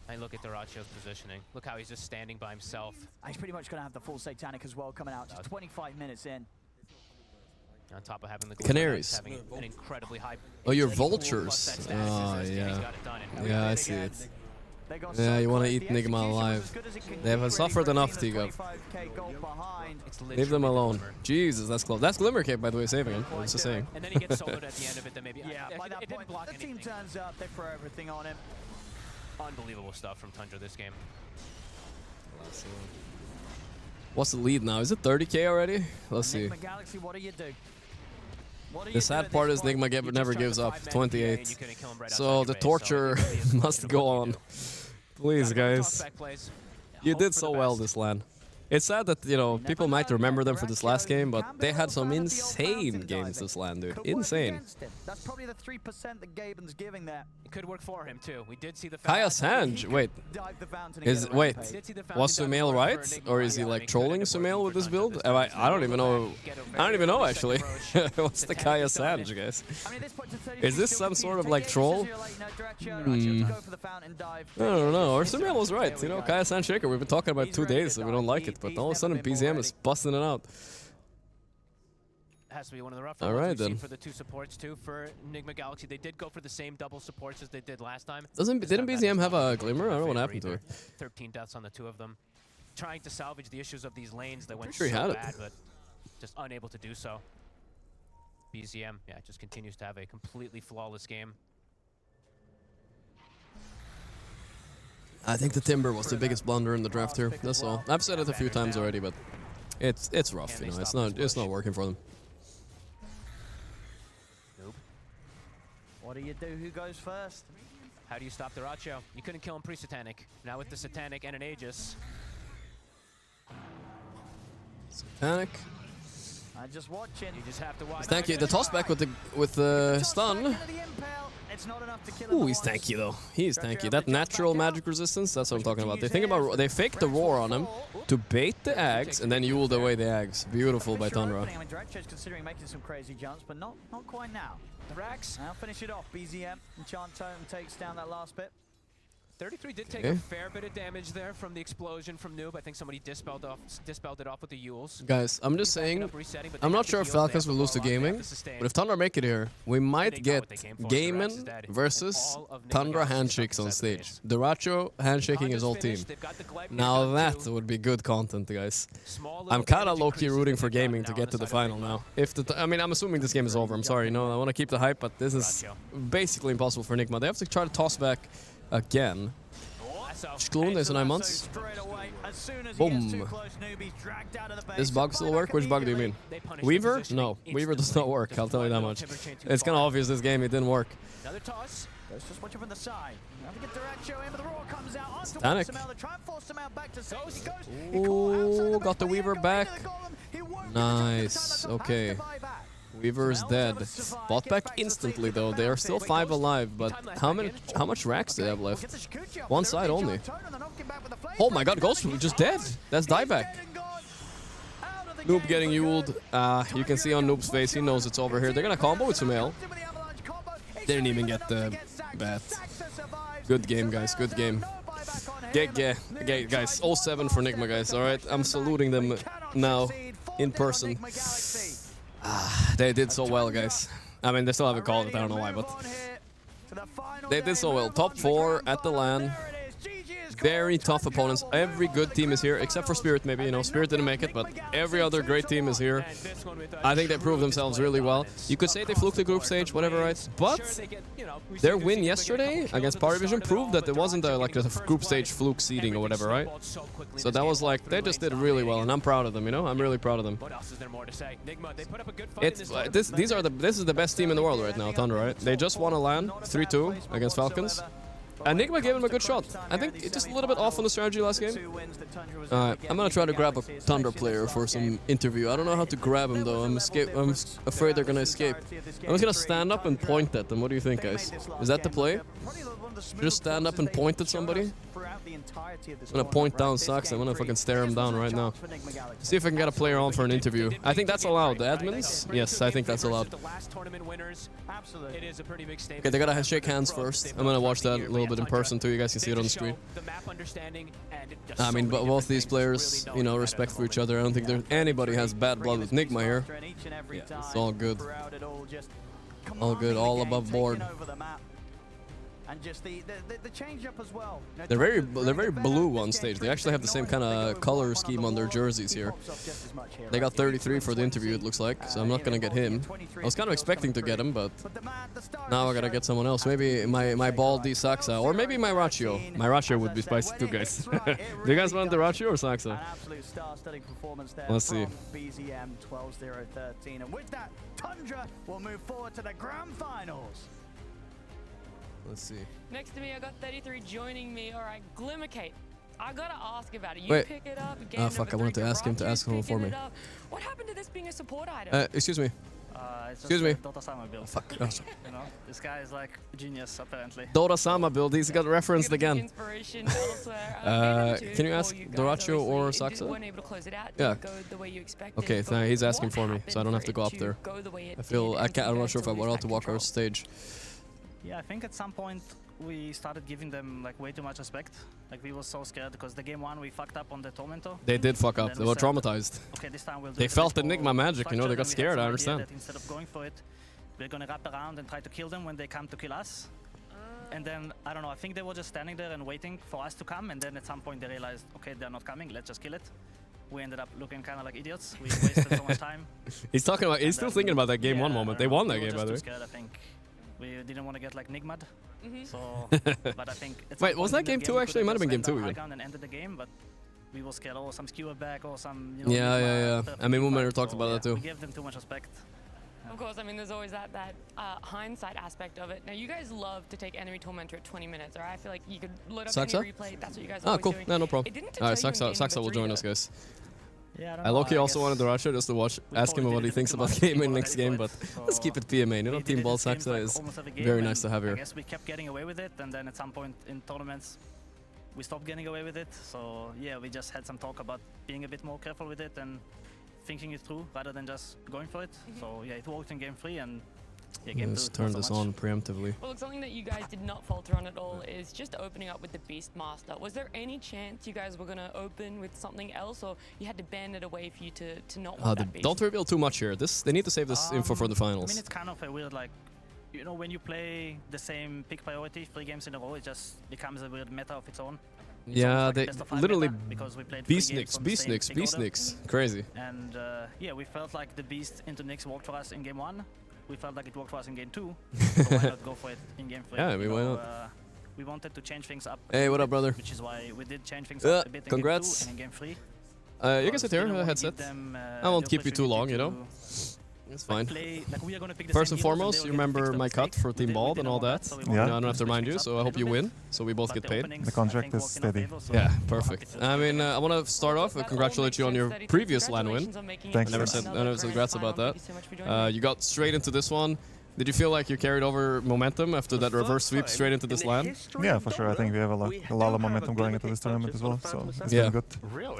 And look at Duracho's positioning. Look how he's just standing by himself. He's pretty much going to have the full Satanic as well coming out. Just 25 minutes in. On top of having the Canaries. having an incredibly high. Oh, you're vultures. Oh, yeah. Yeah, I see it. Yeah, you want to eat Nigma alive. They have suffered enough, Tiga. Leave them alone. Jesus, that's close. That's Glimmer Cape, by the way, saving him. I was just saying. And then he gets soloed at the end of it, then maybe. Yeah, by that point, the team turns up, they throw everything on him. Unbelievable stuff from Tundra this game. What's the lead now? Is it 30k already? Let's see. Galaxy, what do you do? The sad part is Nigma never gives up. 28. So the torture must go on. Please, guys. You did so well this LAN. It's sad that, you know, people might remember them for this last game, but they had some insane games this LAN, dude. Insane. That's probably the 3% that Gaben's giving there. It could work for him too. We did see the Kaya Sanj, wait. Was Sumail right? Or is he like trolling Sumail with this build? I don't even know. I don't even know actually. What's the Kaya Sanj, guys? Is this some sort of like troll? I don't know. Or Sumail was right. You know, Kaya Sanj Shaker, we've been talking about 2 days and we don't like it, but all of a sudden BZM is busting it out. Has to be one of the rougher ones we've seen for the two supports too. For Nigma Galaxy, they did go for the same double supports as they did last time. Didn't BZM have a glimmer? I don't know what happened to it. 13 deaths on the two of them. Trying to salvage the issues of these lanes that went sure so he had bad, but just unable to do so. BZM, yeah, just continues to have a completely flawless game. I think the Timber was the biggest blunder in the draft here. That's all. I've said it a few times already, but it's rough. You know, it's not working for them. What do you do? Who goes first? How do you stop Duracho? You couldn't kill him pre-Satanic. Now with the Satanic and an Aegis. Satanic. I'm just watching. You just have to watch. Thank you. The tossback with the stun. Ooh, he's tanky though. He's tanky. That natural magic resistance, that's what I'm talking about. They fake the roar on him to bait the Ags and then ule away the Ags. Beautiful by Tundra. I mean, Duracho's considering making some crazy jumps, but not quite now. The Rax. Now finish it off. BZM. Enchant Totem takes down that last bit. 33 did take a fair bit of damage there from the explosion from Noob. I think somebody dispelled it off with the Yules. Guys, I'm just saying, I'm not sure if Falcons will lose to Gaming, but if Tundra make it here, we might get Gaming versus Tundra handshakes on stage. Duracho handshaking his whole team. Now that would be good content, guys. I'm kind of low-key rooting for Gaming to get to the final now. I mean, I'm assuming this game is over. I'm sorry, no, I want to keep the hype, but this is basically impossible for Enigma. They have to try to toss back again. Skloon is 9 months. Boom. This bug still work? Which bug do you mean? Weaver? No, Weaver does not work, I'll tell you that much. It's kind of obvious this game, it didn't work. Another toss. Goes just watching from the side. Panic. Ooh, got the Weaver back. Nice, okay. Weaver's dead. Bought back instantly though. They are still 5 alive, but how much racks do they have left? One side only. Oh my god, Ghost just dead. That's dieback. Noob getting Yuled. You can see on Noob's face, he knows it's over here. They're gonna combo with Sumail. Didn't even get the bat. Good game, guys. Good game. Guys, 0-7 for Enigma, guys. Alright, I'm saluting them now in person. They did so well, guys. I mean, they still haven't called it, I don't know why, but they did so well. Top 4 at the LAN. Very tough opponents. Every good team is here, except for Spirit, maybe. You know, Spirit didn't make it, but every other great team is here. I think they proved themselves really well. You could say they fluked the group stage, whatever, right? But their win yesterday against Power Vision proved that it wasn't like a group stage fluke seeding or whatever, right? So that was like, they just did really well, and I'm proud of them, you know? I'm really proud of them. This is the best team in the world right now, Thunder, right? They just won a LAN, 3-2 against Falcons. Enigma gave him a good shot. I think it's just a little bit off on the strategy last game. Alright, I'm gonna try to grab a Thunder player for some interview. I don't know how to grab him though. I'm afraid they're gonna escape. I'm just gonna stand up and point at them. What do you think, guys? Is that the play? Just stand up and point at somebody? I'm gonna point down Sax. I'm gonna fucking stare him down right now. See if I can get a player on for an interview. I think that's allowed. The admins? Yes, I think that's allowed. Okay, they gotta shake hands first. I'm gonna watch that a little bit in person too. You guys can see it on the screen. I mean, but both these players, you know, respect for each other. I don't think anybody has bad blood with Enigma here. Yeah, it's all good. All good, all above board. And just the change up as well. They're very blue on stage. They actually have the same kind of color scheme on their jerseys here. They got 33 for the interview, it looks like, so I'm not gonna get him. I was kind of expecting to get him, but now I gotta get someone else. Maybe my baldy Saxa, or maybe my Rachio. My Rachio would be spicy too, guys. Do you guys want the Rachio or Saxa? Let's see. BZM 12-0-13, and with that, Tundra will move forward to the grand finals. Let's see. Next to me, I got 33 joining me. All right, Glimmercate. I gotta ask about it. You Wait. pick it up. Oh fuck! I wanted to ask him for me. What happened to this being a support item? Excuse me. Excuse me. Dota Sama build. Oh, fuck. Oh, sorry. You know, this guy is like genius apparently. Dota Sama build. He's got referenced again. Inspiration elsewhere. Can you ask Doracho or Saxa? Yeah. Okay, so he's asking for me, so I don't have to go up there. I'm not sure if I'm allowed to walk our stage. Yeah, I think at some point we started giving them like way too much respect. Like we were so scared because the game 1 we fucked up on the Tormento. They did fuck up. They were traumatized. Okay, this time we'll do they felt Enigma magic, you know, they got scared, I understand. Instead of going for it, we're gonna wrap around and try to kill them when they come to kill us. And then, I don't know, I think they were just standing there and waiting for us to come, and then at some point they realized, okay, they're not coming, let's just kill it. We ended up looking kind of like idiots. We wasted so much time. He's talking about, he's still thinking about that game 1 moment. They won that game, by the way. Scared, I think. We didn't want to get like Nigmad, so. But I think. Wait, was that game 2 actually? It might have been game 2 even. And ended the game, but we were scared. Oh, some skewer back or some. You know, yeah. I mean, Moomer talked about that too. We gave them too much respect. Of course, I mean, there's always that hindsight aspect of it. Now, you guys love to take enemy Tormentor at 20 minutes, or I feel like you could load up any replay. That's what you guys are cool. doing. No problem. Alright, Saxa will join us, guys. Yeah, I low-key also wanted Doracho just to ask him what he thinks about gaming next game, but let's keep it PMA. You know, Team Ball Saxa is very nice to have here. I guess we kept getting away with it, and then at some point in tournaments, we stopped getting away with it. So yeah, we just had some talk about being a bit more careful with it and thinking it through rather than just going for it. So yeah, it worked in game 3, and Let's turn this on preemptively. Well, look, something that you guys did not falter on at all is just opening up with the Beastmaster. Was there any chance you guys were going to open with something else, or you had to ban it away for you to not want that Beast? Don't reveal too much here. They need to save this info for the finals. I mean, it's kind of a weird, like, you know, when you play the same pick priority 3 games in a row, it just becomes a weird meta of its own. Yeah, they literally Beast Nix. Crazy. And yeah, we felt like the Beast into Nix worked for us in game 1. We felt like it worked for us in game 2. So why not go for it in game 3? Yeah, I mean, why not? We wanted to change things up. Hey, what up, brother? Which is why we did change things up a bit in congrats. game 2 and in game 3. You can sit here, headset. I won't keep you too long, you know. It's fine. First and foremost, you remember my cut for Team Bald and all that. Yeah. I don't have to remind you, so I hope you win, so we both get paid. The contract is steady. Yeah, perfect. I mean, I want to start off and congratulate you on your previous LAN win. Thanks. I never said congrats about that. You got straight into this one. Did you feel like you carried over momentum after that reverse sweep straight into this LAN? Yeah, for sure. I think we have a lot of momentum going into this tournament as well, so it's been good.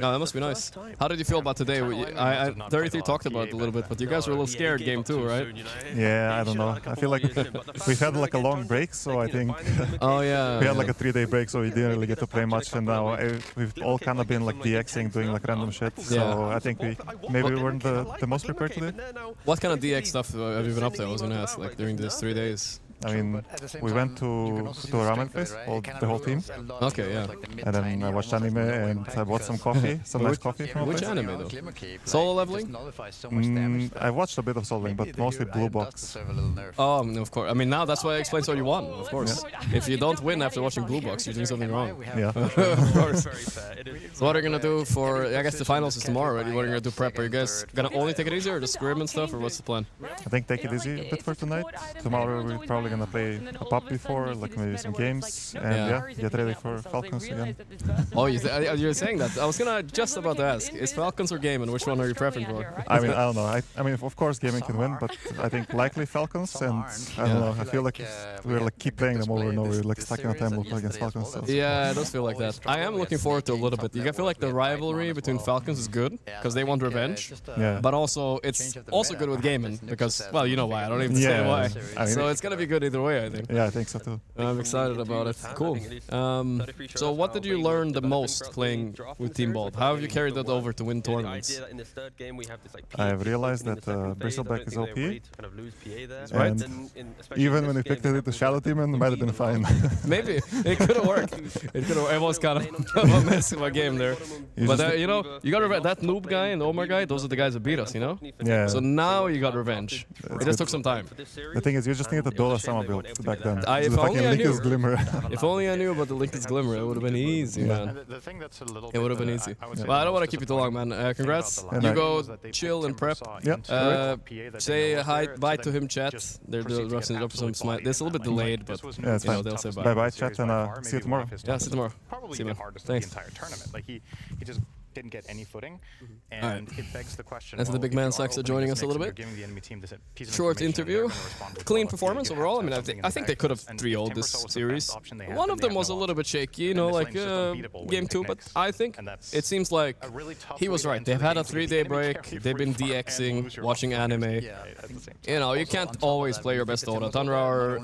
No, that must be nice. How did you feel about today? I 33 talked about it a little bit, but you guys were a little scared game 2, right? Yeah, I don't know. I feel like we've had like a long break, so I think we had like a 3-day break, so we didn't really get to play much, and now we've all kind of been like DXing, doing like random shit. So I think we weren't the most prepared today. What kind of DX stuff have you been up to? I was gonna ask. Like during these 3 days. I mean, we went to a ramen place, the whole team. Okay, yeah. And then I watched anime and I bought some coffee, some nice coffee. Which anime though? Solo leveling? I watched a bit of soloing, but mostly Blue Box. Oh, of course. I mean, now that's why I explained why you won, of course. Yeah. If you don't win after watching Blue Box, you're doing something wrong. Yeah. Of course. So what are you gonna do for, I guess the finals is tomorrow, right? What are you gonna do prep? Are you guys gonna only take it easy or just scrim and stuff, or what's the plan? I think take it easy a bit for tonight. Tomorrow we're probably gonna play a pub before, like maybe some games, and yeah, get ready for Falcons again. Oh, you're saying that? I was gonna just about to ask, is Falcons or Gaming? Which one are you prepping for? I mean, I don't know. I mean, of course, Gaming can win, but I think likely Falcons, and I don't know. I feel like if we're like keep playing them over and over, like stuck in a time we'll play against Falcons. So. Yeah, it does feel like that. I am looking forward to a little bit. You feel like the rivalry between Falcons is good because they want revenge, but also it's also good with Gaming because, well, you know why. I don't even say why. I mean, so it's gonna be good either way, I think. Yeah, I think so too. I'm excited about it. Cool. So what did you learn the most playing with Team Bald? How have you carried that over to win tournaments? I have realized that Bristleback is OP, and even when we picked it to Shallow Team, it might have been fine. Maybe. It could have worked. It was kind of a mess in my game there. But you know, you got that noob guy and the Omar guy, those are the guys that beat us, you know? Yeah. So now you got revenge. It just took some time. The thing is, you just needed the Dola Sama build back then. If only I knew. Glimmer. If only I knew about the Lincoln's Glimmer, it would have been easy, man. It would have been easy. Well, I don't want to keep you too long, man. Congrats. You go chill and prep. Say hi, bye to him, chat. They're rushing up some smite. It's a little bit delayed, but yeah, it's fine. They'll say bye. Bye, chat, and see you tomorrow. Yeah, see you tomorrow. Probably see you, the man. hardest Thanks. of the entire tournament. Like he just didn't get any footing, and it begs the question. That's the big man Saxa joining us a little bit. Short interview, clean performance overall. I mean, I think they could have 3-0'd this series. One of them was a little bit shaky, you know, like game 2, but I think it seems like he was right. They've had a 3-day break. They've been DXing, watching anime. You know, you can't always play your best Dota. Tundra are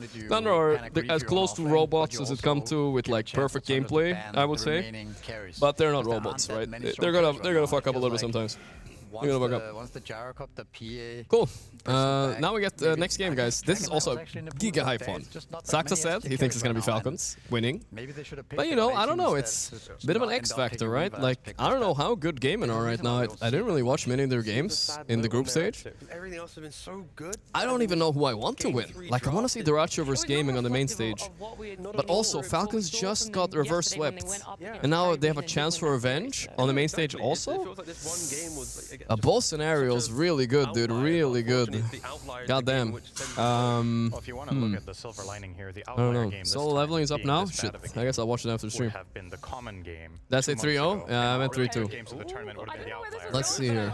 as close to robots as it comes to with like perfect gameplay, I would say. But they're not robots, right? They're gonna fuck up a little bit sometimes. Once the gyro cup, the PA. Cool. Now we get the next game, guys. This is also giga high fun. Saxa said he thinks it's gonna be Falcons winning. But you know, I don't know. It's a bit of an X factor, right? Like, I don't know how good Gaming are right now. I didn't really watch many of their games in the group stage. I don't even know who I want to win. Like, I want to see Duracho versus Gaming on the main stage. But also, Falcons just got reverse swept. And now they have a chance for revenge on the main stage also? Both scenarios really good, dude. Really good. Goddamn. If you want to look at the silver lining here, the outlier game. Solo leveling is up now? Shit. I guess I'll watch it after the stream. Have been the common game. That's a 3-0? Yeah, I meant 3-2. Let's see here.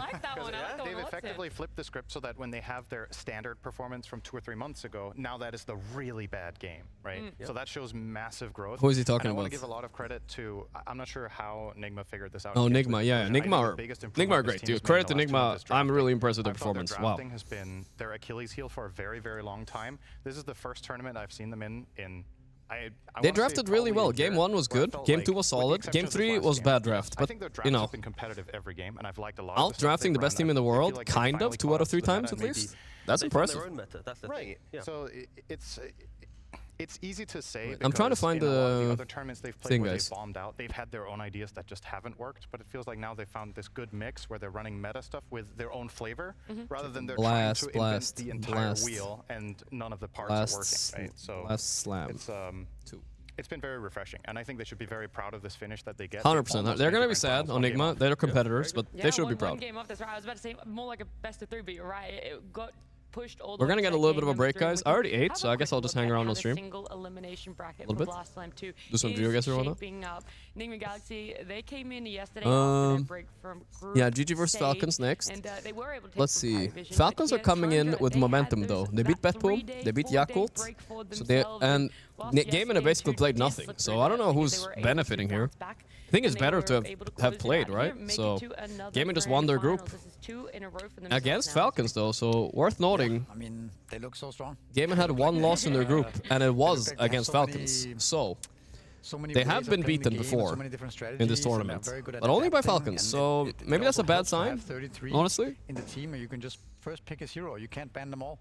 They've effectively flipped the script so that when they have their standard performance from 2 or 3 months ago, now that is the really bad game, right? So that shows massive growth. Who is he talking I about? want to give a lot of credit to, I'm not sure how Nigma figured this out. Oh, Nigma, yeah. Nigma are great, dude. credit to in the last 2 Enigma. months is I'm drafting. really impressed with their I thought performance. Their Wow. drafting has been their Achilles heel for a very, very long time. This is the first tournament I've seen them in I They wanna say drafted really probably a well. Game year, 1 was where I good. felt Game like, 2 was with the solid. exception Game of this 3 last was game, bad draft. I But, think their you drafts know, have been competitive every game, and I've liked a lot of out the stuff drafting they've the best run. team in the I feel world, like they kind finally of, 2 caught out of up 3 to the times meta, at maybe- least. That's They found impressive. their own meta. That's the Right. thing. Yeah. So it's easy to say. I'm trying to because find in a lot of the the other tournaments they've played thing, where guys. they've bombed out. They've had their own ideas that just haven't worked. But it feels like now they found this good mix where they're running meta stuff with their own flavor, rather than they're Blast, trying to blast, invent the entire blast. wheel and none of the parts Blast, are working. Right. So blast slam. it's been very refreshing, and I think they should be very proud of this finish that they get. 100%. They're gonna be sad on Enigma. They're competitors, but they should be one proud. game off, that's right. I was about to say more like a best of 3, but you're right. It got pushed all the We're way gonna to get a that little game bit of a number break, 3, and guys. we I already can ate, have so a I guess I'll quick just look hang at around how on the stream. single elimination bracket Little for bit. Blast Slam 2 Do some is Geo Guesser, why not? shaping up. Enigma Galaxy, they came in yesterday after their break from group Yeah, GG versus stage, Falcons next. and they were able to take Let's from see. Vision, Falcons but are coming here, in Tundra, with they had momentum those- though. They beat that Betpool, 3-day, they beat 4-day Yakult, break for so they themselves, and whilst Gaming have basically yesterday played did nothing. slip So through I don't that know because who's they were able to benefiting here. bounce back, I think it's and they better were to able to have close it played, out right? here, make it So to another Gaming just grand won their finals. group This is 2 in a row for themselves against now. Falcons though, so worth noting. I mean, they look so strong. Gaming had 1 loss in their group, and it was They have against so Falcons. many- So so many they ways have of been playing the beaten game and before so many different in strategies, this and they're tournament, very good at but only by adapting, Falcons. and So it maybe that's also a bad helps to sign. have 33 Honestly, in the team, and you can just first pick his hero. You can't ban them all.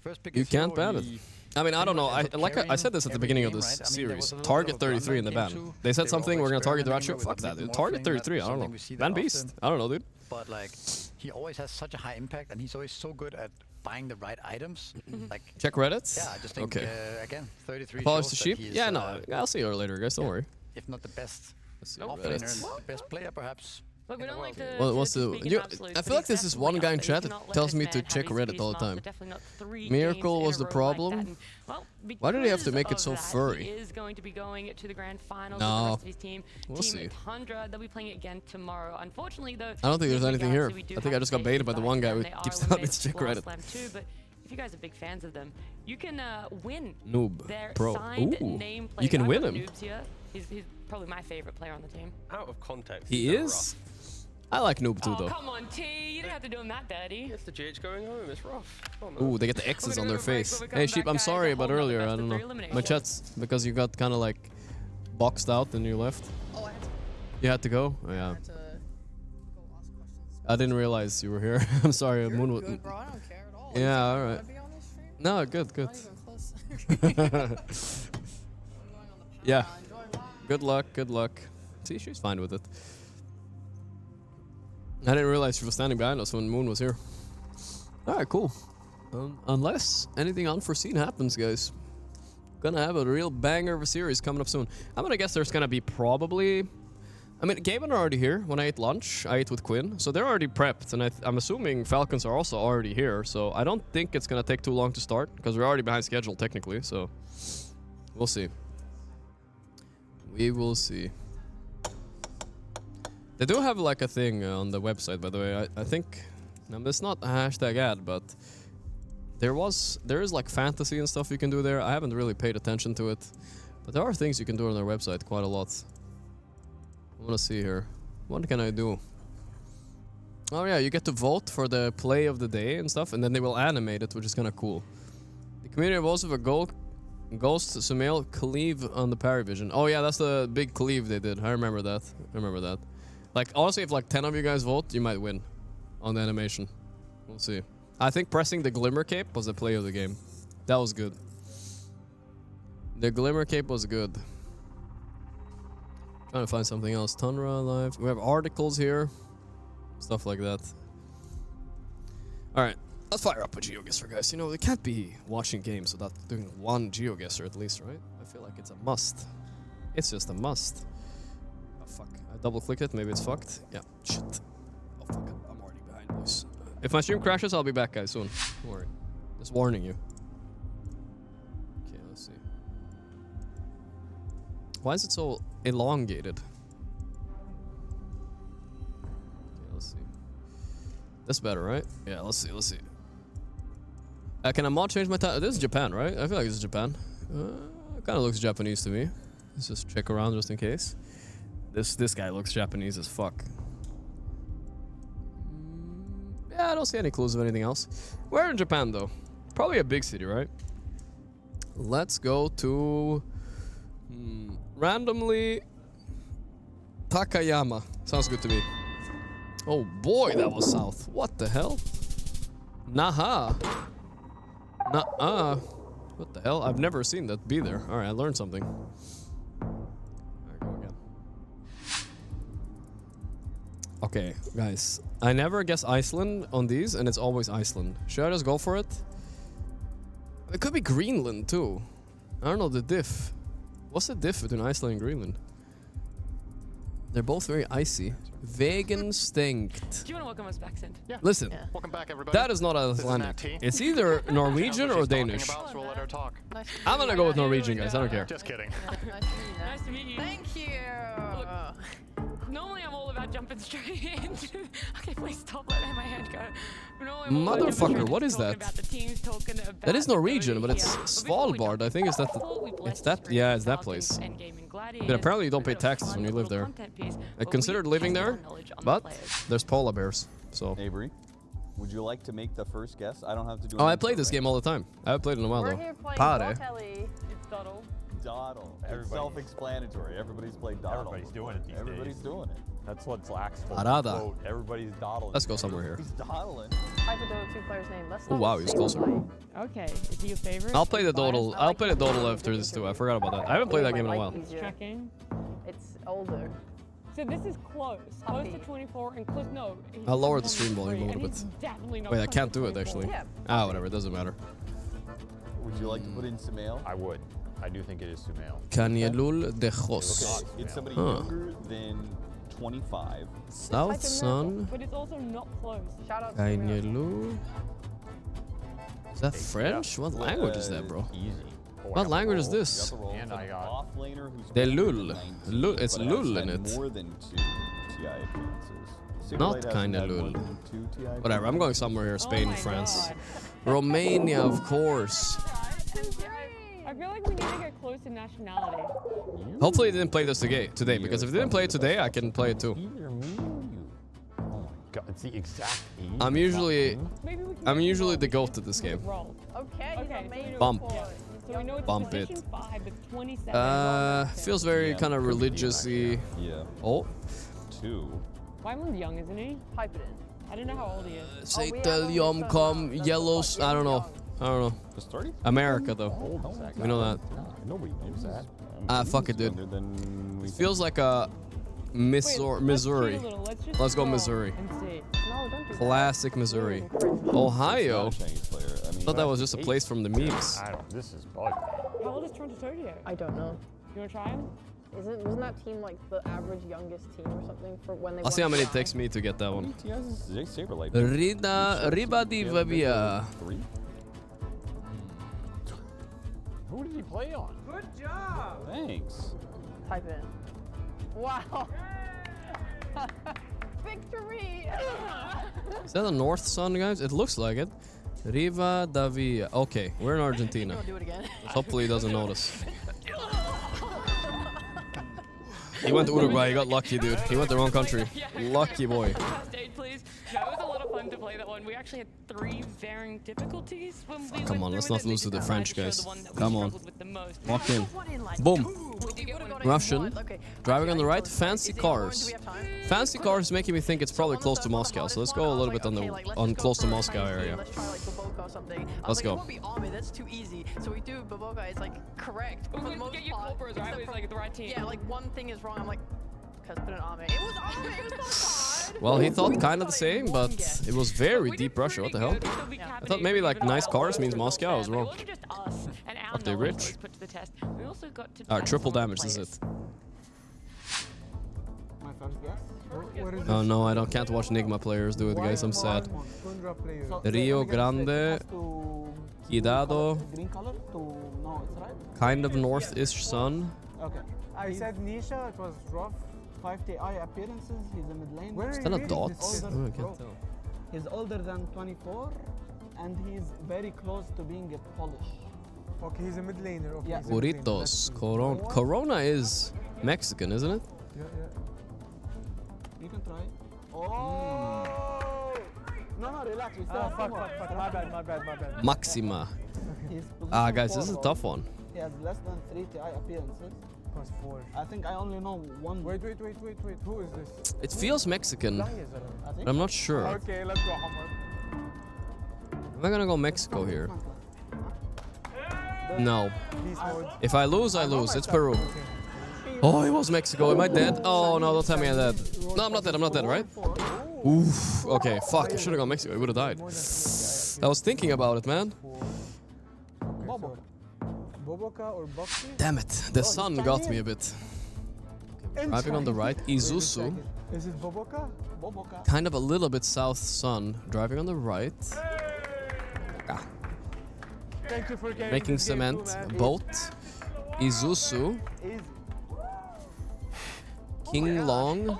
First pick you his can't hero, ban it. he I mean, I don't know. ends up I said this at the carrying beginning of every this game, right? I mean, there was series. a little Target bit of 33 in the Gunline ban. game too. They said They something. were We're gonna target the ratio. experimenting Fuck that, with dude. the Target morphling, 33. I that's don't something know. we see Ban that Beast. often. I don't know, dude. But like, he always has such a high impact, and he's always so good at buying the right items. Like, Check Reddit. yeah, I just think Okay. Again, 33. Apologies to shows Sheep. that he is, Yeah, no. I'll see you later, guys. Don't worry. if not the best Let's see offlaner, Reddit. the best player perhaps. Look, we don't like to, Well, to what's the? speak in You, absolutes, I but feel like he's this is one definitely guy in up there. You chat that cannot let tells this me man to have check his Reddit all the Beastmaster, time. definitely not 3 Miracle games was in the a row like problem. that. And, well, Why did he have to because make it of so that, furry? He is going to be going to the grand finals No. with the rest of his team. We'll Team see. Tundra, they'll be playing it again tomorrow. Unfortunately, though, I don't think there's Enigma anything here. Galaxy, we do I think I have just got to baited by the one guy who they are keeps telling me eliminated to check for Reddit. Slam 2, but if you guys are big fans of them, you can win Noob their Pro. signed Ooh. nameplate. You can I've win got him. Noobs here. He's probably my favorite player on the team. Out of context. He they're is. rough. I like Noob too, Oh, though. come on, T. You didn't have to do him that dirty. It's the GH going home. It's rough. Come on, man. Ooh, they get the X's We're on gonna their go to break, face. when we come Hey, Sheep, back, I'm guys, sorry a about whole nother earlier. best I of don't 3 know. elimination. My chat's because you got kind of like boxed out and you left. Oh, I had to You had to go? Oh, yeah. go ask questions. I didn't realize you were here. I'm sorry. You're Moon. good, bro. I don't care at all. Yeah, You all right. wanna be on this stream? No, good, good. Not even close. Yeah. Good luck, good luck. See, she's fine with it. I didn't realize she was standing behind us when Moon was here. Alright, cool. Unless anything unforeseen happens, guys. Gonna have a real banger of a series coming up soon. I'm gonna guess there's gonna be probably... I mean, Gavin are already here. When I ate lunch, I ate with Quinn. So they're already prepped. And I'm assuming Falcons are also already here. So I don't think it's gonna take too long to start. Because we're already behind schedule, technically. So we'll see. We will see. They do have like a thing on the website, by the way. I think... it's not a hashtag ad, but... There is like fantasy and stuff you can do there. I haven't really paid attention to it. But there are things you can do on their website quite a lot. I want to see here. What can I do? Oh yeah, you get to vote for the play of the day and stuff, and then they will animate it, which is kind of cool. The community votes with a Ghost Sumail cleave on the parry vision. Oh yeah, that's the big cleave they did. I remember that. Like, honestly, if like 10 of you guys vote, you might win on the animation. We'll see. I think pressing the Glimmer Cape was the play of the game. That was good. The Glimmer Cape was good. Trying to find something else. Tundra Live. We have articles here. Stuff like that. Alright. Let's fire up a GeoGuessr, guys. You know, they can't be watching games without doing one GeoGuessr at least, right? I feel like it's a must. It's just a must. Oh, fuck. I double-clicked it. Maybe it's fucked. Yeah. Shit. Oh, fuck. I'm already behind, boys. If my stream crashes, I'll be back, guys, soon. Don't worry. Just warning you. Okay, let's see. Why is it so elongated? Okay, let's see. That's better, right? Yeah, let's see. Can a mod change my time? This is Japan, right? I feel like this is Japan. It kind of looks Japanese to me. Let's just check around just in case. This guy looks Japanese as fuck. I don't see any clues of anything else. Where in Japan, though? Probably a big city, right? Let's go to... randomly... Takayama. Sounds good to me. Oh boy, that was south. What the hell? Naha. Nuh-uh. What the hell? I've never seen that be there. Alright, I learned something. There we go again. Okay, guys. I never guess Iceland on these, and it's always Iceland. Should I just go for it? It could be Greenland, too. I don't know the diff. What's the diff between Iceland and Greenland? They're both very icy. Vegan stinkt. Do you want to welcome us back, Sint? Yeah. Listen, Welcome back, everybody. that is not Icelandic. It's either Norwegian or Danish. About, so we'll let her talk. I'm gonna go with Norwegian, guys. I don't care. Just kidding. Nice to meet you. Thank you. Look, normally I'm all about jumping straight in. Okay, please stop letting my hand go. Motherfucker, what is that? That is Norwegian, but it's Svalbard. I think it's that. Yeah, it's that place. But apparently you don't pay taxes when you live there. I considered living there, but there's polar bears. So. Avery, would you like to make the first guess? I don't have to do. Oh, I play this game all the time. I haven't played it in a while though. Pare. Dawdle. It's self-explanatory. Everybody's played Dawdle. Everybody's doing it these days. Everybody's doing it. That's what Lax Parada. Everybody's dawdling. Let's go somewhere here. He's dawdling. Type of Dota 2 player's name. Let's Oh wow, he's closer. Okay, is he your favorite? I'll play the Dodal. I'll play the Dodal after this too. I forgot about that. I haven't played that game in a while. Checking. It's older. So this is close. Close to 24 and close. No. I'll lower the stream volume a little bit. Definitely not. Wait, I can't do it actually. Ah, whatever. It doesn't matter. Would you like to put in Sumail? I would. I do think it is Sumail. Canyelul de Jos. It's somebody younger than 25. South Sun. But it's also not close. Shout out Canyelul. Is that French? What language is that, bro? Easy. What language is this? And I got De Lul. It's Lul in it. More than 2 TI appearances. Not kinda Lul. Whatever, I'm going somewhere here. Spain, France. Romania, of course. I feel like we need to get close to nationality. Hopefully it didn't play this today, because if it didn't play it today, I can play it too. Oh my god, it's the exact age. I'm usually the GOAT at this game. Okay. Bump. So we know it's Bump position it. 5, it's 27. Feels very kind of religious-y. Yeah. Oh. 2. Wyman's young, isn't he? Type it in. I don't know how old he is. Satan Yom Kom Yellows. I don't know. Just 30? America though. We know that. Nobody knows that. Ah, fuck it, dude. Feels like a Missouri. Let's go Missouri. Classic Missouri. Ohio. I thought that was just a place from the memes. This is bugging. How old is Toronto Tokyo? I don't know. You wanna try him? Wasn't that team like the average youngest team or something for when they? I'll see how many it takes me to get that one. Rida Ribadivia. Who did he play on? Good job. Thanks. Type it in. Wow. Victory. Is that the North Sun, guys? It looks like it. Rivadavia. Okay, we're in Argentina. Do it again. Hopefully he doesn't notice. He went to Uruguay. He got lucky, dude. He went the wrong country. Lucky boy. First aid, please. No, it was a lot of fun to play that one. We actually had 3 varying difficulties when we Come on, let's not lose to the French, guys. Come on. with the most. Walk in. Boom. Russian. Driving on the right. Fancy cars. Fancy cars making me think it's probably close to Moscow. So let's go a little bit on close to Moscow area. Let's go. That's too easy. So we do Baboka. It's like correct. For the most part, right? It was like the right team. Yeah, like one thing is wrong. I'm like, cuz put an Ame. It was Ame. It was not. Well, he thought kind of the same, but it was very deep Russia. What the hell? I thought maybe like nice cars means Moscow. I was wrong. Are they rich? Alright, triple damage. This is it. Oh no, I can't watch Nigma players do it, guys. I'm sad. Rio Grande, Cuidado, kind of north-ish sun. Okay. I said Nisha, it was rough. 5 TI appearances, he's a mid lane. Is that a dot? Oh, I can't tell. He's older than 24, and he's very close to being a Polish. Okay, he's a mid laner. Okay, yeah. Burritos, Corona. Corona is Mexican, isn't it? Yeah. You can try. Oh! No, relax. We still have fuck. My bad. Maxima. He's Guys, this is a tough one. He has less than 3 TI appearances. Plus 4. I think I only know one. Wait. Who is this? It feels Mexican, but I'm not sure. Okay, let's go, Hamad. Am I gonna go Mexico here? No. If I lose, I lose. It's Peru. Oh, it was Mexico. Am I dead? Oh, no, don't tell me I'm dead. No, I'm not dead, right? Oof. Okay, fuck. I should have gone Mexico. I would have died. I was thinking about it, man. Boboka or Boxy? Damn it. The sun got me a bit. Driving on the right. Isuzu. Is it Boboka? Boboka. Kind of a little bit south sun. Driving on the right. Thank you for Making cement. Boat. Isuzu. King Long.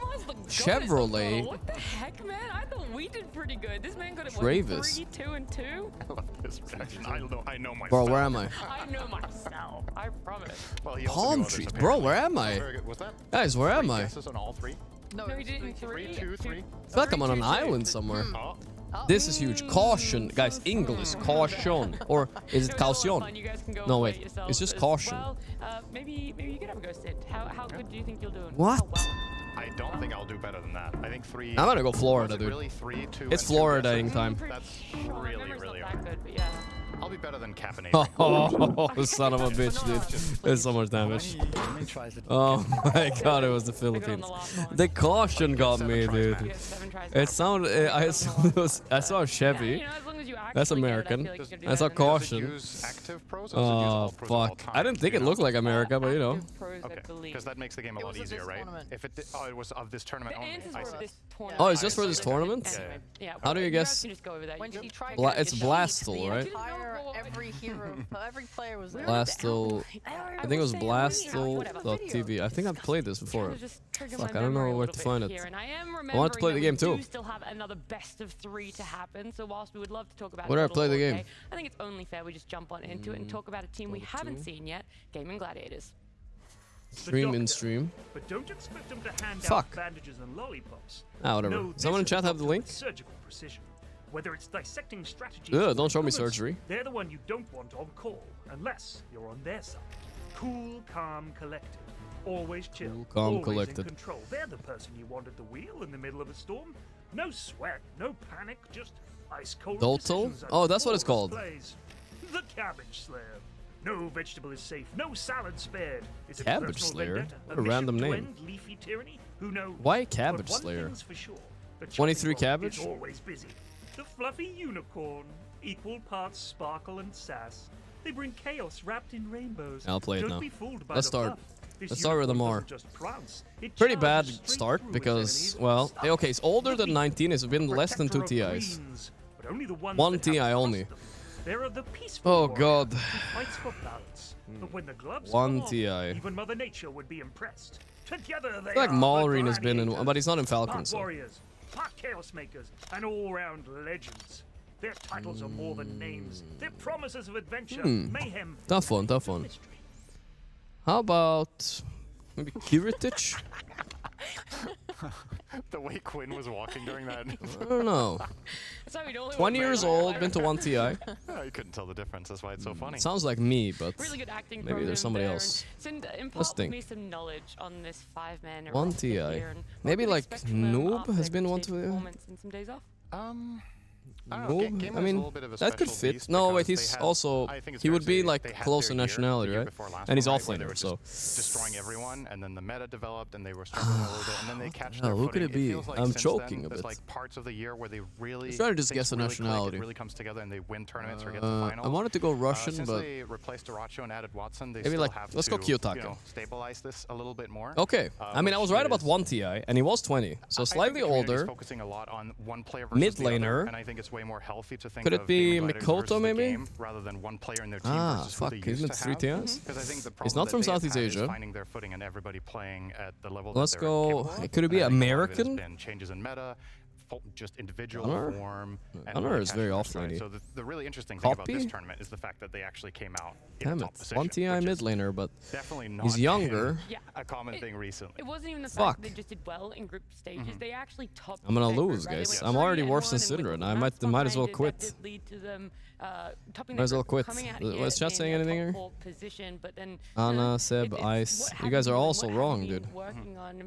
Chevrolet. What the heck, man? I thought we did pretty good. This man got it Travis. 3, 2, and 2. I love this reaction. I know myself. Bro, where am I? I know myself. I promise. Well, Palm trees. Bro, where am I? Was that? Guys, where am I? Guesses on all 3? No, he did in 3. 2, 3. I feel like I'm on an island somewhere. This is huge. Caution. Guys, English. Caution. Or is it caution? No, wait. It's just caution. Well, maybe you could have a go, Sid. How good do you think you'll do? What? I don't think I'll do better than that. I think 3. I'm gonna go Florida, dude. Really 3, 2, it's Florida-ing time. That's really not good, but yeah. I'll be better than Capinating. Oh, son of a bitch, dude. There's so much damage. Oh my god, it was the Philippines. The caution got me, dude. It sounded... I saw Chevy. That's American. I saw caution. Oh, fuck. I didn't think it looked like America, but you know. Okay, because that makes the game a lot easier, right? If it it was of this tournament only. Oh, it's just for this tournament? How do you guess? It's Blastal, right? Every hero, every player was there. Blastal. I think it was Blastal.tv. I think I've played this before. Fuck, I don't know where to find it. I want to play the game too. We still have another best of 3 to happen. So whilst we would love to talk about where do I play the game? I think it's only fair we just jump on into it and talk about a team we haven't seen yet, Gaming Gladiators. Stream in stream. But don't expect them to hand Fuck. out bandages and lollipops. Whatever. No, Someone in chat have the link? Surgical precision. Whether it's dissecting strategies, Don't show me surgery. They're the one you don't want on call, unless you're on their side. Cool, calm, collected. Always chill. Cool, calm, always collected. in control. They're the person you want at the wheel in the middle of a storm. No sweat, no panic, just ice cold. Doltal? Oh, that's what it's called. Plays. The Cabbage Slayer. No vegetable is safe, no salad spared. It's Cabbage Slayer? What a random name. Leafy tyranny? Who knows? Why Cabbage Slayer? For sure, 23 cabbage? Is always busy. The fluffy unicorn, equal parts sparkle and sass. They bring chaos wrapped in rainbows. I'll play it Don't now. be fooled by Let's the start. fluff. This Let's start with the unicorn Mar. doesn't just prance, it Pretty bad charges straight start through its because, enemies. well, okay, it's older than 19. It's been less than 2 Protector of TIs. greens, but only the ones 1 that have TI trust only. them. There are the peaceful Oh warrior god. who fights for balance. But when the gloves 1 come off, TI. even Mother Nature would be impressed. Together they I feel like are Maureen the has been in, but he's not in Falcon, part so. warriors, part chaos makers, and all-round legends. Their titles are more than names. They're promises of adventure, mayhem. Tough one, tough one. How about maybe Kiritich? The way Quinn was walking during that. I don't know. 20 years old, been to 1 TI. Yeah, you couldn't tell the difference. That's why it's so funny. Sounds like me, but Really good acting maybe there's somebody there. else. Send Let's impart think. me some knowledge on this 5-man 1 roster TI. here and what Maybe we like expect from them Noob after has their been 1 stage TI. performance and some days off. I don't know. Noob? Game I is mean, a little bit of a that could special fit. beast No, wait, because he's they had- also, I think it's he fair would to be say like they had close to their year, nationality, the year right? before last And he's one, right, where they offlaner, were so. destroying everyone, and then the meta developed, and they were struggling a little bit, and then they catch their Who could footing. it be? feels like I'm since choking then, a there's bit. like parts of the year where they really Let's try to just things guess a really click, nationality. it really comes together, and they win tournaments or get to finals. I wanted to go Russian, since but they replaced Duracho and added Watson, they maybe still like have let's to, go Kiyotaka. Stabilize this a little bit more. Okay, I mean I was which right about is- 1 TI, and he was 20, so I think slightly the community is older. focusing a lot on one player versus Mid the other, laner. and I think it's way more healthy to think Could it of be Gaming Gladiators Mikoto, versus the maybe? game rather than one player in their team Ah, versus fuck, who they isn't used it to 3 have. TIs? Because I think the He's problem not that from they have Southeast had is Asia. finding their footing and everybody playing at the level Let's that they're go. capable of. Could it be And I think a lot of it has American? been changes in meta, just individual Honor? form. And Honor really is very catching offlaney. So the really interesting thing about this Copy? tournament is the fact that they actually came out in Damn top it. position. One TI which mid is laner, but definitely not he's younger. Yeah. a common thing recently. It wasn't even the Fuck. fact that they just did well in group stages. They actually topped. I'm gonna their group, lose, right? They guys. went I'm already 3-1 worse than and with Syndra. I maths might as well behind it, quit. That did lead to them topping Might as their well group, quit. coming out Was here chat saying in a anything top here? 4 position, but then, Anna, Seb, Ice. You guys are also wrong, dude.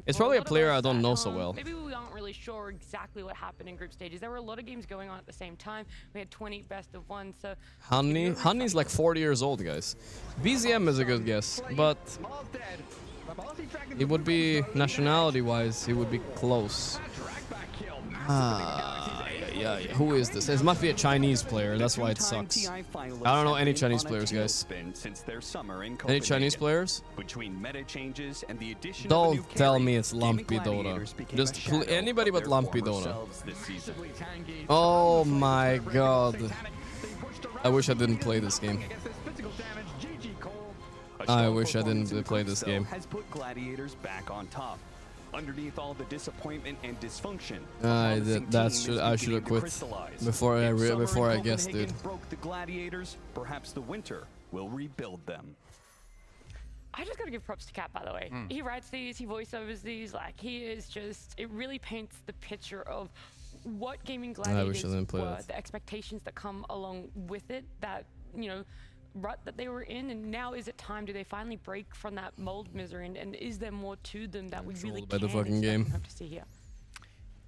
It's probably a player I don't know so well. Maybe we aren't really sure exactly what happened in group stages. There were a lot of games going on at the same time. We had 20 best of 1, so Honey's like 40 years old, guys. BZM is a good guess, but it would be nationality-wise, he would be close. Yeah. Who is this? It must be a Chinese player. That's why it sucks. I don't know any Chinese players, guys. Any Chinese players? Don't tell me it's Lumpy Dota. Just anybody but Lumpy Dota. Oh my god. I wish I didn't play this game. I wish I didn't play this game. Has put gladiators back on top. Underneath all the disappointment and dysfunction, I should have quit before I guessed, dude. Broke the gladiators. Perhaps the winter will rebuild them. I just gotta give props to Cat, by the way. He writes these, he voiceovers these, like he is just, it really paints the picture of what gaming gladiators were, the expectations that come along with it, that, you know, rut that they were in, and now is it time? Do they finally break from that mold misery, and is there more to them that we really by the fucking game. Hope to see here?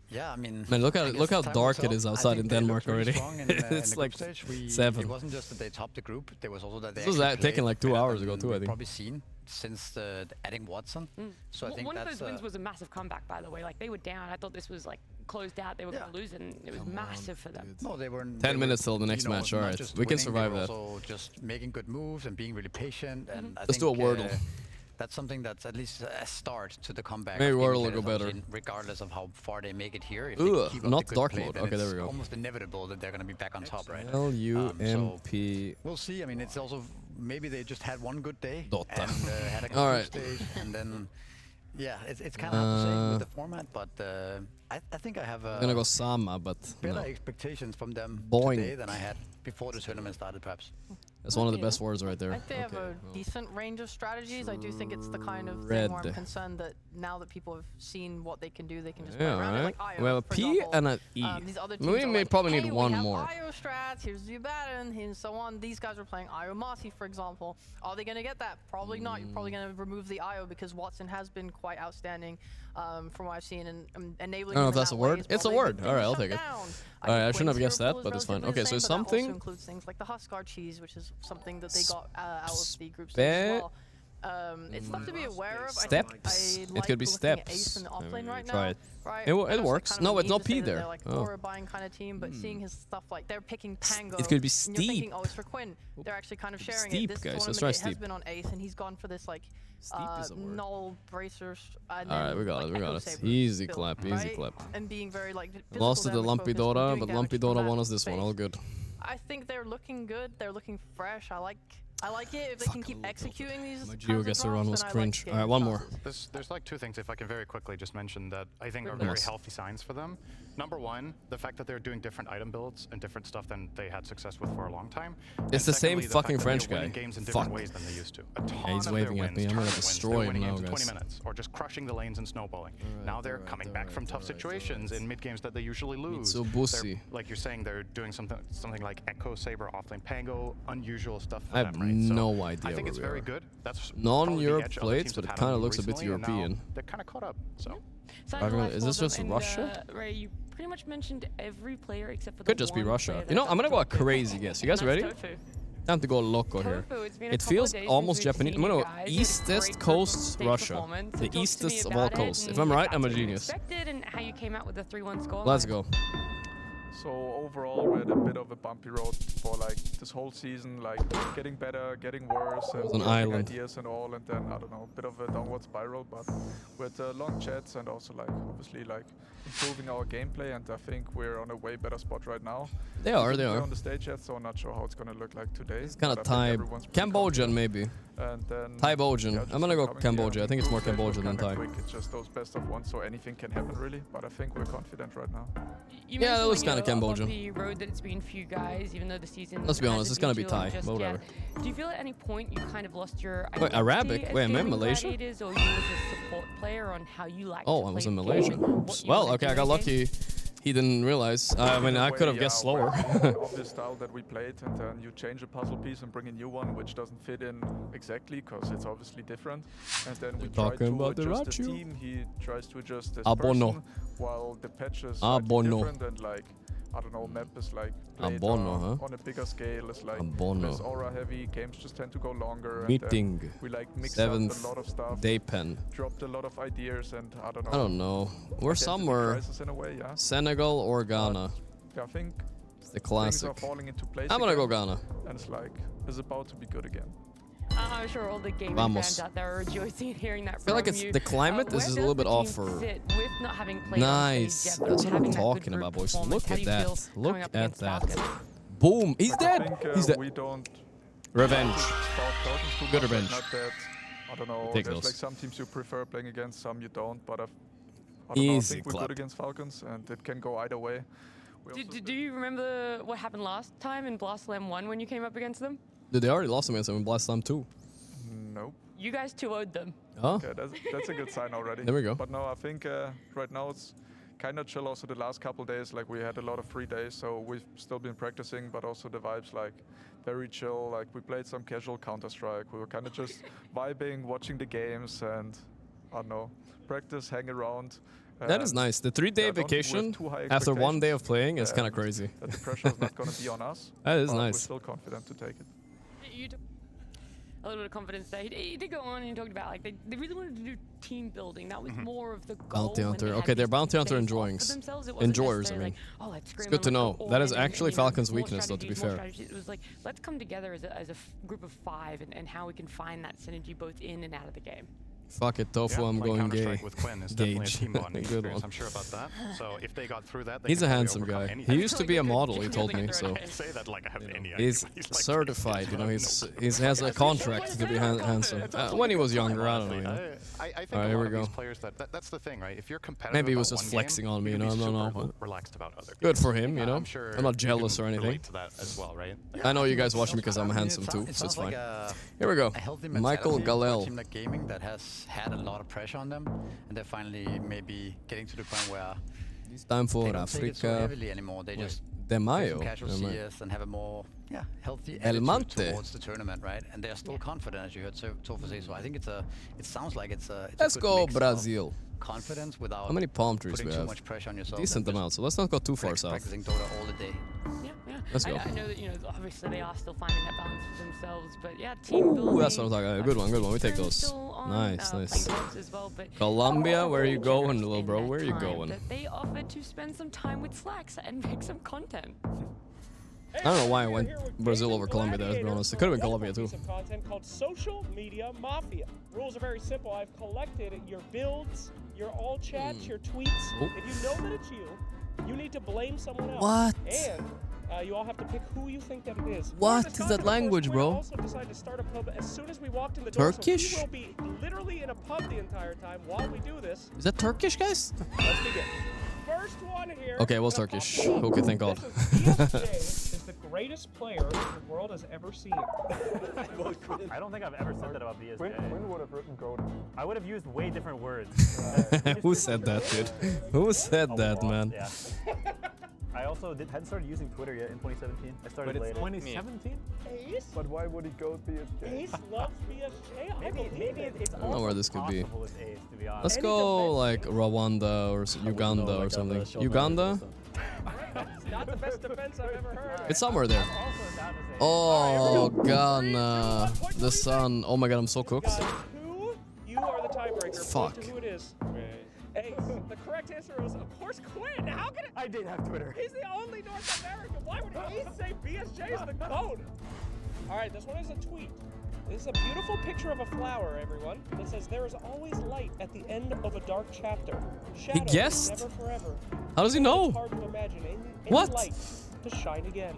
Yeah, I mean, man, look how dark it is outside in Denmark already. It's like 7. It wasn't just that they topped the group; there was also that they. This was taken like 2 hours ago too, I think. Probably seen since adding Watson. So I think one of those wins was a massive comeback, by the way. Like they were down. I thought this was like closed out. They were going to lose, and it was massive for them. No, they were. 10 minutes till the next match. All right, we can survive that. Also, just making good moves and being really patient. And let's do a Wordle. That's something that's at least a start to the comeback. Maybe Wordle will go better. Regardless of how far they make it here. If Ooh, they keep up not the good dark play, mode. then Okay, there we it's go. almost inevitable that they're going to be back on top, right? LUMP. We'll see. I mean, it's also maybe they just had one good day Dota. and had a good All right. stage, and then yeah, it's kind of hard to say with the format, but I think I have I'm gonna go Sama, but better no. expectations from them Boing. today than I had before the tournament started, perhaps. That's one of the best words right there. I think they have a decent range of strategies. I do think it's the kind of thing where I'm concerned that now that people have seen what they can do, they can just play around it. Like IO, we have a for P example, and an E. these other We teams are may like, probably hey, need we one have more. IO strats, here's Zubatten, and so on. These guys are playing IO Marty, for example. Are they going to get that? Probably not. You're probably going to remove the IO because Watson has been quite outstanding from what I've seen, and enabling. I don't know if that's a word. It's a word. All right, I'll take it. All right, I shouldn't have guessed that, but it's fine. Okay, so something. Also includes things like the Huskar cheese, which is something that they got out of the group stage as well. It's stuff to be aware of. Steps. It could be steps. In the offlane right Try now, it. right? It works. No, it's not P there. They're like aura buying kind of team, but seeing his stuff like they're picking Pango. It could be and you're thinking, steep. oh, it's for Quinn. They're actually kind of sharing Steep, it. This guys. Let's tournament try it steep. has been on Ace, and he's gone for this like null bracers. All right, we got it. Easy clap, easy clap. And being very like lost to the Lumpy Dota, but Lumpy Dota won us this one. All good. I think they're looking good. They're looking fresh. I like it if they can keep executing these. My Geo guess run was cringe. All right, one more. There's like 2 things, if I can very quickly just mention, that I think are very healthy signs for them. Number 1, the fact that they're doing different item builds and different stuff than they had success with for a long time. It's the same fucking French guy. Games in different ways than they used to. Yeah, he's waving at me. I'm gonna destroy him now, guys. 20 guys. minutes, or just crushing the lanes and snowballing. Now they're coming back from tough situations in mid games that they usually lose. So bussy. Like you're saying, they're doing something like Echo Saber, offlane Pango, unusual stuff for I them, have right? no idea. I think it's very good. That's non-Europe plates, but it kind of looks a bit recently, and now European. They're kind of caught up. So. Is this just Russia? Ray, you pretty much mentioned every player except for Could the just be one Russia. player You know, that I'm gonna go a got crazy guess. You guys and that's ready? Tofu. Time to go loco here. Tofu, it's been a It couple feels of days almost since we've Japanese. seen I'm you gonna guys. go It's eastest great coast stage Russia. performance. So The talk to me eastest of all about it coasts. If and I'm right, if I'm a that's what you genius. expected and how you came out with the 3-1 score. Let's go. So overall, we had a bit of a bumpy road for like this whole season, like getting better, getting worse, and an island. ideas and all, and then I don't know, a bit of a downward spiral. But with long chats and also like obviously like improving our gameplay, and I think we're on a way better spot right now. They are. We're on the stage yet, so I'm not sure how it's gonna look like today. It's kind of but I think Thai, everyone's pretty Cambodian confident. maybe. And then Thai-Bojan. yeah, I'm just gonna go coming Cambodia. here, I think it's more group stage was Cambodian than kinda Thai. quick. It's just those best of one, so anything can happen really. But I think we're confident right now. Yeah, it looks kind of Cambodian. The road that it's been for you guys, even though the season. Let's be honest, hasn't it's gonna been be too long Thai, just but yet. whatever. Do you feel at any point you kind of lost your Wait, identity Arabic? as Wait, am I in gaming Malaysia? gladiators, or you as a support player on how you like Oh, to I was play in the Malaysia. game, what you Well, wanna okay, do I got in the game? lucky. He didn't realize. I mean, I could have guessed slower. Obvious style that we played, and then you change a puzzle piece and bring a new one, which doesn't fit in exactly because it's obviously different. And then we try Talking to about the adjust the Rachu. team. He tries to adjust his Abono. person, while the patch is Abono. slightly different, and like I don't know, map is like played Abono, huh? on a bigger scale. It's like Abono. less aura heavy. Games just tend to go longer. Meeting. And then we like mix up 7th a lot of stuff. day pen. Dropped a lot of ideas, and I don't know. I don't know. We're Identity somewhere. crisis in a way, yeah. Senegal or Ghana. Yeah, I think It's the things classic. are falling into place. I'm gonna go again, Ghana. And it's like it's about to be good again. I'm sure all the gaming Vamos. fans out there are rejoicing and hearing that I feel like from it's you. the climate. This Where is a does little bit the off team for. sit with not having played Nice. on stage yet, but That's what I'm having that good talking group about, boys. performance? Look How do at you feel that. coming Look up at against that. Falcons? Boom. He's I dead. think, He's dead. we don't Revenge. spout Falcons too Good much, revenge. Not that, I don't know. Ridiculous. There's like some teams you prefer playing against, some you don't. But I don't know. I Easy think we're clap. good against Falcons, and it can go either way. Do you remember what happened last time in Blast Slam 1 when you came up against them? Dude, they already lost him against him in Blast Slam 2. Nope. You guys 2-0'd them. Oh. Okay, that's a good sign already. There we go. But no, I think right now it's kind of chill. Also, the last couple days, like we had a lot of free days, so we've still been practicing. But also the vibes, like very chill. Like we played some casual Counter-Strike. We were kind of just vibing, watching the games, and I don't know, practice, hang around. That is nice. The 3-day I don't think we have vacation too high after 1 day of expectations, playing is kind of and crazy. That the pressure is not going to be on us. That is but nice. We're still confident to take it. You took a little bit of confidence there. He did go on and he talked about like they really wanted to do team building. That was more of the goal. Bounty when Hunter. they had Okay, they're these Bounty Hunter days off for enjoyings. themselves. It wasn't Enjoyers, I necessarily mean. like, oh, let's It's scream good to and let's know. go That all is in and, actually you know, Falcon's more weakness, though, to be strategies, more fair. strategies. It was like, let's come together as a group of 5 and how we can find that synergy both in and out of the game. Fuck it, Tofu, I'm playing going gay. Counter-Strike with Quinn is definitely a Gage. team bonding Good experience. one. I'm sure about that. So if they got through that, they He's can a probably handsome overcome guy. anything. He used to be a model, he told me, so. I say that like I have any idea. He's like certified, you know, he has a contract to be handsome. When he was younger, I don't know, you know. I think Alright, a here lot we of go. these players that's the thing, right? If you're competitive, Maybe he was about just one flexing game, on me, you know, I can be don't super know. relaxed about other. Good games. for him, you know. I'm sure I'm not you jealous can or anything. relate to that as well, right? I know you guys watch me because I'm handsome too, It so it's sounds like fine. Here we go. a healthy Michael mentality for a Galel. team like gaming that has had a lot of pressure on them, and they're finally maybe getting to the point where It's time for they don't take it so Africa. heavily anymore. They just De play Mayo. some casual Am I- CS and have a more healthy El attitude Mante. towards the tournament, right? And they're still confident, as you heard Tofu say. So I think it sounds like it's a Let's good go mix of Brazil. confidence without How many palm trees putting we too have? much pressure on yourself. Decent and amount, so let's not go too far just south. practicing Dota all the day. Yeah. Let's go. I know that, you know, obviously they are still finding that balance for themselves, but yeah, team building. Ooh, that's what I'm talking about. Good one, good one. We take those. Still on, Nice, nice. Timecodes as well, but Colombia, where are you going, little bro? in Where are that you time going? that they offered to spend some time with Slacks and make some content. I don't know why I went Brazil over Colombia there, to be honest. It could have been Colombia too. Piece of content called Social Media Mafia. Rules are very simple. I've collected your builds, your all chats, your tweets. Oh. If you know that it's you need to blame someone else. What? And you all have to pick who you think that it is. What is that language, We bro? also decided to start a pub as soon as we walked in the door. Turkish? So we will be literally in a pub the entire time while we do this. Is that Turkish, guys? Let's begin. First one here. Okay, it was Turkish. Okay, thank God. This is the greatest player the world has ever seen. I don't think I've ever said that about BSJ. When would have written Goat? I would have used way different words. Who said that, dude? Who said that, man? Yeah. I also hadn't started using Twitter yet in 2017. I started later. 2017? Ace? But why would he go BSJ? Ace loves BSJ. Maybe it's I don't know where this could be. possible as Ace, to be honest. Let's go like Rwanda or Uganda or something. Uganda? It's not the best defense I've ever heard. It's somewhere there. Oh, Ghana. The sun. Oh my god, I'm so cooked. You are the tiebreaker. Fuck. Point to who it is. Ace, the correct answer was, of course, Quinn. How can it? I did have Twitter. He's the only North American. Why would he say BSJ is the GOAT? All right, this one is a tweet. This is a beautiful picture of a flower, everyone. That says, there is always light at the end of a dark chapter. He guessed? Never forever. How does he know? It's hard to imagine any What? light to shine again.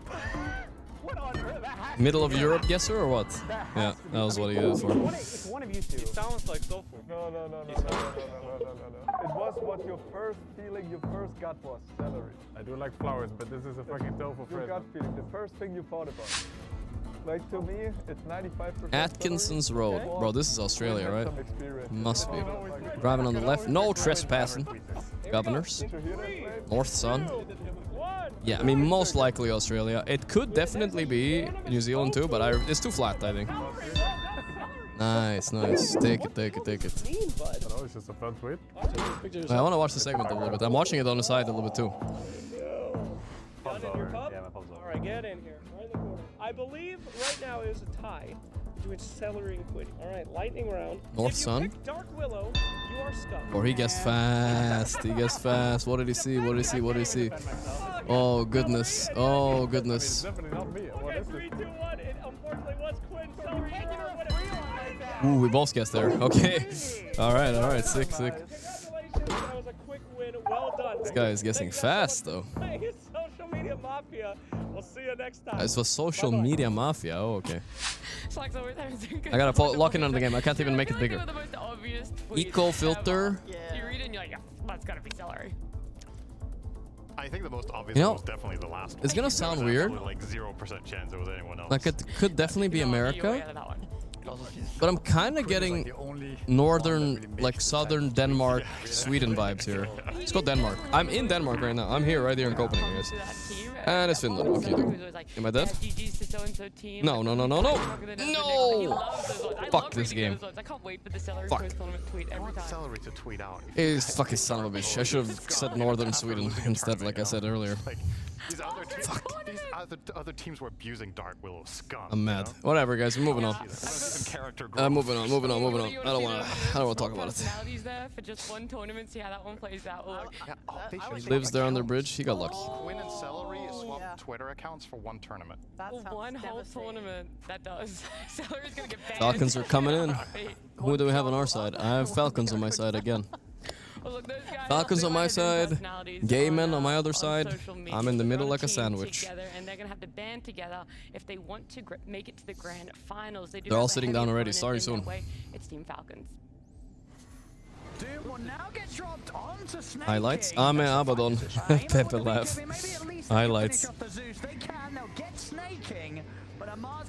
What on earth? Middle of Europe guesser or what? Yeah, that was what he did for. It's one of you two. It sounds like tofu. No. It was what your first feeling, your first gut was. Celery. I do like flowers, but this is a fucking tofu friend. Your gut feeling, the first thing you thought about. Like to me, it's 95%. Atkinson's Road. Bro, this is Australia, right? Must be. Driving on the left. No trespassing. Governors. North Sun. Yeah, I mean, most likely Australia. It could definitely be New Zealand too, but it's too flat, I think. Nice. Take it. It's just a fun tweet. I want to watch the segment a little bit. I'm watching it on the side a little bit too. Gun in your pub? All right, get in here. Right in the corner. I believe right now is a tie between Celery and Quiddy. All right, lightning round. North if you Sun. pick Dark Willow, you are stuck. Or he guessed fast. What did he see? Oh goodness. It's definitely not me. Okay, 3, 2, 1. It unfortunately was Quinn. Celery. Ooh, we both guessed there. Okay. All right. Sick. Congratulations. That was a quick win. Well done. This guy is guessing fast though. Social Media Mafia. We'll see you next time. This was Social Media Mafia. Oh, okay. I I gotta lock in on the game. I can't even make it bigger. The most obvious Eco filter. You read it and you're like, yeah, that's gotta be Celery. I think the most obvious one was definitely the last one. It's gonna sound weird. Like 0% chance it was anyone else. Like it could definitely be America. But I'm kind of getting northern, like southern Denmark, Sweden vibes here. Let's go Denmark. I'm in Denmark right now. I'm right here in Copenhagen, guys. And it's Finland. What can you do? Am I dead? No. Fuck this game. I can't wait for the Celery Fuck. post-tournament tweet every time. Celery to tweet out. He's fucking son of a bitch. I should have said northern Sweden instead, like I said earlier. These other teams were abusing Dark Willow scum. I'm mad. Whatever, guys. We're moving on. Moving on. I don't want to talk about it. Personalities there for just one tournament. See how that one plays out. He lives there on their bridge. He got lucky. Quinn and Celery swapped Twitter accounts for one tournament. One whole tournament. That does. Celery's gonna get banned. Falcons are coming in. Who do we have on our side? I have Falcons on my side again. Falcons on my side, gay men on my other side. I'm in the middle like a sandwich. And they're gonna have to band together if they want to make it to the grand finals. They're all sitting down already. Sorry, soon. It's Team Falcons. Highlights? Ame Abaddon. Pepe laugh. Highlights.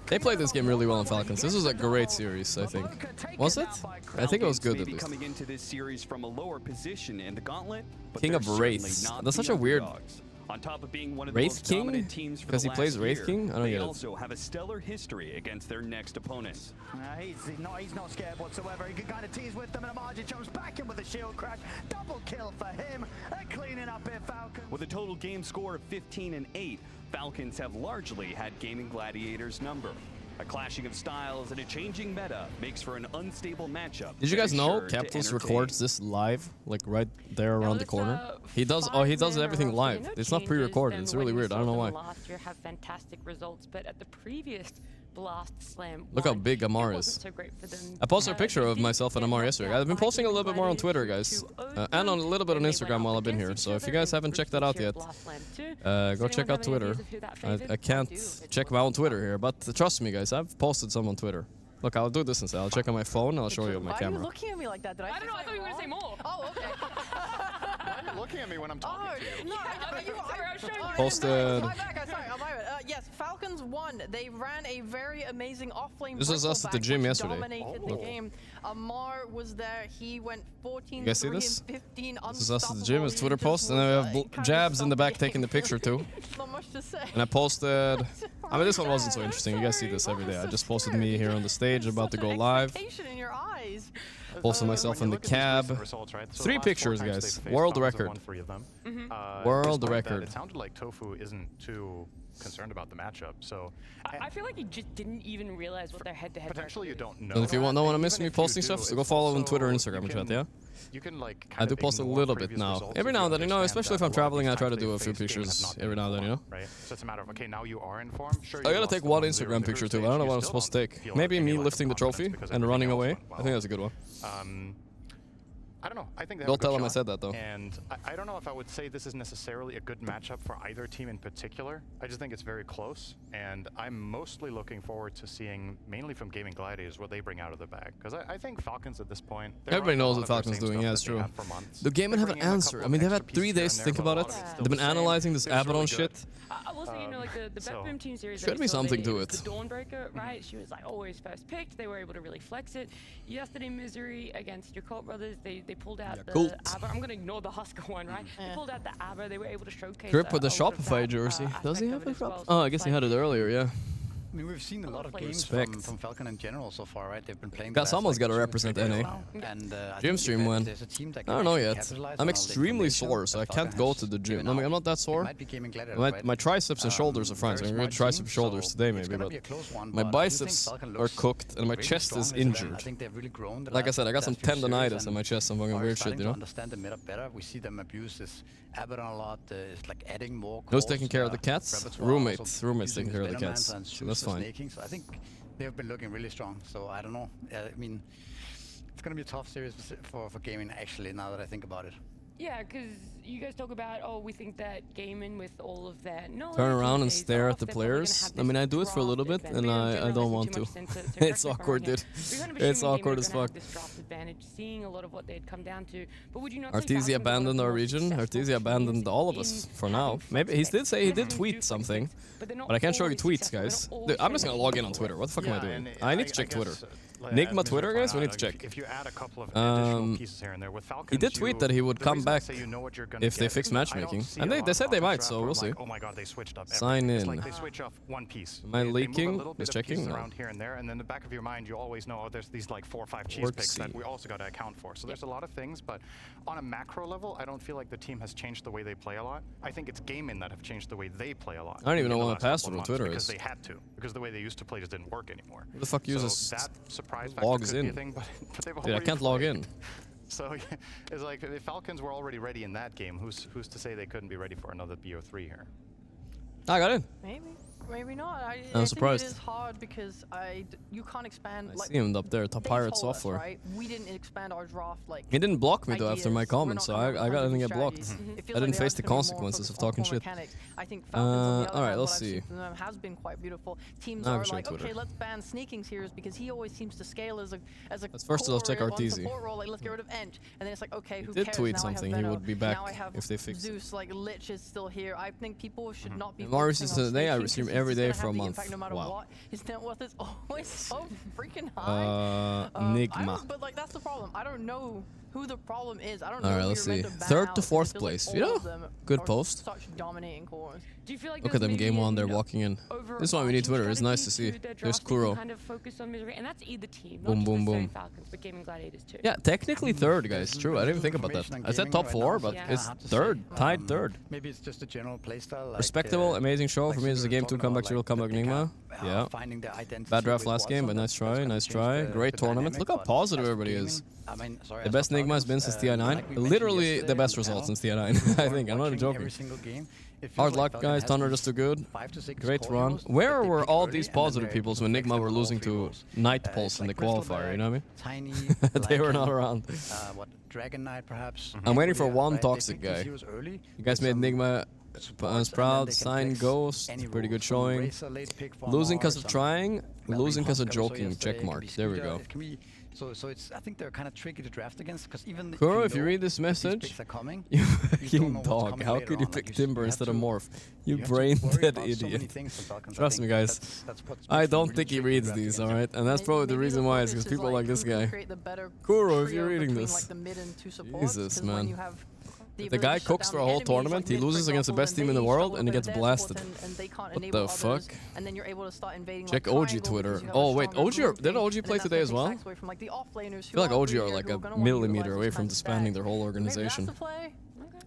They played this game really well in Falcons. This was a great series, I think. Was it? I think it was good at least. Coming into this series from a lower position in the gauntlet, but King of Wraiths. That's such a weird... On top of being one of Wraith the most King? dominant teams for Because the he plays last Wraith year, King? I don't they get it. also have a stellar history against their next opponents. He's not scared whatsoever. He can kind of tease with them, and Amarji jumps back in with a shield crash. Double kill for him. They're cleaning up here, Falcons. With a total game score of 15-8, Falcons have largely had Gaming Gladiators' number. A clashing of styles and a changing meta makes for an unstable matchup. Did you guys know Sure to Capitals entertain. records this live, like right there around the corner? He does everything live. It's not pre-recorded. It's really weird. I don't know why. Last year have fantastic results, but at the previous Blast Slam, Look how big Amar is. so great for them. I posted a picture of myself and Amar yesterday. I've been posting a little bit more on Twitter, guys, and on a little bit on Instagram while I've been here. So if you guys haven't checked that out yet, go check out Twitter. I can't check my own Twitter here, but trust me, guys, I've posted some on Twitter. Look, I'll do this instead. I'll check on my phone and I'll show you on my Why are camera. you looking at me like that? I don't know. I thought you were gonna say more. Oh, okay. Why are you looking at me when I'm talking to you? No, Posted. My bad. Yes, Falcons won. They ran a very amazing off-lane. This was us at the gym yesterday. Dominated the game. Amar was there. He went 14, You guys see 3, this? and 15. This is us at the gym. It's Twitter post, and then we have Jabs in the back taking the picture too. Not much to say. And I posted. I mean, this one wasn't so interesting. You guys see this every day. I just posted me here on the stage, about to go live. In your eyes. Posted myself in the cab. 3 pictures, guys. World record. World record. It sounded like Tofu isn't too concerned about the matchup. So I feel like he just didn't even realize what their head-to-head. Potentially, you don't know. And if you don't want to miss me Even if posting you do, stuff, so go it's follow on also- Twitter and Instagram you chat, can- yeah? You can like. I do post a little bit now. Every now and then, you know, especially if I'm traveling, I try to do a few Face games have pictures not been every now and then, you know? Right. So it's a matter of okay, now you are in form. Sure. I gotta take one Instagram picture too. I don't know what I'm supposed to take. Maybe me lifting the trophy and running away. I think that's a good one. I don't know. I think they have Don't a good tell them I shot, said that, though. And I don't know if I would say this is necessarily a good matchup for either team in particular. I just think it's very close, and I'm mostly looking forward to seeing, mainly from Gaming Gladiators, what they bring out of the bag. Because I think Falcons at this point, Everybody knows what Falcons doing, yeah, it's true. The game and have an answer. I mean, they've had 3 days to think about it. They've been analyzing this Abaddon shit. I will say, you know, like the Bet Boom Team series. Should be something to it. The Dawnbreaker, right? She was like always first picked. They were able to really flex it. Yesterday, Misery against your Cult Brothers, they pulled out the ABBA. I'm gonna ignore the Husker one, right? They pulled out the ABBA. They were able to showcase. Grip with the a lot of Shopify that, jersey. Does he have aspect a of it as well. Shopify? Oh, I guess he had it earlier, yeah. I mean, we've seen a lot of games Respect. from Falcon in general so far, right? They've been playing. Guess someone's got to represent NA. Gym stream when? I don't know yet. I'm extremely sore, so I can't go to the gym. I mean, I'm not that sore. My triceps and shoulders are fine, so I'm going to triceps and shoulders today maybe, but my biceps are cooked and my chest is injured. Like I said, I got some tendonitis in my chest, some fucking weird shit, you know? Understand the meta better. We see them abuse this Abaddon a lot. It's like adding more. Who's taking care of the cats? Roommate's taking care of the cats. So that's fine. So I think they've been looking really strong. So I don't know. I mean, it's going to be a tough series for gaming, actually, now that I think about it. Yeah, because you guys talk about, oh, we think that gaming with all of that knowledge. Turn around and stare at the players. I mean, I do it for a little bit, and I don't want to. It's awkward, dude. It's awkward as fuck. This draft advantage, seeing a lot of what they'd come down to, but would you not? Arteezy abandoned our region. Arteezy abandoned all of us for now. Maybe he did say he did tweet something, but I can't show you tweets, guys. Dude, I'm just gonna log in on Twitter. What the fuck am I doing? I need to check Twitter. Nigma Twitter, guys, we need to check. If you add a couple of additional pieces here and there with Falcons, he did tweet that he would come back if they fix matchmaking, and they said they might, so we'll see. Oh my god, they switched up. Sign in. It's like they switch off one piece. Am I leaking? Just checking. Around here and there, and then in the back of your mind, you always know, oh, there's these like 4 or 5 cheese picks that we also got to account for. So there's a lot of things, but on a macro level, I don't feel like the team has changed the way they play a lot. I think it's gaming that have changed the way they play a lot. I don't even know what my password on Twitter because is. They had to, because the way they used to play just didn't work anymore. Who the fuck uses that surprise logs in? in? But they've Dude, I can't log in. So it's like the Falcons were already ready in that game. Who's to say they couldn't be ready for another BO3 here? I got in. Maybe not. I'm surprised. Think it is hard because you can't expand. I see him up there, top pirate software. Right? We didn't expand our draft like. He didn't block me though after my comments, so I didn't get blocked. I didn't face the consequences of talking shit. I think Falcons, all right, let's see. Has been quite beautiful. Teams are like, okay, let's ban sneaking heroes because he always seems to scale as a. Let's first let's check Arteezy. Like, let's get rid of Ench, and then it's like, okay, who cares? He did tweet now something. He would be back if they fix Zeus, like Lich is still here. I think people should not be. Marius is today. I stream every day for a month. No matter wow. what, his net worth is always so freaking high. Nigma. But like that's the problem. I don't know who the problem is. I don't know. All right, let's see. 3rd to 4th place. You know, good post. Such dominating cores. Do you feel like look at them game 1. They're walking in. This is why we need Twitter. It's nice to see. There's Kuro. Kind of focus on Misery, and that's either team. Boom, boom, boom. Falcons, but Gaming Gladiators too. Yeah, technically 3rd, guys. True. I didn't even think about that. I said top 4, but it's 3rd, tied 3rd. Maybe it's just a general playstyle. Like, respectable, amazing show. For me, this is a game 2 comeback. Will come back Nigma. Yeah. Bad draft last game, but nice try. Nice try. Great tournament. Look how positive everybody is. The best Nigma has been since TI9. Literally the best result since TI9. I think. I'm not joking. Hard luck, guys. Thunder just too good. Great run. Where were all these positive people when Nigma were losing to Night Pulse in the qualifier? You know what I mean? They were not around. Dragon Knight, perhaps. I'm waiting for one toxic guy. You guys made Nigma proud. Sign Ghost. Pretty good showing. Losing because of trying. Losing because of joking. Check mark. There we go. So it's. I think they're kind of tricky to draft against because even. Kuro, if you read this message, you fucking dog. How could you pick Timber instead of Morph? You brain dead idiot. Trust me, guys. I don't think he reads these, alright? And that's probably the reason why, is because people like this guy. Kuro, if you're reading this. Jesus, man. The guy cooks for a whole tournament, he loses against the best team in the world, and he gets blasted. What the fuck? Check OG Twitter. Oh wait, did OG play today as well? I feel like OG are like a millimeter away from disbanding their whole organization.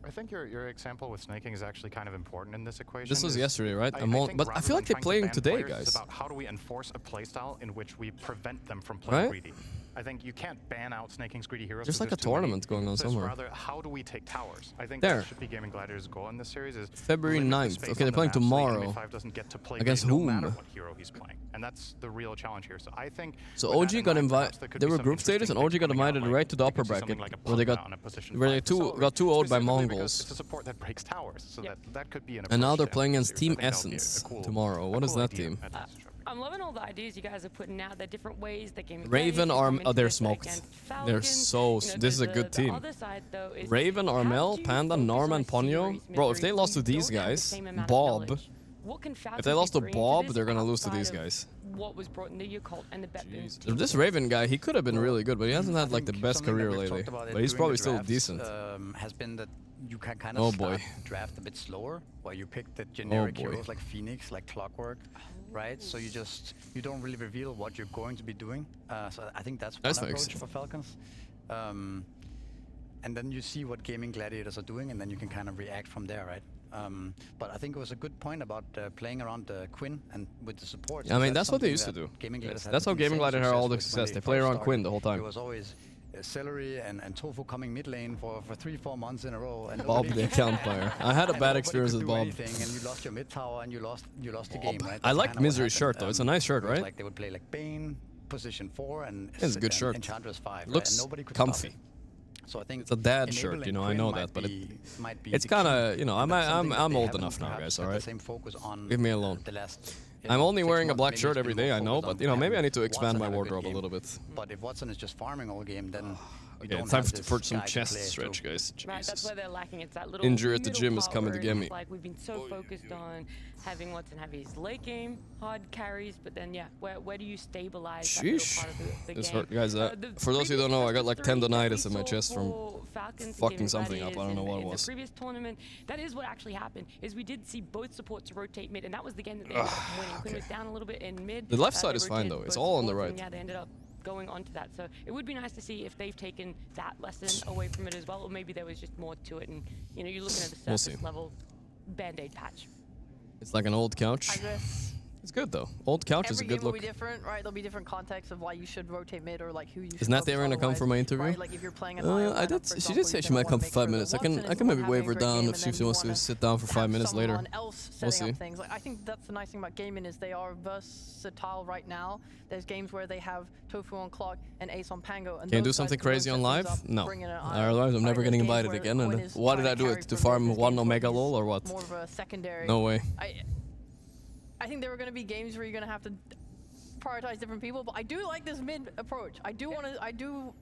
I think your example with snaking is actually kind of important in this equation. This was yesterday, right? But I feel like they're playing today, guys. It's about how do we enforce a playstyle in which we prevent them from playing greedy. I think you can't ban out snaking's greedy heroes. There's like a tournament going on somewhere. Rather, how do we take towers? I think that should be Gaming Gladiator's goal in this series. Is February 9th. Okay, they're playing tomorrow. Doesn't get to play against no whom? matter what hero he's playing, and that's the real challenge here. So I think. So OG got invited. They were group status, and OG got invited right to the upper bracket, where they got got 2-0'd by Mongols. It's a support that breaks towers, so that could be an. And now they're playing against Team Essence tomorrow. What is that team? I'm loving all the ideas you guys are putting out. The different ways that Gaming Raven, they're smoked. They're so. This is a good team. Raven, Armel, Panda, Norman, Ponyo. Bro, if they lost to these guys, Bob. If they lost to Bob, they're gonna lose to these guys. What was brought into your cult and the bet This Raven guy, he could have been really good, but he hasn't had like the best career lately. But he's probably still decent. Has been that you can kind of start draft a bit slower, where you pick the generic heroes like Phoenix, like Clockwork, right? So you don't really reveal what you're going to be doing. So I think that's one approach for Falcons. And then you see what Gaming Gladiators are doing, and then you can kind of react from there, right? But I think it was a good point about playing around Quinn and with the support. Yeah, I mean, that's what they used to do. That's how Gaming Gladiator had all the success. They play around Quinn the whole time. It was always Celery and Tofu coming mid lane for 3-4 months in a row. And Bob the account player. I had a bad experience with Bob. And you lost your mid tower and you lost the game, right? I like Misery's shirt though. It's a nice shirt, right? Like they would play like Bane, position 4, and it's a good shirt. Enchantress 5. Looks and nobody could comfy. So I think it's a dad shirt, you know. I know that, but it's kind of, you know, I'm old enough now, guys. All right, leave me alone. I'm only wearing a black shirt every day, I know, but you know, maybe I need to expand my wardrobe a little bit. But if Watson is just farming all game, then okay, time for some chest stretch, guys. Right, that's where they're lacking. It's that little injury at the gym is coming to get me. Like we've been so focused on having Watson have his late game hard carries, but then where do you stabilize? Sheesh, that part of the this game? hurt, guys. For those who don't know, I got like tendonitis in my chest from fucking something up. I don't know what it was. In the previous tournament, that is what actually happened. Is we did see both supports rotate mid, and that was the game that they ended up winning. Quinn was down a little bit in mid. The left side is fine though. It's all on the right. Yeah, they ended up going onto that. So it would be nice to see if they've taken that lesson away from it as well, or maybe there was just more to it. And you know, you're looking at the surface level band-aid patch. It's like an old couch. It's good though. Old couch is a good look. Every game will be different, right? There'll be different contexts of why you should rotate mid or like who you should. Isn't that they were gonna come for my interview? Right? Like if you're playing she did say she might come for 5 minutes. I can maybe wave her down if she wants to sit down for 5 minutes later. We'll see. Like, I think that's the nice thing about gaming is they are versatile right now. There's games where they have Tofu on Clock and Ace on Pango. And can you do something crazy on live? No. Otherwise, I'm never getting invited again. And why did I do it? To farm 1 Omega lol or what? More of a secondary. No way. I think there were going to be games where you're going to have to prioritize different people, but I do like this mid approach. I do want to.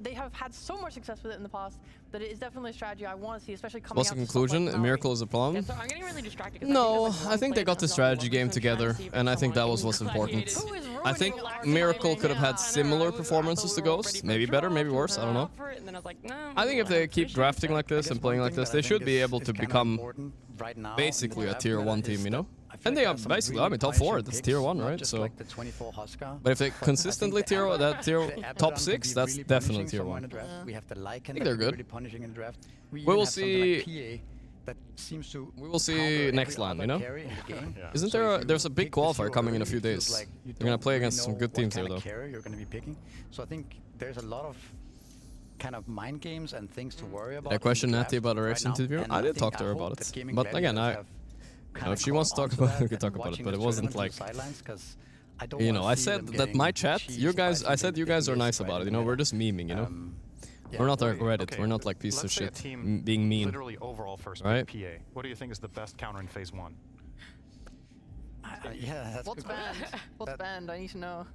They have had so much success with it in the past that it is definitely a strategy I want to see, especially coming out. What's the conclusion? A miracle is a problem? Yeah, so I'm getting really distracted. No, I think they got the strategy game together, and I think that was what's important. I think Miracle could have had similar performances to Ghost. Maybe better, maybe worse. I don't know. I think if they keep drafting like this and playing like this, they should be able to become basically a tier 1 team, you know? And they are basically, I mean, top 4, that's tier 1, right? So, but if they consistently top 6, that's definitely tier 1. I think they're good. We will see. We will see next land, you know? Isn't there's a big qualifier coming in a few days. They're gonna play against some good teams there, though. You're gonna be picking. So I think there's a lot of kind of mind games and things to worry about. I questioned Natty about her ex interview. I did talk to her about it, but again, if she wants to talk about it, we could talk about it. But it wasn't like, you know, I said that my chat, I said you guys are nice about it. You know, we're just memeing, you know. We're not like Reddit. We're not like piece of shit being mean. Literally overall first right? PA. What do you think is the best counter in phase 1? Yeah, that's what's banned? What's banned? I need to know.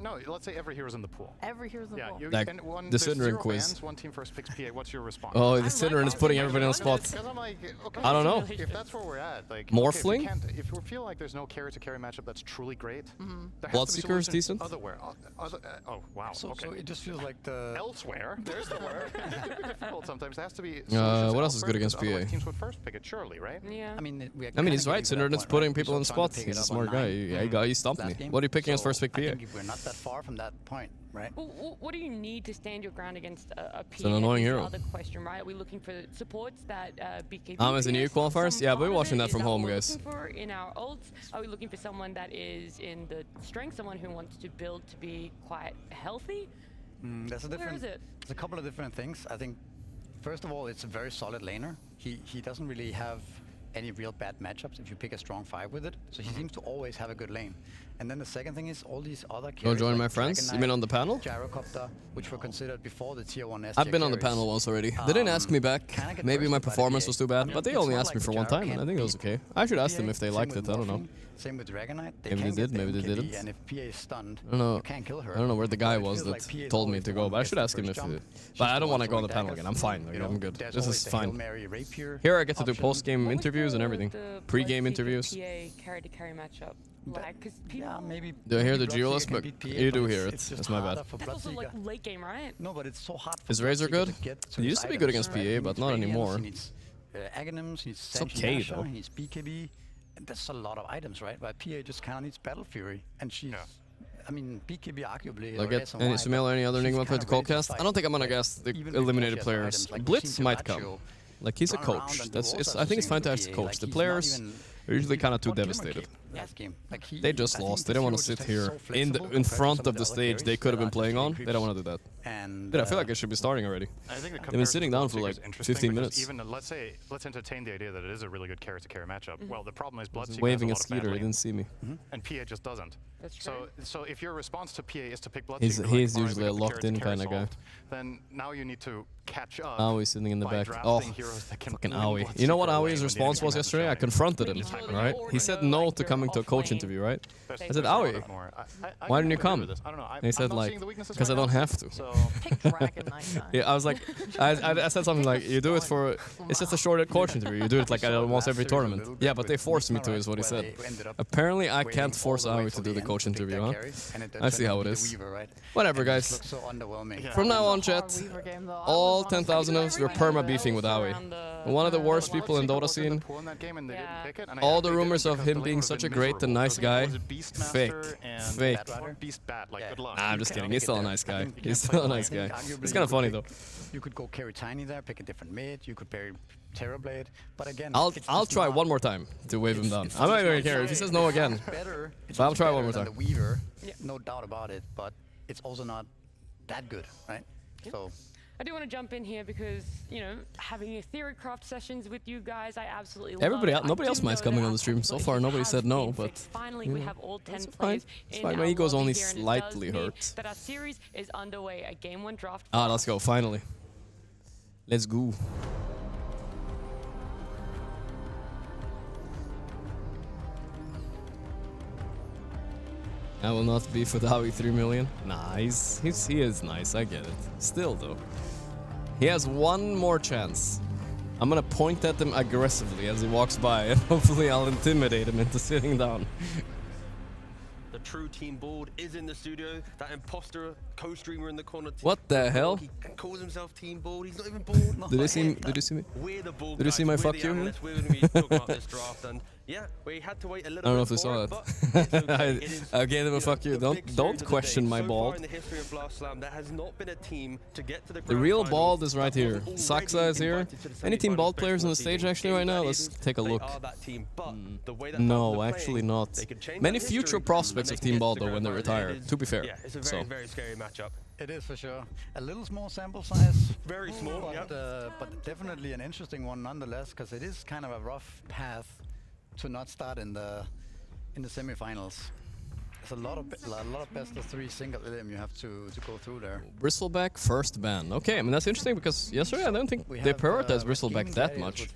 No, let's say every hero's in the pool. Every hero's in the pool. Like the Synderen quiz. Bans, 1 team first picks PA. What's your response? Oh, the Synderen is putting everybody on the spot. I'm like, okay, I don't know. If that's where we're at, like Morphling. Okay, if we feel like there's no carry to carry matchup that's truly great, Bloodseeker is decent. Otherwhere. Oh wow. So okay. it just feels like the elsewhere. There's the word. Difficult sometimes. There has to be. What else is good against PA? Teams would first pick it, surely, right? Yeah. I mean, he's right. Synderen's putting people on the spot. He's a smart guy. He stumped me. What are you picking as first pick PA? that far from that point, right? Well, what do you need to stand your ground against a PA? It's an annoying hero. Other question, right? Are we looking for supports that BKB? As in EU qualifiers? Yeah, we're watching that from home, guys. Looking for in our ults? Are we looking for someone that is in the strength, someone who wants to build to be quite healthy? There's a couple of different things. I think, first of all, it's a very solid laner. He doesn't really have any real bad matchups if you pick a strong 5 with it. So he seems to always have a good lane. And then the second thing is all these other Go carries join like my friends? You mean on the panel? Gyrocopter, which were considered before the tier 1 S. I've been on the panel once already. They didn't ask me back. Maybe my performance was too bad, but they only asked me for one time, and I think it was okay. I should ask them if they liked it. I don't know. Same with Dragonite. Maybe they did, maybe they didn't. And if PA is stunned, I don't know. you can't kill her. I don't know where the guy was that told me to go, but I should ask him if. But I don't want to go on the panel again. I'm fine. Like, I'm good. This is fine. Here I get to do post-game interviews and everything, pre-game interviews. PA carry-to-carry matchup. Like, cause people maybe. Do I hear the duelist? But you do hear it. That's my bad. That's also like late game, right? No, but it's so hard. Is Razor good? He used to be good against PA, but not anymore. It's okay though. He needs BKB. And that's a lot of items, right? But PA just kind of needs Battle Fury, and she's. I mean, BKB arguably. Like any Sumail or any other Enigma player to Coldcast? I don't think I'm gonna guess the eliminated players. Blitz might come. Like he's a coach. I think it's fine to ask a coach. The players are usually kind of too devastated. They just lost. They don't want to sit here in front of the stage they could have been playing on. They don't want to do that. Dude, I feel like they should be starting already. I think the they've been sitting down for like 15 minutes. Even let's entertain the idea that it is a really good carry-to-carry matchup. Well, the problem is Bloodseeker waving has a a lot of skeeter. bad He didn't see me. And PA just doesn't. That's true. So if your response to PA is to pick Bloodseeker, he's usually a locked-in kind of guy. Then now you need to catch up. Aoi's sitting in the back. Oh, fucking Aoi. You know what Aoi's response was yesterday? I confronted him, right? He said no to coming to a coach interview, right? I said, Aoi, why didn't you come? And he said, like, because I don't have to. Yeah, I was like, I said something like, you do it for, it's just a short coach interview. You do it like at almost every tournament. Yeah, but they forced me to, is what he said. Apparently, I can't force Aoi to do the coach interview, huh? I see how it is. Whatever, guys. From now on, chat, all 10,000 of us were perma-beefing with Aoi. One of the worst people in Dota scene. All the rumors of him being such a great and nice guy, fake. Fake. Nah, I'm just kidding. He's still a nice guy. He's still a nice guy. It's kind of funny though. You could go carry Tiny there, pick a different mid. You could carry Terrorblade, but again, I'll try one more time to wave him down. I'm not even gonna care if he says no again. But I'll try one more time. The Weaver, no doubt about it, but it's also not that good, right? So. I do want to jump in here because, you know, having a theorycraft sessions with you guys, I absolutely love Everybody, it. nobody else minds coming on the stream. So far, nobody said no, but finally we have all 10 players. It's fine. My ego's only slightly hurt. That our series is underway. A game 1 draft. Ah, let's go. Finally, let's go. I will not beef with Howie 3 million. Nice. He is nice, I get it. Still though. He has one more chance. I'm gonna point at him aggressively as he walks by and hopefully I'll intimidate him into sitting down. The true Team Bald is in the studio. That imposter co-streamer in the corner. What the hell? He calls himself Team Bald. He's not even bald. Did you see me? Did you see me? We're the bald Did you see my fuck you? We're going to be talking about this draft, and yeah, we had to wait a little bit. I don't know if you saw that. I gave him a fuck you. Don't question my bald. In the history of Blast Slam, there has not been a team to get to the real bald is right here. Saksa is here. Any Team Bald players on the stage actually right now? Let's take a look. No, actually not. Many future prospects of Team Bald though when they retire. To be fair. Yeah, it's a very, very scary matchup. It is for sure. A little small sample size. Very small, but definitely an interesting one nonetheless, because it is kind of a rough path to not start in the semifinals. There's a lot of best of 3 single Ilium you have to go through there. Bristleback first ban. Okay, I mean that's interesting because yesterday I don't think they prioritized Bristleback that much.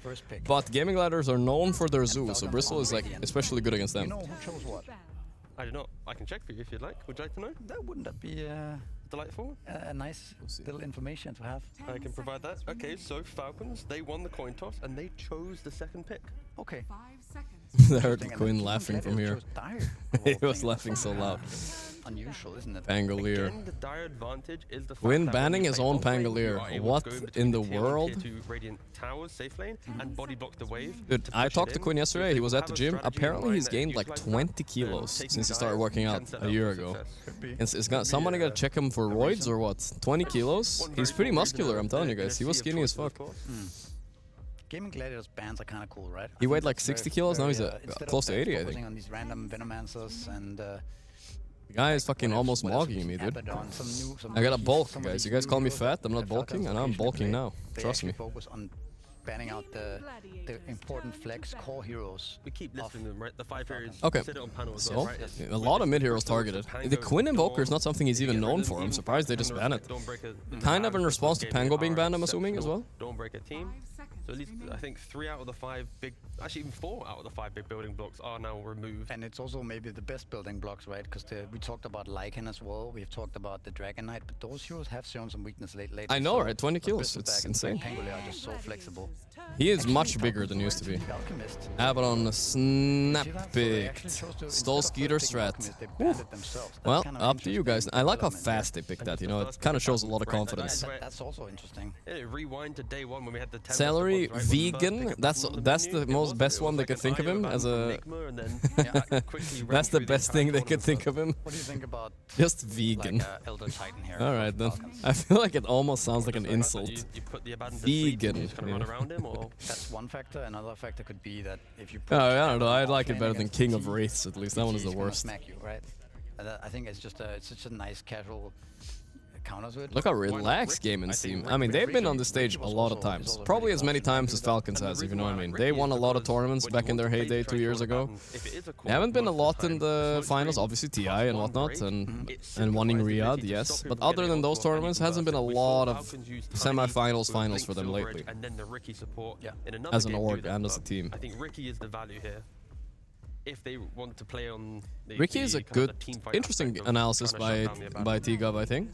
But Gaming Gladiators are known for their zoo, so Bristle is like especially good against them. You know who chose what? I do not. I can check for you if you'd like. Would you like to know? Wouldn't that be delightful? A nice little information to have. I can provide that. Okay, so Falcons, they won the coin toss and they chose the 2nd pick. Okay. 5 seconds. I heard Quinn laughing from here. He was laughing so loud. unusual, isn't it? Pangolier. Again, the dire advantage is the fact Quinn that banning when you his play own off lane, you Pangolier. are able What to go in between in the tier 1, world? Tier 2 Radiant towers, safe lane, and body block the wave. Dude, I push talked it to in. Quinn So yesterday. if He you was at have the a gym. strategy in Apparently, mind he's that gained like utilizes 20 that, kilos then since he taking started dire working can out set a up year for ago. success. It's someone gotta check him for roids or what? 20 kilos? He's pretty muscular, I'm telling you guys. He was skinny as fuck. Gaming Gladiators bans are kind of cool, right? He weighed like 60 kilos, now he's close to 80, I think. On these random Venomancers and The guy is fucking almost mogging me, dude. I gotta bulk, guys. You guys call me fat, I'm not bulking, and I'm bulking now. Trust me. Focus on banning out the important flex core heroes. We keep listing them, right? The 5 areas. Okay. Sit it on panel as So, well, right? a lot of mid heroes targeted. The Quinn Invoker is not something he's even known for. I'm surprised they just banned it. Kind of in response to Pango being banned, I'm assuming, as well. Dawnbreaker team. So at least I think 3 out of the 5 big, actually even 4 out of the 5 big building blocks are now removed. And it's also maybe the best building blocks, right? Because we talked about Lycan as well. We've talked about the Dragon Knight, but those heroes have shown some weakness lately. I know, right? 20 kills. It's insane. Pangolier are just so flexible. He is much bigger than he used to be. Abaddon snap picked. Stole Skeeter strat. Well, up to you guys. I like how fast they picked that, you know, it kind of shows a lot of confidence. That's also interesting. Rewind to day 1 when we had the 10 Salary vegan, that's the most best one they could think of him as a that's the best thing they could think of him. What do you think about just vegan? Like Elder Titan here? Alright then. I feel like it almost sounds like an insult. You put the Abaddon to Vegan. sleep and you just kind of run around him, or that's one factor. Another factor could be that if you Oh, I don't know. I like it better than King of Wraiths, at least. That one is the worst. Smack you, right? I think it's just it's such a nice casual counter to it. Look how relaxed Gaming seem. I mean, they've been on the stage a lot of times. Probably as many times as Falcons has, if you know what I mean. They won a lot of tournaments back in their heyday 2 years ago. They haven't been a lot in the finals, obviously TI and whatnot, and winning Riyadh, yes. But other than those tournaments, hasn't been a lot of semi-finals, finals for them lately. As an org and as a team. I think Ricky is the value here. If they want to play on the Ricky is a good, interesting analysis by T-Gov, I think.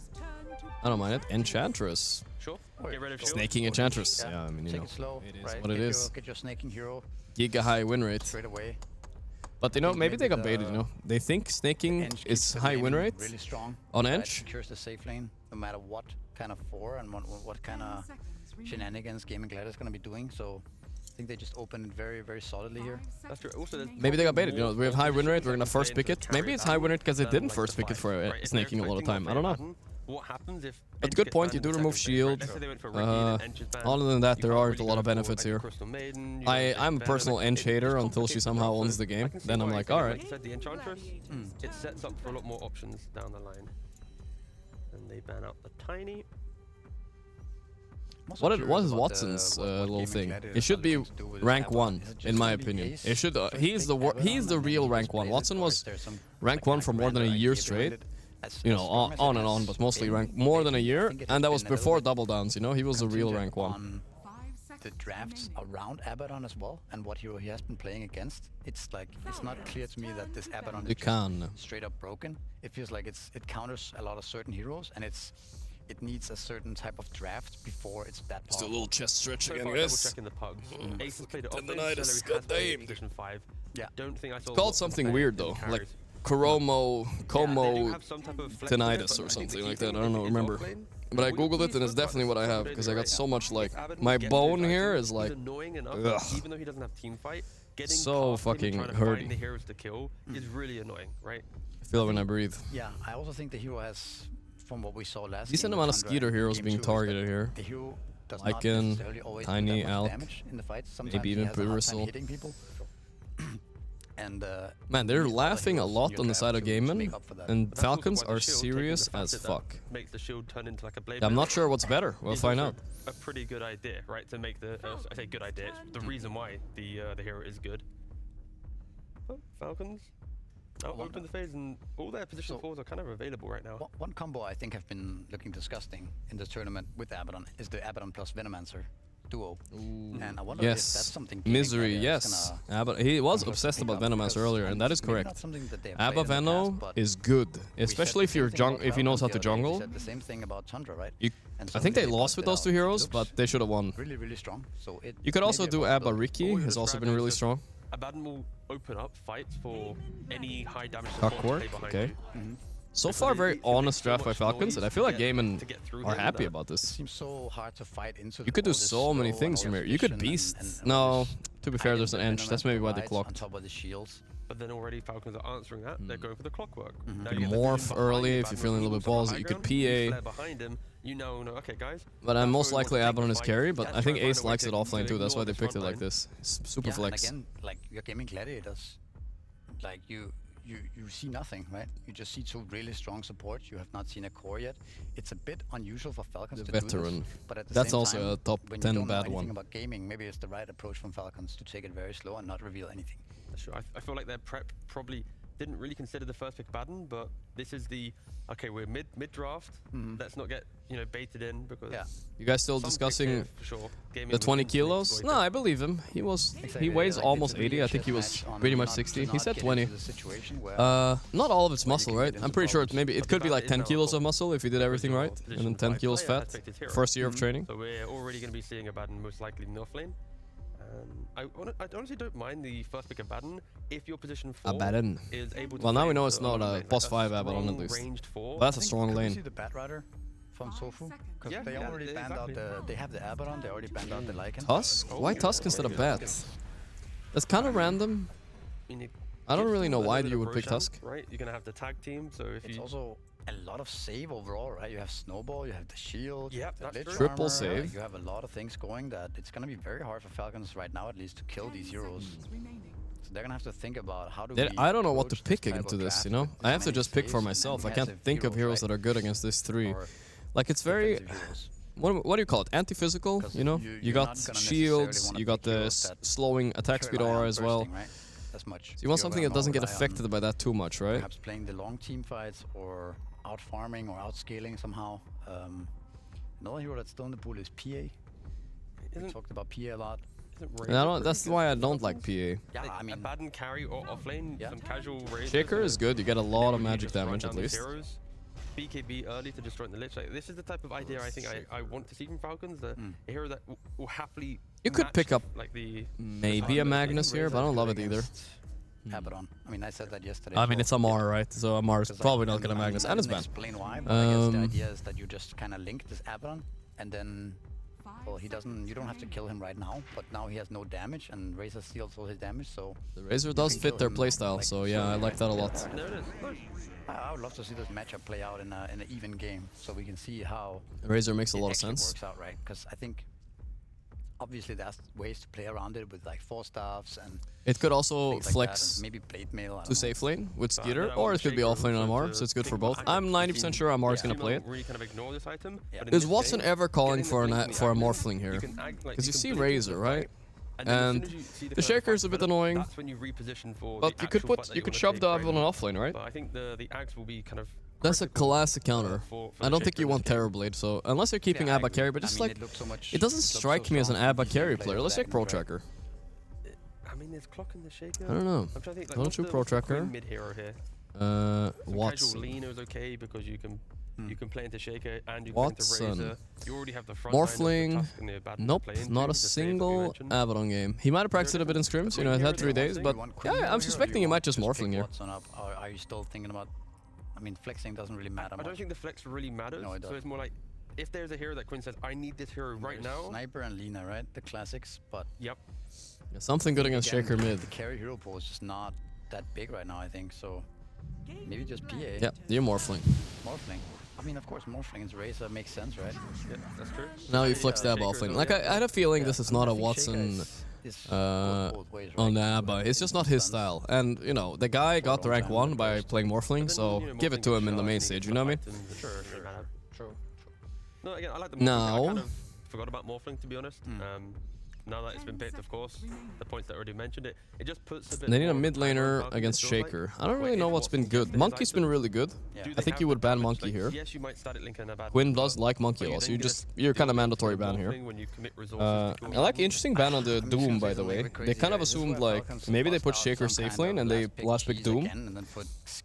I don't mind it. Enchantress. Sure. Get rid of Snaking Enchantress. Yeah, I mean, you know, it is what it is. Get your snaking hero Giga high win rate. straight away. But you know, maybe they got baited, you know. They think snaking is high win rate really strong, on right? Ench. Secures the safe lane, no matter what kind of and what kind of shenanigans Gaming Gladiators is going to be doing. So I think they just opened it very, very solidly here. That's true. Also, Maybe they got baited, you know. We have high win rate, we're gonna first pick it. Maybe it's high win rate because they didn't first pick it for snaking a lot of time. I don't know. What happens if But good point, you do remove shield. Other than that, there aren't a lot of benefits here. I'm a personal Ench hater until she somehow owns the game. Then I'm like, alright. The Enchantress, it sets up for a lot more options down the line. And they ban out the Tiny. What is Watson's little thing? It should be rank 1, in my opinion. It should. He's the real rank 1. Watson was rank 1 for more than a year straight. You know, on and on, but mostly rank more than a year, and that was before double downs. You know, he was the real rank 1. The drafts around Abaddon as well, and what hero he has been playing against. It's like it's not clear to me that this Abaddon is just straight up broken. It feels like it counters a lot of certain heroes, and it needs a certain type of draft before it's that powerful. Just a little chest stretch again, guys. Checking the pugs. Ace has played it off lane, Celery has played position 5. Yeah. Don't think I saw. It's called something weird though, like Como tinnitus or something like that. I don't know, remember. But I googled it and it's definitely what I have because I got so much like my bone here is like ugh. Even though he doesn't have team fight, getting so fucking hurty. The heroes to kill is really annoying, right? I feel it when I breathe. Yeah, I also think the hero has, from what we saw last. Decent amount of Skeeter heroes being targeted here. The hero does Lycan, not always Tiny, do that much Alk, damage in the fights. Sometimes maybe even Bristle. hitting people. And man, they're laughing a lot on the side of Gaiman, and Falcons are serious as fuck. Makes the shield turn into like a blade. I'm not sure what's better. We'll find out. A pretty good idea, right? To make the I say good idea. It's the reason why the hero is good. Oh, Falcons. Open the phase, and all their position 4s are kind of available right now. One combo I think have been looking disgusting in this tournament with Abaddon is the Abaddon plus Venomancer duo. And I wonder if that's something. Misery, yes. He was obsessed about Venomancer earlier, and that is correct. Abba Veno is good, especially if if he knows how to jungle. The same thing about Tundra, right? I think they lost with those two heroes, but they should have won. Really, really strong. So you could also do Abba Ricky, has also been really strong. Abaddon will open up fights for any high damage support to play behind you. So far, very honest draft by Falcons, and I feel like Gaiman are happy about this. Seems so hard to fight into. You could do so many things from here. You could beast. No, to be fair, there's an edge. That's maybe why they clocked. On top of the shields. But then already Falcons are answering that. They're going for the clockwork. You could morph early if you're feeling a little bit ballsy. You could PA. Behind him, you know, okay, guys. But I'm most likely Abaddon is carry, but I think Ace likes it offlane too. That's why they picked it like this. It's super flex. And again, like you're gaming gladiators, like you see nothing, right? You just see two really strong supports. You have not seen a core yet. It's a bit unusual for Falcons to veteran. do this, but at the That's same also time, a top when 10 you don't know bad anything one. about gaming, maybe it's the right approach from Falcons to take it very slow and not reveal anything. That's true. I feel like their prep probably didn't really consider the first pick Baden, but this is the okay. We're mid draft. Let's not get baited in because You guys still discussing the 20 kilos? No, I believe him. He weighs almost 80. I think he was pretty much 60. He said 20. Not all of it's muscle, right? I'm pretty sure it could be like 10 kilos of muscle if he did everything right, and then 10 kilos fat. First year of training. So we're already going to be seeing a Baden most likely in off lane. I honestly don't mind the first pick of Abaddon if your position 4 is able to. Well, now we know it's not a boss 5 Abaddon at least. But that's a strong lane. See the Bat Rider from Sofu? Because they already banned out they have the Abaddon, they already banned out the Lycan. Tusk? Why Tusk instead of Bat? That's kind of random. I don't really know why you would pick Tusk. Right, you're gonna have the tag team, so if it's also a lot of save overall, right? You have Snowball, you have the shield, Triple armor, save. You have a lot of things going that it's gonna be very hard for Falcons right now at least to kill these heroes. So they're gonna have to think about how do we I don't know what to pick into this, you know? I have to just pick for myself. I can't think of heroes that are good against this 3. Like it's very... What do you call it? Anti-physical, you know? You got shields, you got the slowing attack speed aura as well. As much. So you want something that doesn't get affected by that too much, right? Perhaps playing the long team fights or out farming or out scaling somehow. Another hero that's still in the pool is PA. We talked about PA a lot. That's why I don't like PA. Yeah, I mean, a Baden carry or offlane, some casual Razor. Shaker is good. You get a lot of magic damage at least. BKB early to destroy the Lich. Like, this is the type of idea I think I want to see from Falcons. A hero that will happily. You could pick up like maybe a Magnus here, but I don't love it either. Abaddon. I mean, I said that yesterday. I mean, it's Amar, right? So Amar is probably not gonna Magnus, and it's banned. Explain why, but I guess the idea is that you just kind of link this Abaddon, and then, well, he doesn't. You don't have to kill him right now, but now he has no damage, and Razor steals all his damage. So the Razor does fit their playstyle, so yeah, I like that a lot. There it is. I would love to see this matchup play out in an even game, so we can see how Razor makes a lot of sense. Works out right, because I think. Obviously, there's ways to play around it with like 4 staffs and. It could also like flex maybe blade mail to safe lane with Skeeter, or it could be offlane on Amar, so it's good for both. I'm 90% sure Amar is gonna play it. Really kind of ignore this item. Is Watson ever calling for a Morphling here? Because you see Razor, right? And the Shaker is a bit annoying. That's when you reposition for. But you could shove the Abaddon on offlane, right? But I think the Axe will be kind of. That's a classic counter. I don't think you want Terrorblade, so unless you're keeping Abba carry, but just like it doesn't strike me as an Abba carry player. Let's take Pro Tracker. I mean, there's Clock in the Shaker. I don't know. I'm trying to think, Don't you Pro Tracker? Mid hero here. Watson. Casual Lean is okay because you can play into Shaker and you can play into Razor. You already have the front Morphling. Nope, not a single Abaddon game. He might have practiced it a bit in scrims. You know, it had 3 days, but yeah, I'm suspecting he might just Morphling here. Are you still thinking about? I mean, flexing doesn't really matter much. I don't think the flex really matters. No, it doesn't. So it's more like, if there's a hero that Quinn says, I need this hero right now. Sniper and Lina, right? The classics, but... Yep. Yeah, something good against Shaker mid. The carry hero pool is just not that big right now, I think, so... Maybe just PA. Yeah, you're Morphling. Morphling. I mean, of course, Morphling is Razor makes sense, right? Yeah, that's true. Now you flex the Abba offlane. Like, I had a feeling this is not a Watson... on the Abba. It's just not his style. And, you know, the guy got the rank 1 by playing Morphling, so give it to him in the main stage, you know what I mean? True. No, again, I like the Morphling. Now... I kind of forgot about Morphling, to be honest. Now that it's been picked, of course, the points that already mentioned it, it just puts a bit. They need a mid laner against Shaker. I don't really know what's been good. Monkey's been really good. I think you would ban Monkey here. Yes, you might static link and Abaddon. Quinn does like Monkey also. You're kind of mandatory ban here. I like interesting ban on the Doom, by the way. They kind of assumed like maybe they put Shaker safe lane and they last pick Doom.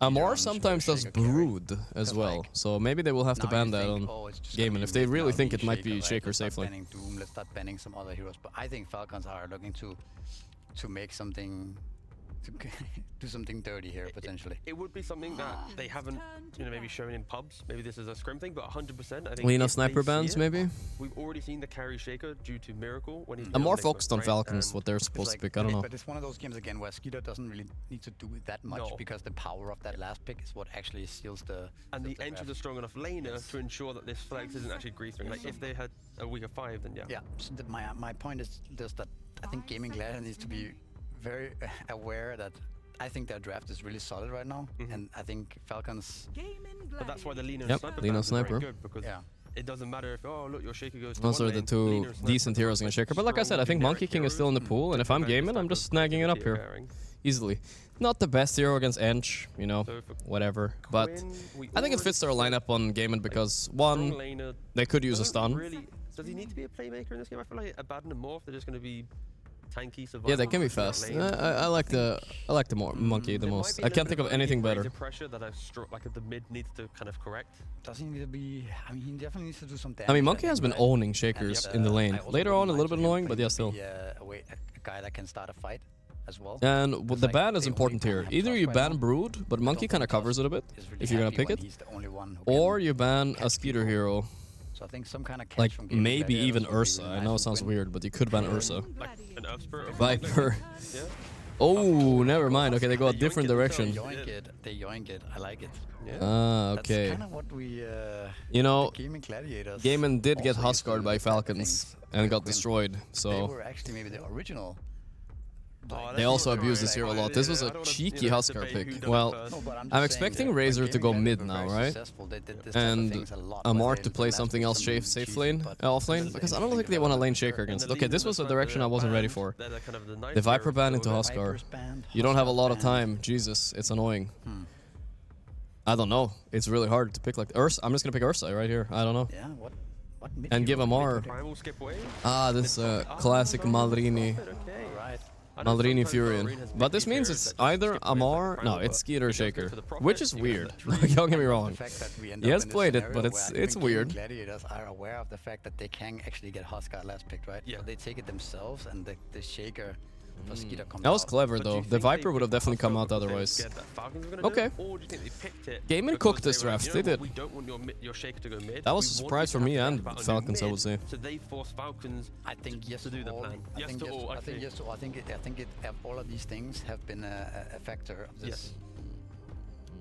Amar sometimes does Brood as well, so maybe they will have to ban that on game. And if they really think it might be Shaker safe lane. Let's start banning some other heroes, but I think Falcons are looking to make something do something dirty here potentially. It would be something that they haven't, maybe shown in pubs. Maybe this is a scrim thing, but 100%. I think. Lena sniper bands, maybe. We've already seen the carry shaker due to Miracle when he's. I'm more focused on Falcons, what they're supposed to pick. I don't know. But it's one of those games again where Skeeter doesn't really need to do that much because the power of that last pick is what actually seals the. And the Entries are strong enough laner to ensure that this flex isn't actually griefing. Like if they had a weaker 5, then yeah. Yeah. So my point is just that I think Gaming Gladiator needs to be very aware that I think their draft is really solid right now, and I think Falcons. But that's why the Lena Yep, sniper Lena bands are very sniper. good because it doesn't matter if look your shaker goes. Those to are one the lane, two Lena sniper decent heroes in a shaker. But like I said, I think Monkey King is still in the pool, and if I'm gaming, I'm just snagging it up here easily. Not the best hero against Ench, whatever. But I think it fits their lineup on gaming because one, they could use a stun. Really, does he need to be a playmaker in this game? I feel like Abaddon and Morph, they're just going to be tanky survival. Yeah, they can be fast. I like the Monkey the most. I can't think of anything better. Pressure that the mid needs to kind of correct. Does he need to be? I mean, he definitely needs to do some damage. I mean, Monkey has been owning shakers in the lane. Later on, a little bit annoying, but yeah, still. A guy that can start a fight as well. And the ban is important here. Either you ban Brood, but Monkey kind of covers it a bit if you're gonna pick it, or you ban a Skeeter hero. So I think some kind of catch like from Gaming maybe Gladiators even would be Ursa. really I nice know it to sounds win. weird, but you could ban Ursa. Like an Ursa Viper. Yeah. Oh, never mind. Okay, they go a different direction. They yoink it. I like it. Ah, okay. That's kind of what we. Gaming Gladiators. Gaiman did get also used to Huskard do by that type of Falcons things. and got destroyed. They So were actually maybe the original. they also abused this hero a lot. This was a cheeky Huskar pick. Well, I'm expecting Razor to go mid now, right? And Amar to play something else safe lane, off lane, because I don't think they want to lane Shaker against it. Okay, this was a direction I wasn't ready for. The Viper ban into Huskar. You don't have a lot of time. Jesus, it's annoying. I don't know. It's really hard to pick like Ursa. I'm just gonna pick Ursa right here. I don't know. Yeah, what And give Amar. This classic Malrini. Malrini Furion. But this means it's either Amar, no, it's Skeeter Shaker, which is weird. Don't get me wrong. He has played it, but it's weird. Gladiators are aware of the fact that they can actually get Huskar last picked, right? Yeah. So they take it themselves, and the Shaker for Skeeter comes That was out. clever though. The Viper would have definitely come out otherwise. Okay. Gaiman cooked this draft. They did. That was a surprise for me and Falcons, I would say. So they force Falcons. I think yes to do the plan. I think yes to all. I think all of these things have been a factor of this. Yes.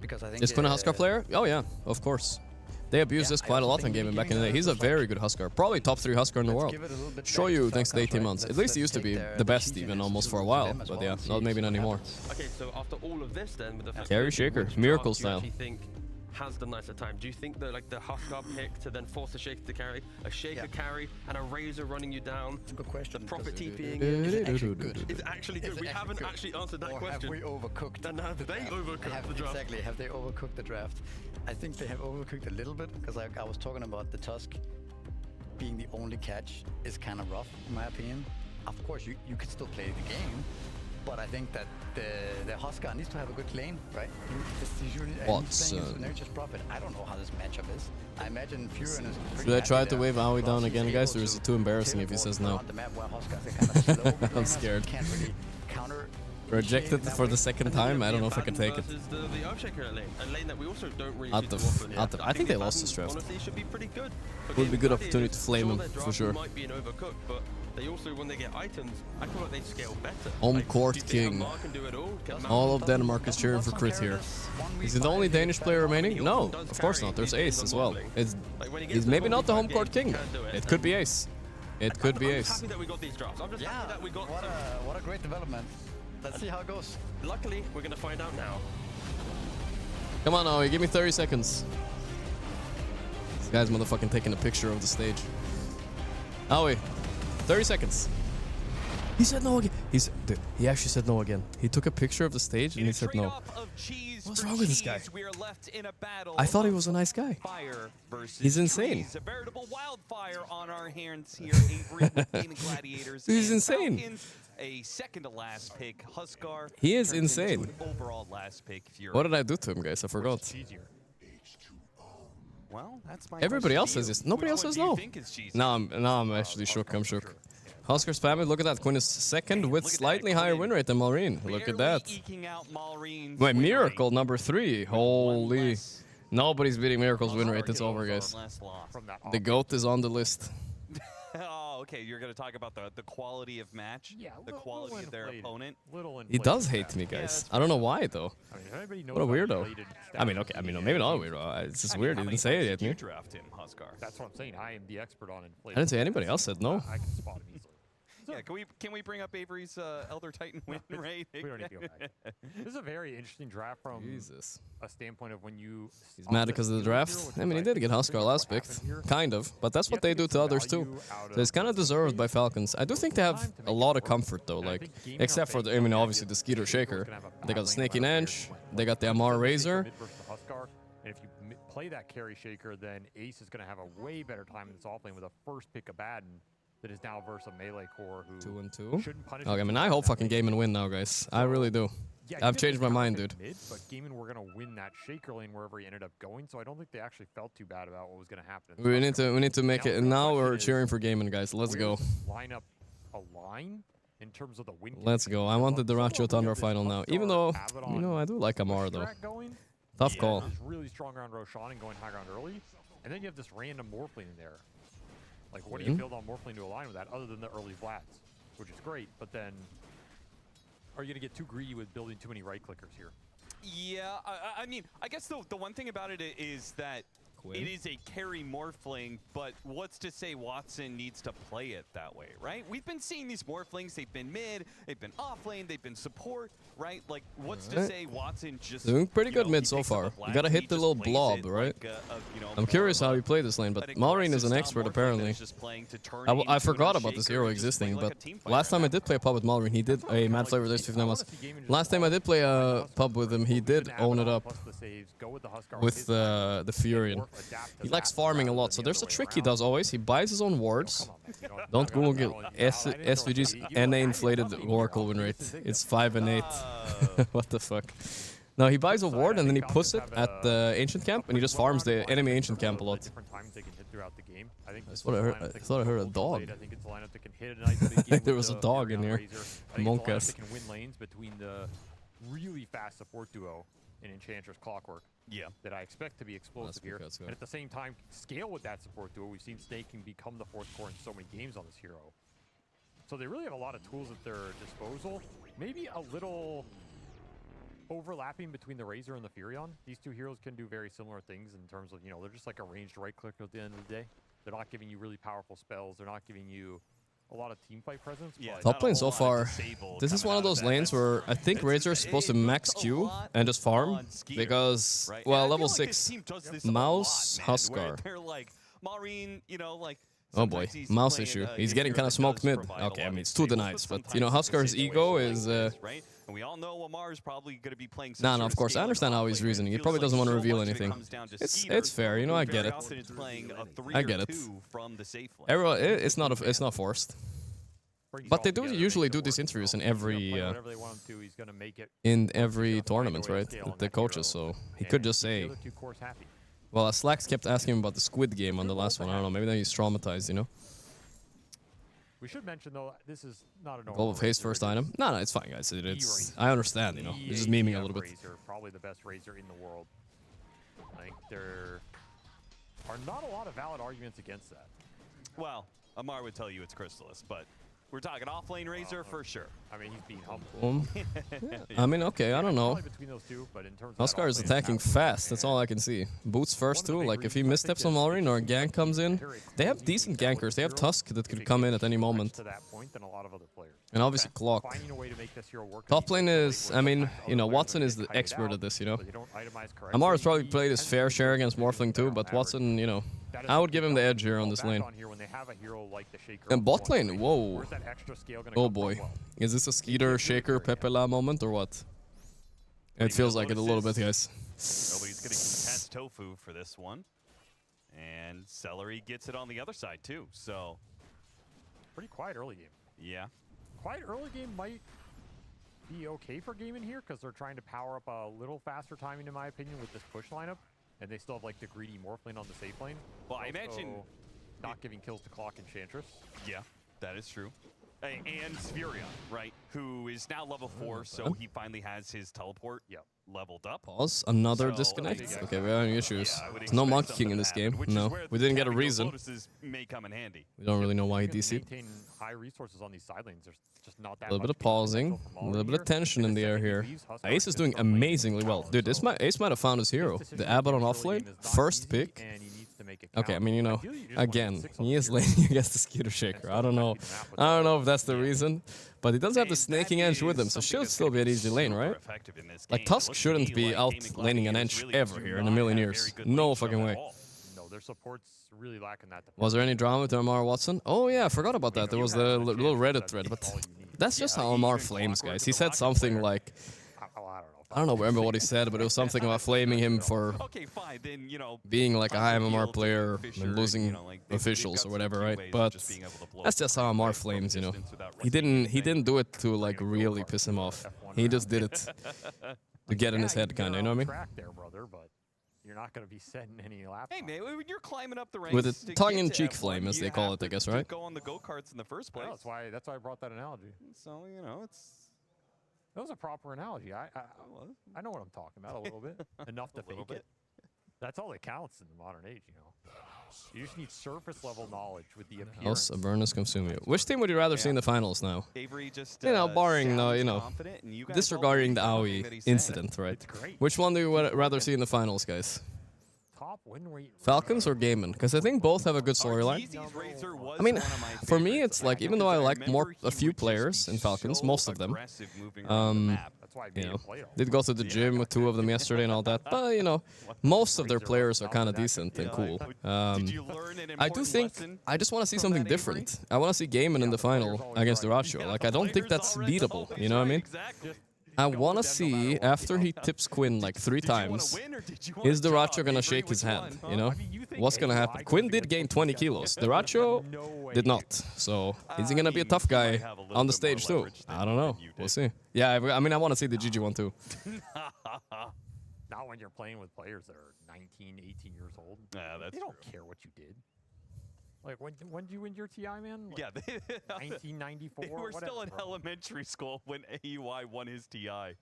Because I think Is Quinn a Huskar player? Oh yeah, of course. They abused this quite a lot in gaming back in the day. He's a very good Huskar. Probably top 3 Huskar in the world. Show you thanks to 18 months. At least he used to be the best even almost for a while. But yeah, maybe not anymore. Okay, so after all of this then with the Carry Shaker, Miracle style. Do you think has the nicer time? Do you think that like the Huskar pick to then force a Shaker to carry, a Shaker carry, and a Razor running you down? That's a good question. The Prophet TPing Is it actually good? It's actually good. We haven't actually answered that question. Have we overcooked? And have they overcooked the draft? Exactly. Have they overcooked the draft? I think they have overcooked a little bit because I was talking about the Tusk being the only catch is kind of rough in my opinion. Of course, you could still play the game, but I think that the Huskar needs to have a good lane, right? He's just Prophet. I don't know how this matchup is. I imagine Furion is pretty Should I try happy to there. wave Aoi down Plus, again, he's guys, able or is to it too embarrassing if he teleport says no? around the map where Huskars are kind of slow I'm laners, scared. Can't really counter. Rejected for the second time. I don't know if I can take it. The Earthshaker lane, a lane that we also don't really Out of, I think they lost this draft. Honestly, should be pretty good. Would be a good opportunity to flame him for sure. Might be an overcooked, but they also, when they get items, I feel like they scale better. Home court king. All of Denmark is cheering for Crit here. Is he the only Danish player remaining? No, of course not. There's Ace as well. He's maybe not the home court king. It could be Ace. It could be Ace. I'm happy that we got these drafts. I'm just happy that we got what a great development. Let's see how it goes. Luckily, we're gonna find out now. Come on, Aoi, give me 30 seconds. This guy's motherfucking taking a picture of the stage. Aoi, 30 seconds. He said no again. He actually said no again. He took a picture of the stage and he said no. What's wrong with this guy? I thought he was a nice guy. He's insane. A veritable wildfire on our hands here. Gladiators. He's insane. A second to last pick, Huskar. He is insane. Overall last pick. What did I do to him, guys? I forgot. Well, that's my Everybody else question says to yes. you. Nobody else What says do you no. think is cheesy? Now I'm actually shook. I'm shook. Huskar's family, look at that. Quinn is second with slightly higher win rate than Maureen. Look at that. Wait, Miracle number 3. Holy. Nobody's beating Miracle's win rate. It's over, guys. The GOAT is on the list. Oh, okay. You're going to talk about the quality of match, the quality of their opponent. He does hate me, guys. I don't know why, though. What a weirdo. I mean, okay. I mean, maybe not a weirdo. It's just weird. He didn't say it yet. You draft him, Huskar. That's what I'm saying. I am the expert on inflation. I didn't say anybody else said no. I can spot him easily. Yeah, can we bring up Avery's Elder Titan win rate? We don't need to go back. This is a very interesting draft from a standpoint of when you... He's mad because of the draft. I mean, he did get Huskar last pick. Kind of. But that's what they do to others, too. So it's kind of deserved by Falcons. I do think they have a lot of comfort, though. Like, except for, I mean, obviously the Skeeter Shaker. They got the Snaky Nanch. They got the Amar Razor. And if you play that carry Shaker, then Ace is going to have a way better time in this offlane with a first pick of Baden. That is now versus a melee core who 2 and 2. Shouldn't punish. Okay, I mean, I hope fucking Gaiman win now, guys. I really do. Yeah, I've changed my mind, dude. But Gaiman were gonna win that Shaker lane wherever he ended up going, so I don't think they actually felt too bad about what was gonna happen. We need to make it. And now we're cheering for Gaiman, guys. Let's go. Line up a line in terms of the win. Let's go. I want the Dyrachyo Thunder final now. Even though, you know, I do like Amar though. Tough call. Is really strong around Roshan and going high ground early, and then you have this random Morphling in there. Like, what do you build on Morphling to align with that, other than the early Vlads, which is great, but then are you going to get too greedy with building too many right-clickers here? Yeah, I mean, I guess the one thing about it is that it is a carry Morphling, but what's to say Watson needs to play it that way, right? We've been seeing these Morphlings, they've been mid, they've been off lane, they've been support, right? Like, what's to say Watson just... Doing pretty good mid so far. You gotta hit the little blob, right? I'm curious how you play this lane, but Maureen is an expert, apparently. I forgot about this hero existing, but last time I did play a pub with Maureen, he did a Mad Flavor this 59 months. Last time I did play a pub with him, he did own it up with the Furion. He likes farming a lot, so there's a trick he does always. He buys his own wards. Don't Google SVG's NA inflated Oracle win rate. It's 5 and 8. What the fuck? No, he buys a ward and then he puts it at the ancient camp and he just farms the enemy ancient camp a lot. That's what I heard. I thought I heard a dog. I think there was a dog in here. Monkas. Can win lanes between the really fast support duo in Enchantress Clockwork. Yeah. That I expect to be explosive here. And at the same time, scale with that support duo. We've seen Snake can become the fourth core in so many games on this hero. So they really have a lot of tools at their disposal. Maybe a little overlapping between the Razor and the Furion. These two heroes can do very similar things in terms of, you know, they're just like a ranged right click at the end of the day. They're not giving you really powerful spells. They're not giving you a lot of teamfight presence. Yeah, top lane so far. This is one of those lanes where I think Razor is supposed to max Q and just farm because, well, level 6 Mouse Huskar. Oh boy, mouse issue. He's getting kind of smoked mid. Okay, I mean, it's 2 denies, but you know, Huskar's ego is... And we all know Amar's probably going to be playing... No, of course, I understand how he's reasoning. He probably doesn't want to reveal anything. It's fair, you know, I get it. I get it. Everyone, it's not forced. But they do usually do these interviews in every tournament, right? With the coaches, so he could just say... Well, Slacks kept asking him about the Squid Game on the last one. I don't know, maybe then he's traumatized, you know? We should mention, though, this is not a normal... Global Haste first item? No, it's fine, guys. I understand, you know. You're just memeing a little bit. Razor, probably the best Razor in the world. I think there are not a lot of valid arguments against that. Well, Amar would tell you it's Crystallis, but we're talking off-lane Razor for sure. I mean, he's being humble. Yeah. I mean, okay, I don't know. Huskar is attacking fast, that's all I can see. Boots first too, like if he missteps on Maureen or a gank comes in, they have decent gankers. They have Tusk that could come in at any moment. And obviously Clock. Top lane is, I mean, you know, Watson is the expert at this, you know. Amar has probably played his fair share against Morphling too, but Watson, you know, I would give him the edge here on this lane. And bot lane, whoa. Oh boy. Is this a Skeeter, Shaker, Pepela moment or what? It feels like it a little bit, guys. Nobody's going to contest Tofu for this one. And Celery gets it on the other side too, so... Pretty quiet early game. Yeah. Quiet early game might be okay for Gaiman here because they're trying to power up a little faster timing, in my opinion, with this push lineup. And they still have like the greedy Morph lane on the safe lane. Well, I imagine... not giving kills to Clock Enchantress. Yeah. That is true. And Spheria, right? Who is now level 4, so he finally has his teleport leveled up. Pause. Another disconnect. Okay, we're having issues. There's no Monkey King in this game. No, we didn't get a reason. May come in handy. We don't really know why he DC'd. Maintain high resources on these side lanes. There's just not that A little bit of pausing, a little bit of tension in the air here. Ace is doing amazingly well. Dude, Ace might have found his hero. The Abbot on offlane, first pick. Okay, I mean, you know, again, he is laning against the Scooter Shaker. I don't know if that's the reason, but he does have the snaking Ench with him, so should still be an easy lane, right? Like, Tusk shouldn't be out laning an Ench ever here in a million years. No fucking way. No, their support's really lacking that. Was there any drama with Amar Watson? Oh yeah, I forgot about that. There was the little Reddit thread, but that's just how Amar flames, guys. He said something like, I don't remember what he said, but it was something about flaming him for being like a high MMR player and losing officials or whatever, right? But that's just how MR flames, you know. He didn't do it to like really piss him off. He just did it to get in his head, kind of, you know what I mean? There, brother, but you're not going to be setting any laps. Hey man, when you're climbing up the ranks with a tongue-in-cheek flame, as they call it, I guess, right? Go on the go-karts in the first place. Yeah, that's why I brought that analogy. So you know, that was a proper analogy. I know what I'm talking about a little bit. Enough to fake it. That's all that counts in the modern age, you know. You just need surface level knowledge with the appearance. House Avernus Consumio. Which team would you rather see in the finals now? Avery just, you know, barring you know, disregarding the Aoi incident, right? Which one do you rather see in the finals, guys? Top win rate. Falcons or Gaiman? Because I think both have a good storyline. I mean, for me, it's like, even though I like a few players in Falcons, most of them, you know, did go to the gym with 2 of them yesterday and all that, but, you know, most of their players are kind of decent and cool. I do think, I just want to see something different. I want to see Gaiman in the final against Duracho. Like, I don't think that's beatable, you know what I mean? I want to see, after he tips Quinn like 3 times, is Duracho going to shake his hand, you know? What's going to happen? Quinn did gain 20 kilos. Duracho did not. So, is he going to be a tough guy on the stage too? I don't know. We'll see. Yeah, I mean, I want to see the GG one too. Not when you're playing with players that are 19, 18 years old. Yeah, that's They don't care what you did. Like, when did you win your TI, man? Like, yeah, 1994? They were whatever, still in bro. elementary school when AUI won his TI.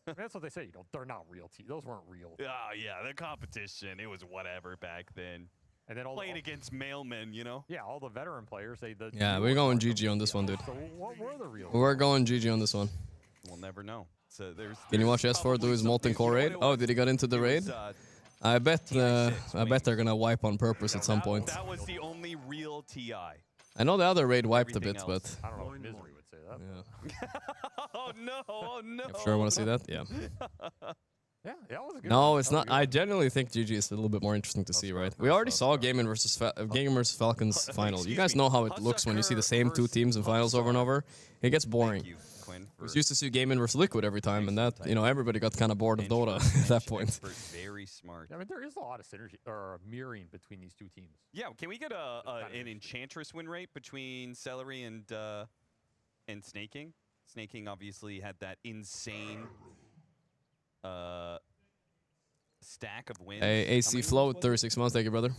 That's what they say. You know, they're not real. Those weren't real. Yeah, the competition, it was whatever back then. And then playing against mailmen, you know? Yeah, all the veteran players. Yeah, we're going GG on this one, dude. So what were the real? We're going GG on this one. We'll never know. So Can you watch S4 do his Molten Core raid? Oh, did he get into the raid? I bet they're gonna wipe on purpose at some point. That was the only real TI. I know the other raid wiped a bit, but I don't know if Misery would say that. Yeah. Oh no! You sure want to see that? Yeah. Yeah, that was a good No, one. it's not. I genuinely think GG is a little bit more interesting to see, right? We already saw Gamers versus Falcons final. You guys know how it looks when you see the same 2 teams in finals over and over. It gets boring. We used to see Gaming versus Liquid every time, and that, you know, everybody got kind of bored of Dota at that point. Very smart. I mean, there is a lot of synergy or mirroring between these 2 teams. Yeah, can we get an Enchantress win rate between Celery and Snaking? Snaking obviously had that insane stack of wins. Hey, AC Float, 36 months. Thank you, brother.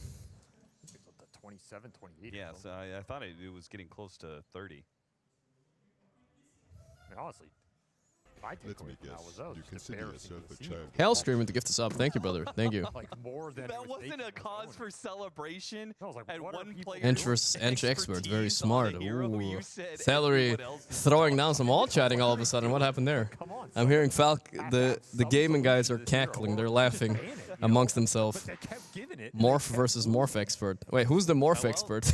27, 28. Yeah, so I thought it was getting close to 30. I mean, honestly, my takeaway from that was you consider yourself a child. Hellstream with the gift us up. Thank you, brother. Thank you. Like more than that wasn't a cause for celebration. And one player Ench expert, very smart. Ooh. Celery throwing down some all chatting all of a sudden. What happened there? I'm hearing the gaming guys are cackling. They're laughing amongst themselves. Morph versus Morph expert. Wait, who's the Morph expert?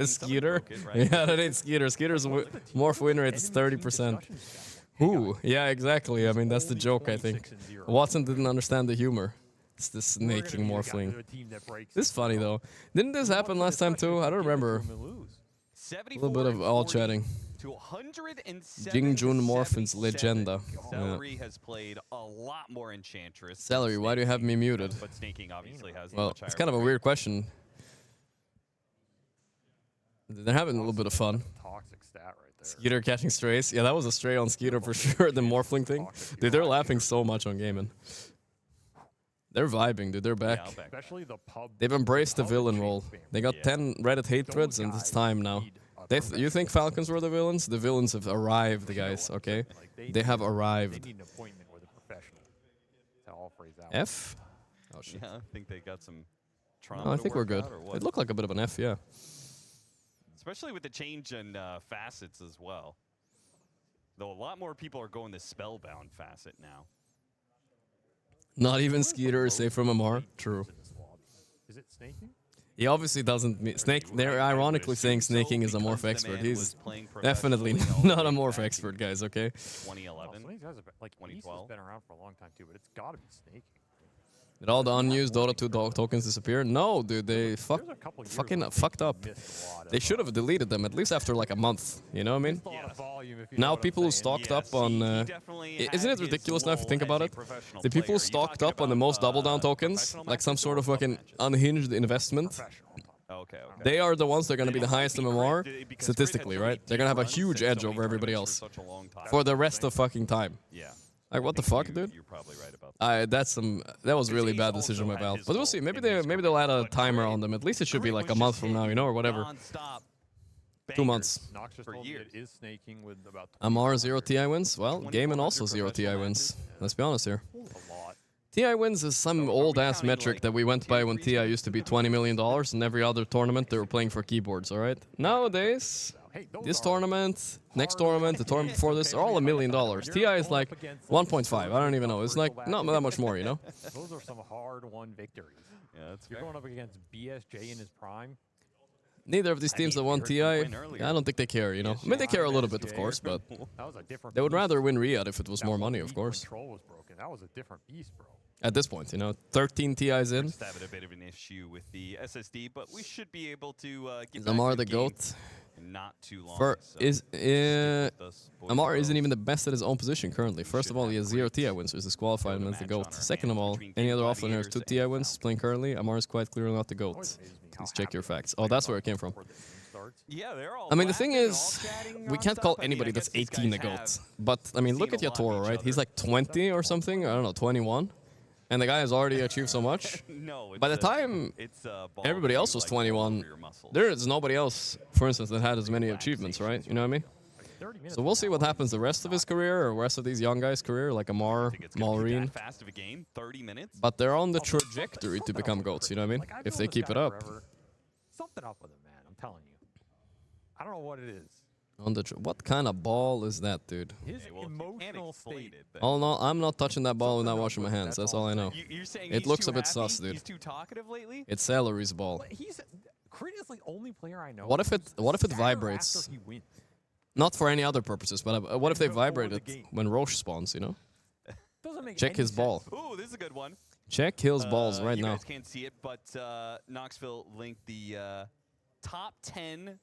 Skeeter? Yeah, that ain't Skeeter. Skeeter's Morph win rate is 30%. Ooh, yeah, exactly. I mean, that's the joke, I think. Watson didn't understand the humor. It's the snaking Morphling. This is funny, though. Didn't this happen last time, too? I don't remember. A little bit of all chatting. Jingjun Morphin's Legenda. Celery has played a lot more Enchantress. Celery, why do you have me muted? But Snaking obviously has well, it's kind of a weird question. They're having a little bit of fun. Toxic stat right there. Skeeter catching strays. Yeah, that was a stray on Skeeter for sure. The Morphling thing. Dude, they're laughing so much on gaming. They're vibing, dude. They're back. Yeah, especially the pub. They've embraced the villain role. They got 10 Reddit hate threads, and it's time now. You think Falcons were the villains? The villains have arrived, guys. Okay, they have arrived. They need an appointment with a professional. That's how I'll phrase that. F? Oh shit. Yeah, I think they got some trauma. No, I think we're good. Out, or what? It looked like a bit of an F, yeah. Especially with the change in facets as well. Though a lot more people are going the spellbound facet now. Not even Skeeter is safe from Amar. True. Is it snaking? He obviously doesn't snake. They're ironically saying snaking is a morph expert. He's definitely not a morph expert, guys. Okay. 2011, These guys have been, like 2012 been around for a long time too, but it's got to be snaking. Did all the unused Dota 2 tokens disappear? No, dude. They fucking fucked up. They should have deleted them at least after like a month. You know what I mean? Now people who stocked up on... isn't it ridiculous now if you think about it? The people who stocked up on the most double down tokens, like some sort of fucking unhinged investment, they are the ones that are going to be the highest MMR statistically, right? They're going to have a huge edge over everybody else for the rest of fucking time. Yeah. Like what the fuck, dude? You're probably right about that. That was really bad decision by Valve. But we'll see. Maybe they'll add a timer on them. At least it should be like a month from now, you know, or whatever. 2 months. For years. It is snaking with about Amar 0 TI wins. Well, Gaiman also 0 TI wins. Let's be honest here. TI wins is some old ass metric that we went by when TI used to be $20 million, and every other tournament they were playing for keyboards. All right. Nowadays, this tournament, next tournament, the tournament before this, are all $1 million. TI is like 1.5. I don't even know. It's like not that much more, you know. Those are some hard-won victories. Yeah, that's You're going up against BSJ in his prime. Neither of these teams that won TI, I don't think they care, you know. I mean, they care a little bit, of course, but they would rather win Riyadh if it was more money, of course. Control was broken. That was a different beast, bro. At this point, you know, 13 TIs in. Just having a bit of an issue with the SSD, but we should be able to get Is Amar the GOAT? Not too long. Amar isn't even the best at his own position currently. First of all, he has 0 TI wins, so he's disqualified and as the GOAT. Second of all, any other offlaner has 2 TI wins playing currently. Amar is quite clearly not the GOAT. Please check your facts. Oh, that's where it came from. Yeah, I mean, the thing is, we can't call anybody that's 18 a GOAT. But, I mean, look at Yatoro, right? He's like 20 or something. I don't know, 21. And the guy has already achieved so much. By the time everybody else was 21, there is nobody else, for instance, that had as many achievements, right? You know what I mean? So we'll see what happens the rest of his career, or the rest of these young guys' career, like Amar, Malrine. But they're on the trajectory to become GOATs, you know what I mean? If they keep it up. Something up with him, man. I'm telling you. I don't know what it is. What kind of ball is that, dude? His emotional state. Oh no, I'm not touching that ball without washing my hands. That's all I know. It looks a bit sus, dude. He's too talkative lately? It's Celery's ball. Crit is the only player I know. What if it vibrates? Not for any other purposes, but what if they vibrate it when Roche spawns, you know? Check his ball. Ooh, this is a good one. Check his balls right now. You guys can't see it, but Knoxville linked the top 10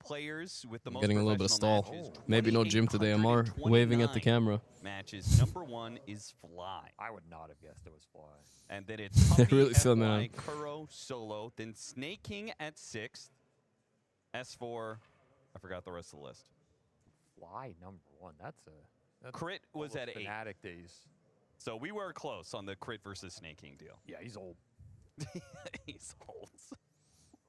players with the most Getting a little bit of stall. matches, Maybe no gym today, Amar. Waving at the camera. Matches. Number 1 is Fly. I would not have guessed it was Fly. And then it's Puppy, really filling FY, it Kuro, Solo, then Snake King at 6th. S4, I forgot the rest of the list. Fly number 1. That's Crit was at 8. Fnatic days. So we were close on the Crit versus Snake King deal. Yeah, he's old. He's old.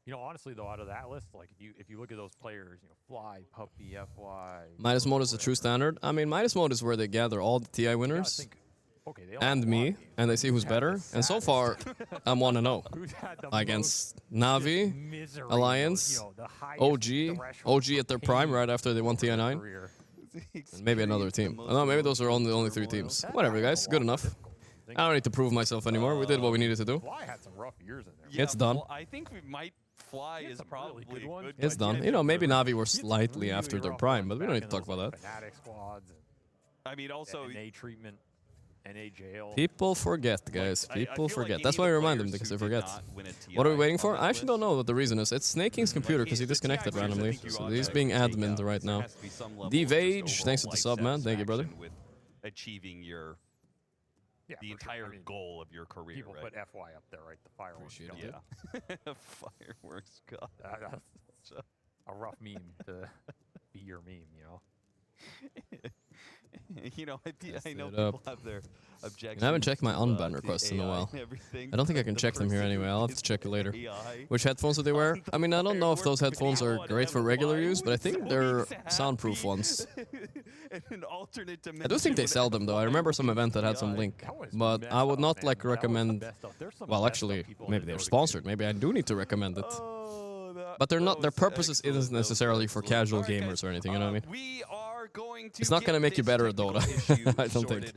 You know, honestly though, out of that list, like if you look at those players, you know, Fly, Puppy, FY. Minus mode is the true standard. I mean, minus mode is where they gather all the TI winners and me, and they see who's better. And so far, I'm 1-0 against Navi, Alliance, OG at their prime right after they won TI9, and maybe another team. I don't know, maybe those are only 3 teams. Whatever, guys. Good enough. I don't need to prove myself anymore. We did what we needed to do. Fly had some rough years in there. Yeah, it's done. Well, I think we might Fly is probably really good ones. It's done. You know, maybe Navi were slightly after their prime, but we don't need to talk about that. Fnatic squads. I mean, also NA treatment, NA jail. People forget, guys. People forget. That's why I remind them, because they forget. What are we waiting for? I actually don't know what the reason is. It's Snake King's computer because he disconnected randomly. So he's being admin right now. D-Vage, thanks for the sub, man. Thank you, brother. Achieving your the entire goal of your career. People right? put FY up there, right? The fireworks. Yeah. Fireworks. God. That's a rough meme to be your meme, you know. You know, I know it up. people have their objections. I haven't checked my to, unban to requests in a AI while. and everything, I don't think I but can the check them here first anyway. thing I'll have is to check it later. AI. Which headphones do they wear? I mean, I don't know if those headphones are great for regular use, but I think they're soundproof ones. An alternate I do dimension think they with sell them though. I remember some event that had some link, but I would not like recommend. Well, actually, maybe they're sponsored. Maybe I do need to recommend it. But they're not. Their purpose isn't necessarily for casual gamers or anything. You know what I mean? We are going to It's not gonna make you better at Dota. I don't think.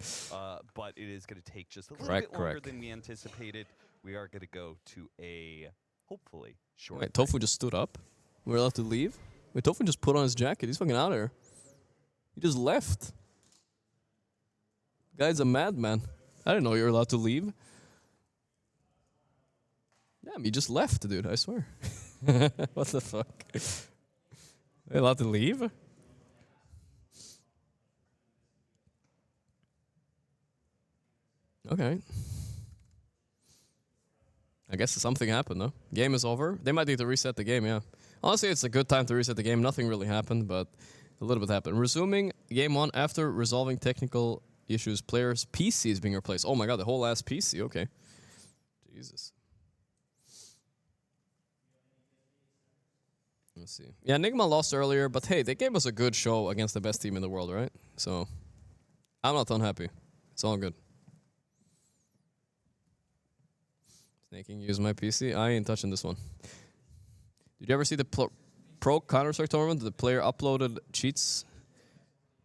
But it is going to take just a little Correct, bit longer correct. than we anticipated. We are going to go to a hopefully short. Wait, Tofu just stood up. We're allowed to leave. Wait, Tofu just put on his jacket. He's fucking out of here. He just left. Guy's a madman. I didn't know you were allowed to leave. Damn, he just left, dude. I swear. What the fuck? Are you allowed to leave? Okay. I guess something happened, though. Game is over. They might need to reset the game, yeah. Honestly, it's a good time to reset the game. Nothing really happened, but a little bit happened. Resuming game 1 after resolving technical issues. Players' PC is being replaced. Oh my god, the whole ass PC. Okay. Jesus. Let's see. Yeah, Enigma lost earlier, but hey, they gave us a good show against the best team in the world, right? So, I'm not unhappy. It's all good. Snaking use my PC. I ain't touching this one. Did you ever see the Pro Counter-Strike tournament? The player uploaded cheats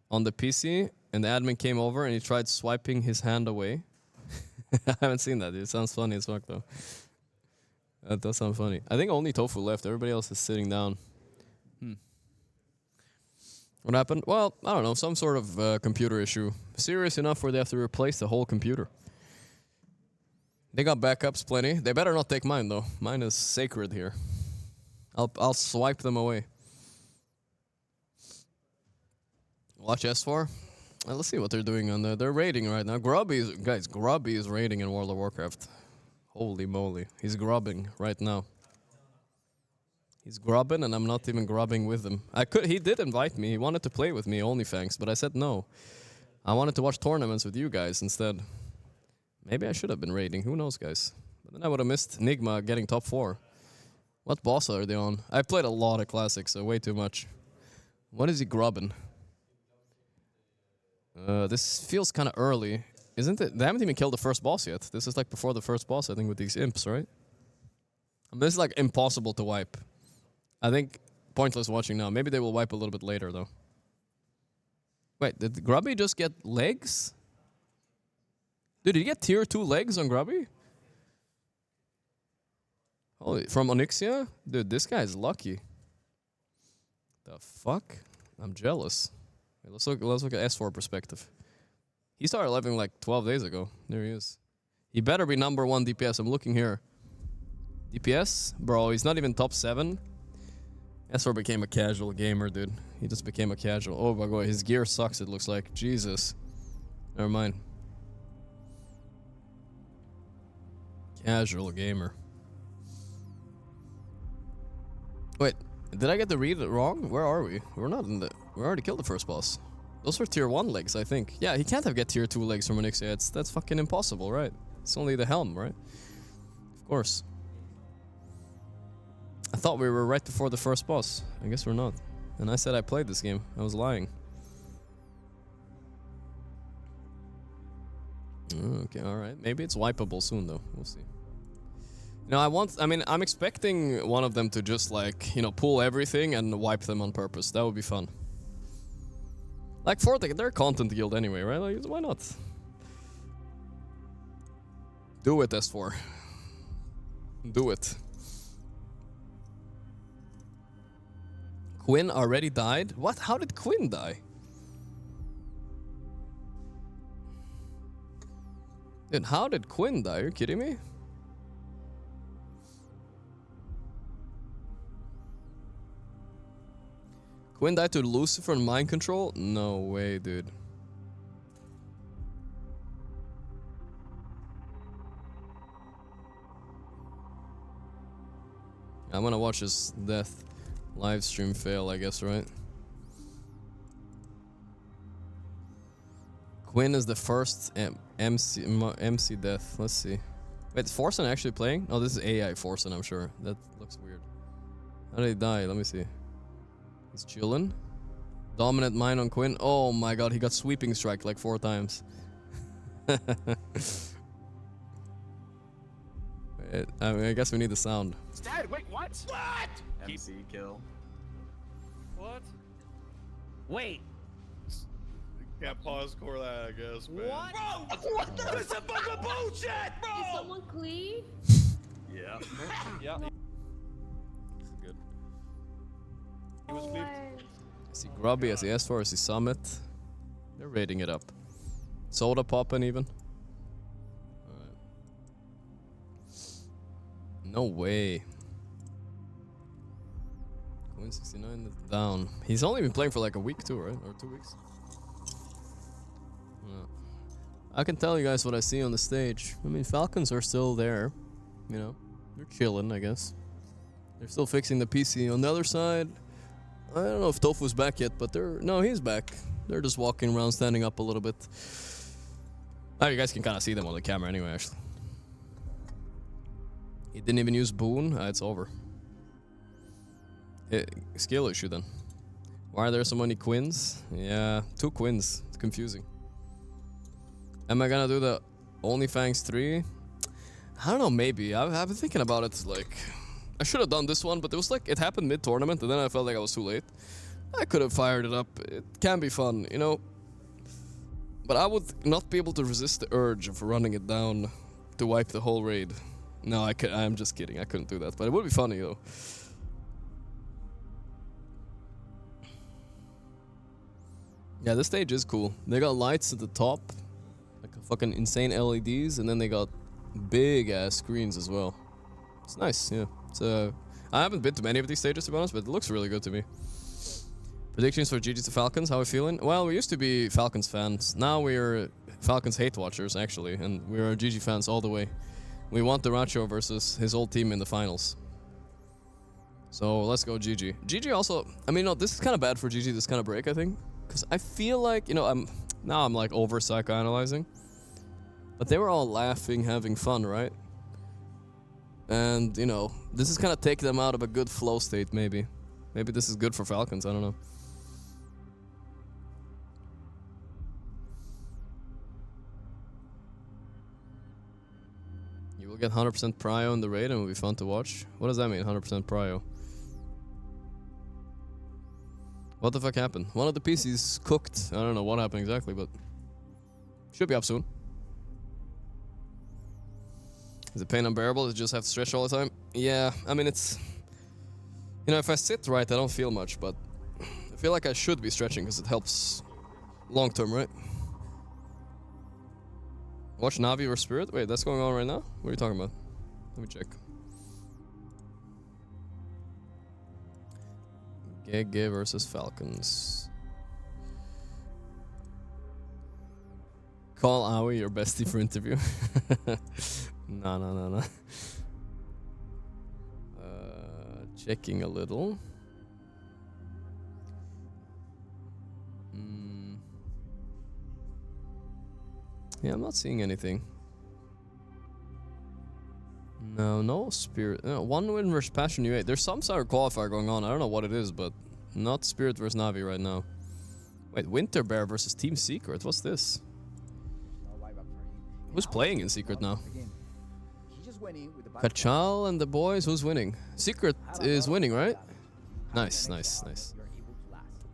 on the PC, and the admin came over and he tried swiping his hand away. I haven't seen that, dude. It sounds funny as fuck, though. That does sound funny. I think only Tofu left. Everybody else is sitting down. What happened? Well, I don't know. Some sort of computer issue. Serious enough where they have to replace the whole computer. They got backups plenty. They better not take mine, though. Mine is sacred here. I'll swipe them away. Watch S4. Let's see what they're doing on there. They're raiding right now. Grubby is raiding in World of Warcraft. Holy moly. He's grubbing right now. He's grubbing and I'm not even grubbing with him. He did invite me. He wanted to play with me, OnlyFans, but I said no. I wanted to watch tournaments with you guys instead. Maybe I should have been raiding. Who knows, guys? But then I would have missed Nigma getting top 4. What boss are they on? I played a lot of classics, so way too much. What is he grubbing? This feels kind of early. Isn't it? They haven't even killed the first boss yet. This is like before the first boss, I think, with these imps, right? I mean, this is like impossible to wipe. I think pointless watching now. Maybe they will wipe a little bit later, though. Wait, did Grubby just get legs? Dude, did he get tier 2 legs on Grubby? Holy, from Onyxia? Dude, this guy's lucky. The fuck? I'm jealous. Wait, let's look at S4 perspective. He started leveling like 12 days ago. There he is. He better be number 1 DPS. I'm looking here. DPS? Bro, he's not even top 7. S4 became a casual gamer, dude. He just became a casual. Oh my god, his gear sucks, it looks like. Jesus. Never mind. Casual gamer. Wait, did I get the read wrong? Where are we? We're not in the... We already killed the first boss. Those were tier 1 legs, I think. Yeah, he can't have get tier 2 legs from Onyxia. That's fucking impossible, right? It's only the helm, right? Of course. I thought we were right before the first boss. I guess we're not. And I said I played this game. I was lying. Okay, alright. Maybe it's wipeable soon, though. We'll see. No, I'm expecting one of them to just, like, you know, pull everything and wipe them on purpose. That would be fun. Like, they're a content guild anyway, right? Like, why not? Do it, S4. Do it. Quinn already died? What? How did Quinn die? Dude, how did Quinn die? Are you kidding me? Quinn died to Lucifer and mind control? No way, dude. I'm gonna watch his death live stream fail, I guess, right? Quinn is the first MC death. Let's see. Wait, is Forsen actually playing? Oh, this is AI Forsen, I'm sure. That looks weird. How did he die? Let me see. He's chilling. Dominant mine on Quinn. Oh my god, he got sweeping strike like 4 times. Wait, I mean, I guess we need the sound. It's dead. Wait, what? What? MC kill. What? Wait. Can't pause core that, I guess, man. What? Bro, what the? This is a fucking bullshit, bro! Did someone cleave? Yeah. Yeah. Good. He was flipped. I see Grubby, I see S4, I see Summit. They're rating it up. Soda popping even. Alright. No way. Queen 69 is down. He's only been playing for like a week too, right? Or 2 weeks? Yeah. I can tell you guys what I see on the stage. I mean, Falcons are still there. You know, they're chilling, I guess. They're still fixing the PC. On the other side, I don't know if Tofu's back yet, but no, he's back. They're just walking around, standing up a little bit. Oh, you guys can kind of see them on the camera anyway, actually. He didn't even use Boon. It's over. Skill issue then. Why are there so many Quins? Yeah, 2 Quins. It's confusing. Am I gonna do the OnlyFangs 3? I don't know, maybe. I've been thinking about it, like... I should have done this one, but it was like... It happened mid-tournament, and then I felt like I was too late. I could have fired it up. It can be fun, you know? But I would not be able to resist the urge of running it down to wipe the whole raid. No, I'm just kidding. I couldn't do that, but it would be funny, though. Yeah, this stage is cool. They got lights at the top. Like fucking insane LEDs, and then they got big-ass screens as well. It's nice, yeah. So I haven't been to many of these stages, to be honest, but it looks really good to me. Predictions for GG to Falcons, how are we feeling? Well, we used to be Falcons fans. Now we're Falcons hate watchers, actually, and we're GG fans all the way. We want Duracho versus his old team in the finals. So let's go GG. GG also, I mean, no, this is kind of bad for GG, this kind of break, I think. Because I feel like, you know, I'm like over psychoanalyzing. But they were all laughing, having fun, right? And, you know, this is kind of take them out of a good flow state, maybe. Maybe this is good for Falcons, I don't know. You will get 100% prio in the raid and it will be fun to watch. What does that mean, 100% prio? What the fuck happened? One of the PCs cooked. I don't know what happened exactly, but should be up soon. Is it pain unbearable to just have to stretch all the time? Yeah, I mean, it's... You know, if I sit right, I don't feel much, but I feel like I should be stretching because it helps long term, right? Watch Navi or Spirit? Wait, that's going on right now? What are you talking about? Let me check. GG versus Falcons. Call Aoi your bestie for interview. No. Checking a little. Yeah, I'm not seeing anything. No Spirit. No, 1 win versus Passion U8. There's some sort of qualifier going on. I don't know what it is, but not Spirit versus Navi right now. Wait, Winter Bear versus Team Secret. What's this? Who's playing in Secret now? Kachal and the boys. Who's winning? Secret is winning, right? Nice.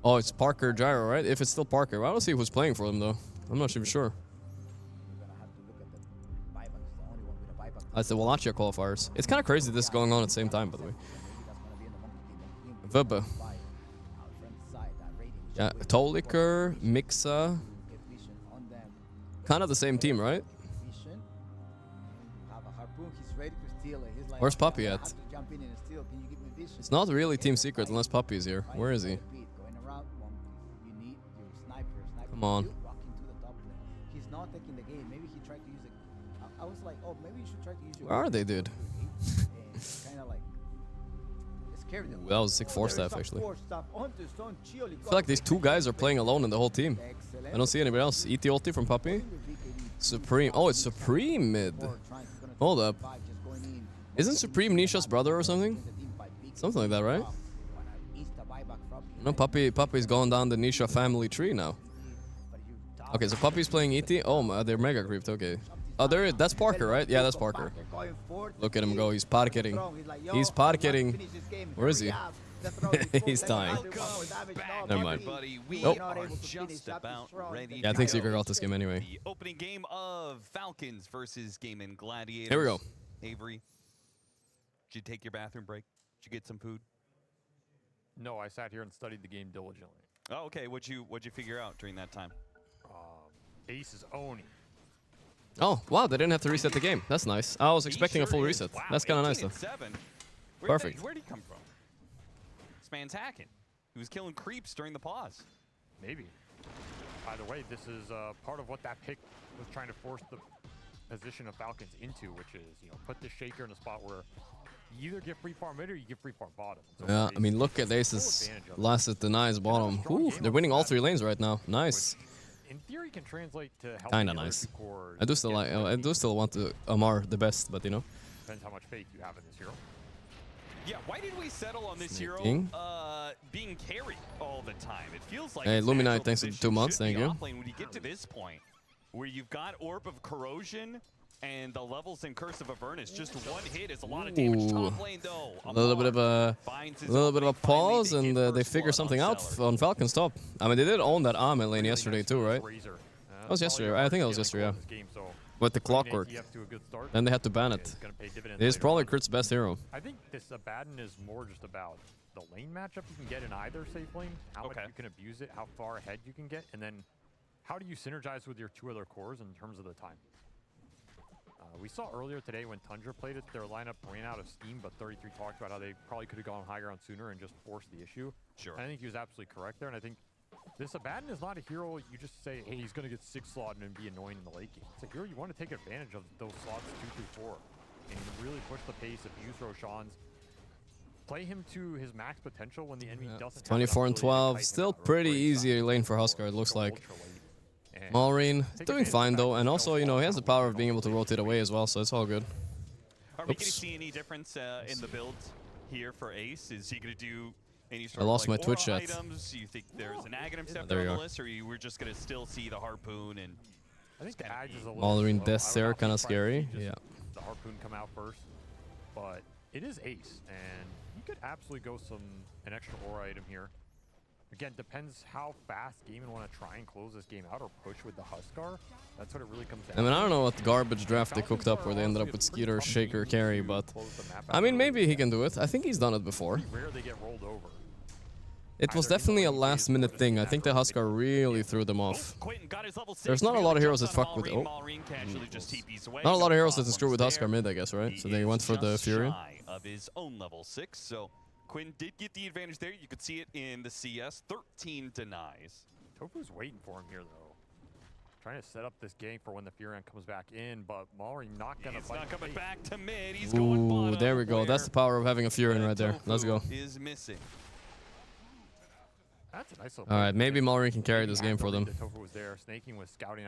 Oh, it's Parker Gyro, right? If it's still Parker. Well, I don't see who's playing for them, though. I'm not even sure. That's the Wallachia qualifiers. It's kind of crazy this is going on at the same time, by the way. Vubba. Yeah, Toliker, Mixa. Kind of the same team, right? Where's Puppy at? It's not really Team Secret unless Puppy is here. Where is he? Come on. He's not taking the game. Maybe he tried to use it. I was like, oh, maybe you should try to use it. Where are they, dude? Kind of like Ooh, that was a sick 4-staff, actually. I feel like these two guys are playing alone in the whole team. I don't see anybody else. ET ulti from Puppey. Supreme. Oh, it's Supreme mid. Hold up. Isn't Supreme Nisha's brother or something? Something like that, right? No, Puppey's going down the Nisha family tree now. Okay, so Puppey's playing ET. Oh, they're mega creeped. Okay. Oh, that's Parker, right? Yeah, that's Parker. Look at him go. He's parketing. He's parketing. Where is he? He's dying. Never mind. Nope. Yeah, I think Secret got this game anyway. The opening game of Falcons versus Game and Gladiators. Here we go. Avery, did you take your bathroom break? Did you get some food? No, I sat here and studied the game diligently. Oh, okay. What'd you figure out during that time? Ace is owning. Oh, wow, they didn't have to reset the game. That's nice. I was expecting a full reset. Wow, That's kind of nice, though. 7. Perfect. Where'd he come from? This man's hacking. He was killing creeps during the pause. Maybe. Either way, this is part of what that pick was trying to force the position of Falcons into, which is, put the Shaker in a spot where you either get free farm mid or you get free farm bottom. So Yeah, I mean, look at Ace's last at denies bottom. Ooh, they're winning all 3 lanes right now. Nice. In theory, can translate to Kinda nice. I do still want to Amar the best, but Depends how much faith you have in this hero. Yeah, why did we settle on this hero being carried all the time? It feels like Hey, Luminite, thanks for the 2 months. Thank you. When you get to this point, where you've got Orb of Corrosion and the levels in Curse of Avernus, just one hit is a lot of damage. Top lane, though. A little bit of a pause, and they figure something out on Falcon's top. I mean, they did own that Ahmed lane yesterday too, right? That was yesterday. I think that was yesterday, yeah. With the clockwork. Then they had to ban it. It is probably Kurt's best hero. I think this Abaddon is more just about the lane matchup you can get in either safe lane, how much you can abuse it, how far ahead you can get, and then how do you synergize with your 2 other cores in terms of the time. We saw earlier today when Tundra played it, their lineup ran out of steam, but 33 talked about how they probably could have gone high ground sooner and just forced the issue. Sure. And I think he was absolutely correct there, and I think this Abaddon is not a hero you just say, hey, he's going to get 6 slotted and be annoying in the late game. It's a hero you want to take advantage of those slots 2 through 4 and really push the pace, abuse Roshan's, play him to his max potential when the enemy doesn't 24 and 12, still pretty easy lane for Huskar, it looks like. Maureen doing fine though, and also, he has the power of being able to rotate away as well, so it's all good. Are we going to see any difference in the builds here for Ace? Is he going to do any sort I lost of my like Twitch aura chat. items? Do you think there's an Aghanim step there on you the are. list, or we're just going to still see the Harpoon and... I think the Ags is a little Maureen slow. Death Sarah, kind of scary. Yeah. The Harpoon come out first, but it is Ace, and you could absolutely go an extra aura item here. Again, depends how fast Game want to try and close this game out or push with the Huskar. That's what it really comes down to. I mean, I don't know what garbage draft they cooked up where they ended up with Skeeter, Shaker, Carry, but I mean, maybe he can do it. I think he's done it before. Rare they get rolled over. It was definitely a last-minute thing. I think the Huskar really threw them off. There's not a lot of heroes that fuck with... Oh. Not a lot of heroes that screw with Huskar mid, I guess, right? So they went for the Fury. Of his own level 6, so Quinn did get the advantage there. You could see it in the CS. 13 denies. Tofu's waiting for him here, though. Trying to set up this game for when the Furion comes back in, but Maureen not gonna fight. Not coming back to mid. He's going bottom. Ooh, there we go. That's the power of having a Furion right there. Let's go. Is missing. That's a nice little All right, maybe Maureen can carry this game for them.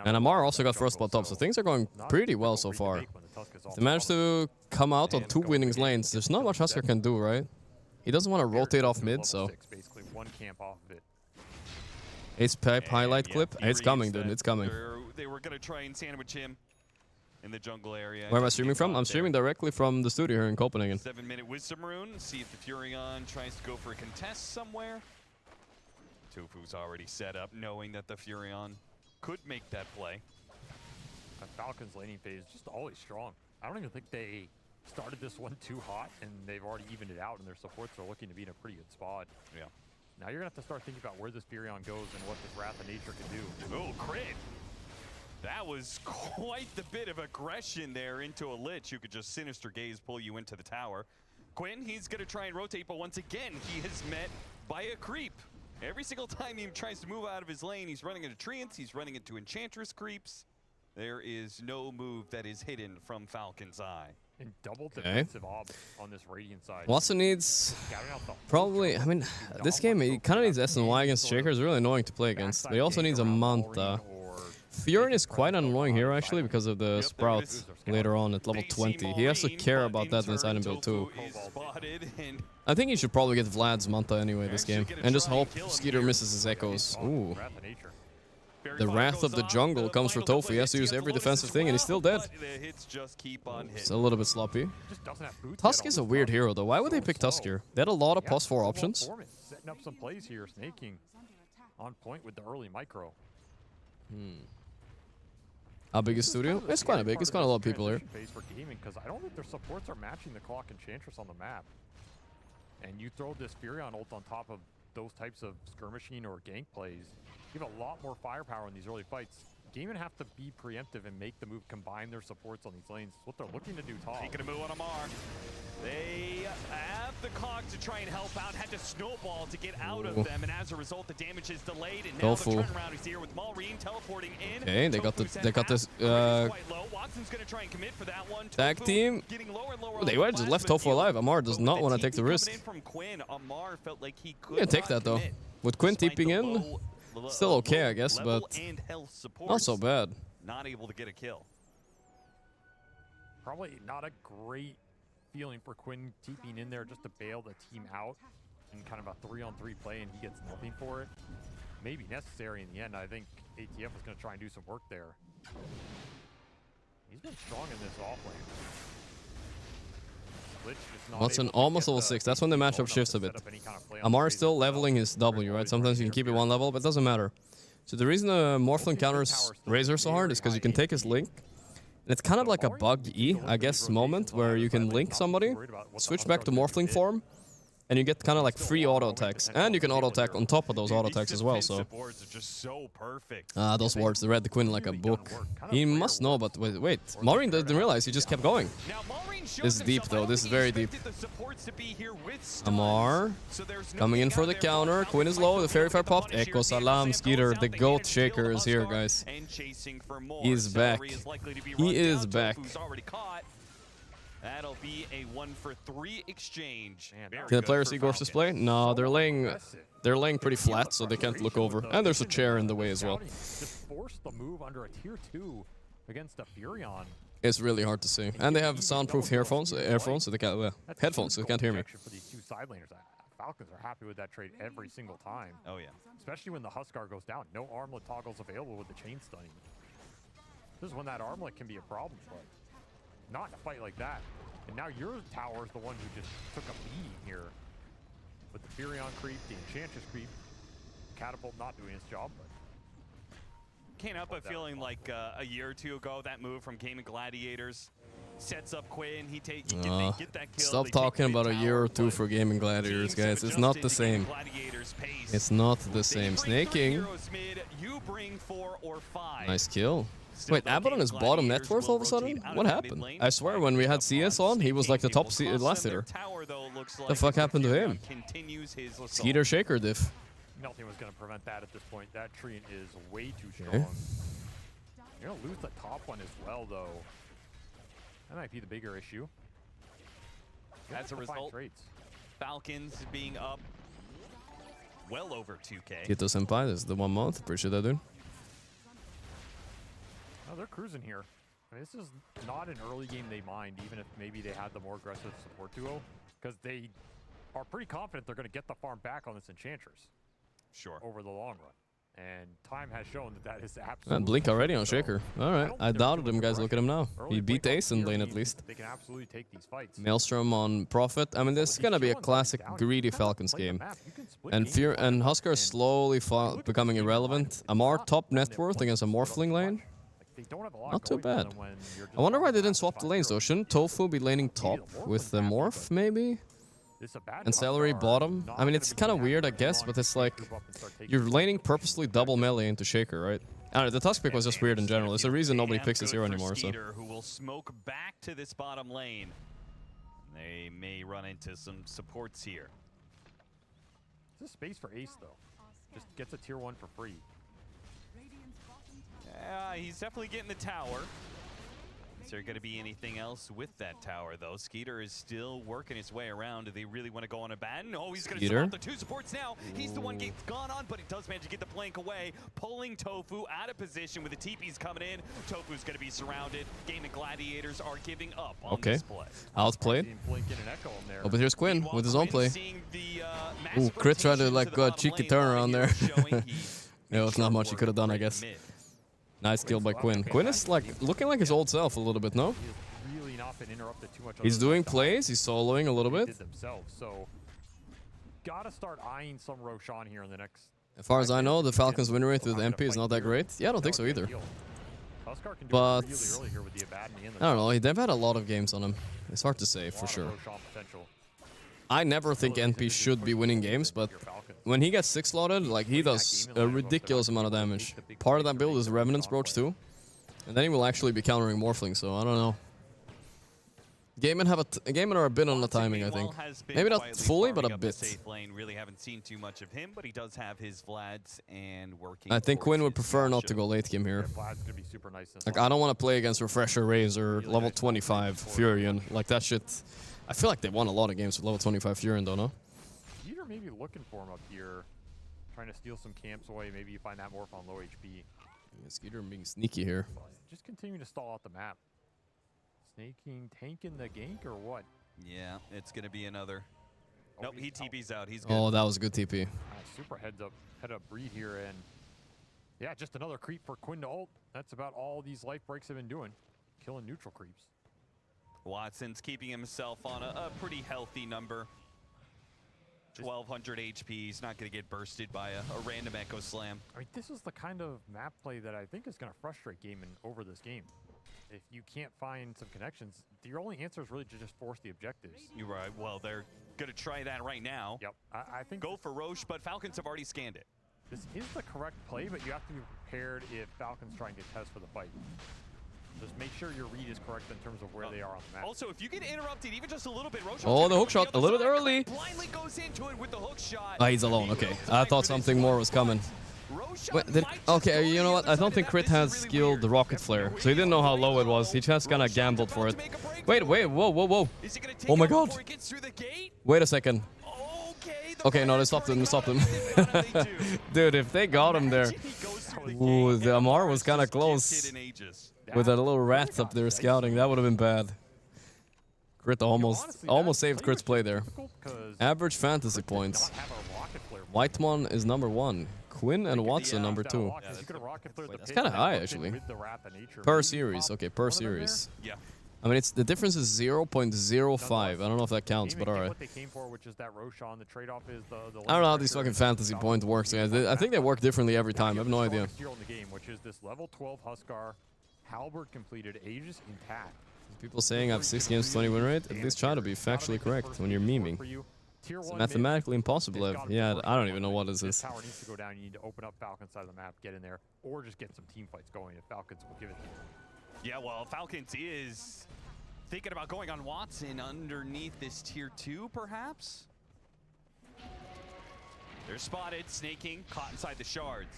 And Amar also got first spot top, so things are going pretty well so far. If they manage to come out on 2 winnings lanes, there's not much Huskar can do, right? He doesn't want to rotate off mid, so... Basically one camp off of it. Ace pipe highlight clip. It's coming, dude. It's coming. They were going to try and sandwich him in the jungle area. Where am I streaming from? I'm streaming directly from the studio here in Copenhagen. 7-minute Wisdom Rune. See if the Furion tries to go for a contest somewhere. Tofu's already set up, knowing that the Furion could make that play. Falcon's laning phase is just always strong. I don't even think they started this one too hot, and they've already evened it out, and their supports are looking to be in a pretty good spot. Yeah. Now you're going to have to start thinking about where this Furion goes and what this Wrath of Nature can do. Oh, crit! That was quite the bit of aggression there into a Lich who could just Sinister Gaze pull you into the tower. Quinn, he's going to try and rotate, but once again, he is met by a creep. Every single time he tries to move out of his lane, he's running into Treants, he's running into Enchantress creeps. There is no move that is hidden from Falcon's eye. And double defensive ob on this Radiant side. Watson needs probably. I mean, this game he kind of needs SNY against Shaker. Is really annoying to play against. But he also needs a Manta. Fury is quite an annoying hero actually because of the Sprout later on at level 20. He has to care about that in his item build too. I think he should probably get Vlad's Manta anyway this game and just hope Skeeter misses his echoes. Ooh. The Wrath of the Jungle comes for Tofu. He has to use every defensive thing and he's still dead. It's a little bit sloppy. Tusk is a weird hero though. Why would they pick Tusk here? They had a lot of +4 options. Setting up some plays here, snaking on point with the early micro. How big is Studio? It's quite big. It's quite a lot of people here. For gaming, because I don't think their supports are matching the Clock Enchantress on the map. And you throw this Furion ult on top of those types of skirmishing or gank plays, you have a lot more firepower in these early fights. Gaming have to be preemptive and make the move, combine their supports on these lanes. It's what they're looking to do top. Taking a move on Amar. They have the clock to try and help out, had to snowball to get out of them, and as a result, the damage is delayed. And now the turnaround is here with Maureen teleporting in. Okay, they got this Watson's gonna try and commit for that one. Tag team. They were just left Tofu alive. Amar does not want to take the risk. Amar felt like he could Yeah, take that though. With Quinn TPing in, still okay, I guess, but not so bad. Not able to get a kill. Probably not a great feeling for Quinn TPing in there just to bail the team out in kind of a 3-on-3 play, and he gets nothing for it. Maybe necessary in the end. I think ATF is going to try and do some work there. He's been strong in this offlane. Watson almost level 6. That's when the matchup shifts a bit. Amar is still leveling his W, right? Sometimes you can keep it one level, but it doesn't matter. So the reason the Morphling counters Razor so hard is because you can take his link. And it's kind of like a bug E, I guess, moment where you can link somebody, switch back to Morphling form, and you get kind of like free auto attacks. And you can auto attack on top of those auto attacks as well, so. Those wards, they read the Quinn like a book. He must know, but wait. Maureen didn't realize, he just kept going. This is deep though, this is very deep. Amar, coming in for the counter. Quinn is low, the Fairy Fire popped. Echo Salam, Skeeter, the GOAT Shaker is here, guys. He's back. He is back. That'll be a 1-for-3 exchange. Can the players see Gorgc's display? No, they're laying pretty flat, so they can't look over. And there's a chair in the way as well. Just force the move under a tier 2 against a Furion. It's really hard to see. And they have soundproof earphones, so they can't, headphones, so they can't hear me. For these two side laners, Falcons are happy with that trade every single time. Oh yeah. Especially when the Huskar goes down. No armlet toggles available with the chain stunning. This is when that armlet can be a problem, but not in a fight like that. And now your tower is the one who just took a beating here. With the Furion creep, the Enchantress creep, Catapult not doing its job, but can't help but feeling like a year or two ago, that move from Gaming Gladiators sets up Quinn. He get that kill. Stop talking about a year or two for Gaming Gladiators, guys. It's not the same. It's not the same. Snaking. Nice kill. Wait, Abaddon is bottom net worth all of a sudden? What happened? I swear when we had CS on, he was like the top last hitter. The fuck happened to him? Skeeter Shaker diff. Nothing was going to prevent that at this point. That Treant is way too strong. You're going to lose the top one as well, though. That might be the bigger issue. As a result, Falcons being up well over 2K. Kito Senpai, this is the 1 month. Appreciate that, dude. Oh, they're cruising here. I mean, this is not an early game they mind, even if maybe they had the more aggressive support duo, because they are pretty confident they're going to get the farm back on this Enchantress. Sure. Over the long run. And time has shown that is absolutely. Blink already on Shaker. Alright, I doubted him, guys. Look at him now. He beat Ace in lane at least. They can absolutely take these fights. Maelstrom on Prophet. I mean, this is gonna be a classic greedy Falcons game. And Huskar is slowly becoming irrelevant. Amar top net worth against a Morphling lane. Not too bad. I wonder why they didn't swap the lanes though. Shouldn't Tofu be laning top with the Morph maybe? And Celery bottom? I mean, it's kind of weird, I guess, but it's like you're laning purposely double melee into Shaker, right? I don't know, the Tusk pick was just weird in general. There's a reason nobody picks this hero anymore, so. Who will smoke back to this bottom lane. They may run into some supports here. There's a space for Ace, though. Just gets a tier 1 for free. Yeah, he's definitely getting the tower. Is there going to be anything else with that tower, though? Skeeter is still working his way around. Do they really want to go on a bat? No, he's going to survive the 2 supports now. He's the one getting gone on, but he does manage to get the blink away, pulling Tofu out of position with the TPs coming in. Tofu's going to be surrounded. Game and Gladiators are giving up on this play. Outplayed. Oh, but here's Quinn with his own play. Ooh, Crit tried to like go a cheeky turnaround there. Yeah, it's not much he could have done, I guess. Nice kill by Quinn. Quinn is like looking like his old self a little bit, no? He's doing plays, he's soloing a little bit. So gotta start eyeing some Roshan here in the next. As far as I know, the Falcons win rate with MP is not that great. Yeah, I don't think so either. But I don't know, they've had a lot of games on him. It's hard to say for sure. I never think NP should be winning games, but when he gets 6 slotted, like he does a ridiculous amount of damage. Part of that build is Revenant's Brooch too. And then he will actually be countering Morphling, so I don't know. Gaiman are a bit on the timing, I think. Maybe not fully, but a bit. Really haven't seen too much of him, but he does have his Vlads and working. I think Quinn would prefer not to go late game here. Like I don't want to play against Refresher Raze or level 25 Furion. Like that shit. I feel like they won a lot of games with level 25 Furion, though, no? Skeeter maybe looking for him up here, trying to steal some camps away. Maybe you find that Morph on low HP. Yeah, Skeeter being sneaky here. Just continuing to stall out the map. Snaking, tanking the gank or what? Yeah, it's going to be another. Nope, he TP's out. He's good. Oh, that was a good TP. Super head up breed here, and yeah, just another creep for Quinn to ult. That's about all these life breaks have been doing, killing neutral creeps. Watson's keeping himself on a pretty healthy number. 1200 HP. He's not going to get bursted by a random Echo Slam. I mean, this is the kind of map play that I think is going to frustrate Gaiman over this game. If you can't find some connections, your only answer is really to just force the objectives. You're right. Well, they're going to try that right now. Yep. I think go for Roche, but Falcons have already scanned it. This is the correct play, but you have to be prepared if Falcons try and get Tez for the fight. Just make sure your read is correct in terms of where they are on the map. Also, if you get interrupted even just a little bit, Roche. Oh, the hook shot a little bit early. Blindly goes into it with the hook shot. Oh, he's alone. Okay, I thought something more was coming. Wait, okay, you know what? I don't think Crit has skilled the Rocket Flare, so he didn't know how low it was. He just kind of gambled for it. Wait, whoa. Oh my god. Wait a second. Okay, no, they stopped him. Dude, if they got him there. Ooh, the Amar was kind of close. With that little rat up there scouting, that would have been bad. Crit almost saved Crit's play there. Average fantasy points. Whitemon is #1. Quinn and Watson #2. That's kind of high, actually. Per series. Okay, per series. Yeah. I mean, the difference is 0.05. I don't know if that counts, but alright. I don't know how these fucking fantasy points works, guys. I think they work differently every time. I have no idea. Which is this level 12 Huskar, Halberd completed, Aegis intact. People saying I have 6 games 20 win rate. At least try to be factually correct when you're memeing. It's mathematically impossible. Yeah, I don't even know what this is. Tower needs to go down. You need to open up Falcons side of the map, get in there, or just get some team fights going if Falcons will give it to you. Yeah, well, Falcons is thinking about going on Watson underneath this tier 2, perhaps? They're spotted, snaking, caught inside the shards.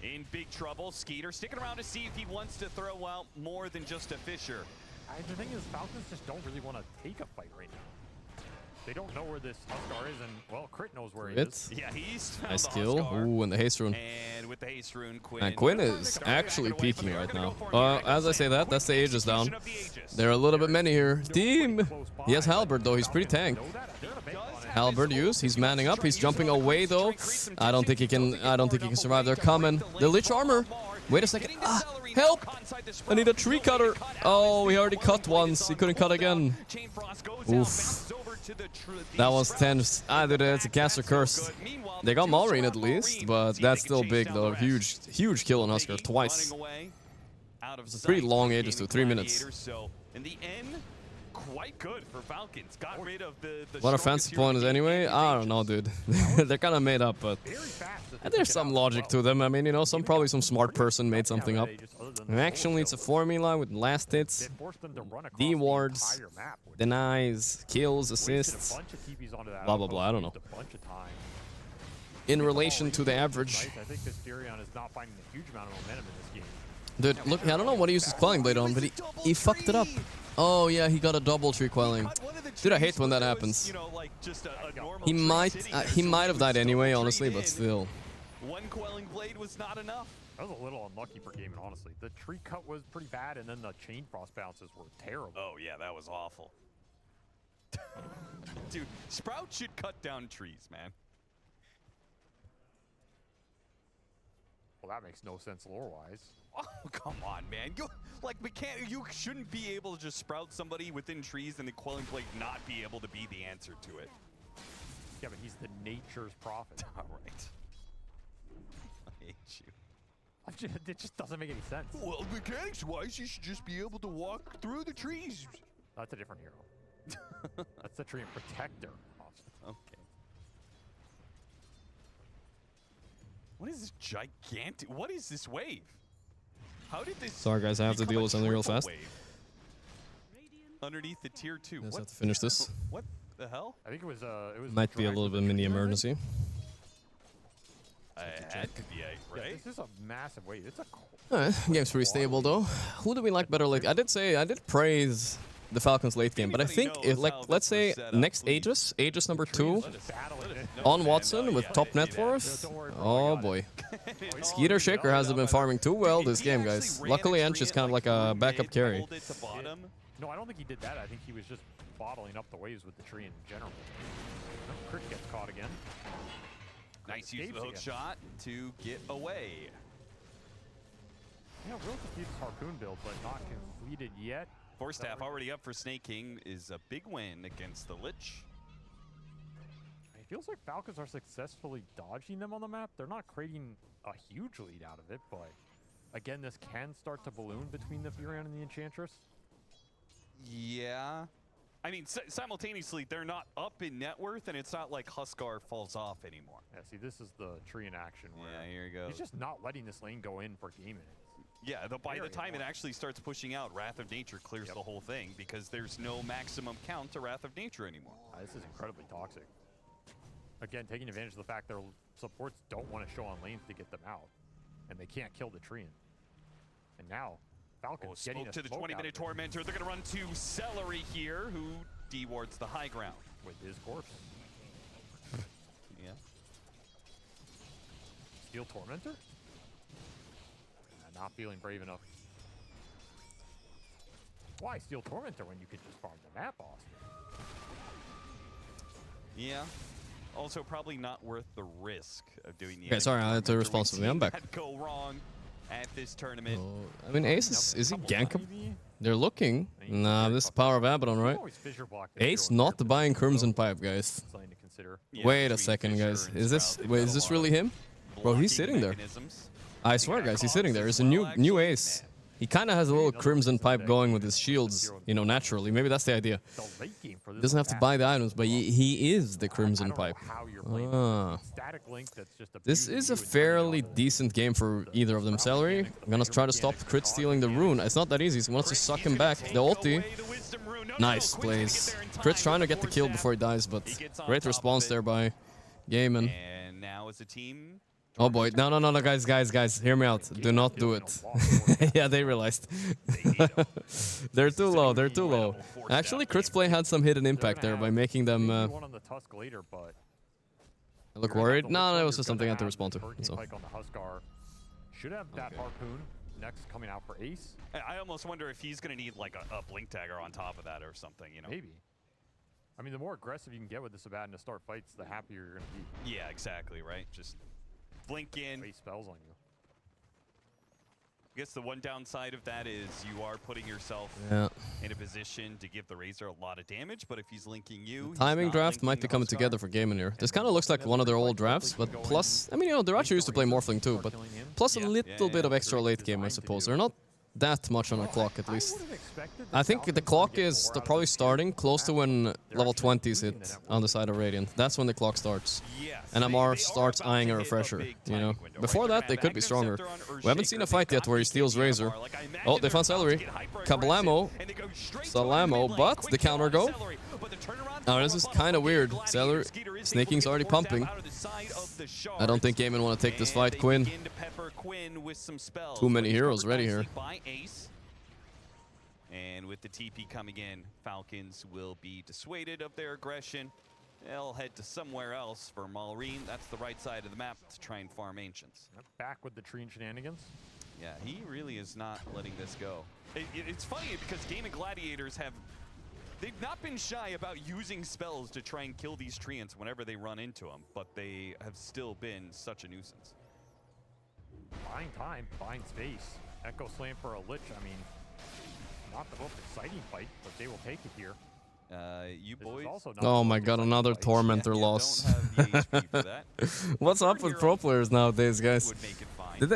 In big trouble, Skeeter sticking around to see if he wants to throw out more than just a Fisher. The thing is, Falcons just don't really want to take a fight right now. They don't know where this Huskar is, and, well, Crit knows where he is. Yeah, he's nice kill. Ooh, and the haste rune. And with the haste rune, Quinn. And Quinn is actually peaking right now. As I say that, that's the Aegis down. There are a little bit many here. Team! He has Halberd, though. He's pretty tanked. Halberd used. He's manning up. He's jumping away, though. I don't think he can survive. They're coming. The Lich Armor. Wait a second. Help! I need a tree cutter. Oh, he already cut once. He couldn't cut again. Oof. That was tense. Dude, it's a caster curse. They got Malrine at least, but that's still big, though. Huge kill on Huskar twice. It's a pretty long Aegis, too. 3 minutes. In the end, quite good for Falcons. Got rid of the what are fancy points anyway? I don't know, dude. They're kind of made up, but there's some logic to them. I mean, you know, probably some smart person made something up. And actually, it's a formula with last hits, D wards, denies, kills, assists, blah blah blah. I don't know. In relation to the average. I think this Furion is not finding a huge amount of momentum in this game. Dude, look, I don't know what he used his Quelling Blade on, but he fucked it up. Oh yeah, he got a double tree Quelling. Dude, I hate when that happens. You know, like just a normal He might have died anyway, honestly, but still. One Quelling Blade was not enough. That was a little unlucky for gaming, honestly. The tree cut was pretty bad, and then the chain frost bounces were terrible. Oh yeah, that was awful. Dude, Sprout should cut down trees, man. Well, that makes no sense lore-wise. Oh, come on, man. You shouldn't be able to just sprout somebody within trees and the Quelling Blade not be able to be the answer to it. Yeah, but he's the nature's prophet. All right. I hate you. It just doesn't make any sense. Well, mechanics-wise, you should just be able to walk through the trees. That's a different hero. That's the tree and protector. Okay. What is this gigantic? What is this wave? How did this? Sorry guys, I have to deal with something real fast. Underneath the tier 2. Just have to finish this. What the hell? I think it was Might be a little bit of mini emergency. That could be a right. Yeah, this is a massive wave. It's a. Alright, game's pretty stable though. Who do we like better late? I did praise the Falcons late game, but I think if, like, let's say next Aegis number 2 on Watson with top net worth. Oh boy. Skeeter Shaker hasn't been farming too well this game, guys. Luckily Ench is kind of like a backup carry. No, I don't think he did that. I think he was just bottling up the waves with the tree in general. Crit gets caught again. Nice use of the hook shot to get away. Yeah, real confused harpoon build, but not completed yet. Force staff already up for Snake King is a big win against the Lich. It feels like Falcons are successfully dodging them on the map. They're not creating a huge lead out of it, but again, this can start to balloon between the Furion and the Enchantress. Yeah. I mean, simultaneously, they're not up in net worth, and it's not like Huskar falls off anymore. Yeah, see, this is the tree in action. Where here you go. He's just not letting this lane go in for gaming. Yeah, by the time it actually starts pushing out, Wrath of Nature clears the whole thing because there's no maximum count to Wrath of Nature anymore. This is incredibly toxic. Again, taking advantage of the fact their supports don't want to show on lanes to get them out, and they can't kill the Treant. And now, Falcons getting to the 20-minute Tormentor. They're going to run to Celery here, who dewards the high ground. With his corpse. Yeah. Steel Tormentor? Not feeling brave enough. Why Steel Tormentor when you could just farm the map, Austin? Yeah. Also, probably not worth the risk of doing the. Okay, sorry, I had to respond to me. I'm back. Go wrong at this tournament. I mean, Ace is he gankable? They're looking. Nah, this is Power of Abaddon, right? Ace not buying Crimson Pipe, guys. Wait a second, guys. Is this really him? Bro, he's sitting there. I swear, guys, he's sitting there. It's a new Ace. He kind of has a little Crimson Pipe going with his shields, you know, naturally. Maybe that's the idea. He doesn't have to buy the items, but he is the Crimson Pipe. This is a fairly decent game for either of them. Celery, I'm gonna try to stop Crit stealing the rune. It's not that easy. He wants to suck him back. The ulti. Nice plays. Crit's trying to get the kill before he dies, but great response there by Gaiman. And now as a team. Oh boy, no, guys, hear me out. Do not do it. Yeah, they realized. They're too low. Actually, Crit's play had some hidden impact there by making them look worried. No, it was just something I had to respond to. So. Should have that harpoon next coming out for Ace. I almost wonder if he's going to need like a blink dagger on top of that or something, you know? Maybe. I mean, the more aggressive you can get with this Abaddon to start fights, the happier you're going to be. Yeah, exactly, right? Just blink in. Waste spells on you. I guess the one downside of that is you are putting yourself in a position to give the Razor a lot of damage, but if he's linking you... Timing draft might be coming together for Gaiman here. This kind of looks like one of their old drafts, but plus... I mean, you know, they're actually used to play Morphling too, but plus a little bit of extra late game, I suppose. They're not that much on the clock, at least. I think the clock is probably starting close to when level 20s hit on the side of Radiant. That's when the clock starts. And MR starts eyeing a refresher, you know? Before that, they could be stronger. We haven't seen a fight yet where he steals Razor. Oh, they found Celery. Kablamo. Salamo, but the counter go. Oh, this is kind of weird. Celery, Snaking's already pumping. I don't think Gaiman want to take this fight. Quinn. Quinn with some spells. Too many but he's heroes covered ready nicely here. By Ace. And with the TP coming in, Falcons will be dissuaded of their aggression. They'll head to somewhere else for Malrine. That's the right side of the map to try and farm Ancients. Back with the Trine shenanigans. Yeah, he really is not letting this go. It's funny because Game of Gladiators they've not been shy about using spells to try and kill these treants whenever they run into them, but they have still been such a nuisance. Buying time, buying space. Echo Slam for a Lich, I mean, not the most exciting fight, but they will take it here. You boys. Oh my god, another Tormentor loss. What's up with pro players nowadays, guys?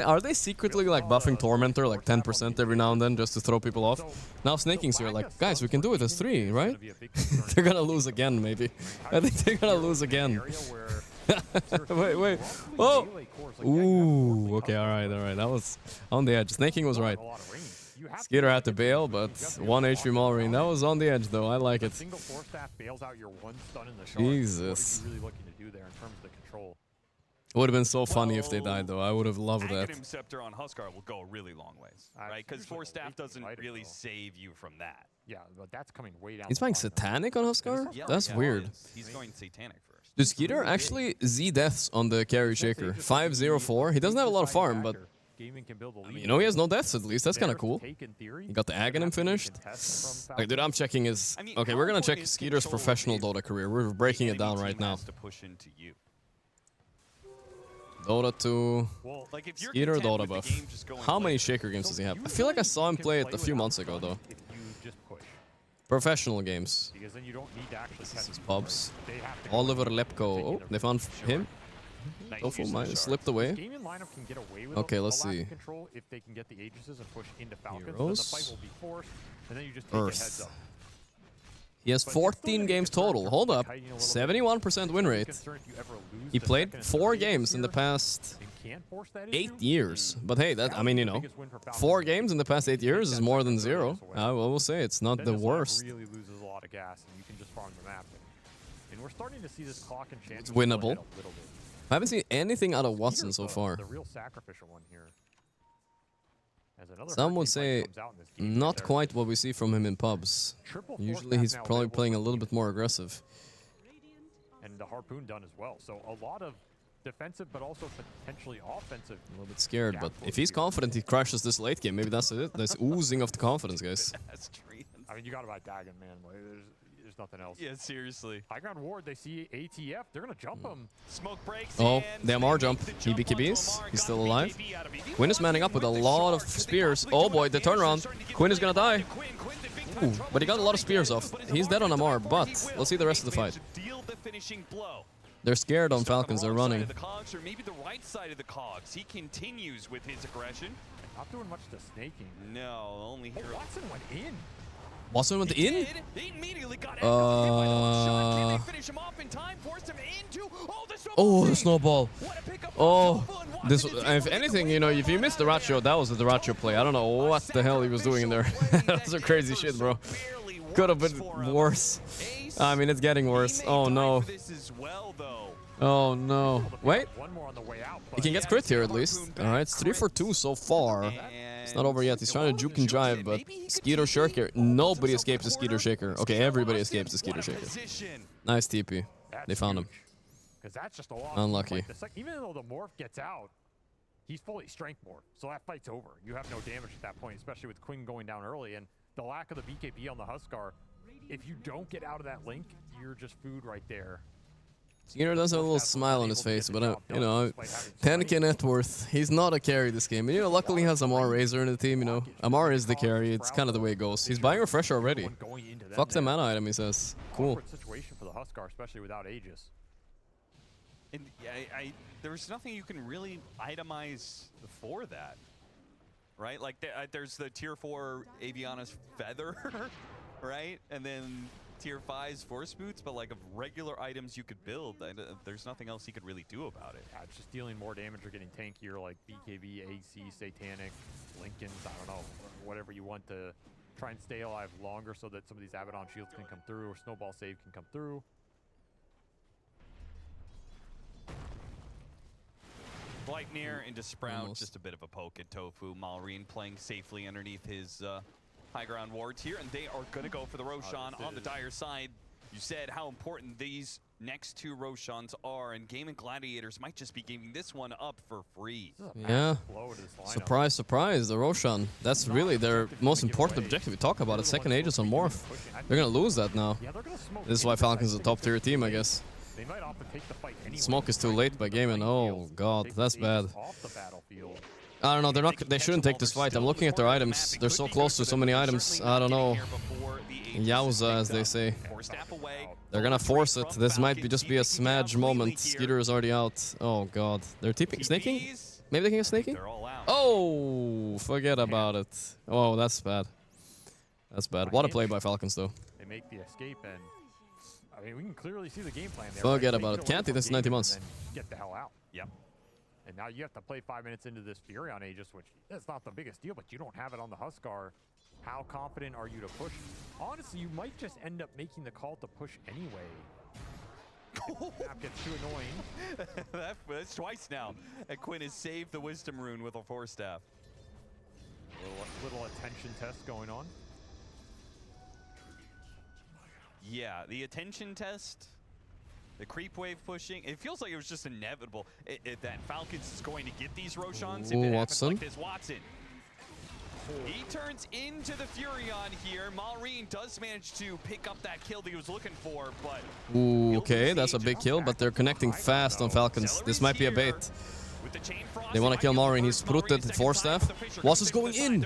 Are they secretly like buffing Tormentor like 10% every now and then just to throw people off? Now Snaking's here like, guys, we can do it as 3, right? They're gonna lose again, maybe. I think they're gonna lose again. wait. Oh! Ooh, okay, alright. That was on the edge. Snaking was right. Skeeter had to bail, but 1 HP Malrine. That was on the edge, though. I like it. Single Force Staff bails out your one stun in the shard. Jesus. What are you really looking to do there in terms of the control? It would have been so funny if they died, though. I would have loved that. Aghanim Scepter on Huskar will go a really long ways, right? Because Force Staff doesn't really save you from that. Yeah, but that's coming way down. He's playing Satanic on Huskar? Yeah, That's weird. He's going Satanic first. Dude, Skeeter actually Z deaths on the carry shaker. 504. He doesn't have a lot of farm, but you know he has no deaths at least. That's kind of cool. He got the Aghanim finished. Like, dude, I'm checking his. Okay, we're gonna check Skeeter's professional Dota career. We're breaking it down right now. Dota 2. Skeeter Dota buff. How many shaker games does he have? I feel like I saw him play it a few months ago, though. Professional games. Because then you don't need to actually catch His pubs. Oliver Lepko. Oh, they found him. Tofu might have slipped away. Okay, let's see. If they can get the Aegises and push into Falcons, Heroes. then the fight will be forced, and then you just take a heads Earth. up. He has 14 games total. Hold up. 71% win rate. He played 4 games in the past 8 years. But hey, that, I mean, you know, 4 games in the past 8 years is more than 0. I will say it's not the worst. Really loses a lot of gas, and you can just farm the map. And we're starting to see this clock and chance. It's winnable. I haven't seen anything out of Watson so far. The real sacrificial one here. Some would say not quite what we see from him in pubs. Usually he's probably playing a little bit more aggressive. And the Harpoon done as well. So a lot of defensive, but also potentially offensive. A little bit scared, but if he's confident he crashes this late game, maybe that's it. That's oozing of the confidence, guys. I mean, you gotta buy Dagon, man. Like, there's nothing else. Yeah, seriously. High ground ward, they see ATF, they're gonna jump him. Smoke breaks. Oh, the Amar jump. BKBs. He's still alive. Quinn is manning up with a lot of spears. Oh boy, the turnaround. Quinn is gonna die. Ooh, but he got a lot of spears off. He's dead on Amar, but let's see the rest of the fight. They're scared on Falcons. They're running. The cogs, or maybe the right side of the cogs. He continues with his aggression. Not doing much to snaking. No, only hero. Watson went in. Watson went in? He immediately got Can they finish him off in time? Forced him into. Oh, the snowball. Oh, this. If anything, you know, if you missed the Ratio, that was the Ratio play. I don't know what the hell he was doing in there. That's some crazy shit, bro. Could have been worse. I mean, it's getting worse. Oh no. Oh no. Wait. He can get crit here at least. All right, it's 3 for 2 so far. It's not over yet. He's trying to juke and jive, but Skeeter Shaker. Nobody escapes the Skeeter Shaker. Okay, everybody escapes the Skeeter Shaker. Nice TP. They found him. That's just a lot. Unlucky. Even though the morph gets out, he's fully strength morph, so that fight's over. You have no damage at that point, especially with Quinn going down early, and the lack of the BKB on the Huskar. If you don't get out of that link, you're just food right there. Skeeter does have a little smile on his face, but you know, 10k net worth. He's not a carry this game. You know, luckily he has Amar Razor in the team. You know, Amar is the carry. It's kind of the way it goes. He's buying Refresh already. Fuck the mana item, he says. Cool. Situation for the Huskar, especially without Aegis. And there's nothing you can really itemize for that, right? Like there's the tier 4 Aviana's Feather, right? And then tier 5's Force Boots, but like of regular items you could build, there's nothing else you could really do about it. Yeah, it's just dealing more damage or getting tankier, like BKB, AC, Satanic, Lincolns, I don't know, whatever you want to try and stay alive longer so that some of these Abaddon shields can come through or Snowball save can come through. Sleipnir into Sprout, Almost. just a bit of a poke at Tofu. Malrine playing safely underneath his high ground wards here, and they are going to go for the Roshan on the Dire side. You said how important these next two Roshans are, and Gaming Gladiators might just be giving this one up for free. Yeah. Surprise, surprise, the Roshan. That's really their most important objective. We talk about it, second Aegis on Morph. They're going to lose that now. This is why Falcons is a top tier team, I guess. They might opt to take the fight anyway. Smoke is too late by gaming. Oh god, that's bad. I don't know, they're not. They shouldn't take this fight. I'm looking at their items. They're so close to so many items. I don't know. Yowza, as they say. They're gonna force it. This might be just be a smudge moment. Skeeter is already out. Oh god, they're snaking. Maybe they can get snaking. Oh, forget about it. Oh, that's bad. That's bad. What a play by Falcons, though. They make the escape, and I mean, we can clearly see the game plan there. Forget about it. Can't do this in 90 months. Get the hell out. Yep. And now you have to play 5 minutes into this Fury on Aegis, which that's not the biggest deal, but you don't have it on the Huskar. How confident are you to push? Honestly, you might just end up making the call to push anyway. That gets too annoying. That's twice now. And Quinn has saved the Wisdom Rune with a Force Staff. Little attention test going on. Yeah, the attention test, the creep wave pushing. It feels like it was just inevitable that Falcons is going to get these Roshans. If it happens like this, Watson. He turns into the Furion here. Malrine does manage to pick up that kill that he was looking for, but... Ooh, okay, that's a big kill, but they're connecting fast on Falcons. This might be a bait. They want to kill Malrine. He's Sprouted, Force Staff. Watson's going in.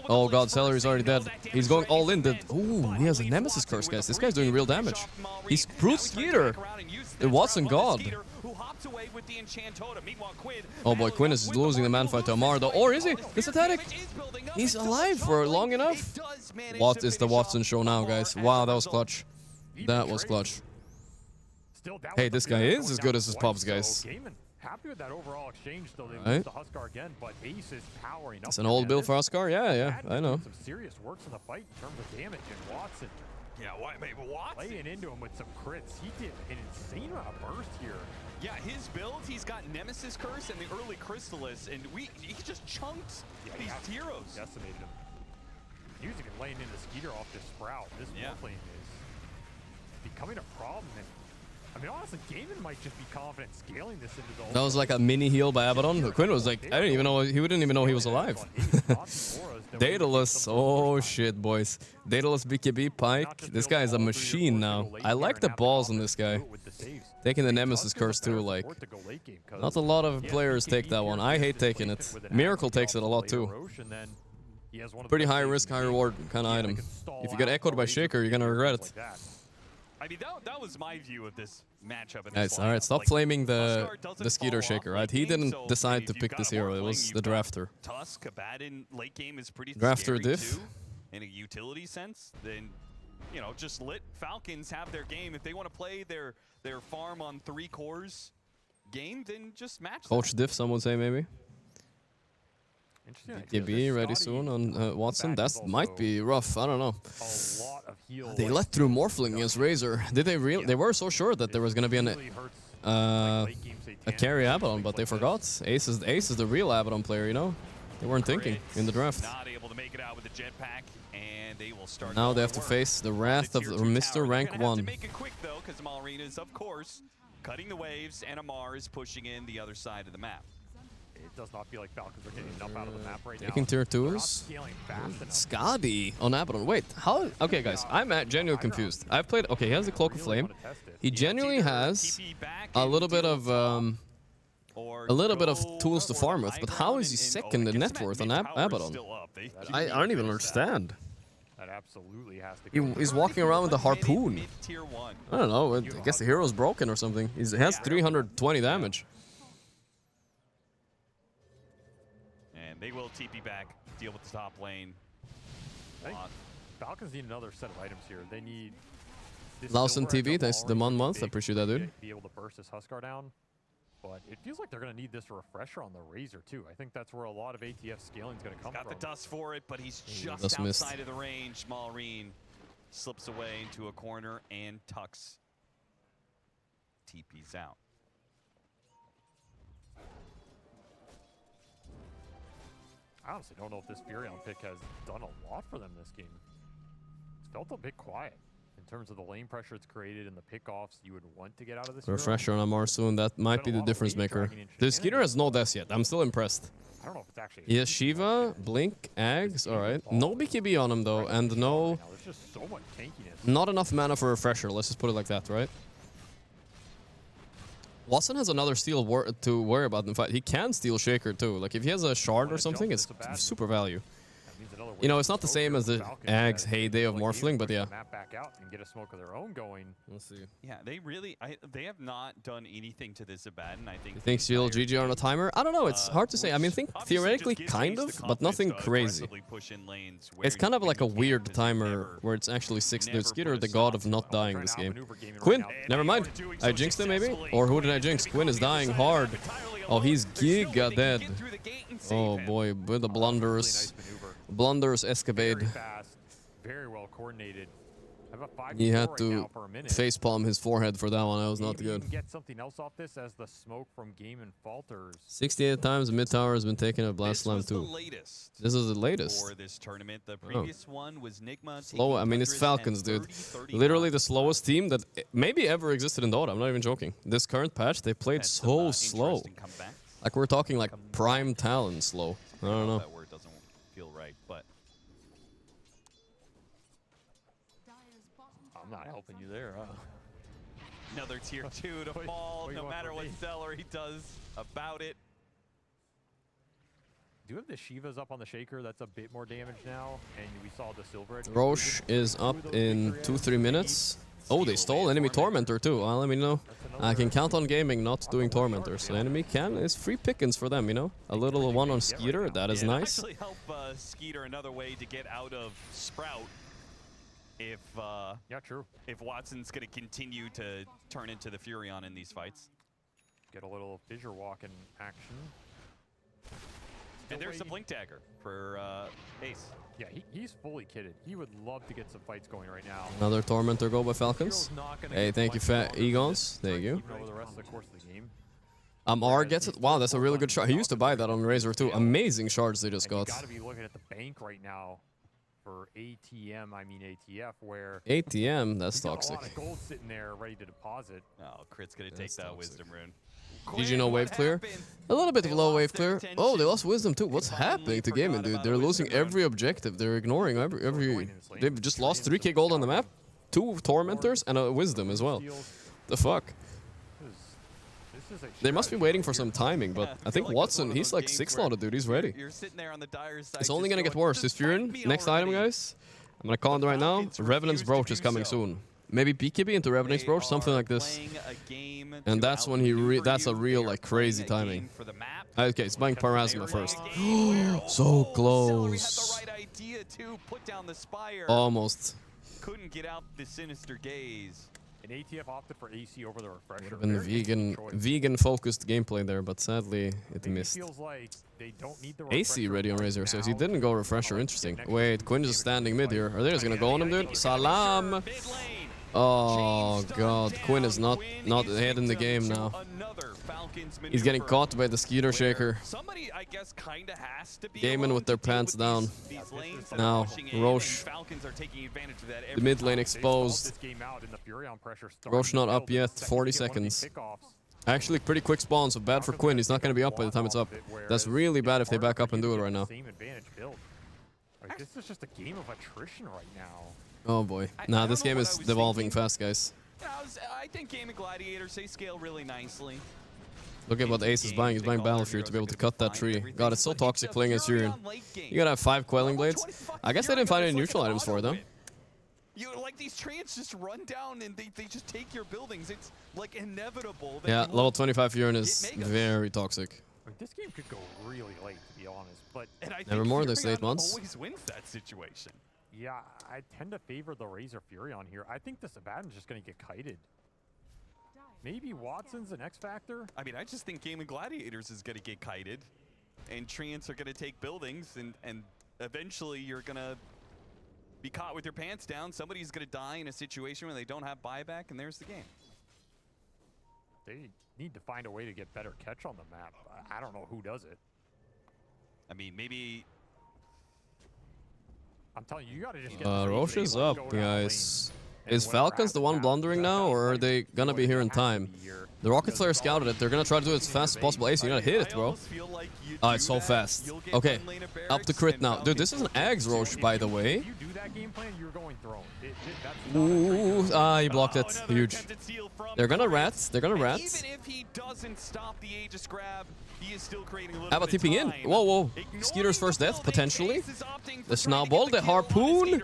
Oh god, Celery's already dead. He's going all in. Ooh, he has a Nemesis Curse, guys. This guy's doing real damage. He's Brute Skeeter. Watson god. Oh boy, Quinn is losing the man fight to Amar though. Or is he? This attack? He's alive for long enough. What is the Watson show now, guys? Wow, that was clutch. That was clutch. Hey, this guy is as good as his pops, guys. Happy with that overall exchange, though. They lose to Huskar again, but Ace is powering up. It's an old build for Huskar? Yeah, I know. Some serious works in the fight in terms of damage, and Watson. Yeah, Watson laying into him with some crits. He did an insane amount of burst here. Yeah, his build, he's got Nemesis Curse and the early Chrysalis, and he just chunked these heroes. Decimated him. Using and laying into Skeeter off this Sprout. This Morphling is becoming a problem. And I mean, honestly, Gaiman might just be confident scaling this into the... That was like a mini heal by Abaddon. Quinn was like, I didn't even know, he didn't even know he was alive. Daedalus, oh shit, boys. Daedalus, BKB, Pike. This guy is a machine now. I like the balls on this guy. Taking the Nemesis Curse too, like... Not a lot of players take that one. I hate taking it. Miracle takes it a lot too. Pretty high risk, high reward kind of item. If you get echoed by Shaker, you're gonna regret it. I mean, that was my view of this matchup. Nice. All right, stop flaming the Skeeter Shaker, right? He didn't decide to pick this hero. It was the drafter. Tusk, Abaddon late game is pretty drafter diff. Too, in a utility sense. Then, you know, just let Falcons have their game. If they want to play their farm on 3 cores game, then just match Coach them. diff, some would say maybe. DB ready soon on Watson. That might be rough. I don't know. They let through Morphling against Razor. Did they really? They were so sure that there was gonna be a carry Abaddon, but they forgot. Ace is the real Abaddon player. You know, they weren't thinking in the draft. Not able to make it out with the jetpack, and they will start. Now they have to face the wrath of Mr. Rank 1. Make it quick though, because Malrine is of course cutting the waves, and Amar is pushing in the other side of the map. It does not feel like Falcons are getting enough out of the map right now. Taking tier 2s. Scotty on Abaddon. Wait, how? Okay, guys, I'm genuinely confused. I've played. Okay, he has the Cloak of Flame. He genuinely has a little bit of tools to farm with. But how is he second in net worth on Abaddon? I don't even understand. That absolutely has to. He's walking around with a harpoon. I don't know. I guess the hero's broken or something. He has 320 damage. They will TP back, deal with the top lane. I think Falcons need another set of items here. They need... Lawson TV, thanks to the month. I appreciate that, dude. Be able to burst this Huskar down. But it feels like they're going to need this refresher on the Razor, too. I think that's where a lot of ATF scaling is going to come from. Got the dust for it, but he's just outside of the range. Malrine slips away into a corner and tucks. TP's out. I honestly don't know if this Furion pick has done a lot for them this game. It's felt a bit quiet in terms of the lane pressure it's created and the pickoffs you would want to get out of this. Refresher on Amar soon. That might be the difference maker. The Skeeter has no death yet. I'm still impressed. I don't know if it's actually. He has Shiva, Blink, Ags. All right. No BKB on him though, and no. There's just so much tankiness. Not enough mana for Refresher. Let's just put it like that, right? Watson has another steal to worry about in the fight. He can steal Shaker too. Like if he has a shard or something, it's super value. You know, it's not the same as the Ags heyday of Morphling, but yeah. Map back out and get a smoke of their own going. Let's see. Yeah, they really, they have not done anything to this Abaddon, I think. You think she'll GG on a timer? I don't know. It's hard to say. I mean, think theoretically kind of, but nothing crazy. It's kind of like a weird timer where it's actually 6 dudes. Skeeter, the god of not dying this game. Quinn, never mind. I jinxed him maybe? Or who did I jinx? Quinn is dying hard. Oh, he's giga dead. Oh boy, with the blunders. Blunders escapade. Very fast, very well coordinated. He had to facepalm his forehead for that one. That was not good. Can get something else off this as the smoke from Game and falters. 68 times the mid tower has been taken at Blast Slam 2. This is the latest. For this tournament, the previous one was Nigma. Slow. I mean, it's Falcons, dude. Literally the slowest team that maybe ever existed in Dota. I'm not even joking. This current patch, they played so slow. Like we're talking like prime talent slow. I don't know. That word doesn't feel right, but I'm not helping you there. Another tier 2 to fall, no matter what Celery does about it. Do you have the Shivas up on the Shaker? That's a bit more damage now, and we saw the Silver Edge. Roche is up in 2-3 minutes. Oh, they stole enemy Tormentor too. Well, let me know. I can count on gaming not doing Tormentor, so enemy is free pickings for them, you know? A little one on Skeeter, that is nice. Actually help Skeeter another way to get out of Sprout if if Watson's going to continue to turn into the Furion in these fights. Get a little fissure walk in action. And there's the Blink Dagger for Ace. Yeah, he's fully kitted. He would love to get some fights going right now. Another Tormentor go by Falcons. Hey, thank you, Fat Egons. There you go. Over the rest of the course of the game. R gets it. Wow, that's a really good shard. He used to buy that on Razor too. Amazing shards they just got. You gotta be looking at the bank right now for ATM, I mean ATF, where ATM, that's toxic. A lot of gold sitting there ready to deposit. Oh, Crit's gonna take that Wisdom Rune. Did you know wave clear? A little bit of low wave clear. Oh, they lost Wisdom too. What's happening to gaming, dude? They're losing every objective. They're ignoring every. They've just lost 3k gold on the map, 2 Tormentors, and a Wisdom as well. The fuck? They must be waiting for some timing, but I think Watson, he's like 6-slotted, dude. He's ready. It's only gonna get worse. This Furin, next item, guys. I'm gonna call it right now. Revenant's Brooch is coming soon. Maybe BKB into Revenant's Brooch, something like this. And that's when that's a real like crazy timing. Okay, it's buying Parasma first. So close. Almost. Couldn't get out the Sinister Gaze. And ATF opted for AC over the Refresher. Been vegan focused gameplay there, but sadly it missed. Feels like they don't need the AC ready on Razor says he didn't go Refresher. Interesting. Wait, Quinn is standing mid here. Are they just gonna go on him, dude? Salam. Oh god, Quinn is not ahead in the game now. He's getting caught by the Skeeter Shaker. Somebody, I guess, kind of has to be gaming with their pants down. Now, Roche. The mid lane exposed. Roche not up yet. 40 seconds. Actually, pretty quick spawn, so bad for Quinn. He's not going to be up by the time it's up. That's really bad if they back up and do it right now. This is just a game of attrition right now. Oh boy. Nah, this game is devolving fast, guys. I think Game of Gladiators, they scale really nicely. Look at what Ace is buying. He's buying Battle Fury to be able to cut that tree. God, it's so toxic playing as Furion. You gotta have 5 Quelling Blades. I guess they didn't find any neutral items for it, though. Like, these treants just run down and they just take your buildings. It's, like, inevitable. Yeah, level 25 Furion is very toxic. This game could go really late, to be honest. But never more than 8 months. Always wins that situation. Yeah, I tend to favor the Razor Furion here. I think this Abaddon's just going to get kited. Maybe Watson's an X Factor? I mean, I just think Game of Gladiators is going to get kited. And treants are going to take buildings, and eventually you're going to be caught with your pants down. Somebody's going to die in a situation where they don't have buyback, and there's the game. They need to find a way to get better catch on the map. I don't know who does it. I mean, maybe I'm telling you, you gotta just get Roche is up, guys. Is Falcons the one blundering now, or are they gonna be here in time? The Rocket Flare scouted it. They're gonna try to do it as fast as possible. Ace, you gotta hit it, bro. Oh, it's so fast. Okay, up to crit now. Dude, this is an Ags Roche, by the way. If you do that game plan, you're going throne. Ooh, he blocked it. Huge. They're gonna rat. They're gonna rat. Even if he doesn't stop the Aegis grab, he is still creating a little How about bit of tipping in? time. Whoa, whoa. Skeeter's first death, potentially. The Snowball, the Harpoon.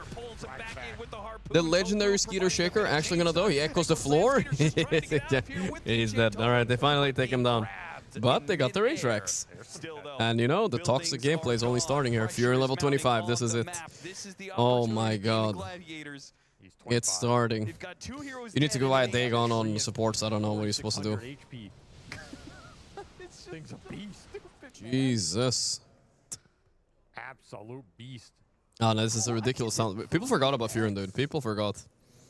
The legendary Skeeter Shaker actually gonna do. He echoes the floor. He's dead. Alright, they finally take him down. But they got the range racks. And you know, the toxic gameplay is only starting here. Fury level 25, this is it. Oh my god. It's starting. You need to go buy a Dagon on supports. I don't know what you're supposed to do. This thing's a beast. Jesus. Absolute beast. Oh no, this is a ridiculous sound. People forgot about Fury, dude. People forgot.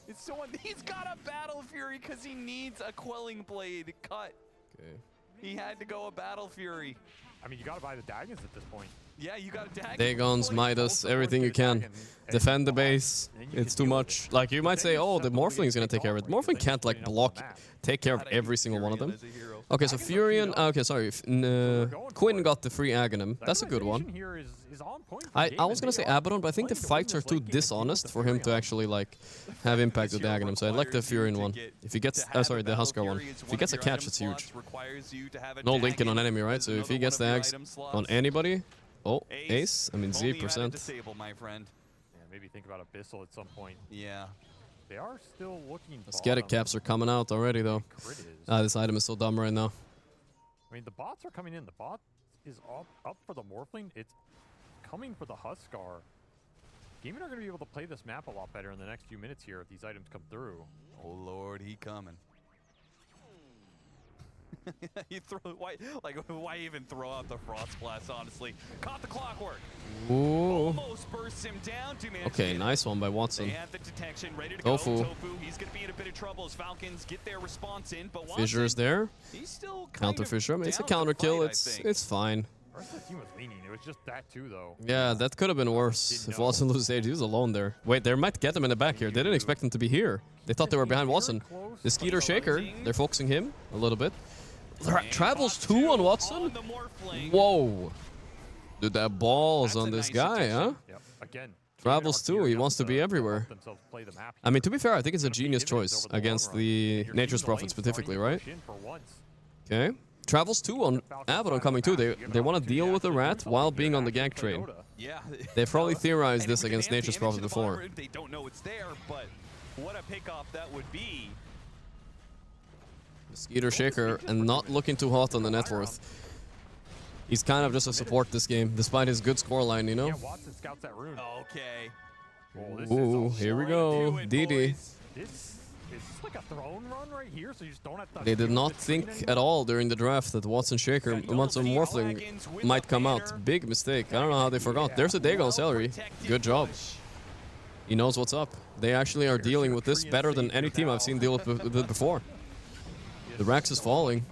It's so he's got a Battle Fury because he needs a Quelling Blade cut. Okay. He had to go a Battle Fury. I mean, you gotta buy the Dagons at this point. Yeah, you got a Dagon. Dagons, Midas, everything you can. Defend the base. It's too much. Like, you might say, oh, the Morphling is gonna take care of it. Morphling can't, like, take care of every single one of them. Okay, so Furion... Okay, sorry. Quinn got the free Aghanim. That's a good one. I was gonna say Abaddon, but I think the fights are too dishonest for him to actually, like, have impact with the Aghanim. So I like the Furion one. If he gets... sorry, the Huskar one. If he gets a catch, it's huge. No linking on enemy, right? So if he gets the Ags on anybody... Oh, Ace? I mean, 0%. Disable, my friend. Yeah, maybe think about Abyssal at some point. Yeah. They are still looking. Ascetic caps are coming out already, though. This item is so dumb right now. I mean, the bots are coming in. The bot is up for the Morphling. It's coming for the Huskar. Gaming are going to be able to play this map a lot better in the next few minutes here if these items come through. Oh, Lord, he coming. You throw why even throw out the Frost Blast, honestly? Caught the clockwork. Ooh. Almost bursts him down. Okay, nice one by Watson. They have the detection ready to Tofu. go. Tofu, he's going to be in a bit of trouble as Falcons get their response in, but Fissure is there. He's still Counter Fissure. I mean, it's a counter kill. It's fine. The rest of the team was leaning. It was just that too, though. Yeah, that could have been worse if Watson loses age. He was alone there. Wait, they might get him in the back here. They didn't expect him to be here. They thought they were behind Watson. The Skeeter Shaker, they're focusing him a little bit. Travels 2 on Watson? Whoa. Dude, that balls on this guy, huh? Travels 2, he wants to be everywhere. I mean, to be fair, I think it's a genius choice against the Nature's Prophet specifically, right? Okay. Travels 2 on Abaddon coming too. They want to deal with the rat while being on the gank train. They've probably theorized this against Nature's Prophet before. They don't know it's there, but what a pickoff that would be. Skeeter Shaker, and not looking too hot on the net worth. He's kind of just a support this game, despite his good scoreline, you know? Yeah, Watson scouts that rune. Okay. Ooh, here we go. DD. This is like a throne run right here, so you just don't have to... They did not think at all during the draft that Watson Shaker, Watson Morphling might come out. Big mistake. I don't know how they forgot. There's a Dagon Celery. Good job. He knows what's up. They actually are dealing with this better than any team I've seen deal with it before. The Rax is falling.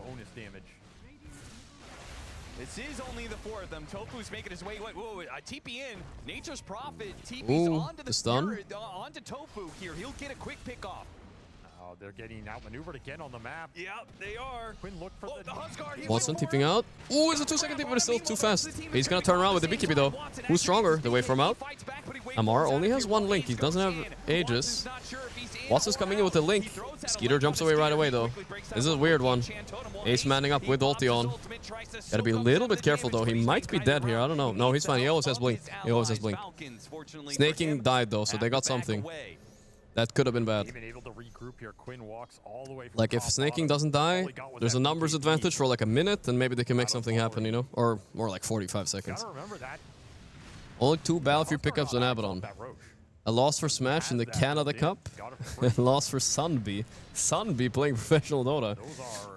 This is only the 4 of them. Tofu's making his way. Whoa, TP in. Nature's Prophet TP's onto the stun. Onto Tofu here. He'll get a quick pick off. Oh, they're getting outmaneuvered again on the map. Yep, they are. Quinn, look for the Huskar. Watson tipping out. Ooh, it's a 2-second tip, but it's still too fast. He's gonna turn around with the BKB though. Who's stronger? The wave from out. Amar only has 1 link. He doesn't have Aegis. Watson's coming in with a link. Skeeter jumps away right away though. This is a weird one. Ace manning up with ulti on. Gotta be a little bit careful though. He might be dead here. I don't know. No, he's fine. He always has blink. He always has blink. Snaking died though, so they got something. That could have been bad. Like if Snaking doesn't die, there's a numbers advantage for like a minute, and maybe they can make something happen, you know? Or more like 45 seconds. Only 2 Battlefield pickups on Abaddon. A loss for Smash in the Canada Cup. A loss for Sunbee. Sunbee playing professional Dota.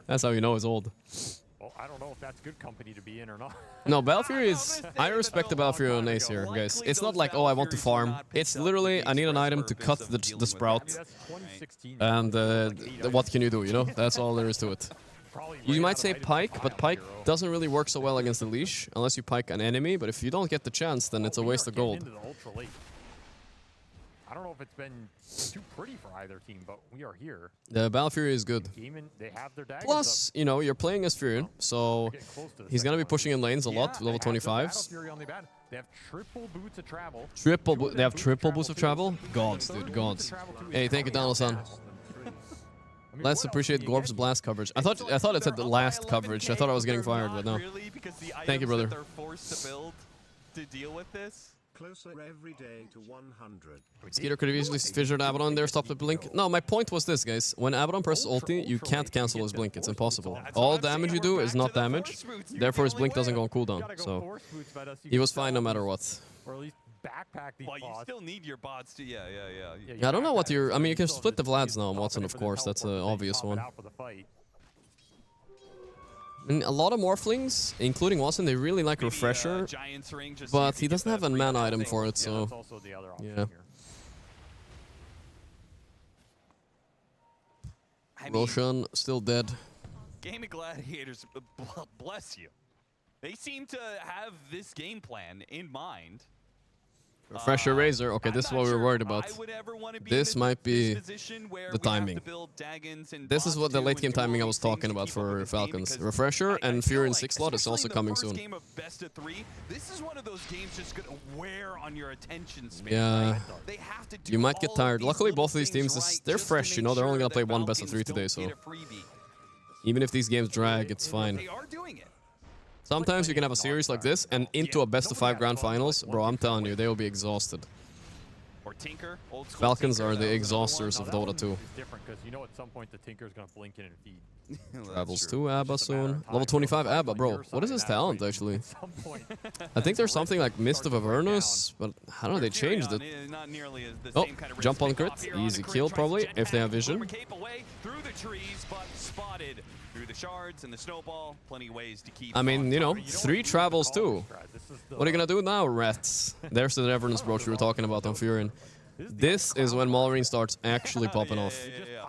That's how you know he's old. Well, I don't know if that's good company to be in or not. No, Battlefury is... I respect the Battlefury on Ace here, guys. It's not like, oh, I want to farm. It's literally, I need an item to cut the sprout. And what can you do, you know? That's all there is to it. You might say Pike, but Pike doesn't really work so well against the leash, unless you Pike an enemy. But if you don't get the chance, then it's a waste of gold. I don't know if it's been too pretty for either team, but we are here. The Battle Fury is good. They have their daggers Plus, you know, you're playing as Furion, so he's gonna be pushing in lanes a lot, level 25s. They have triple boots of travel. They have triple boots of travel? Gods, dude, gods. Hey, thank you, Donald-san. Let's appreciate Gorgc's blast coverage. I thought it said the last coverage. I thought I was getting fired, but no. Really, because the Thank you, brother. That they're forced to build to deal with this. Closer every day to 100. Skeeter could have easily fissured Abaddon there, stopped the blink. No, my point was this, guys. When Abaddon presses ulti, you can't cancel his blink. It's impossible. All damage you do is not damage. Therefore, his blink doesn't go on cooldown. So he was fine no matter what. Or at least backpack these Well, you bots. still need your bots to, yeah. Yeah, I don't know what you're... I mean, you can split the Vlads now on Watson, of course. That's an obvious one. And a lot of Morphlings, including Watson, they really like Refresher, but he doesn't have a mana item for it, so... Yeah. Roshan, still dead. Game of Gladiators, bless you. They seem to have this game plan in mind. Refresher Razor. Okay, this is what we were worried about. This might be the timing. This is what the late game timing I was talking about for Falcons. Refresher and Furion 6 slot is also coming soon. This is one of those games just gonna wear on your attention span. Yeah, you might get tired. Luckily, both of these teams, they're fresh, you know, they're only gonna play one best of 3 today, so even if these games drag, it's fine. Sometimes you can have a series like this and into a best of 5 grand finals. Bro, I'm telling you, they will be exhausted. Falcons are the exhausters of Dota 2. It's different because you know at some point the Tinker's gonna blink in and feed. Travels to Abba soon. Level 25 Abba, bro. What is his talent, actually? I think there's something like Mist of Avernus, but I don't know, they changed it. Oh, jump on crit. Easy kill, probably, if they have vision. I mean, you know, 3 travels too. What are you gonna do now, rats? There's the reverence brooch we were talking about on Furion. This is when Malrine starts actually popping off.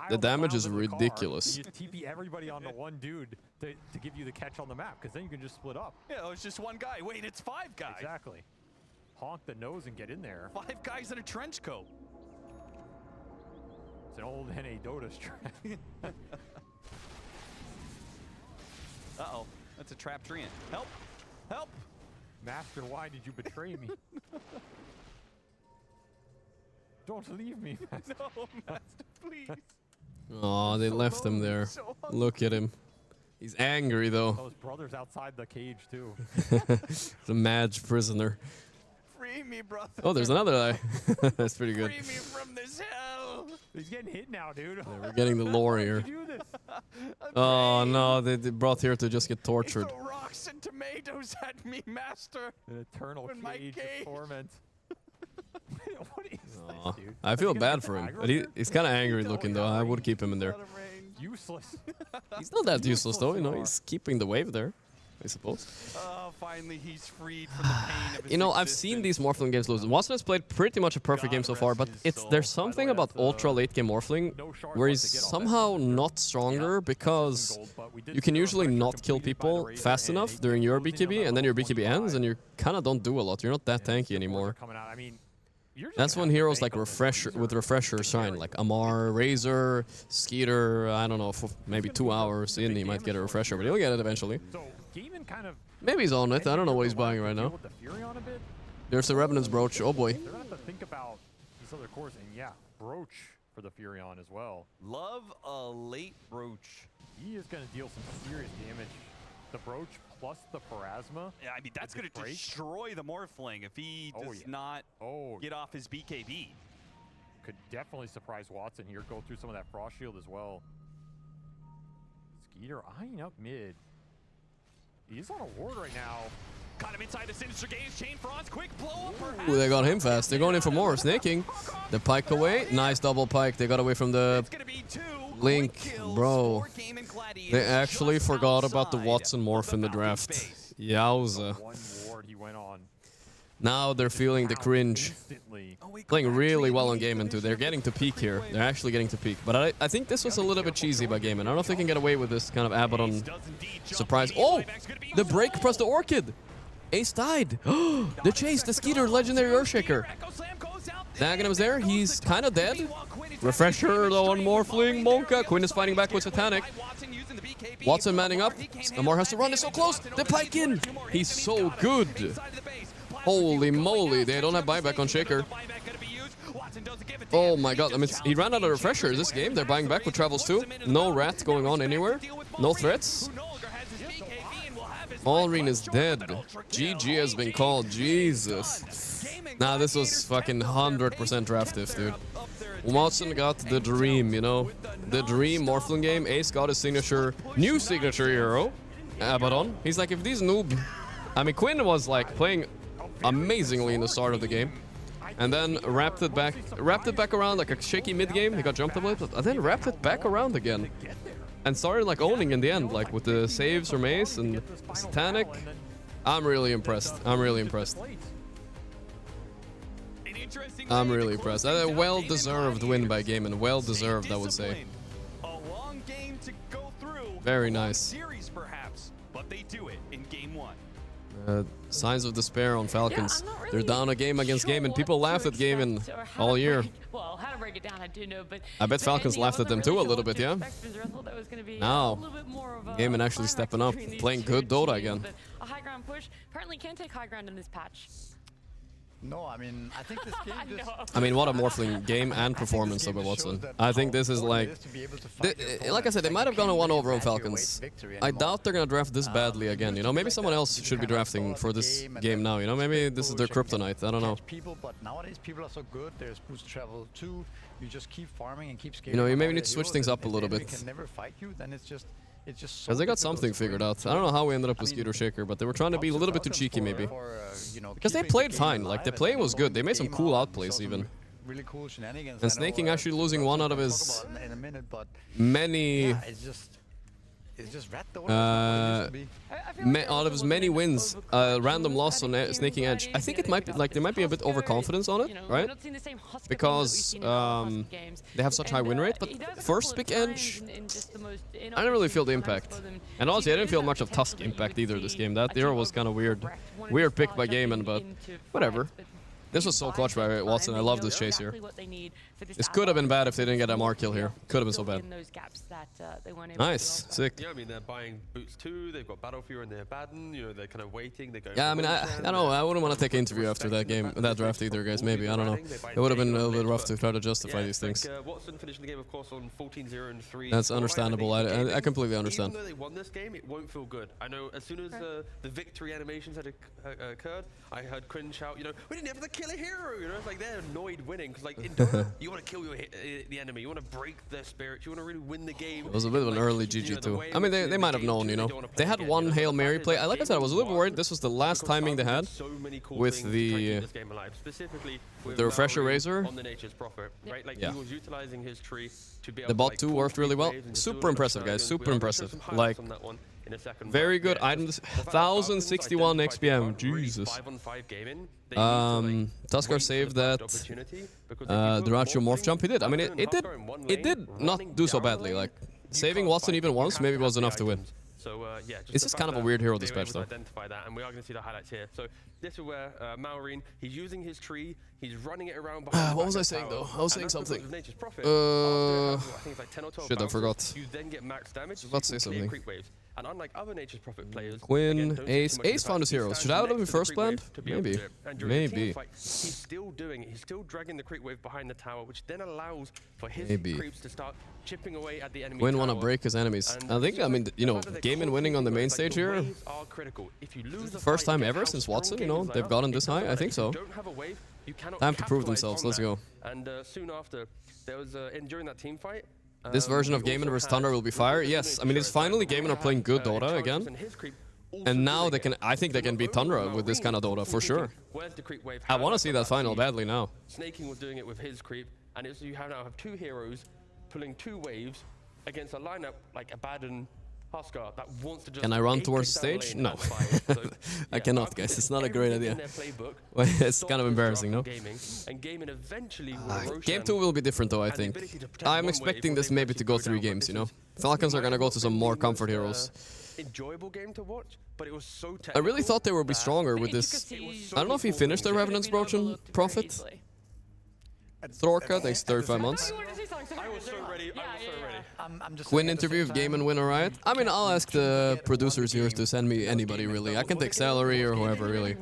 The damage is ridiculous. You TP everybody on the one dude to give you the catch on the map, because then you can just split up. Yeah, it's just one guy. Wait, it's 5 guys. Exactly. Honk the nose and get in there. 5 guys in a trench coat. It's an old NA Dota strat. Uh-oh, that's a trap treant. Help! Help! Master, why did you betray me? Don't leave me, Master. No, Master, please. Aw, they left him there. Look at him. He's angry, though. Those brothers outside the cage, too. The mad prisoner. Free me, brother. Oh, there's another guy. That's pretty good. Free me from this hell. He's getting hit now, dude. Yeah, we're getting the lore here. Oh, no, they brought here to just get tortured. Throw rocks and tomatoes at me, Master. An eternal cage of torment. What is this, dude? I feel bad for him, but he's kind of angry looking, though. I would keep him in there. Useless. He's not that useless, though. You know, he's keeping the wave there, I suppose. Oh, finally he's freed from the pain of his You know, I've seen these Morphling games lose. Watson has played pretty much a perfect game so far, but there's something about ultra late game Morphling where he's somehow not stronger because you can usually not kill people fast enough during your BKB, and then your BKB ends, and you kind of don't do a lot. You're not that tanky anymore. That's when heroes like Refresher shine, like Amar, Razor, Skeeter. I don't know, for maybe 2 hours in, he might get a Refresher, but he'll get it eventually. Maybe he's on it. I don't know what he's buying right now. There's the Revenant's Brooch. Oh boy. They're gonna have to think about these other cores, and yeah, Brooch for the Furion as well. Love a late Brooch. He is gonna deal some serious damage. The Brooch plus the Pharasma. Yeah, I mean, that's going to destroy the Morphling if he does not get off his BKB. Could definitely surprise Watson here. Go through some of that Frost Shield as well. Skeeter eyeing up mid. He's on a ward right now. Caught him inside the Sinister Gaze. Chain Frost. Quick blow up. Ooh, they got him fast. They're going in for more. Snaking. The pike away. Nice double pike. They got away from the Link. Bro. They actually forgot about the Watson morph in the draft. Yowza. Now they're feeling the cringe. Playing really well on Gaiman too. They're getting to peak here. They're actually getting to peak. But I think this was a little bit cheesy by Gaiman. I don't know if they can get away with this kind of Abaddon surprise. Oh! The break plus the Orchid! Ace died! The chase, the Skeeter, legendary Earthshaker. Dagenham is there. He's kind of dead. Refresher though on Morphling. Monka. Quinn is fighting back with Satanic. Watson manning up. Amar has to run. It's so close. The pike in. He's so good. Holy moly. They don't have buyback on Shaker. Oh my god. I mean, he ran out of refresher this game. They're buying back with Travels too. No rat going on anywhere. No threats. Allreen is dead. GG has been called. Jesus. Nah, this was fucking 100% draft if, dude. Watson got the dream, you know? The dream Morphling game. Ace got his signature, new signature hero, Abaddon. He's like, if these noob... I mean, Quinn was like playing amazingly in the start of the game. And then wrapped it back around like a shaky mid game. He got jumped a bit, and then wrapped it back around again. And started like owning in the end, like with the saves from Ace and Satanic. I'm really impressed. I'm really impressed. I'm really impressed. A well-deserved win by Game, and well-deserved, I would say. Very nice. Series perhaps, but they do it in game 1. Signs of despair on Falcons. They're down a game against Game, and people laughed at Game all year. Well, how to break it down, I do know, but I bet Falcons laughed at them too a little bit, yeah? Now, Game actually stepping up, playing good Dota again. A high ground push apparently can take high ground in this patch. No, I mean, I think this game just... I mean, what a Morphling game and performance of Watson. I think this is like... like I said, they might have gone a 1 over on Falcons. I doubt they're gonna draft this badly again, you know? Maybe someone else should be drafting for this game now, you know? Maybe this is their kryptonite, I don't know. But nowadays, people are so good, there's boost travel too. You just keep farming and keep scaling. You know, you maybe need to switch things up a little bit. They can never fight you, then it's just... Because they got something figured out. I don't know how we ended up with Skeeter Shaker, but they were trying to be a little bit too cheeky, maybe. Because they played fine. Like, the play was good. They made some cool outplays, even. And Snaking actually losing one out of his many... out of his many wins, random loss on Snaking Edge. I think it might be like there might be a bit overconfidence on it, right? Because they have such high win rate. But first pick Edge, I didn't really feel the impact. And honestly, I didn't feel much of Tusk impact either this game. That hero was kind of weird pick by Gaiman, but whatever. This was so clutch by Watson. I love this chase here. This could have been bad if they didn't get a MR kill here. Could have been so bad. Nice. Sick. Yeah, I mean, they're buying boots too. They've got Battlefield and they're Baden. You know, they're kind of waiting. They go. Yeah, I mean, I don't know. I wouldn't want to take an interview after that game, that draft either, guys. Maybe. I don't know. It would have been a little bit rough to try to justify these things. Watson finished the game, of course, on 14-0 and 3. That's understandable. I completely understand. Even though they won this game, it won't feel good. I know as soon as the victory animations had occurred, I heard Quinn shout, you know, we didn't have to kill a hero. You know, it's like they're annoyed winning because, like, in Dota, you want to kill the enemy, you want to break their spirits, you want to really win the game. It was a bit of an early GG too. I mean, they might have known, you know. They had one Hail Mary play. Like I said, I was a little worried. This was the last timing they had with the refresher razor. Yeah. The bot 2 worked really well. Super impressive, guys. Super impressive. Like, very good items. 1061 XPM. Jesus. Tuskar saved that Duracho morph jump. He did. I mean, it did not do so badly. Like, saving Watson even once maybe was enough to win. Yeah, it's just kind of a weird hero dispatch, though. Identify that, and we are going to see the highlights here. So this is where Maureen, he's using his tree, he's running it around behind. What was I saying though? I was saying something. Shit, I forgot. You then get max damage. Let's say something. And unlike other Nature's Prophet players, Quinn, Ace found his heroes. Should I have been first planned? Maybe. Maybe. He's still doing it. He's still dragging the creep wave behind the tower, which then allows for his creeps to start chipping away at the enemy. Quinn want to break his enemies. I think, I mean, you know, Gaiman winning on the main stage here. The first time ever since Watson, you know, they've gotten this high. I think so. Time to prove themselves. Let's go. And soon after, there was during that team fight. This version of Gaiman vs Thunder will be fire. Yes, I mean, it's finally Gaiman are playing good Dota again. And now they can, I think they can beat Tundra with this kind of Dota, for sure. I want to see that final badly now. Snaking was doing it with his creep, and you now have 2 heroes pulling 2 waves against a lineup like Abaddon, Huskar that wants to just... Can I run towards the stage? No. I cannot, guys. It's not a great idea. It's kind of embarrassing, no? Game 2 will be different, though, I think. I'm expecting this maybe to go 3 games, you know? Falcons are gonna go to some more comfort heroes. Enjoyable game to watch, but it was so I really thought they would be stronger with this. I don't know if he finished the Revenant's Prophet. Thorka, thanks 35 months. I was so ready. I was so ready. I'm just Quinn interview if Game and Win are right. I mean, I'll ask the producers here to send me anybody really. I can take salary or whoever really.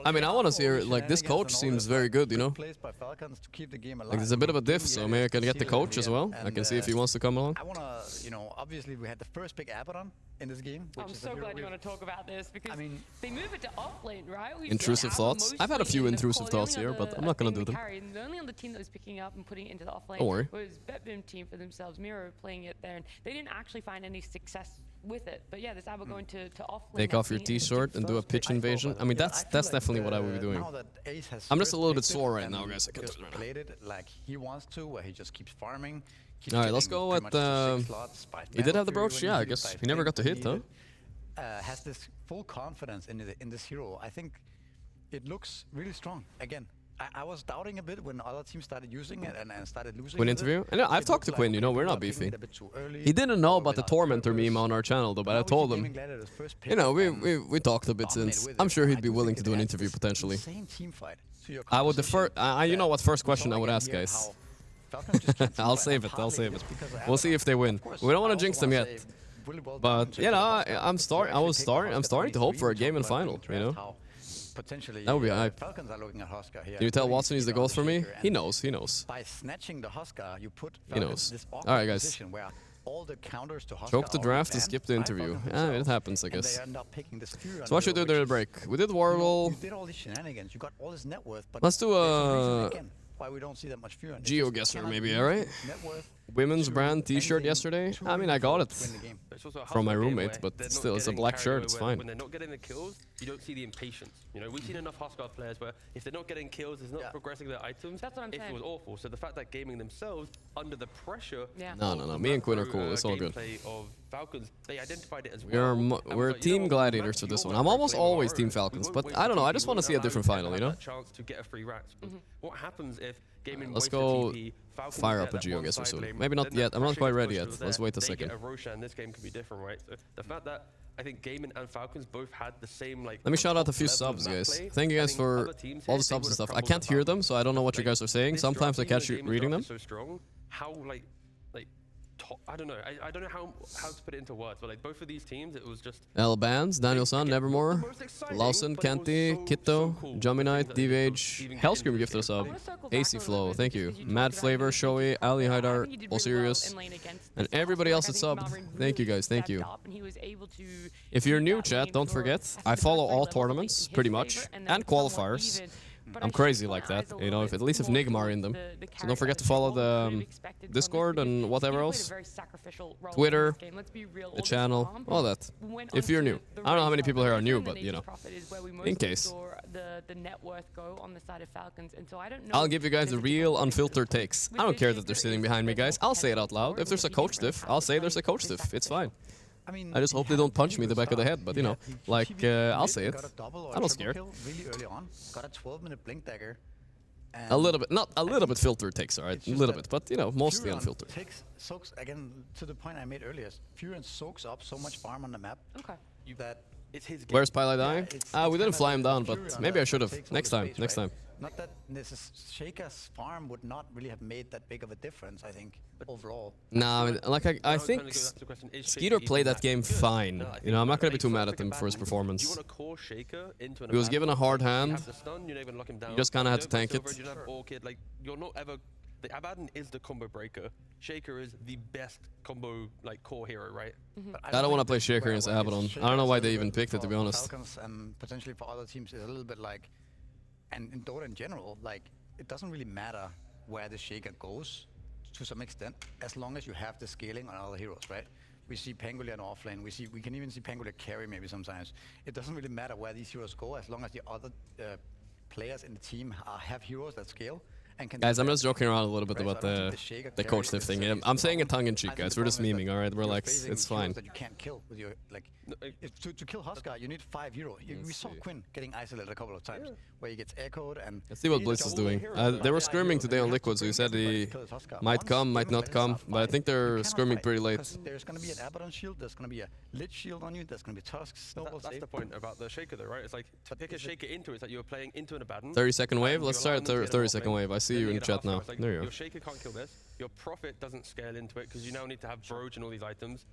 I mean, I want to see her, like this coach seems very good, you know. Like there's a bit of a diff, so maybe I can get the coach as well. I can see if he wants to come along. I want to, you know, obviously we had the first pick Abaddon in this game. I'm so glad you want to talk about this because they move it to off-lane, right? Intrusive thoughts. I've had a few intrusive thoughts here, but I'm not gonna do them. The only other team that was picking up and putting it into the off-lane Don't worry. was BetBoom team for themselves, Miro playing it there, and they didn't actually find any success with it. But yeah, this Abba going to off-lane. Take off your t-shirt and do a pitch invasion. I mean, that's definitely what I would be doing. I'm just a little bit sore right now, guys. I can't do it right now. Played it like he wants to, where he just keeps farming. All right, let's go at. He did have the brooch. Yeah, I guess he never got to hit, huh? Has this full confidence in this hero. I think it looks really strong. Again, I was doubting a bit when other teams started using it and started losing. Quinn interview? And I've talked to Quinn, you know, we're not beefy. He didn't know about the Tormentor meme on our channel though, but I told him. You know, we talked a bit since. I'm sure he'd be willing to do an interview potentially. I would defer. You know what first question I would ask, guys? I'll save it. I'll save it. We'll see if they win. We don't want to jinx them yet. But you know, I'm starting to hope for a game and final. You know. Potentially, that would be hype. Falcons are looking at Huskar here. Can you tell Watson he's the goal for me? He knows. He knows. By snatching the Huskar, you put he knows. All right, guys. All the counters to choke the draft and skip the interview. Yeah, it happens, I guess. So what should we do during the break? We did Wardle. You did all these shenanigans. You got all this net worth. But let's do a why we don't see that much fear. GeoGuessr maybe, alright? Women's brand t-shirt yesterday. I mean, I got it from my roommate, but still, it's a black shirt, it's fine. When they're not getting the kills, you don't see the impatience. You know, we've seen enough Huskar players where if they're not getting kills, it's not progressing their items. That's what I'm saying. It was awful. So the fact that gaming themselves, under the pressure... No. Me and Quinn are cool. It's all good. Of Falcons, they identified it as well. We're team gladiators for this one. I'm almost always team Falcons, but I don't know. I just want to see a different final, you know? Chance to get a free rats. What happens if gaming let's go fire up a GeoGuessr soon. Maybe not yet. I'm not quite ready yet. Let's wait a second. This game can be different, right? So the fact that I think Gaming and Falcons both had the same like. Let me shout out a few subs, guys. Thank you guys for all the subs and stuff. I can't hear them, so I don't know what you guys are saying. Sometimes I catch you reading them. So strong. How like I don't know. I don't know how to put it into words, but like both of these teams, it was just. Bands, Danielson, Nevermore, Lawson, Kanti, Kitto, Juminite, DVH, Hellscream gifted us up, AC Flow, thank you, Mad Flavor, Shoei, Ali Haidar, Osirius, and everybody else that's subbed. Thank you guys, thank you. If you're new, chat, don't forget, I follow all tournaments, pretty much, and qualifiers. I'm crazy like that, you know, at least if Nigma are in them. So don't forget to follow the Discord and whatever else. Twitter, the channel, all that. If you're new. I don't know how many people here are new, but you know, in case. I'll give you guys the real unfiltered takes. I don't care that they're sitting behind me, guys. I'll say it out loud. If there's a coach diff, I'll say there's a coach diff. It's fine. I just hope they don't punch me in the back of the head, but you know, like, I'll say it. I'm not scared. Really early on, got a 12-minute blink dagger. A little bit, not a little bit filtered takes, alright? A little bit, but you know, mostly unfiltered. Soaks, again, to the point I made earlier, Furon soaks up so much farm on the map that it's his game. Where's Pilot Eye? We didn't fly him down, but maybe I should have. Next time, next time. Not that Shaker's farm would not really have made that big of a difference, I think, overall. Nah, like I think Skeeter played that game fine. You know, I'm not gonna be too mad at him for his performance. He was given a hard hand. You just kind of had to tank it. You're not ever. The Abaddon is the combo breaker. Shaker is the best combo like core hero, right? I don't want to play Shaker against Abaddon. I don't know why they even picked it, to be honest. Falcons and potentially for other teams is a little bit like. And in Dota in general, like, it doesn't really matter where the Shaker goes, to some extent, as long as you have the scaling on other heroes, right? We see Pangolier in offlane, we can even see Pangolier carry maybe sometimes. It doesn't really matter where these heroes go, as long as the other players in the team have heroes that scale. Guys, I'm just joking around a little bit about the coach diff thing. I'm saying it tongue-in-cheek, guys. We're just memeing, alright? Relax, it's fine. That you can't kill with your, like, to kill Huskar, you need 5 heroes. We saw Quinn getting isolated a couple of times, where he gets echoed and... Let's see what Blitz is doing. They were screaming today on Liquid, so he said he might come, might not come, but I think they're screaming pretty late. There's going to be an Abaddon shield, there's going to be a Lich shield on you, there's going to be Tusks. That's the point about the Shaker though, right? It's like, to pick a Shaker into it, it's like you're playing into an Abaddon. 30-second wave? Let's start at 30-second wave. I see see you in chat now. Like, There you go. your Shaker can't kill this. Your Prophet doesn't scale into it because you now need to have Broge and all these items.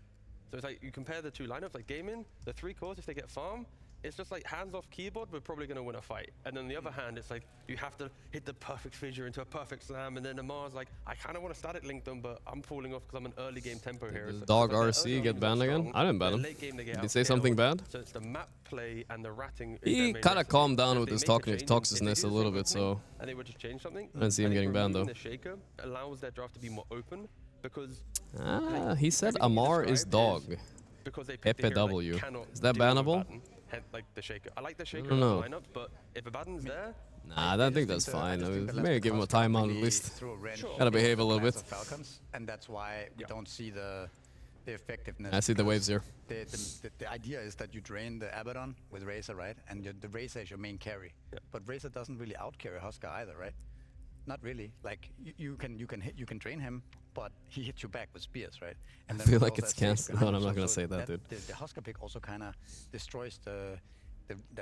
So it's like you compare the two lineups, like gaming, the 3 cores, if they get farm, it's just like hands off keyboard, we're probably going to win a fight. And on the other hand, it's like you have to hit the perfect fissure into a perfect slam, and then Amar's like, I kind of want to static link them, but I'm falling off because I'm an early game tempo here. Does Dog RC get banned again? I didn't ban him. Did he say something bad? So it's the map play and the ratting. He kind of calmed down with his toxicness a little bit, so and they would just change something. I didn't see him getting banned though. The Shaker allows their draft to be more open because he said Amar is dog. Because they pick the hero that cannot Is that do bannable? Abaddon, like the Shaker. I like the Shaker I don't know. lineup, but if Abaddon's there, Nah, I think that's fine. I mean, maybe give him a timeout at least. Gotta behave a little bit. Falcons, and that's why we don't see the effectiveness. I see the waves here. The idea is that you drain the Abaddon with Razor, right? And the Razor is your main carry. But Razor doesn't really outcarry Huskar either, right? Not really. Like you can drain him, but he hits you back with spears, right? And I feel like it's cancelled. No, I'm not gonna say that, dude. The Huskar pick also kind of destroys the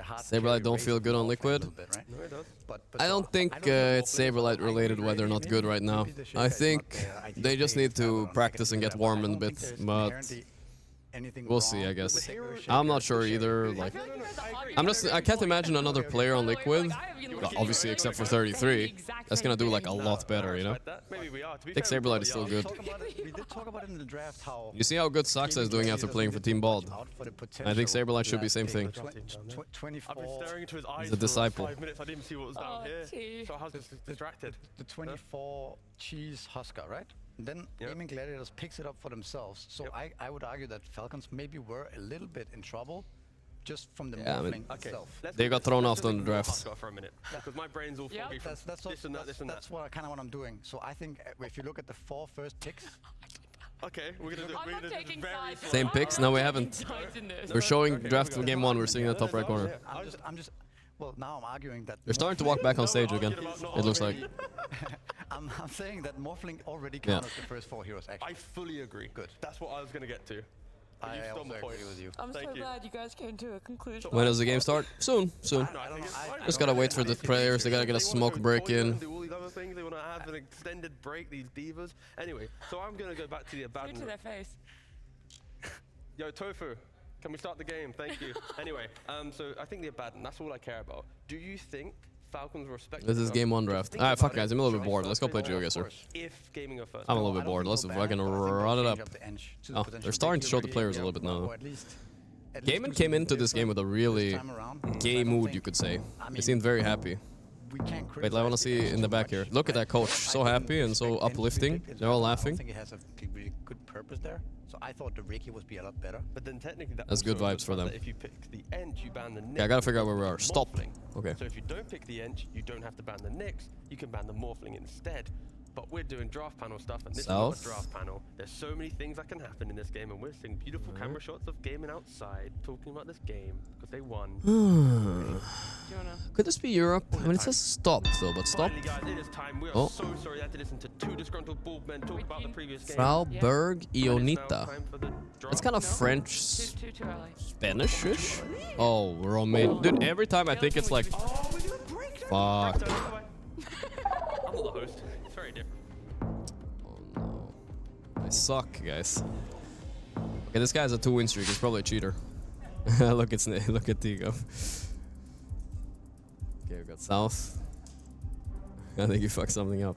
hard. Saberlight don't feel good on Liquid. Right? No, it does. But I don't think it's Saberlight related why they're not good right now. I think they just need to practice and get warm in a bit, but we'll see, I guess. I'm not sure either. Like, I can't imagine another player on Liquid, obviously except for 33, that's gonna do like a lot better, you know? I think Saberlight is still good. We did talk about it in the draft how You see how good Saxa is doing after playing for Team Bald. I think Saberlight should be same thing. I've been staring into his eyes He's a disciple. for 5 minutes. I didn't see what was down here, so I was just distracted. The 24 cheese Huskar, right? Then Aiming Gladiators picks it up for themselves. So I would argue that Falcons maybe were a little bit in trouble just from the morphling itself. They got thrown off on the draft. Huskar for a minute, because my brain's all foggy from this and that, this and that. That's what kind of what I'm doing. So I think if you look at the 4 first picks. Okay, we're gonna do very Same picks? No, we haven't. We're showing draft from game 1. We're seeing in the top right corner. I'm just. Well, now I'm arguing that They're starting to walk back on stage again. It looks like. I'm saying that Morphling already counts the first 4 heroes. Actually, I fully agree. Good. That's what I was gonna get to. I also agree with you. I'm so glad you guys came to a conclusion. When does the game start? Soon, soon. Just gotta wait for the players. They gotta get a smoke break in. Do all these other things. They wanna have an extended break. These divas. Anyway, so I'm gonna go back to the Abaddon. To their face. Yo, Tofu. Can we start the game? Thank you. Anyway, so I think the Abaddon, that's all I care about. Do you think Falcons respect... This is game 1 draft. Alright, fuck guys, I'm a little bit bored. Let's go play GeoGuessr. If gaming are first. I'm a little bit bored. Let's fucking run it up. Oh, they're starting to show the players a little bit now. Gaiman came into this game with a really gay mood, you could say. He seemed very happy. Wait, I want to see in the back here. Look at that coach. So happy and so uplifting. They're all laughing. I think it has a really good purpose there. So I thought the Reiki would be a lot better. But then technically that's good vibes for them. If you pick the Ench, you ban the Nyx. Yeah, I gotta figure out where we are. Stop. Okay. So if you don't pick the Ench, you don't have to ban the Nyx. You can ban the Morphling instead. But we're doing draft panel stuff, and this is not a draft panel. There's so many things that can happen in this game, and we're seeing beautiful camera shots of gaming outside, talking about this game, because they won. Could this be Europe? I mean, it says stop, though, but stop. Finally, guys, it is time. We are so sorry that to listen to 2 disgruntled bald men talk about the previous game. Frau Berg Ionita. That's kind of French, Spanish-ish? Oh, we're all made. Dude, every time I think it's like... Fuck. I'm not the host. It's very different. Oh no. I suck, guys. Okay, this guy has a 2-win streak. He's probably a cheater. Look at Tigo. Okay, we got south. I think you fucked something up.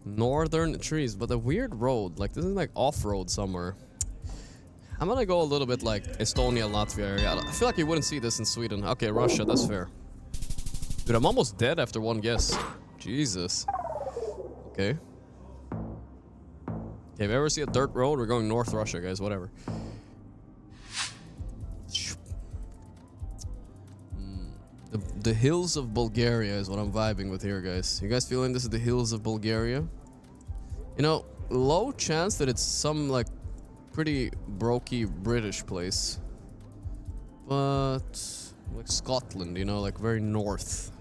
Northern trees, but a weird road. Like, this is like off-road somewhere. I'm gonna go a little bit like Estonia, Latvia area. I feel like you wouldn't see this in Sweden. Okay, Russia, that's fair. Dude, I'm almost dead after one guess. Jesus. Okay. Okay, if you ever see a dirt road, we're going North Russia, guys, whatever. The hills of Bulgaria is what I'm vibing with here, guys. You guys feeling this is the hills of Bulgaria? You know, low chance that it's some, like, pretty brokey British place. But, like Scotland, you know, like very north.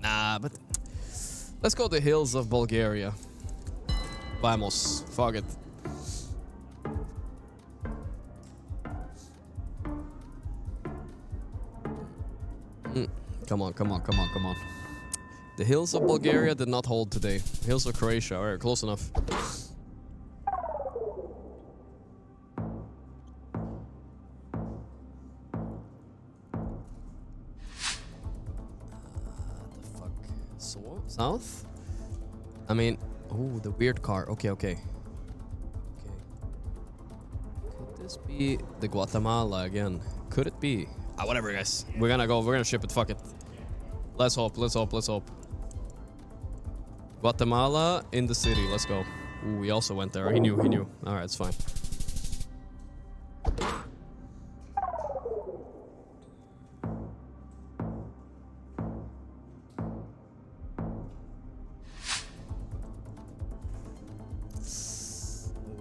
Nah, but let's go the hills of Bulgaria. Vamos, fuck it. Come on, come on, come on, come on. The hills of Bulgaria did not hold today. Hills of Croatia. All right, close enough. South? I mean, oh, the weird car. Okay. Could this be the Guatemala again? Could it be? Ah, whatever, guys. We're gonna ship it. Fuck it. Let's hope. Guatemala in the city. Let's go. Ooh, he also went there. He knew. All right, it's fine.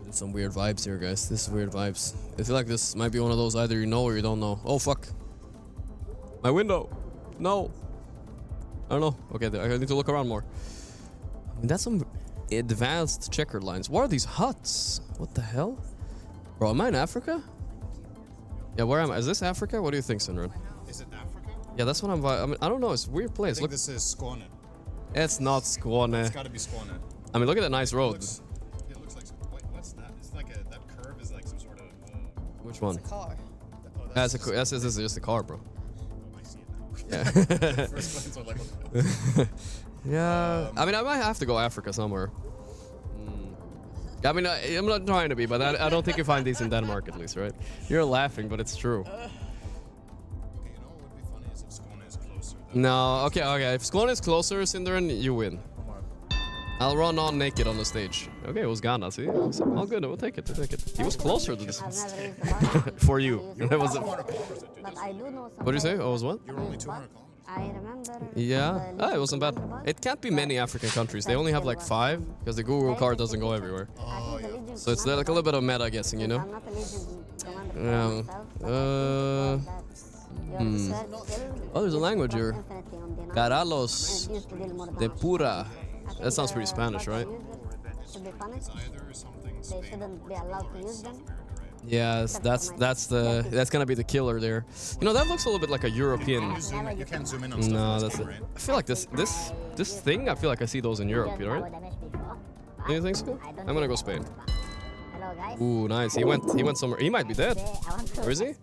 Some weird vibes here, guys. This is weird vibes. I feel like this might be one of those either you know or you don't know. Oh, fuck. My window. No. I don't know. Okay, I need to look around more. I mean, that's some advanced checkered lines. What are these huts? What the hell? Bro, am I in Africa? Yeah, where am I? Is this Africa? What do you think, Sinran? Is it Africa? Yeah, that's what I mean, I don't know. It's a weird place. I think this is Skåne. It's not Skåne. It's gotta be Skåne. I mean, look at that nice road. It looks like... What's that? It's like that curve is like some sort of... Which one? It's a car. Oh, That's just a car, bro. I see it now. Yeah. First glance, I'm like, what the yeah. I mean, I might have to go Africa somewhere. I mean, I'm not trying to be, but I don't think you find these in Denmark, at least, right? You're laughing, but it's true. Okay, you know what would be funny is if Skåne is closer. No, okay. If Skåne is closer, Cinderin, you win. I'll run on naked on the stage. Okay, it was Ghana, see? All good, we'll take it. He was closer to this. For you. That was what did you say? Oh, it was what? You're only 200 kilometers. I remember. Yeah. It wasn't bad. It can't be many African countries. They only have like 5, because the Google card doesn't go everywhere. Oh, yeah. So it's like a little bit of meta guessing, you know? Oh, there's a language here. Caralos de Pura. That sounds pretty Spanish, right? They shouldn't be allowed to use them. Yes, that's gonna be the killer there. You know, that looks a little bit like a European. You can't zoom in on stuff. No, that's it. I feel like this thing. I feel like I see those in Europe, you know, right? Do you think so? I'm gonna go Spain. Ooh, nice. He went somewhere. He might be dead. Where is he?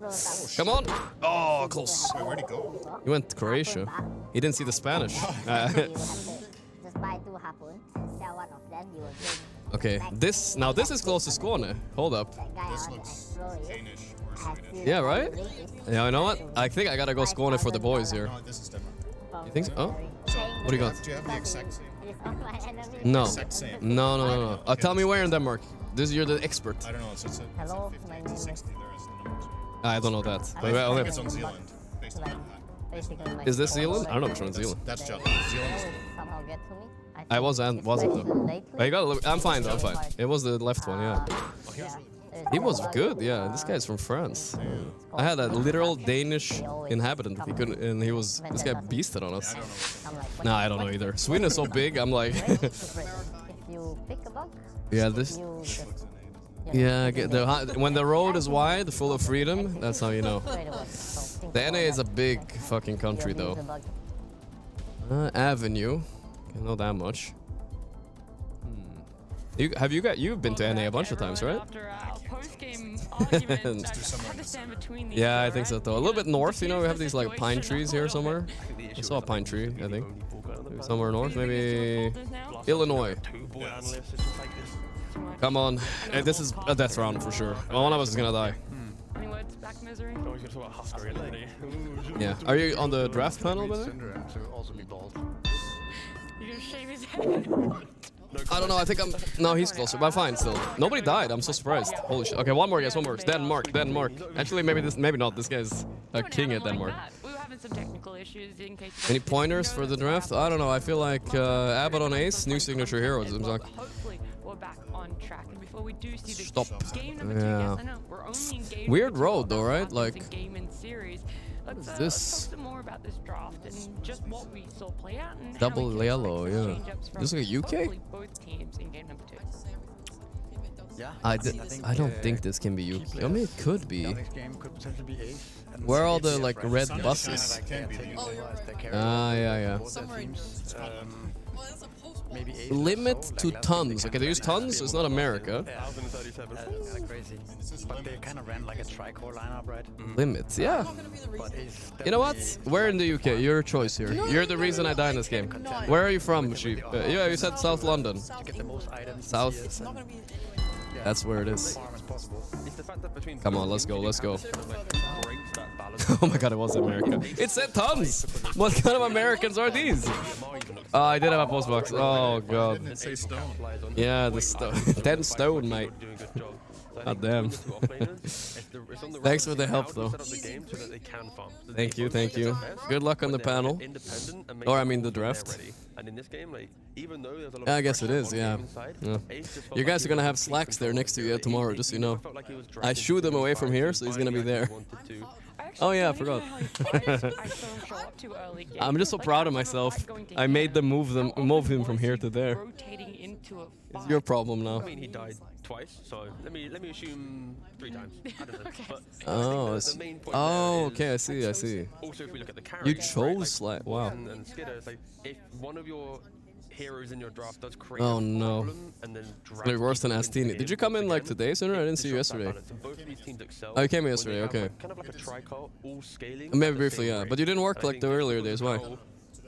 Come on. Oh, close. Wait, where'd he go? He went to Croatia. He didn't see the Spanish. Okay, this is close to Skåne. Hold up. This looks Danish or Swedish. Yeah, right? Yeah, you know what? I think I gotta go Skåne for the boys here. No, this is Denmark. You think so? Oh? What do you got? Do you have the exact same? No. Exact same. No. Tell me where in Denmark. You're the expert. I don't know. It's 50 to 60. There is the numbers. I don't know that. I think it's on Zealand. Based on that. Is this Zealand? I don't know which one is Zealand. That's Jutland. Zealand is I wasn't though. But you got I'm fine though, I'm fine. It was the left one, yeah. He was good, yeah. This guy's from France. I had a literal Danish inhabitant. This guy beasted on us. Nah, I don't know either. Sweden is so big, I'm like... Yeah, this... Yeah, when the road is wide, full of freedom, that's how you know. The NA is a big fucking country though. Avenue. I know that much. You've been to NA a bunch of times, right? Yeah, I think so though. A little bit north, you know, we have these like pine trees here somewhere. I saw a pine tree, I think. Maybe somewhere north, maybe Illinois. Come on, hey, this is a death round for sure. Well, one of us is gonna die. Any words, Black Misery? Yeah. Are you on the draft panel, by the way? You're gonna shave his head. I don't know, I think no, he's closer, but fine still. Nobody died, I'm so surprised. Holy shit. Okay, one more, guys, one more. It's Denmark. Actually, maybe not. This guy's a king at Denmark. We were having some technical issues in case. Any pointers for the draft? I don't know, I feel like Abbott on Ace, new signature heroes. Hopefully, we're back on track. And before we do see the game number 2, yeah. yes, I know, we're only engaged. Weird road though, right? Like, game and series. Let's this? talk some more about this draft and just what we saw play out and double yellow, yeah. This is like UK? both teams in game number 2. Yeah. I don't think this can be Yuki. I mean, it could be. Next game could potentially be Ace. And Where are all the Ace, like right? red Sunny buses? kinda like, taking over as their carrier. Yeah. Both their teams, maybe Ace Limit also, to like, last tons. week Okay, they use tons. It's not America. Yeah. 1037. Kinda crazy. But they kind of ran like a tri-core lineup, right? Limit, yeah. But Ace You know what? definitely- Where in the UK? Your choice here. You're the reason I die in this game. Where are you from, Sheep? Yeah, you said South London. To get the most items, South. CS, and That's where it is. farm as possible. It's the fact that between Come on, let's go, let's go. breaks that balance. Oh my god, it was America. It said tons! What kind of Americans are these? Oh, I did have a post box. Oh god. Yeah, the stone. 10 stone, mate. God damn. Thanks for the help, though. Thank you, thank you. Good luck on the panel. Or, I mean, the draft. And in this game, like, even though there's a lot Yeah, of I guess it pressure is, on yeah. him inside, Yeah. Ace just felt You like guys he are gonna was have in slacks there control. next to you tomorrow, just so you know. Felt like he was I dragging shoo them through away the from fight here, and so he's gonna be finding there. how he wanted to. Oh yeah, I forgot. I'm just so proud of myself. I made them move him from here to there. It's your problem now. I mean, he died twice, so let me assume 3 times. I don't know. But Oh, the main point oh, there okay, I is see, I see. Also, if we look at the You characters, chose right, like, wow. and Skidder, it's like if one of your heroes in your draft does create Oh a no. problem and then It's drags gonna be worse than people into Astini. the Did you game come in once like again, today, sooner? I didn't see you disrupts that yesterday. balance. And both of these teams excel Oh, you came in when yesterday, they have, okay. like, kind of like a tri-cart, all scaling. Maybe at the briefly, same yeah. rate. But you didn't work And I like the think earlier because days, why? how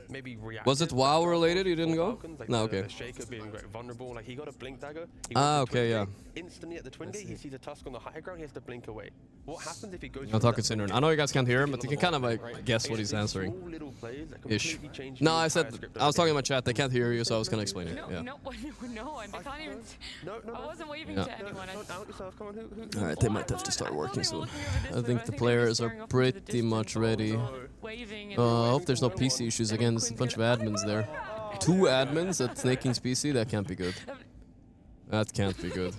maybe Was it reactive WoW that related? You didn't for go? Falcons, like No, the okay. Shaker being very vulnerable, like he got a blink dagger. He Ah, went to the okay, twin yeah. gate, instantly at the twin gate, he sees a tusk on the higher ground, he has to blink away. What happens if he goes? I'll talk to Sinner. I know you guys can't hear him, but you can kind of like guess what he's answering. Ish. No, I said I was talking in my chat. They can't hear you, so I was gonna explain it. Yeah. No, I can't even. I wasn't waving Yeah. to anyone. All right, they might have to start working soon. I think the players are pretty much ready. I hope there's no PC issues again. There's a bunch of admins there. 2 admins at Snake King's PC. That can't be good. That can't be good.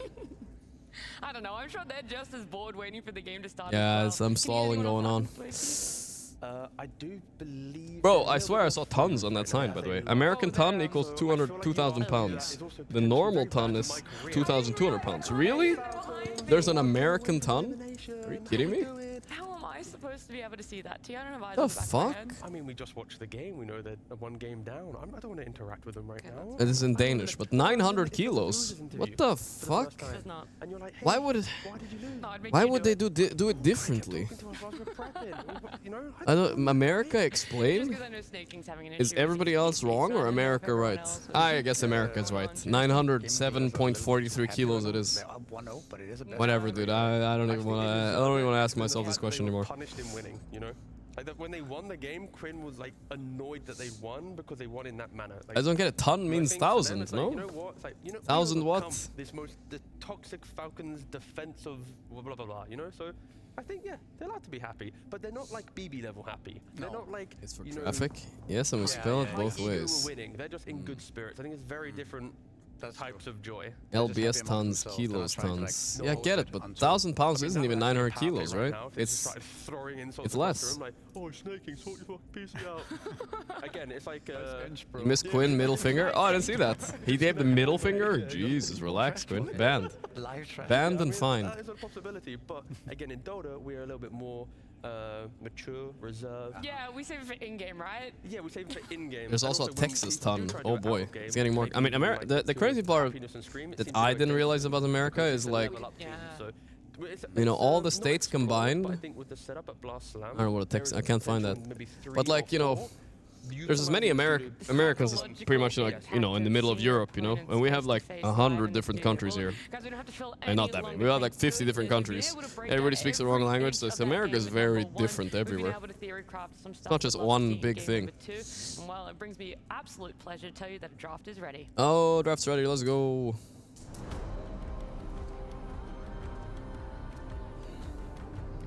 I don't know. I'm sure they're just as bored waiting for the game to start. Yeah, as there's well. some stalling going on. I do believe. Bro, I swear I saw tons on that sign, by the way. American ton equals 2,000 pounds. The normal ton is 2,200 pounds. Really? There's an American ton? Are you kidding me? How am I supposed to be able to see that? I don't have eyes The on the back of my fuck? head. I mean, we just watched the game. We know they're 1 game down. I don't want to interact with them right now. It is in Danish, but 900 kilos? What the fuck? And you're like, hey, Why would it? why did you lose? Why would they do it differently? I don't. America explain? Is everybody else wrong or America right? I guess America's right. 907.43 kilos it is. Whatever, dude. I don't even want to. I don't even want to ask myself this question anymore. Punished him winning, you know? Like that when they won the game, Kryn was like annoyed that they won because they won in that manner. Like, I don't get it. Ton means I think for them, 1,000, it's like, no? You know what? It's like, you know, we 1,000 overcome what? the toxic Falcons defense of blah blah blah. You know, so I think yeah, they're allowed to be happy, but they're not like BB level happy. They're not like It's for you know, traffic. Yes, and we spell it both like eager ways. winning. They're just in good spirits. I think it's very different types of joy. LBS tons, kilos tons. Yeah, I get it, but 1,000 pounds isn't even 900 kilos, right? It's less. Like, oh, snaking, sort your fucking PC out. Again, it's like You missed Quinn, middle finger. Oh, I didn't see that. He gave the middle finger. Jesus, relax, Quinn. Banned. Banned and fined. That is a possibility, but again, in Dota, we are a little bit more mature, reserved. Yeah, we save it for in-game, right? Yeah, we save it for in-game. There's And also a when we Texas do ton. try to do Oh it boy, out of game, it's getting more. like, I mean, even, like, the crazy feels part happiness and scream, it that seems to I go didn't against realize it about America because is it's a like, level up team, so you know, all the not states strong, but I combined. think with the setup at Blast Slam, I don't know what a Texas. there I is can't find that. potential maybe 3 But like, you or know, 4. there's as many Americans as pretty much like, you know, in the middle of Europe, you know, and we have like 100 different countries here. And not that many. We have like 50 different countries. Everybody speaks the wrong language, so America is very different everywhere. It's not just one big thing. Well, it brings me absolute pleasure to tell you that a draft is ready. Oh, draft's ready. Let's go.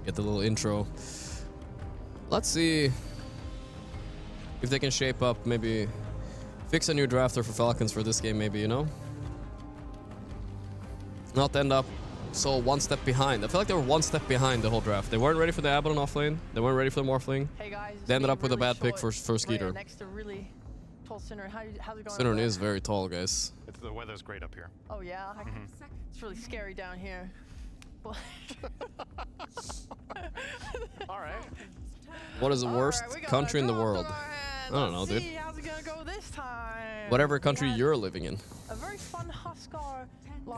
Get the little intro. Let's see if they can shape up, maybe fix a new drafter for Falcons for this game, maybe, you know? Not end up so 1 step behind. I feel like they were 1 step behind the whole draft. They weren't ready for the Abaddon offlane. They weren't ready for the Morphling. Hey guys, They ended up with a bad pick for Skeeter. Next to really tall Cinder. How's it going? Cinder is very tall, guys. The weather's great up here. Oh yeah, it's really scary down here. All right. What is the worst country in the world? I don't know, dude. How's it gonna go this time? Whatever country you're living in. A very fun Huskar.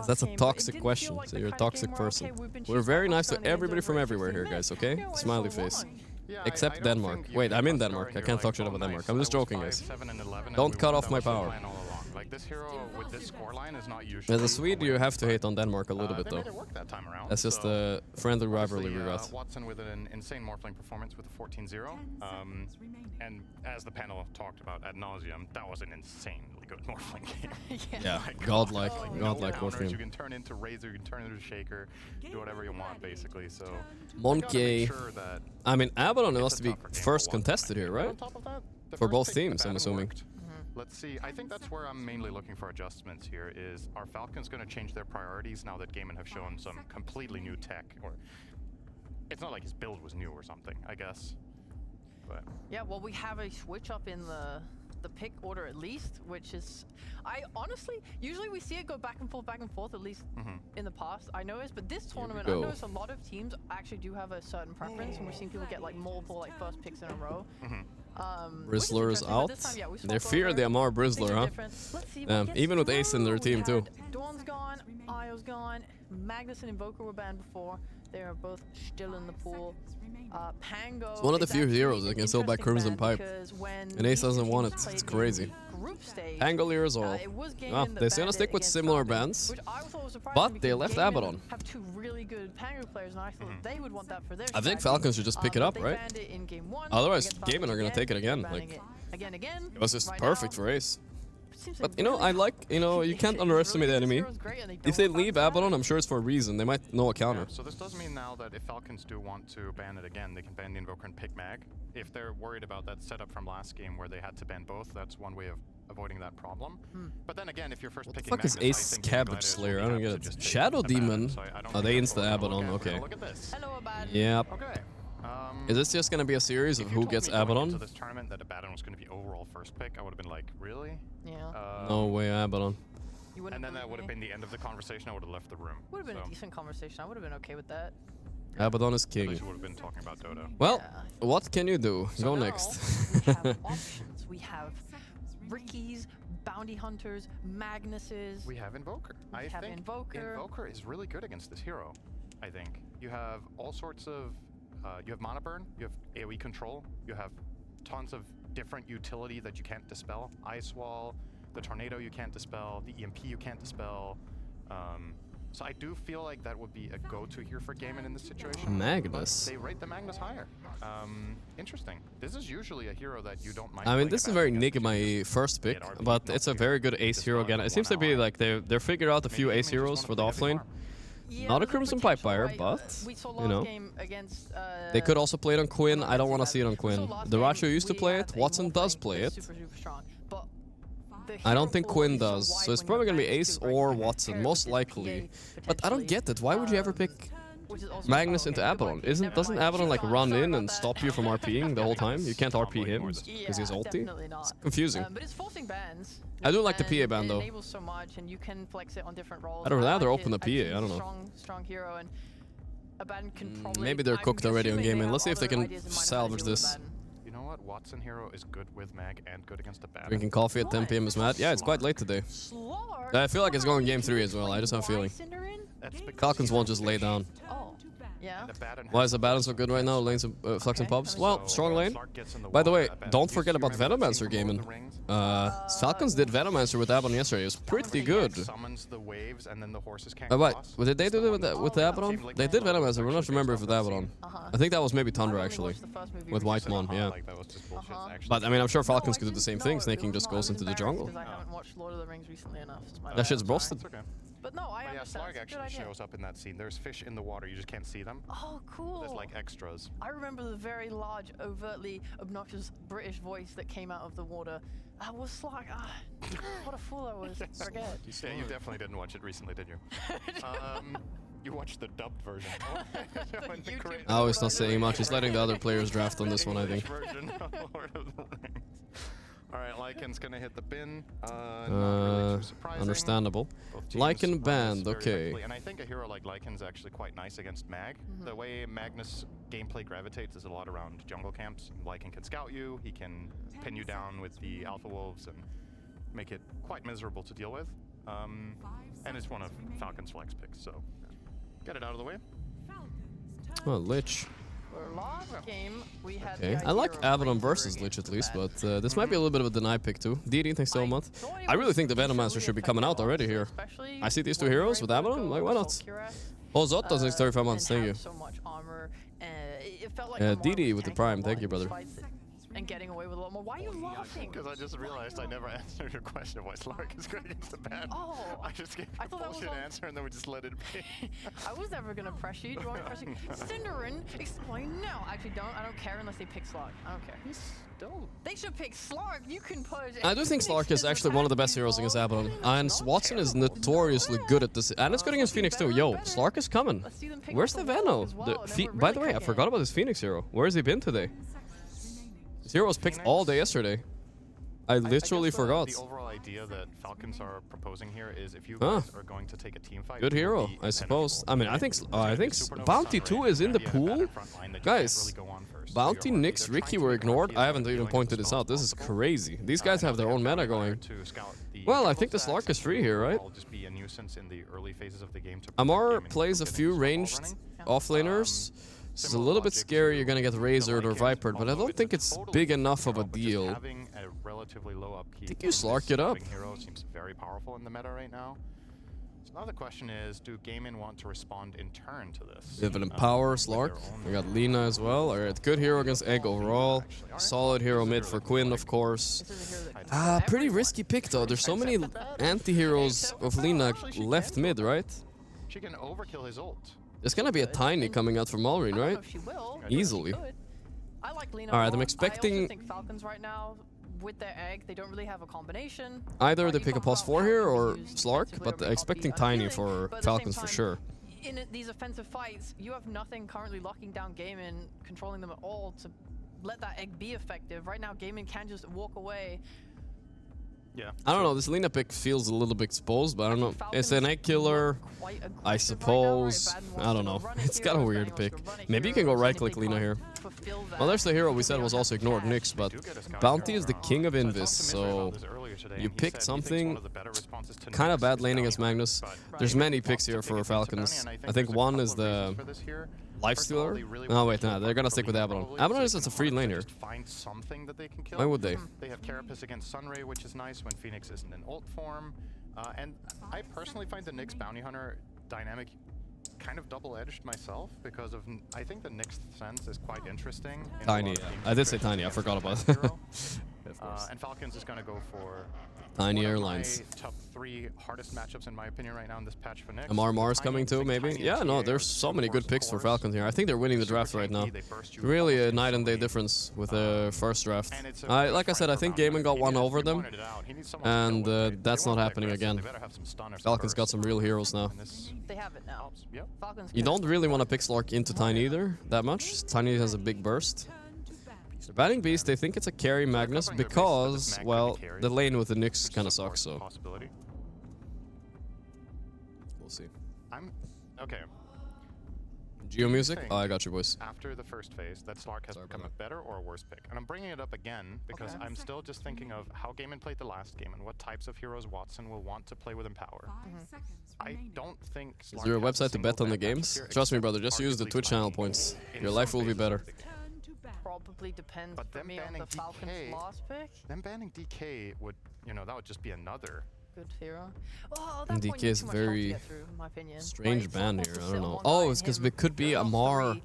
That's a toxic question, so you're a toxic person. We're very nice to everybody from everywhere here, guys, okay? Smiley face. Except Denmark. Wait, I'm in Denmark. I can't talk shit about Denmark. I'm just joking, guys. Don't cut off my power. Like this hero with this scoreline is not usually. As a Swede, you have to hate on Denmark a little bit, though. That's just a friendly rivalry we got. Watson with an insane morphling performance with a 14-0. And as the panel talked about ad nauseum, that was an insanely good morphling game. Yeah, godlike morphling. You can turn into Razor, you can turn into Shaker, do whatever you want, basically. So. Monkey. I mean, Abaddon must be first contested here, right? For both teams, I'm assuming. Let's see. I think that's where I'm mainly looking for adjustments here. Is are Falcons going to change their priorities now that Gaiman have shown some completely new tech? Or it's not like his build was new or something, I guess. But yeah, well, we have a switch up in the pick order at least, which is, I honestly, usually we see it go back and forth, at least in the past, I noticed, but this tournament, I noticed a lot of teams actually do have a certain preference, and we're seeing people get like multiple like first picks in a row. Brizzler's out. They fear the Amar Brizzler, huh? Even with Ace in their team too. Dawn's gone, Io's gone, Magnus and Invoker were banned before. They are both still in the pool. Pango. It's one of the few heroes that can still buy Crimson Pipe. And Ace doesn't want it. It's crazy. Pango Lears all. Well, they still stick with similar bans, but they left Abaddon. Have two really good Pango players, and I thought they would want that for their I think Falcons should just pick it up, right? Otherwise, Gaiman are gonna take it again. Like, it was just perfect for Ace. But you know, I like, you know, you can't underestimate the enemy. If they leave Abaddon, I'm sure it's for a reason. They might know a counter. So this does mean now that if Falcons do want to ban it again, they can ban the Invoker and pick Mag. If they're worried about that setup from last game where they had to ban both, that's one way of avoiding that problem. But then again, if you're first picking Magnus, what the fuck is Ace Cabbage Slayer? I don't get it. Shadow Demon? Oh, they insta Abaddon, okay. Yep. Is this just gonna be a series of who gets Abaddon? To this tournament that Abaddon was gonna be overall first pick, I would have been like, really? Yeah. No way, Abaddon. And then that would have been the end of the conversation. I would have left the room. Would have been a decent conversation. I would have been okay with that. Abaddon is king. Would have been talking about Dodo. Well, what can you do? Go next. We have options. We have Ricky's, Bounty Hunters, Magnuses. We have Invoker. I think Invoker is really good against this hero. I think you have all sorts of. You have Mana Burn, you have AoE control, you have tons of different utility that you can't dispel. Ice Wall, the Tornado you can't dispel, the EMP you can't dispel. So I do feel like that would be a go-to here for Gaiman in this situation. Magnus. They rate the Magnus higher. Interesting. This is usually a hero that you don't mind. I mean, this is very Nigma first pick, but it's a very good Ace hero again. It seems to be like they're figured out a few Ace heroes for the offlane. Yeah, not a Crimson Pipe buyer, but, you know, they could also play it on Quinn. I don't want to see it on Quinn. Diracho used to play it. Watson does play it. I don't think Quinn does, so it's probably going to be Ace or Watson, most likely. But I don't get it. Why would you ever pick Magnus into Abaddon? Doesn't Abaddon like run in and stop you from RPing the whole time? You can't RP him because he's ulti? It's confusing. But it's forcing bans. I do like the PA ban though. It enables so much, and you can flex it on different roles. I'd rather open the PA. I don't know. Strong hero, and Abaddon can probably. Maybe they're cooked already on Gaiman. Let's see if they can salvage this. You know what? Watson hero is good with Mag and good against Abaddon. Drinking coffee at 10 PM is mad. Yeah, it's quite late today. I feel like it's going game 3 as well. I just have a feeling. Falcons won't just lay down. Yeah. Why is Abaddon so good right now? Lanes Flux and Pubs? Well, strong lane. By the way, don't forget about Venomancer Gaiman. Falcons did Venomancer with Abaddon yesterday. It was pretty good. But did they do it with the Abaddon? They did Venomancer. We're not remember if with Abaddon. I think that was maybe Tundra actually. With Whitemon, yeah. But I mean, I'm sure Falcons could do the same thing. Snaking just goes into the jungle. I haven't watched Lord of the Rings recently enough. That shit's busted. But no, I understand. Slarg actually shows up in that scene. There's fish in the water. You just can't see them. Oh, cool. There's like extras. I remember the very large, overtly obnoxious British voice that came out of the water. I was Slarg. What a fool I was. Forget. Yeah, you definitely didn't watch it recently, did you? You watched the dubbed version. Oh, he's not saying much. He's letting the other players draft on this one, I think. All right, Lycan's gonna hit the bin. Not really too surprising. Understandable. Teams Lycan run this banned, very okay. quickly, and I think a hero like Lycan's actually quite nice against Mag. The way Magnus gameplay gravitates is a lot around jungle camps. Lycan can scout you, he can pin you down with the Alpha Wolves and make it quite miserable to deal with. And it's one of Falcon's flex picks, so get it out of the way. Oh, Lich. For last game, we had Okay, I like Abaddon versus Lich at least, but this might be a little bit of a deny pick too. DD, thanks so much. I really think the Venomancer should be coming out already here. I see these two heroes with Abaddon, like why not? Oh, Zotto, thanks 35 months, thank you. DD with the Prime, thank you, brother. And getting away with a lot more. Why are you laughing? Because I just realized I never answered your question why Slark is going against the ban. Oh, I just gave a bullshit answer and then we just let it be. I was never gonna pressure you. Do you want me to press you? Cinderin, explain now. Actually, I don't care unless they pick Slark. I don't care. They should pick Slark. You can put. I do think Slark is actually one of the best heroes against Abaddon. And Watson is notoriously good at this. And it's good against Phoenix too. Yo, Slark is coming. Where's the Veno? By the way, I forgot about this Phoenix hero. Where has he been today? This hero was picked all day yesterday. I literally forgot. The overall idea that Falcons are proposing here is if you guys are going to take a team fight. Good hero, I suppose. I mean, I think Bounty 2 is in the pool. Guys, Bounty, Nyx, Ricky were ignored. I haven't even pointed this out. This is crazy. These guys have their own meta going. Well, I think the Slark is free here, right? Amar plays a few ranged offlaners. This is a little bit scary. You're gonna get Razored or Vipered, but I don't think it's big enough of a deal. I think you Slark it up. Hero seems very powerful in the meta right now. So now the question is, do Gaimin want to respond in turn to this? We have an Empower Slark. We got Lina as well. Alright, good hero against Egg overall. Solid hero mid for Quinn, of course. Pretty risky pick though. There's so many anti-heroes of Lina left mid, right? She can overkill his ult. There's gonna be a Tiny coming out from Malrine, right? Easily. Alright, I'm expecting... Falcons right now, with their egg, they don't really have a combination. Either they pick a +4 here or Slark, but expecting Tiny for Falcons for sure. In these offensive fights, you have nothing currently locking down Gaimin, controlling them at all to let that egg be effective. Right now, Gaimin can just walk away. Yeah. I don't know, this Lina pick feels a little bit exposed, but I don't know. It's an egg killer, I suppose. I don't know. It's kind of weird to pick. Maybe you can go right-click Lina here. Well, there's the hero we said was also ignored, Nyx, but Bounty is the king of Invis, so you picked something kind of bad laning as Magnus. There's many picks here for Falcons. I think one is the Lifestealer? No, wait, no, they're gonna stick with Abaddon. Abaddon is a free lane here. Why would they? They have Carapace against Sunray, which is nice when Phoenix isn't in ult form. And I personally find the Nyx Bounty Hunter dynamic kind of double-edged myself because of I think the Nyx sense is quite interesting. Tiny, yeah. I did say Tiny, I forgot about it. And Falcons is gonna go for Tiny Airlines. Top 3 hardest matchups in my opinion right now in this patch for Nyx. Mars coming too, maybe? Yeah, no, there's so many good picks for Falcons here. I think they're winning the draft right now. Really a night and day difference with the first draft. Like I said, I think Gaimin got one over them, and that's not happening again. Falcons got some real heroes now. They have it now. You don't really want to pick Slark into Tiny either, that much. Tiny has a big burst. They're batting Beast, they think it's a carry Magnus because, well, the lane with the Nyx kind of sucks, so. We'll see. Okay. Geo music? Oh, I got you, boys. After the first phase, that Slark has become a better or a worse pick. And I'm bringing it up again because I'm still just thinking of how Gaimin played the last game and what types of heroes Watson will want to play with Empower. I don't think Slark Is there a website to bet on the games? Trust me, brother, just use the Twitch channel points. Your life will be better. Probably depends for me on the Falcons' last pick. Them banning DK would, that would just be another good hero. Well, DK is very strange ban here. I don't know. Oh, it's because it could be Amar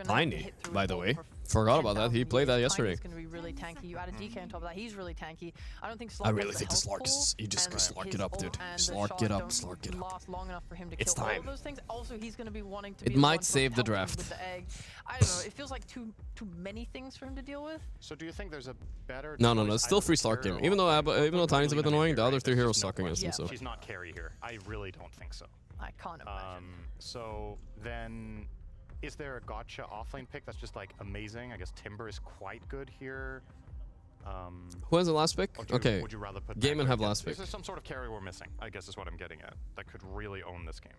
Tiny, by the way. Forgot about that. He played that yesterday. He's going to be really tanky. You add a DK on top of that. He's really tanky. I don't think Slark I really think the Slark is... You just Slark it up, dude. Slark it up. Slark it up. It's time. Also, he's going to be wanting to it might save the draft. I don't know. It feels like too many things for him to deal with. So do you think there's a better... No. It's still free Slark game. Even though Tiny's a bit annoying, the other 3 heroes suck against him, so... She's not carry here. I really don't think so. I can't imagine. So then... Is there a gotcha offlane pick that's just like amazing? I guess Timber is quite good here. Who has the last pick? Okay. Would you rather put Game and have last pick. Is there some sort of carry we're missing? I guess is what I'm getting at. That could really own this game.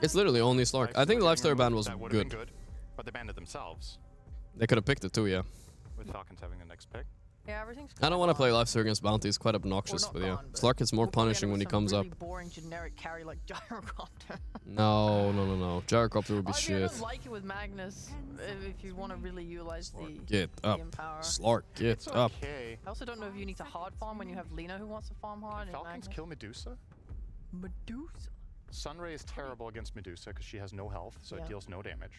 It's literally only Slark. I think the Lifestealer ban was That would have good. been good, but they banned it themselves. They could have picked it too, yeah. With Falcons having the next pick. Yeah, everything's I don't want to play Lifestealer against Bounty. It's quite obnoxious, but yeah. Slark is more punishing when he comes up. Boring generic carry like Gyrocopter. No. Gyrocopter would be I shit. don't like it with Magnus if you want to really utilize the Get up. power. Slark, get up. Okay. I also don't know if you need to hard farm when you have Lina who wants to farm hard. Can Falcons kill Medusa? Medusa? Sunray is terrible against Medusa because she has no health, so it deals no damage.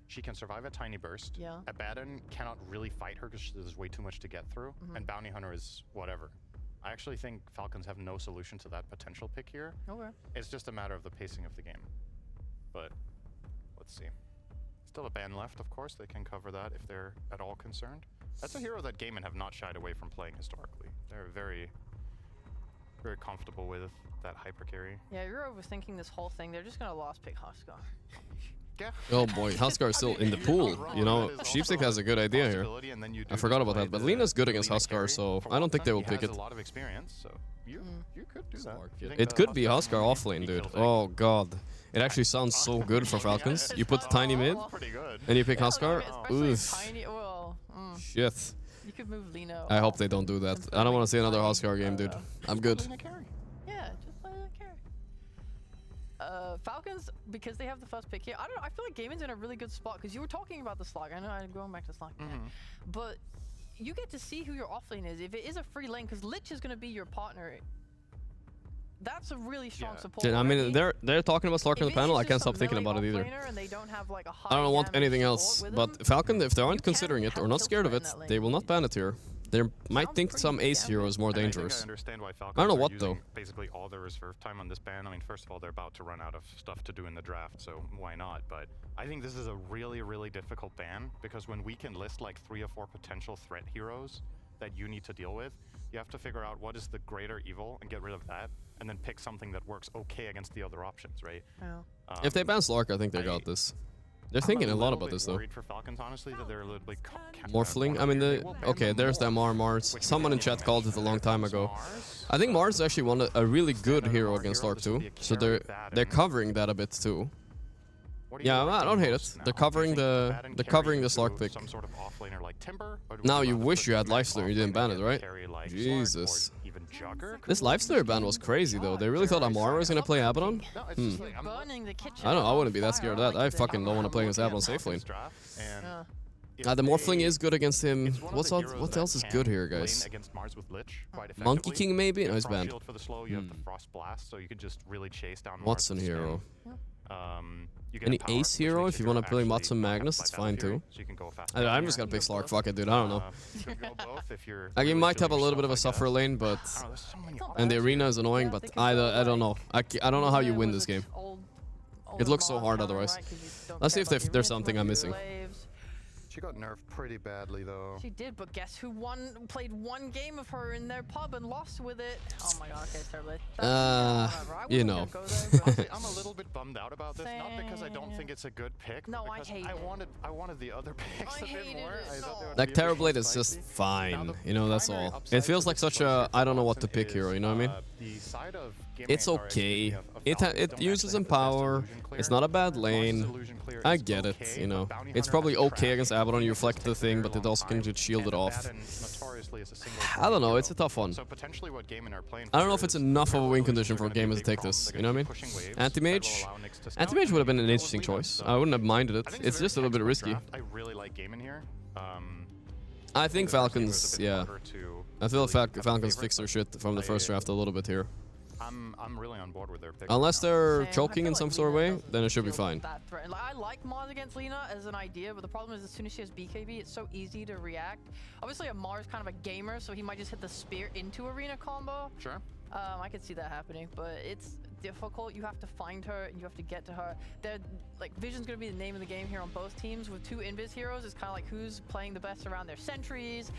She can survive a tiny burst. Yeah. Abaddon cannot really fight her because there's way too much to get through. And Bounty Hunter is whatever. I actually think Falcons have no solution to that potential pick here. Okay. It's just a matter of the pacing of the game. But let's see. Still a ban left, of course. They can cover that if they're at all concerned. That's a hero that Gaiman have not shied away from playing historically. They're very comfortable with that hyper carry. Yeah, you're overthinking this whole thing. They're just gonna lost pick Huskar. Oh boy, Huskar is still in the pool. You know, Sheepstick has a good idea here. I forgot about that, but Lina's good against Huskar, so I don't think they will pick it. A lot of experience, so you could do that. It could be Huskar offlane, dude. Oh god. It actually sounds so good for Falcons. You put the tiny mid, and you pick Huskar. Oof. Shit. You could move Lina. I hope they don't do that. I don't want to see another Huskar game, dude. I'm good. Yeah, just play that carry. Falcons, because they have the first pick here, I don't know, I feel like Gaiman's in a really good spot, because you were talking about the slug. I know I'm going back to slug again. But you get to see who your offlane is. If it is a free lane, because Lich is going to be your partner, that's a really strong support. I mean, they're talking about Slark on the panel. I can't stop thinking about it either. I don't want anything else. But Falcon, if they aren't considering it or not scared of it, they will not ban it here. They might think some ace hero is more dangerous. I understand why Falcons I don't know are what using though. basically all their reserve time on this ban. I mean, first of all, they're about to run out of stuff to do in the draft, so why not? But I think this is a really, really difficult ban because when we can list like 3 or 4 potential threat heroes that you need to deal with, you have to figure out what is the greater evil and get rid of that, and then pick something that works okay against the other options, right? If they ban Slark, I think they got this. They're thinking a lot about this though. For Falcons, honestly, that they're a little bit Morphling? I mean, okay, there's the Mars. Someone in chat called it a long time ago. I think Mars actually a really good hero against Slark too, so they're covering that a bit too. Yeah, I don't hate it. They're covering the Slark pick. Now you wish you had Lifestealer, you didn't ban it, right? Jesus. This Lifestealer ban was crazy though. They really thought Amara was gonna play Abaddon? I don't know, I wouldn't be that scared of that. I fucking don't want to play against Abaddon safe lane. The Morphling is good against him. What else is good here, guys? Monkey King maybe? No, he's banned. Watson hero. Any ace hero if you want to play Watson Magnus, it's fine too. I'm just gonna pick Slark, fuck it dude, I don't know. Like, you might have a little bit of a suffer lane, but... And the arena is annoying, but I don't know. I don't know how you win this game. It looks so hard otherwise. Let's see if there's something I'm missing. She got nerfed pretty badly though. She did, but guess who played one game of her in their pub and lost with it? Oh my god, okay, terribly. You know. Honestly, I'm a little bit bummed out about this, not because I don't think it's a good pick, no, but because I wanted the other picks a bit more. Like, Terrorblade is just fine, you know, that's all. It feels like such a I don't know what to pick hero, you know what I mean? It's okay. It uses some power. It's not a bad lane. I get it, you know. It's probably okay against Abaddon, you reflect the thing, but it also can just shield it off. I don't know, it's a tough one. I don't know if it's enough of a win condition for Gaiman to take this, you know what I mean? Anti-Mage? Anti-Mage would have been an interesting choice. I wouldn't have minded it. It's just a little bit risky. I really like Gaiman here. I think Falcons, yeah. I feel Falcons fix their shit from the first draft a little bit here. I'm really on board with their pick. Unless they're choking in some sort of way, then it should be fine. I like Mars against Lina as an idea, but the problem is as soon as she has BKB, it's so easy to react. Obviously, Mars kind of a gamer, so he might just hit the spear into arena combo. Sure. I could see that happening, but it's difficult. You have to find her, and you have to get to her. Vision's going to be the name of the game here on both teams. With 2 Invis heroes, it's kind of like who's playing the best around their sentries.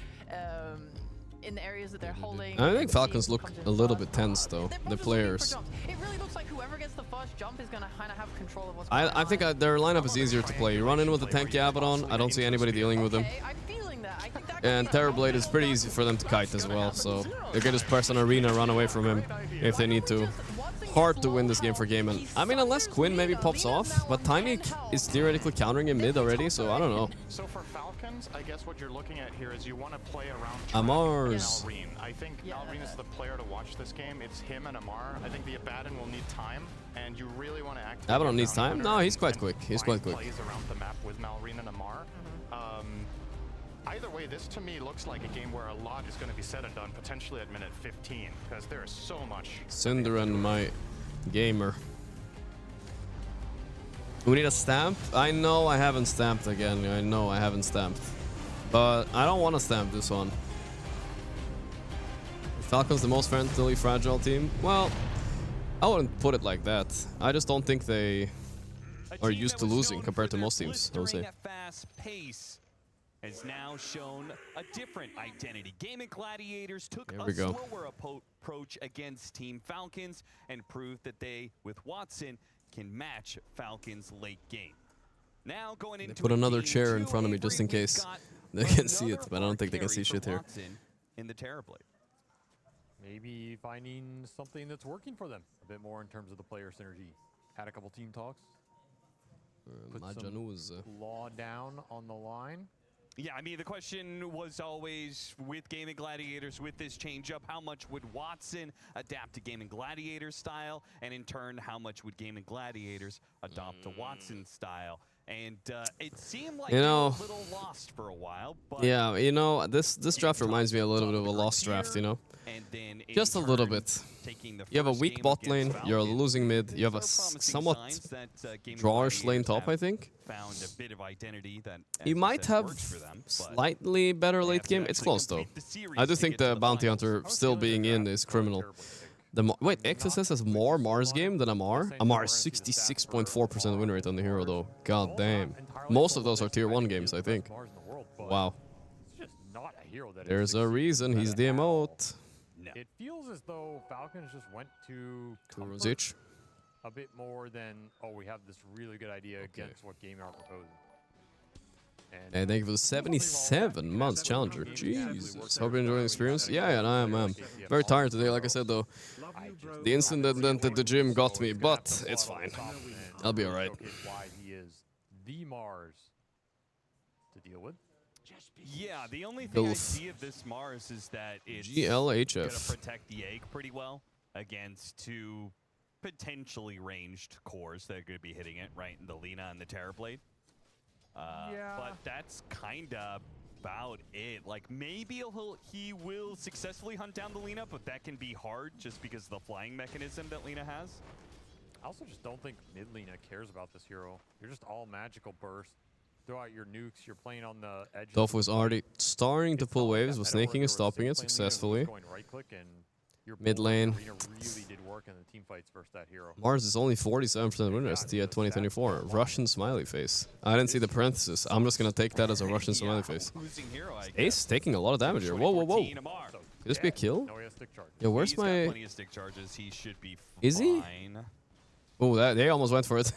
In the areas that they're holding. I think Falcons look a little bit tense though, the players. It really looks like whoever gets the first jump is gonna kind of have control of what's going on. I think their lineup is easier to play. You run in with the tanky Abaddon, I don't see anybody dealing with them. I'm feeling that. I think And Terrorblade is pretty easy for them to kite as well, so they can just press on Arena and run away from him if they need to. Hard to win this game for Game, and I mean, unless Quinn maybe pops off, but Tiny is theoretically countering him mid already, so I don't know. So for Falcons, I guess what you're looking at here is you want to play around Amar's. Malrine. I think Malrine is the player to watch this game. It's him and Amar. I think the Abaddon will need time, and you really want to activate. Abaddon needs time? No, he's quite quick. He's quite quick. Plays around the map with Malrine and Amar. Either way, this to me looks like a game where a lot is going to be said and done, potentially at minute 15, because there is so much. Cinder and my gamer. We need a stamp? I know I haven't stamped again. I know I haven't stamped. But I don't want to stamp this one. Falcons the most mentally fragile team? Well, I wouldn't put it like that. I just don't think they are used to losing compared to most teams, I would say. Has now shown a different identity. Gaming Gladiators took There a we go. slower approach against Team Falcons and proved that they, with Watson, can match Falcons' late game. Now going into Put another chair in front of me just in case they can see it, but I don't think they can see shit here. In the Terrorblade. Maybe finding something that's working for them a bit more in terms of the player synergy. Had a couple team talks. Put some law down on the line. Yeah, I mean, the question was always, with Gaming Gladiators, with this change-up, how much would Watson adapt to Gaming Gladiators' style? And in turn, how much would Gaming Gladiators adopt to Watson's style? And it seemed like You know, they were a little lost for a while. But yeah, you know, this draft reminds me a little bit of a lost draft, you know? Just a little bit. You have a weak bot lane, you're losing mid, you have a somewhat drawish lane top, I think. Found a bit of identity that You might have slightly better late game. It's close though. I do think the Bounty Hunter still being in is criminal. Wait, XSS has more Mars game than Amar? Amar is 66.4% win rate on the hero though. God damn. Most of those are tier 1 games, I think. Wow. There's a reason he's DMO'd. It feels as though Falcons just went to Gorgc. a bit more than, oh, we have this really good idea against what game are proposing. And thank you for the 77 months challenger. Jesus. Hope you're enjoying the experience. Yeah, I am. Very tired today, like I said though. The incident at the gym got me, but it's fine. I'll be alright. Why he is the Mars to deal with. Yeah, the only thing I see of this Mars is that it's going to protect the egg pretty well against two potentially ranged cores that are going to be hitting it, right, in the Lina and the Terrorblade. But that's kind of about it. Like, maybe he will successfully hunt down the Lina, but that can be hard just because of the flying mechanism that Lina has. I also just don't think mid Lina cares about this hero. You're just all magical burst. Throw out your nukes, you're playing on the edge. Dolph was already starting to pull waves, was snaking and stopping it successfully. Mid lane. Mars is only 47% win rate at 2024. Russian smiley face. I didn't see the parenthesis. I'm just gonna take that as a Russian smiley face. Ace taking a lot of damage here. Whoa, whoa, whoa. Could this be a kill? Yeah, where's my... Is he? Oh, they almost went for it.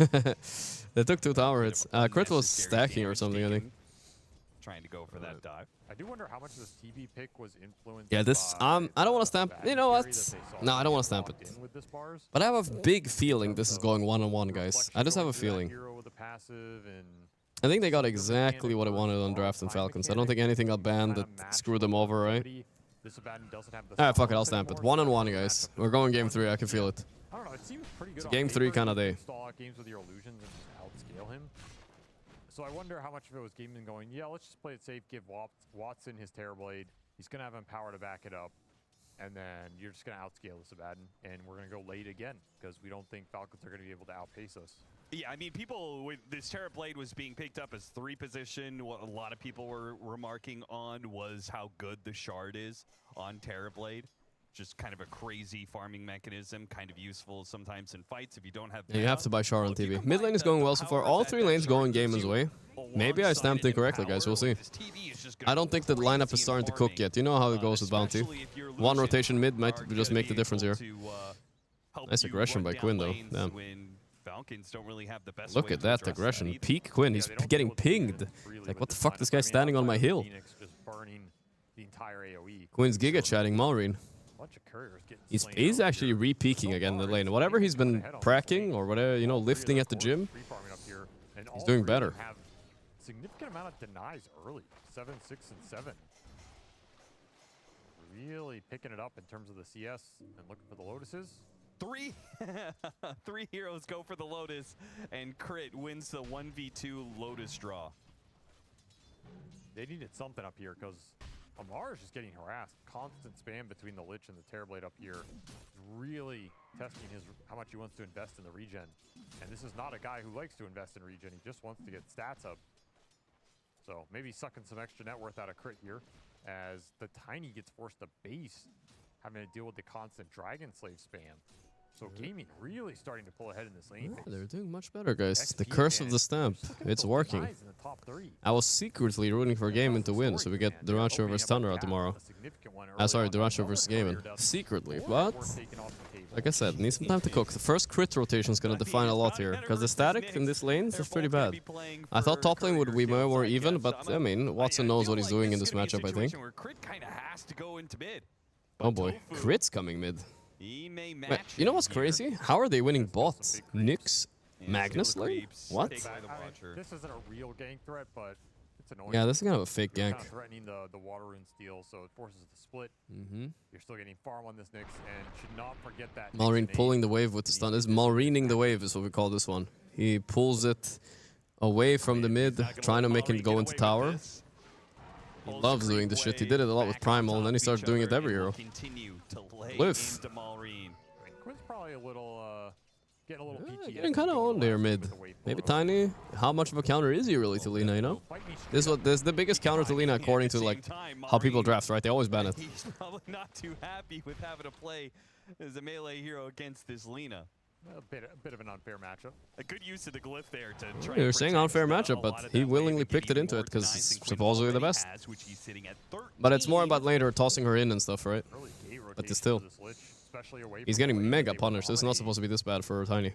They took 2 tower hits. Crit was stacking or something, I think. Trying to go for that dive. I do wonder how much this TB pick was influenced. Yeah, this I don't want to stamp. You know what? No, I don't want to stamp it. But I have a big feeling this is going 1-on-1, guys. I just have a feeling. I think they got exactly what I wanted on draft and Falcons. I don't think anything got banned that screwed them over, right? Alright, fuck it, I'll stamp it. 1-on-1, guys. We're going game 3. I can feel it. I don't know. It seems pretty good. It's game 3 kind of day. Install out games with your illusions and just outscale him. So I wonder how much of it was gaming going, yeah, let's just play it safe, give Watson his Terrorblade. He's going to have power to back it up. And then you're just going to outscale this Abaddon. And we're going to go late again because we don't think Falcons are going to be able to outpace us. Yeah, I mean, people with this Terrorblade was being picked up as 3 position. What a lot of people were remarking on was how good the shard is on Terrorblade. Just kind of a crazy farming mechanism, kind of useful sometimes in fights if you don't have... Yeah, you have to buy Char on TV. Mid lane is going well so far. All 3 lanes going Gamon's way. Maybe I stamped incorrectly, guys. We'll see. I don't think the lineup is starting to cook yet. You know how it goes with Bounty. 1 rotation mid might just make the difference here. Nice aggression by Quinn, though. Damn. Look at that aggression. Peak Quinn. He's getting pinged. Like, what the fuck? This guy's standing on my hill. burning the entire AoE. Queen's Giga chatting Maureen. Bunch of couriers getting He's actually re-peaking again in the lane. Whatever he's been pracking or whatever, you know, lifting at the gym, he's doing better. Have significant amount of denies early. 7, 6, and 7. Really picking it up in terms of the CS and looking for the Lotuses. 3 heroes go for the Lotus, and Crit wins the 1v2 Lotus draw. They needed something up here because Amar is just getting harassed. Constant spam between the Lich and the Terrorblade up here. Really testing how much he wants to invest in the regen. And this is not a guy who likes to invest in regen. He just wants to get stats up. So maybe sucking some extra net worth out of Crit here as the Tiny gets forced to base, having to deal with the constant Dragon Slave spam. So Gaming really starting to pull ahead in this lane. Yeah, they're doing much better, guys. The curse of the stamp, it's working. I was secretly rooting for Gaming to win, so we get Durancho versus Thunder out tomorrow. Sorry, Durancho versus Gaming. Secretly, but like I said, need some time to cook. The first crit rotation is going to define a lot here, because the static in this lane is pretty bad. I thought top lane would be more even, but I mean, Watson knows what he's doing in this matchup, I think. Oh boy, Crit's coming mid. Wait, you know what's crazy? How are they winning bots? Nyx? Magnus lane? What? This isn't a real gank threat, but it's annoying. Yeah, this is kind of a fake gank. Kind of threatening the water rune steal, so it forces the split. You're still getting farm on this Nyx, and should not forget that. Malrine pulling the wave with the stun. This is Malrining the wave is what we call this one. He pulls it away from the mid, trying to make him go into tower. He loves doing this shit. He did it a lot with Primal, and then he starts doing it every hero. Lift. Quinn's probably a little, getting a little PTSD. Getting kind of on there mid. Maybe Tiny. How much of a counter is he really to Lina, you know? This is the biggest counter to Lina according to like how people draft, right? They always ban it. He's probably not too happy with having to play as a melee hero against this Lina. A bit of an unfair matchup. A good use of the glyph there to try. You're saying unfair matchup, but he willingly picked it into it because it's supposedly the best. But it's more about later tossing her in and stuff, right? But still, he's getting mega punished. This is not supposed to be this bad for Tiny.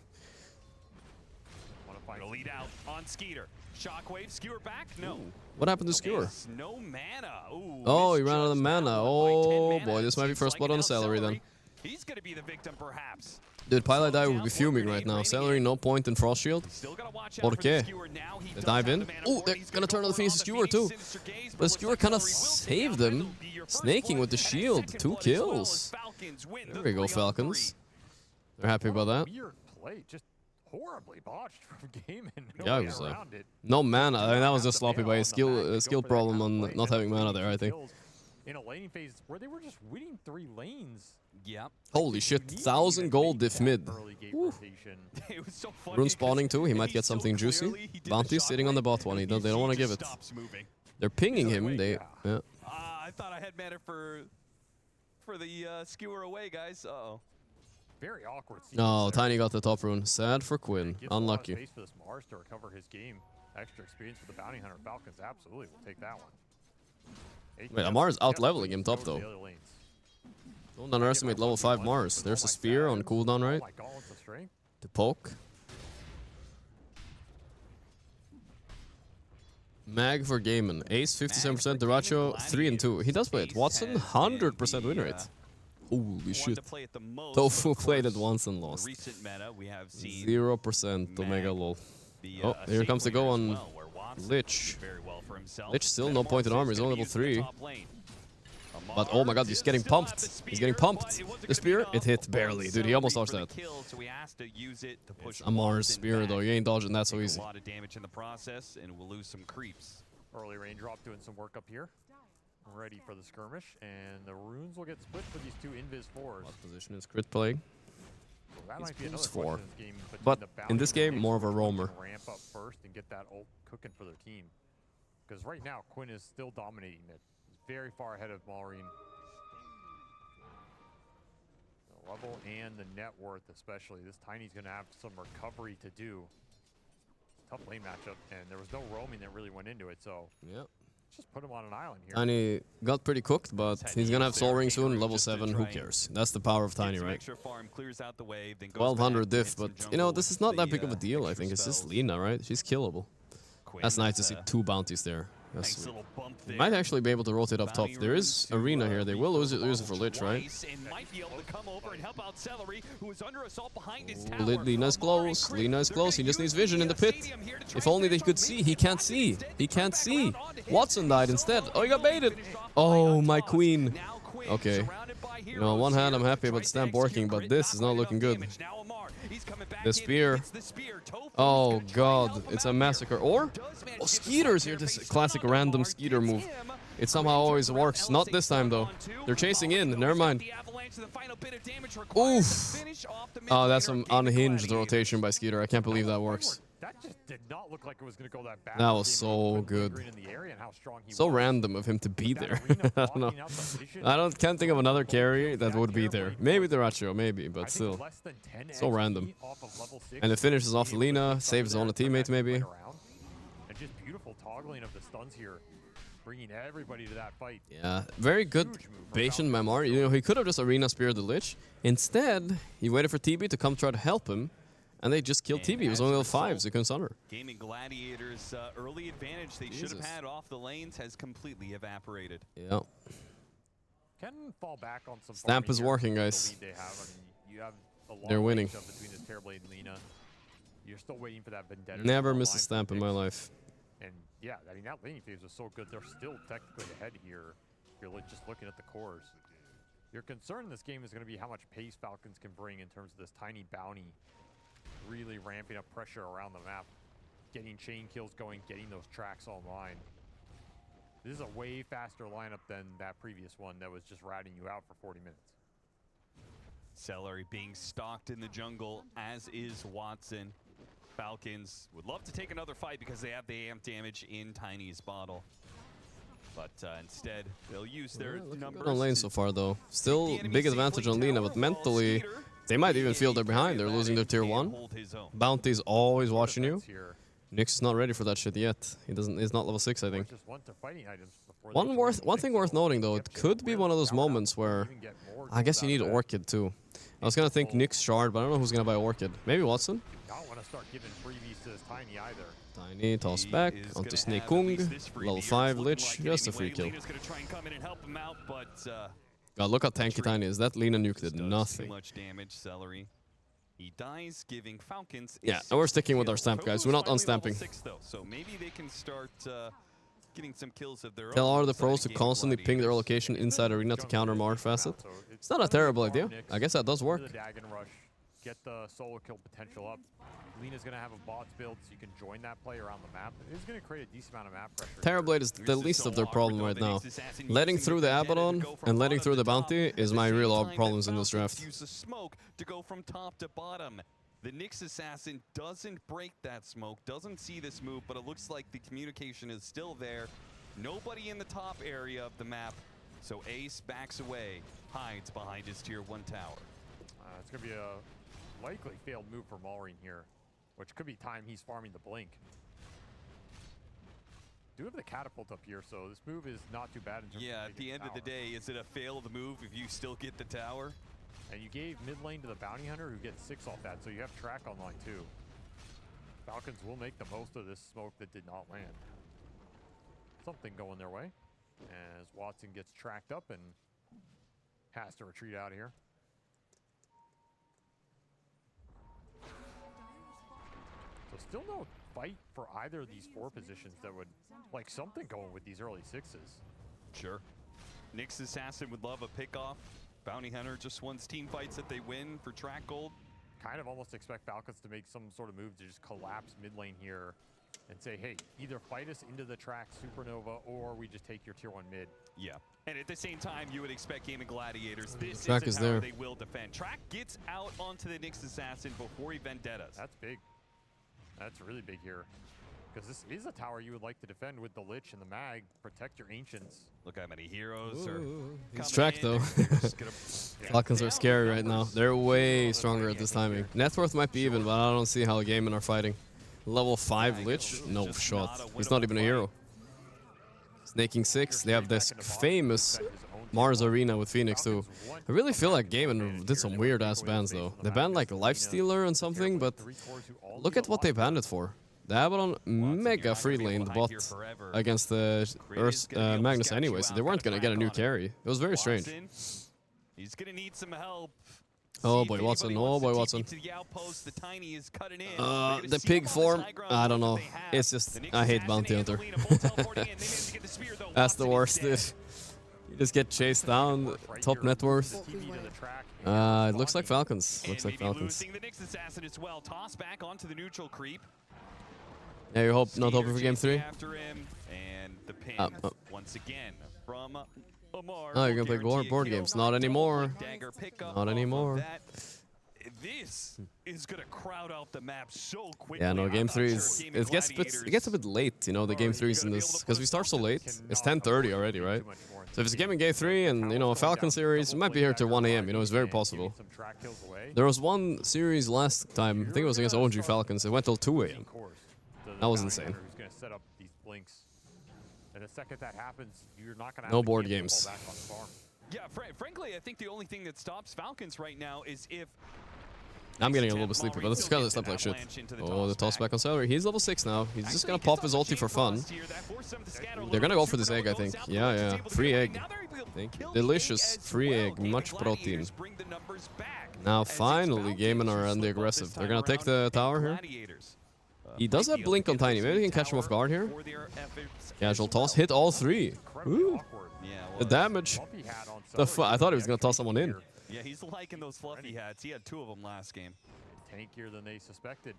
Lead out on Skeeter. Shockwave, Skewer back? No. What happened to Skewer? No mana. Ooh, oh, he ran out of mana. Oh boy, this might be first blood on the Celery then. He's gonna be the victim, perhaps. Dude, Pilot Die would be fuming right now. Celery, no point in Frost Shield. Okay. They dive in. Oh, they're gonna turn on the Phoenix Skewer too. The Skewer kind of saved them. Snaking with the shield. 2 kills. There we go, Falcons. They're happy about that. Weird play, just horribly botched from Gaming. Yeah, it was no mana. I mean, that was just sloppy by a skill problem on not having mana there, I think. In a laning phase where they were just winning 3 lanes. Yeah. Holy shit, 1,000 gold diff mid. Rune spawning too, he might get something juicy. Bounty sitting on the bot one, they don't want to give it. They're pinging him, yeah. I thought I had mana for the Skewer away, guys. Uh-oh. Very awkward. No, Tiny got the top rune. Sad for Quinn. Unlucky. Space for this Mars to recover his game. Extra experience for the Bounty Hunter. Falcons absolutely will take that one. Wait, Amar's out-leveling him top though. Don't underestimate level 5 Mars. There's a spear on cooldown, right? To poke. Mag for Gaiman. Ace 57%, Duracho 3 and 2. He does play it. Watson 100% win rate. Holy shit. Tofu played it once and lost. 0% Omega lol. Oh, here comes the go on Lich. Lich still no point in armor, he's only level 3. But oh my god, he's getting pumped. He's getting pumped. The spear, it hit barely. Dude, he almost dodged that. It's Amar's spear though, he ain't dodging that so easy. A lot of damage in the process, and we'll lose some creeps. Early raindrop doing some work up here. Ready for the skirmish, and the runes will get split for these 2 invis 4s. What position is Crit playing? So that might be another 4. in this game, But in this game, more of a roamer. Ramp up first and get that ult cooking for their team. Because right now, Quinn is still dominating it. He's very far ahead of Malrine. The level and the net worth especially. This Tiny's going to have some recovery to do. Tough lane matchup, and there was no roaming that really went into it, so... Yep. Just put him on an island here. Tiny got pretty cooked, but he's gonna have Soul Ring soon, level 7, who cares? That's the power of Tiny, right? 1200 diff, but you know, this is not that big of a deal, I think. It's just Lina, right? She's killable. That's nice to see 2 bounties there. Yes. Might actually be able to rotate up top. There is Arena here. They will use it for Lich, right? Lina is close. Lina is close. He just needs vision in the pit. If only they could see. He can't see. He can't see. Watson died instead. Oh, he got baited. Oh, my queen. Okay. You know, on one hand, I'm happy about the stamp working, but this is not looking good. The spear. Oh, God. It's a massacre. Or? Oh, Skeeter's here. This classic random Skeeter move. It somehow always works. Not this time, though. They're chasing in. Never mind. Oof. Oh, that's some unhinged rotation by Skeeter. I can't believe that works. That just did not look like it was going to go that bad. That was so good. So random of him to be there. I don't know. Can't think of another carry that would be there. Maybe the Ratio, maybe, but still. So random. And it finishes off Lina, saves his own teammate, maybe. And just beautiful toggling of the stuns here, bringing everybody to that fight. Yeah, very good patient Mamar. You know, he could have just Arena Speared the Lich. Instead, he waited for TB to come try to help him. And they just killed TB. It was only level 5, so he couldn't stun her. Gaming Gladiators' early advantage they should have had off the lanes has completely evaporated. Yeah. Can fall back on some Stamp is working, guys. They're winning. Between this Terrorblade and Lina. You're still waiting for that Vendetta. Never missed a stamp in my life. And yeah, I mean, that laning phase was so good. They're still technically ahead here. If you're just looking at the cores. Your concern in this game is going to be how much pace Falcons can bring in terms of this tiny bounty. Really ramping up pressure around the map, getting chain kills going, getting those tracks online. This is a way faster lineup than that previous one that was just riding you out for 40 minutes. Celery being stalked in the jungle, as is Watson. Falcons would love to take another fight because they have the amp damage in Tiny's bottle. But instead, they'll use their numbers. Good on lane so far, though. Still big advantage on Lina, but mentally, they might even feel they're behind. They're losing their tier 1. Bounty's always watching you. Nyx is not ready for that shit yet. He's not level 6, I think. One thing worth noting, though, it could be one of those moments where I guess you need Orchid, too. I was gonna think Nyx Shard, but I don't know who's gonna buy Orchid. Maybe Watson? I don't want to start giving freebies to this Tiny either. Tiny, toss back, onto Snake Kung, level 5 Lich, just a free kill. God, look how tanky Tiny is. That Lina nuke did nothing. Much damage, Celery. He dies, giving Falcons. Yeah, and we're sticking with our stamp, guys. We're not unstamping. So maybe they can start getting some kills of their own. Tell all the pros to constantly ping their location inside arena to counter Mar Facet. It's not a terrible idea. I guess that does work. Get the solo kill potential up. Lina's going to have a bots build so you can join that play around the map. It is going to create a decent amount of map pressure. Terrorblade is the least of their problem right now. Letting through the Abaddon and letting through the Bounty is my real problems in this draft. Use the smoke to go from top to bottom. The Nyx Assassin doesn't break that smoke, doesn't see this move, but it looks like the communication is still there. Nobody in the top area of the map, so Ace backs away, hides behind his tier 1 tower. It's going to be a likely failed move for Maureen here, which could be time he's farming the blink. Do have the catapult up here, so this move is not too bad in terms of at the end of the day, is it a failed move if you still get the tower? And you gave mid lane to the bounty hunter who gets 6 off that, so you have track online too. Falcons will make the most of this smoke that did not land. Something going their way as Watson gets tracked up and has to retreat out of here. So still no fight for either of these 4 positions that would like something going with these early 6s. Sure. Nyx Assassin would love a pick-off. Bounty Hunter just wants team fights that they win for track gold. Kind of almost expect Falcons to make some sort of move to just collapse mid lane here and say, hey, either fight us into the track Supernova or we just take your tier 1 mid. Yeah. And at the same time, you would expect Gaming Gladiators. This track is is how there. They will defend. Track gets out onto the Nyx Assassin before he Vendettas. That's big. That's really big here. Because this is a tower you would like to defend with the Lich and the Mag. Protect your Ancients. Look how many heroes are He's tracked, though. Falcons are scary right now. They're way stronger at this timing. Net worth might be even, but I don't see how Gaiman are fighting. Level 5 Lich? No shot. He's not even a hero. Snaking 6. They have this famous Mars Arena with Phoenix, too. I really feel like Gaiman did some weird-ass bans, though. They banned, like, Lifestealer and something, but look at what they banned it for. The Abaddon mega free laned bot against the Magnus anyway, so they weren't gonna get a new carry. It was very strange. He's gonna need some help. Oh boy, Watson. Oh boy, Watson. The pig form. I don't know. It's just I hate Bounty Hunter. That's the worst, dude. You just get chased down. Top net worth. It looks like Falcons. Looks like Falcons. Yeah, you hope not hoping for game 3. Oh, you're gonna play board games? Not anymore. Not anymore. This is gonna crowd out the map so quickly. Yeah, no, game 3 is it gets a bit late, you know, the game 3s in this because we start so late. It's 10:30 already, right? So if it's a game in game 3 and you know a Falcon series, we might be here till 1 AM. You know, it's very possible. There was one series last time. I think it was against OG Falcons. It went till 2 AM. That was insane. And the second that happens, you're not going to no board games. Yeah, frankly, I think the only thing that stops Falcons right now is if... I'm getting a little bit sleepy, but that's because I slept like shit. Oh, the toss back on Celery. He's level 6 now. He's just going to pop his ulti for fun. They're going to go for this egg, I think. Yeah. Free egg. Delicious free egg. Much protein. Now, finally, gaming around the aggressive. They're going to take the tower here. He does have blink on Tiny. Maybe we can catch him off guard here. Casual toss. Hit all 3. Ooh. The damage. I thought he was going to toss someone in. Yeah, he's liking those fluffy hats. He had 2 of them last game. Tankier than they suspected.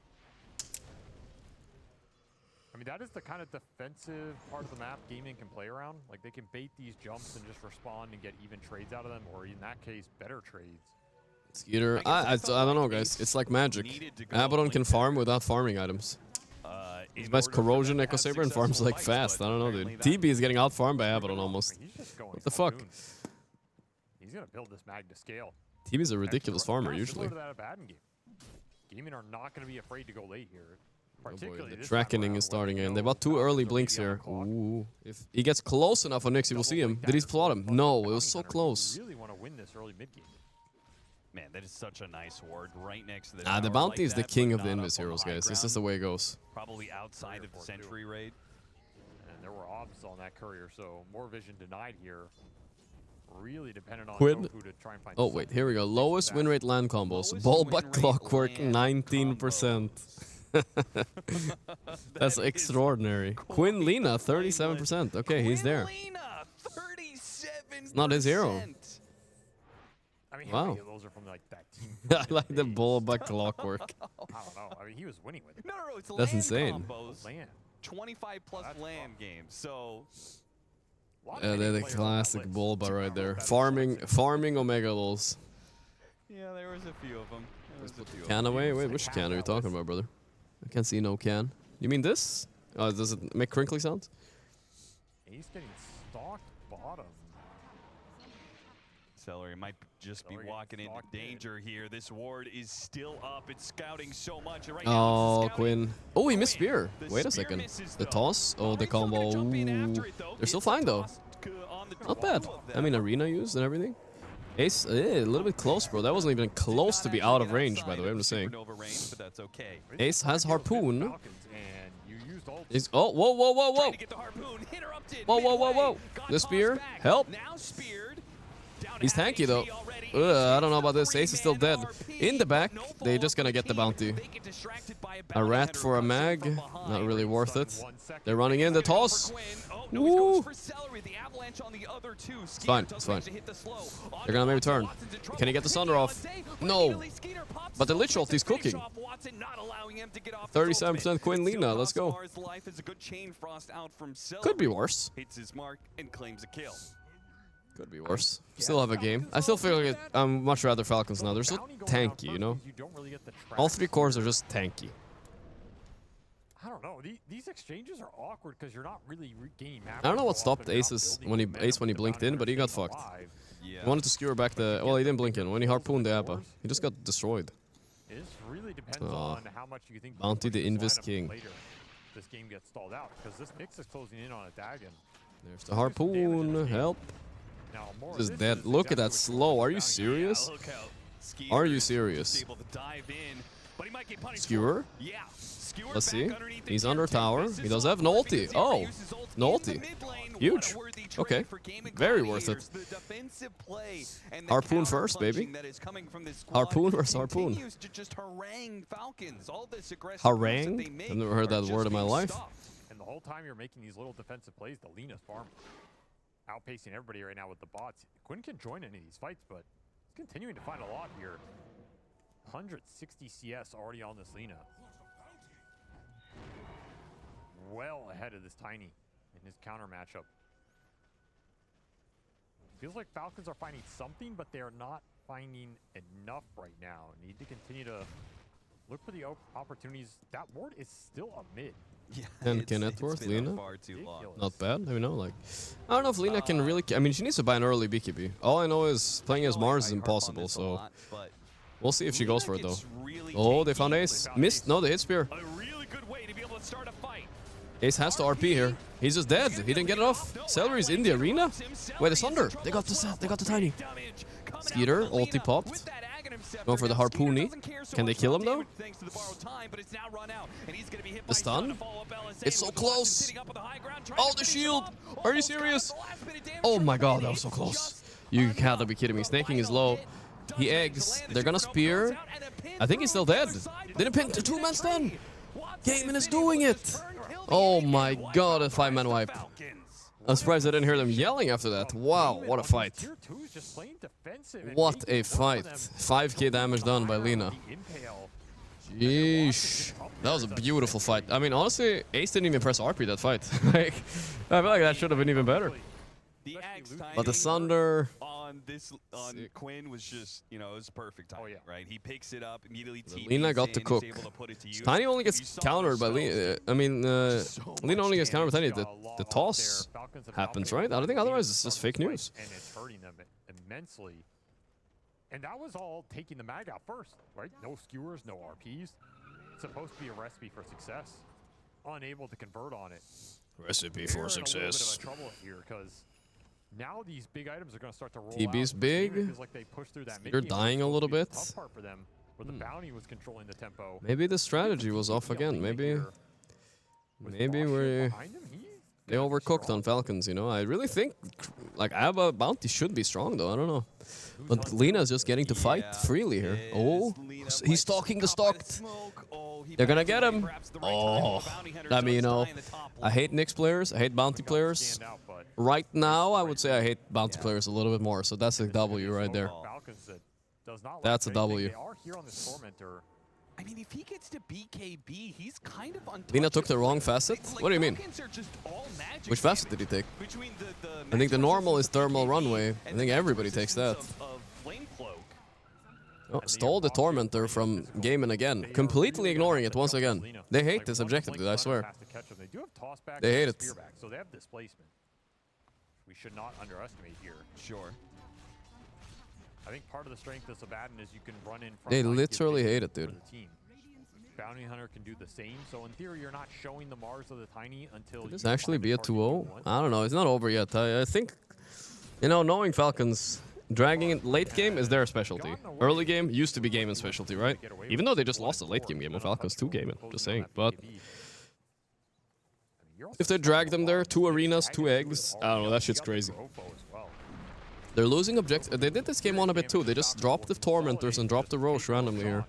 I mean, that is the kind of defensive part of the map Gaming can play around. Like, they can bait these jumps and just respond and get even trades out of them, or in that case, better trades. Skeeter, I don't know, guys. It's like magic. Abaddon can farm without farming items. He's best Corrosion Echo Saber and farms like fast. I don't know, dude. TB is getting out-farmed by Abaddon almost. What the fuck? He's gonna build this mag to scale. TB's a ridiculous farmer usually. Gaming are not gonna be afraid to go late here. Oh boy, the tracking is starting in. They bought 2 early blinks here. Ooh. If he gets close enough on Nyx, he will see him. Did he plot him? No, it was so close. Really want to win this early mid game. Man, that is such a nice ward right next to the the bounty is the king of the Invis heroes, guys. This is the way it goes. Probably outside of the Sentry raid. And there were obs on that courier, so more vision denied here. Really dependent on Quinn. Tofu to try and find. Oh wait, here we go. Lowest win rate land combos. Ball butt clockwork 19%. That's extraordinary. Quinn Lina 37%. Okay, he's there. It's not his hero. I mean, wow. Those are from like that team. I like the ball butt clockwork. I don't know. I mean, he was winning with it. No, it's that's insane. Land. 25 plus land games. So they're the classic Bulba right there. Farming Omega Lols. Yeah, there was a few of them. Can away? Wait, which can are you talking about, brother? I can't see no can. You mean this? Does it make crinkly sounds? He's getting stalked bottom. Celery might just be walking into danger here. This ward is still up. It's scouting so much. Right now, Quinn. Oh, he missed spear. Wait a second. The toss? Oh, the combo. Ooh. They're still fine, though. Not bad. I mean, arena used and everything. Ace, a little bit close, bro. That wasn't even close to be out of range, by the way. I'm just saying. Ace has harpoon. Oh, whoa. Whoa. The spear. Help. He's tanky, though. I don't know about this. Ace is still dead. In the back, they're just gonna get the bounty. A rat for a mag. Not really worth it. They're running in the toss. Woo. It's fine. They're gonna maybe turn. Can he get the Sunder off? No. But the Lich ult is cooking. 37% Quinn Lina. Let's go. Could be worse. Could be worse. Still have a game. I still feel like I'm much rather Falcons now. They're so tanky, you know? All 3 cores are just tanky. I don't know. These exchanges are awkward because you're not really gaining map. I don't know what stopped Ace when he blinked in, but he got fucked. He wanted to skewer back the... Well, he didn't blink in. When he harpooned the Abba, he just got destroyed. It just really depends on how much you think... Bounty the Invis King. This game gets stalled out because this Nyx is closing in on a Dagon. There's the harpoon. Help. Just dead. Look at that slow. Are you serious? Are you serious? Skewer? Let's see. He's under tower. He does have an ulti. Oh, an ulti. Huge. Okay. Very worth it. Harpoon first, baby. Harpoon versus harpoon. Harangue? I've never heard that word in my life. And the whole time you're making these little defensive plays, the Lena's farm outpacing everybody right now with the bots. Quinn can join any of these fights, but he's continuing to find a lot here. 160 CS already on this Lena. Well ahead of this Tiny in his counter matchup. Feels like Falcons are finding something, but they are not finding enough right now. Need to continue to look for the opportunities. That ward is still a mid. Yeah, 10k net worth, Lena. Not bad, you know, like... I don't know if Lena can really... I mean, she needs to buy an early BKB. All I know is playing as Mars is impossible, so... We'll see if she goes for it, though. Oh, they found Ace. Missed. No, they hit Spear. Ace has to RP here. He's just dead. He didn't get it off. Celery's in the arena. Wait, it's under. They got the Tiny. Skeeter, ulti popped. Going for the Harpoony. Can they kill him, though? The stun? It's so close. Oh, the shield. Are you serious? Oh my god, that was so close. You gotta be kidding me. Snaking is low. He eggs. They're gonna spear. I think he's still dead. Didn't pin to 2-man stun. Gaiman is doing it. Oh my god, a 5-man wipe. I'm surprised I didn't hear them yelling after that. Wow, what a fight. What a fight. 5k damage done by Lena. Yeesh. That was a beautiful fight. I mean, honestly, Ace didn't even press RP that fight. Like, I feel like that should have been even better. But the Sunder... on Quinn was just, you know, it was perfect timing, right? He picks it up, immediately Lena got to cook. Tiny only gets countered by Lena. I mean, Lena only gets countered by Tiny. The toss happens, right? I don't think otherwise it's just fake news. And it's hurting them immensely. And that was all taking the mag out first, right? No skewers, no RPs. It's supposed to be a recipe for success. Unable to convert on it. Recipe for success. They're in a little bit of trouble here because now these big items are going to start to roll TB's out. big. Like they push through that They're dying a little bit. Tough part for them, where the bounty was controlling the tempo. Maybe the strategy was off again. Maybe they overcooked on Falcons, you know? I really think, like, Abba Bounty should be strong, though. I don't know. But Lena's just getting to fight freely here. Oh, he's stalking the stalked. They're gonna get him. Oh, I mean, you know, I hate Nyx players. I hate Bounty players. Right now, I would say I hate Bounty players a little bit more. So that's a W right there. That's a W. I mean, if he gets to BKB, he's kind of untouchable. Lena took the wrong facet? What do you mean? Which facet did he take? I think the normal is thermal runway. I think everybody takes that. Oh, stole the Tormentor from Gaiman again. Completely ignoring it once again. They hate this objectively, I swear. They hate it. So they have displacement. We should not underestimate here. Sure. I think part of the strength of Sabaton is you can run in front. They literally hate it, dude. Bounty Hunter can do the same, so in theory you're not showing the Mars of the Tiny until Could this actually be a 2-0? I don't know, it's not over yet. I think, you know, knowing Falcons, dragging it late game is their specialty. Early game used to be Gaiman's specialty, right? Even though they just lost the late game on Falcons to Gaiman, just saying. But if they drag them there, 2 arenas, 2 eggs, I don't know, that shit's crazy. They're losing objectives. They did this game on a bit too. They just dropped the Tormentors and dropped the Roche randomly here.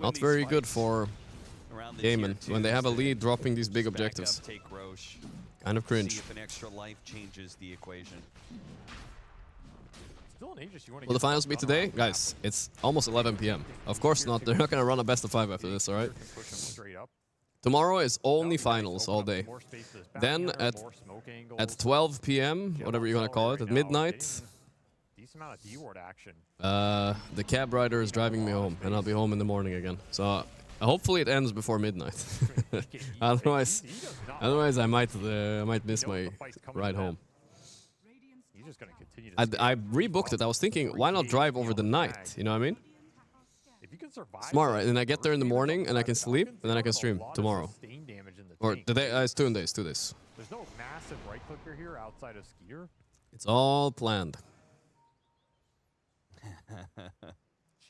Not very good for Gaiman when they have a lead dropping these big objectives. Kind of cringe. See if an extra life changes the equation. Will the finals be today? Guys, it's almost 11 p.m. Of course not. They're not going to run a best of 5 after this, alright? Tomorrow is only finals all day. Then at 12 p.m., whatever you want to call it, at midnight, the cab rider is driving me home, and I'll be home in the morning again. So hopefully it ends before midnight. otherwise I might miss my ride home. I rebooked it. I was thinking, why not drive over the night? You know what I mean? Smart, right? And I get there in the morning, and I can sleep, and then I can stream tomorrow. Or today, it's 2 days, 2 days. There's no massive right clicker here outside of Skier. It's all planned.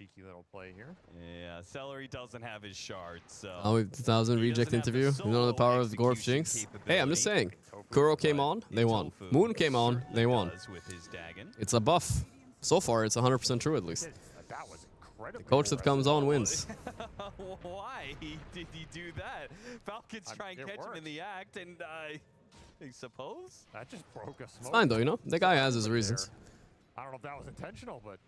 cheeky little play here. Yeah, Celery doesn't have his shards, so... Oh, with 2000 reject interview. You know the power of the Gorgc Jinx? Hey, I'm just saying. Kuro came on, they won. Moon came on, they won. It's a buff. So far, it's 100% true at least. That was incredible. The coach that comes on wins. Why did he do that? Falcons try and catch him in the act, and I suppose? That just broke a smoke. It's fine though, you know? The guy has his reasons. I don't know if that was intentional, but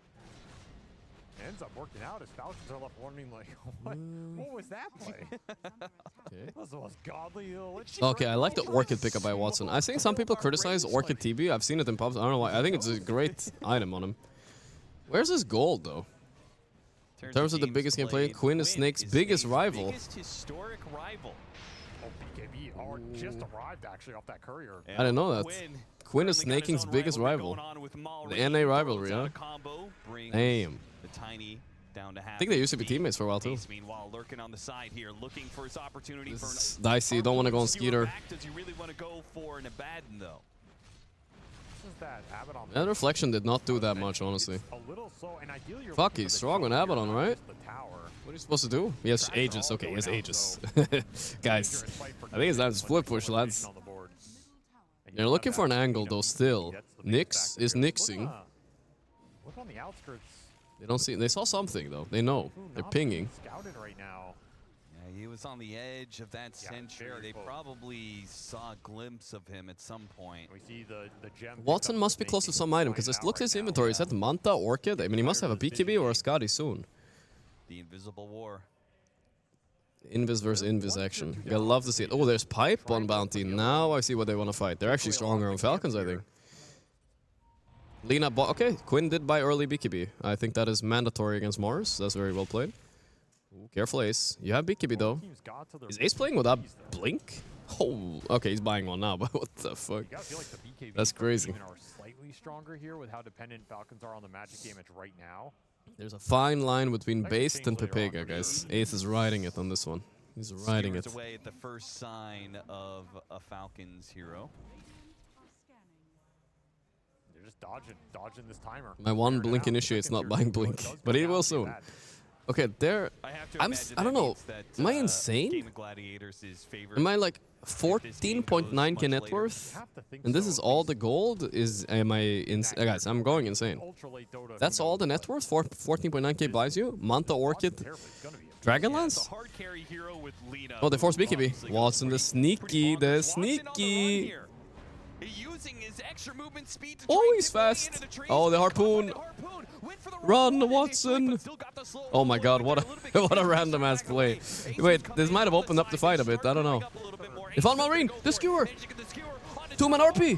it ends up working out as Falcons are left wondering, like, what was that play? Okay. That was the most godly little... Okay, I like the Orchid pickup by Watson. I think some people criticize Orchid TB. I've seen it in pubs. I don't know why. I think it's a great item on him. Where's his gold, though? In terms of the biggest game played, Quinn is Snake's biggest rival. Biggest historic rival. Oh, BKB just arrived, actually, off that courier. I didn't know that. Quinn is Snaking's biggest rival. The NA rivalry, huh? Damn. The Tiny down to half. I think they used to be teammates for a while, too. Meanwhile, lurking on the side here, looking for his opportunity for It's dicey. Don't want to go on Skeeter. Does you really want to go for an Abaddon, though? That reflection did not do that much, honestly. A little slow, and ideally you're Fuck, he's strong on Abaddon, right? What are you supposed to do? He has Aegis. Okay, he has Aegis. Guys, I think it's time to split push, lads. They're looking for an angle, though, still. Nyx is nixing. Look on the outskirts. They don't see. They saw something, though. They know. They're pinging. Scouted right now. Yeah, he was on the edge of that sentry. They probably saw a glimpse of him at some point. We see the gem. Watson must be close to some item, because look at his inventory. Is that Manta, Orchid? I mean, he must have a BKB or a Scotty soon. The Invisible War. Invis versus Invis action. You gotta love to see it. Oh, there's Pipe on Bounty. Now I see what they want to fight. They're actually stronger on Falcons, I think. Lina bought. Okay, Quinn did buy early BKB. I think that is mandatory against Mars. That's very well played. Ooh, careful, Ace. You have BKB though. Is Ace playing without Blink? Oh, okay, he's buying one now, but what the fuck? That's crazy. Are slightly stronger here with how dependent Falcons are on the Magic game edge right now. There's a fine line between Based and Pepega, guys. Ace is riding it on this one. He's riding it. Away at the first sign of a Falcons hero. They're just dodging this timer. My one Blink initiate's not buying Blink, but he will soon. Okay, there. I don't know. Am I insane? Am I like 14.9k net worth? And this is all the gold? Am I insane? Guys, I'm going insane. That's all the net worth? 14.9k buys you? Manta, Orchid, Dragonlance? Oh, they forced BKB. Watson, the sneaky, Using his extra movement speed to oh, he's fast. Oh, the harpoon. Run, Watson. Oh my god, what a random ass play. Wait, this might have opened up the fight a bit. I don't know. They found Marine. The skewer. 2-man RP.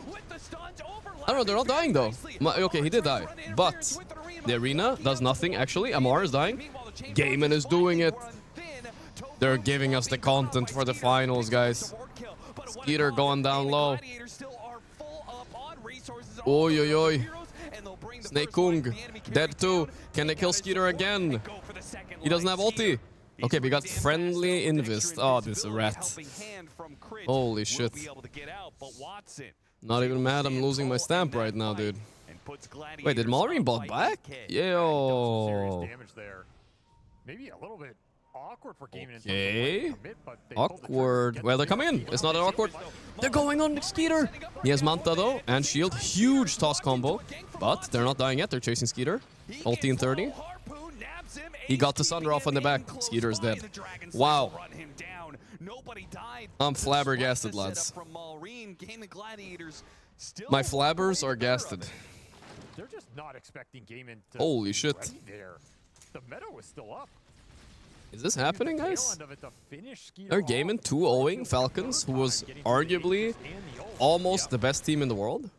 I don't know, they're not dying though. Okay, he did die. But the arena does nothing actually. Amar is dying. Gaiman is doing it. They're giving us the content for the finals, guys. Skeeter going down low. Oi, oi, oi. Snake Kung, dead too. Can they kill Skeeter again? He doesn't have ulti. Okay, we got friendly Invist. Oh, this is a rat. Holy shit. Not even mad I'm losing my stamp right now, dude. Wait, did Malrine bot back? Yo. Maybe a little bit awkward for gaming. Okay. Awkward. Well, they're coming in. It's not that awkward. They're going on the Skeeter. He has Manta though, and shield. Huge toss combo. But they're not dying yet. They're chasing Skeeter. Ulti in 30. He got the Sunder off on the back. Skeeter is dead. Wow. I'm flabbergasted, lads. My flabbers are gasted. They're just not expecting Gaiman to holy shit. The meta was still up. Is this happening, guys? They're Gaiman 2-0ing Falcons, who was arguably almost the best team in the world.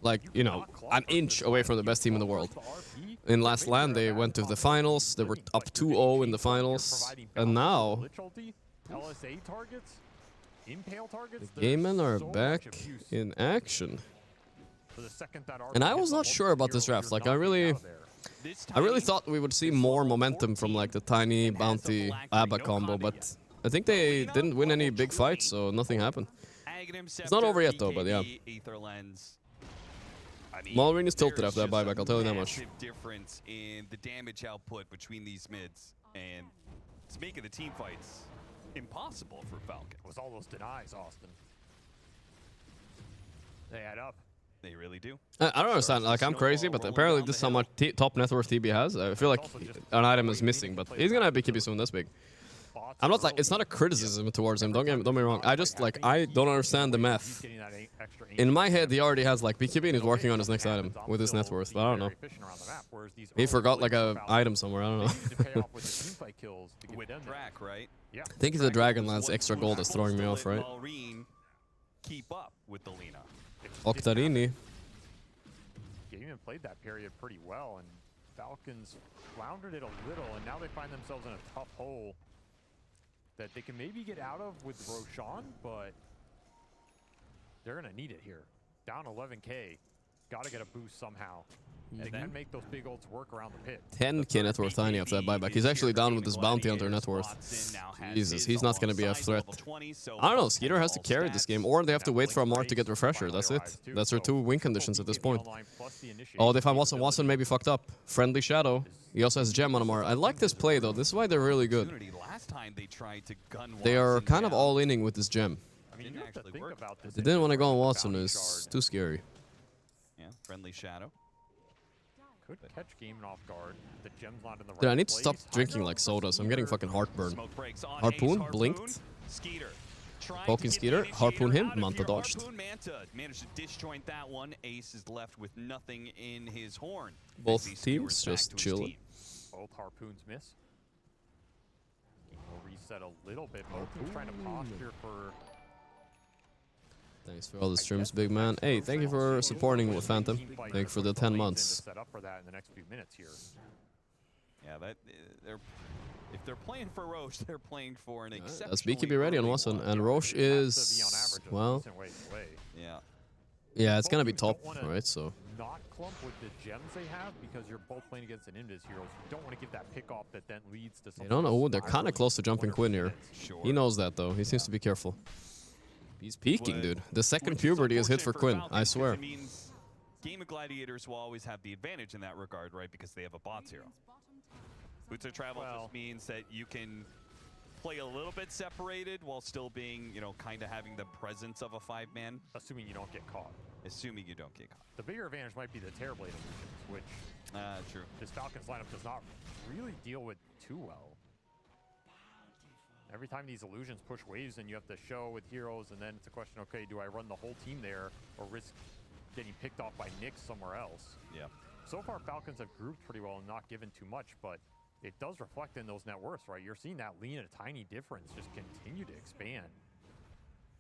Like, you know, an inch away from the best team in the world. In last LAN, they went to the finals. They were up 2-0 in the finals. And now, the Gaiman are back in action. And I was not sure about this draft. Like, I really thought we would see more momentum from like the Tiny Bounty ABBA combo, but I think they didn't win any big fights, so nothing happened. It's not over yet though, but yeah. I mean, Malrine is tilted there's after that just a buyback, I'll tell you that much. massive difference in the damage output between these mids, and it's making the team fights impossible for Falcon. With all those denies, Austin. They add up. They really do. I don't understand, like I'm crazy, but apparently this is how much top net worth TB has. I feel like an item is missing, but he's gonna have BKB soon, that's big. I'm not like, it's not a criticism towards him, don't get me wrong. I just like, I don't understand the math. In my head, he already has like BKB and he's working on his next item with his net worth, but I don't know. He forgot like a item somewhere, I don't know. With Drac, right? I think he's a Dragonlance extra gold that's throwing me off, right? Keep up with the Lina. Octarini. Game played that period pretty well, and Falcons floundered it a little, and now they find themselves in a tough hole that they can maybe get out of with Roshan, but they're gonna need it here. Down 11K, gotta get a boost somehow. They can make those big ults work around the pit. 10k net worth tiny after that buyback. He's actually down with his bounty hunter net worth. Jesus, he's not gonna be a threat. I don't know, Skeeter has to carry this game, or they have to wait for a Mark to get refresher, that's it. That's their two win conditions at this point. Oh, they find Watson. Watson maybe fucked up. Friendly Shadow. He also has Gem on him. I like this play though, this is why they're really good. They are kind of all-inning with this Gem. They didn't want to go on Watson, it's too scary. Yeah, Friendly Shadow. Could catch game off guard. The Gem's not in the right Dude, I need to place. stop drinking like sodas. I'm getting fucking heartburn. Harpoon, blinked. Poking Skeeter, harpoon him, Manta dodged. Manta managed to disjoint that one. Ace is left with nothing in his horn. Both teams just chilling. Both harpoons miss. We'll reset a little bit. Both teams trying to posture for... Thanks for all the streams, big man. Hey, thank you for supporting with Phantom. Thank you for the 10 months. Set up for that in the next few minutes here. Yeah, if they're playing for Roche, they're playing for an exceptional. That's BKB ready on Watson, and Roche is, well, yeah, it's gonna be top, right? So. Not clump with the gems they have because you're both playing against an Invis hero. You don't want to give that pick off that then leads to something. They don't know. They're kind of close to jumping Quinn here. He knows that though. He seems to be careful. He's peeking, dude. The second puberty is hit for Quinn, I swear. Game of Gladiators will always have the advantage in that regard, right? Because they have a bots hero. Boots of Travel just means that you can play a little bit separated while still being, you know, kind of having the presence of a 5-man. Assuming you don't get caught. Assuming you don't get caught. The bigger advantage might be the Terrorblade illusions, which true. This Falcons lineup does not really deal with too well. Every time these illusions push waves and you have to show with heroes, and then it's a question, okay, do I run the whole team there or risk getting picked off by Nyx somewhere else? Yeah. So far, Falcons have grouped pretty well and not given too much, but it does reflect in those net worths, right? You're seeing that lean at a tiny difference just continue to expand.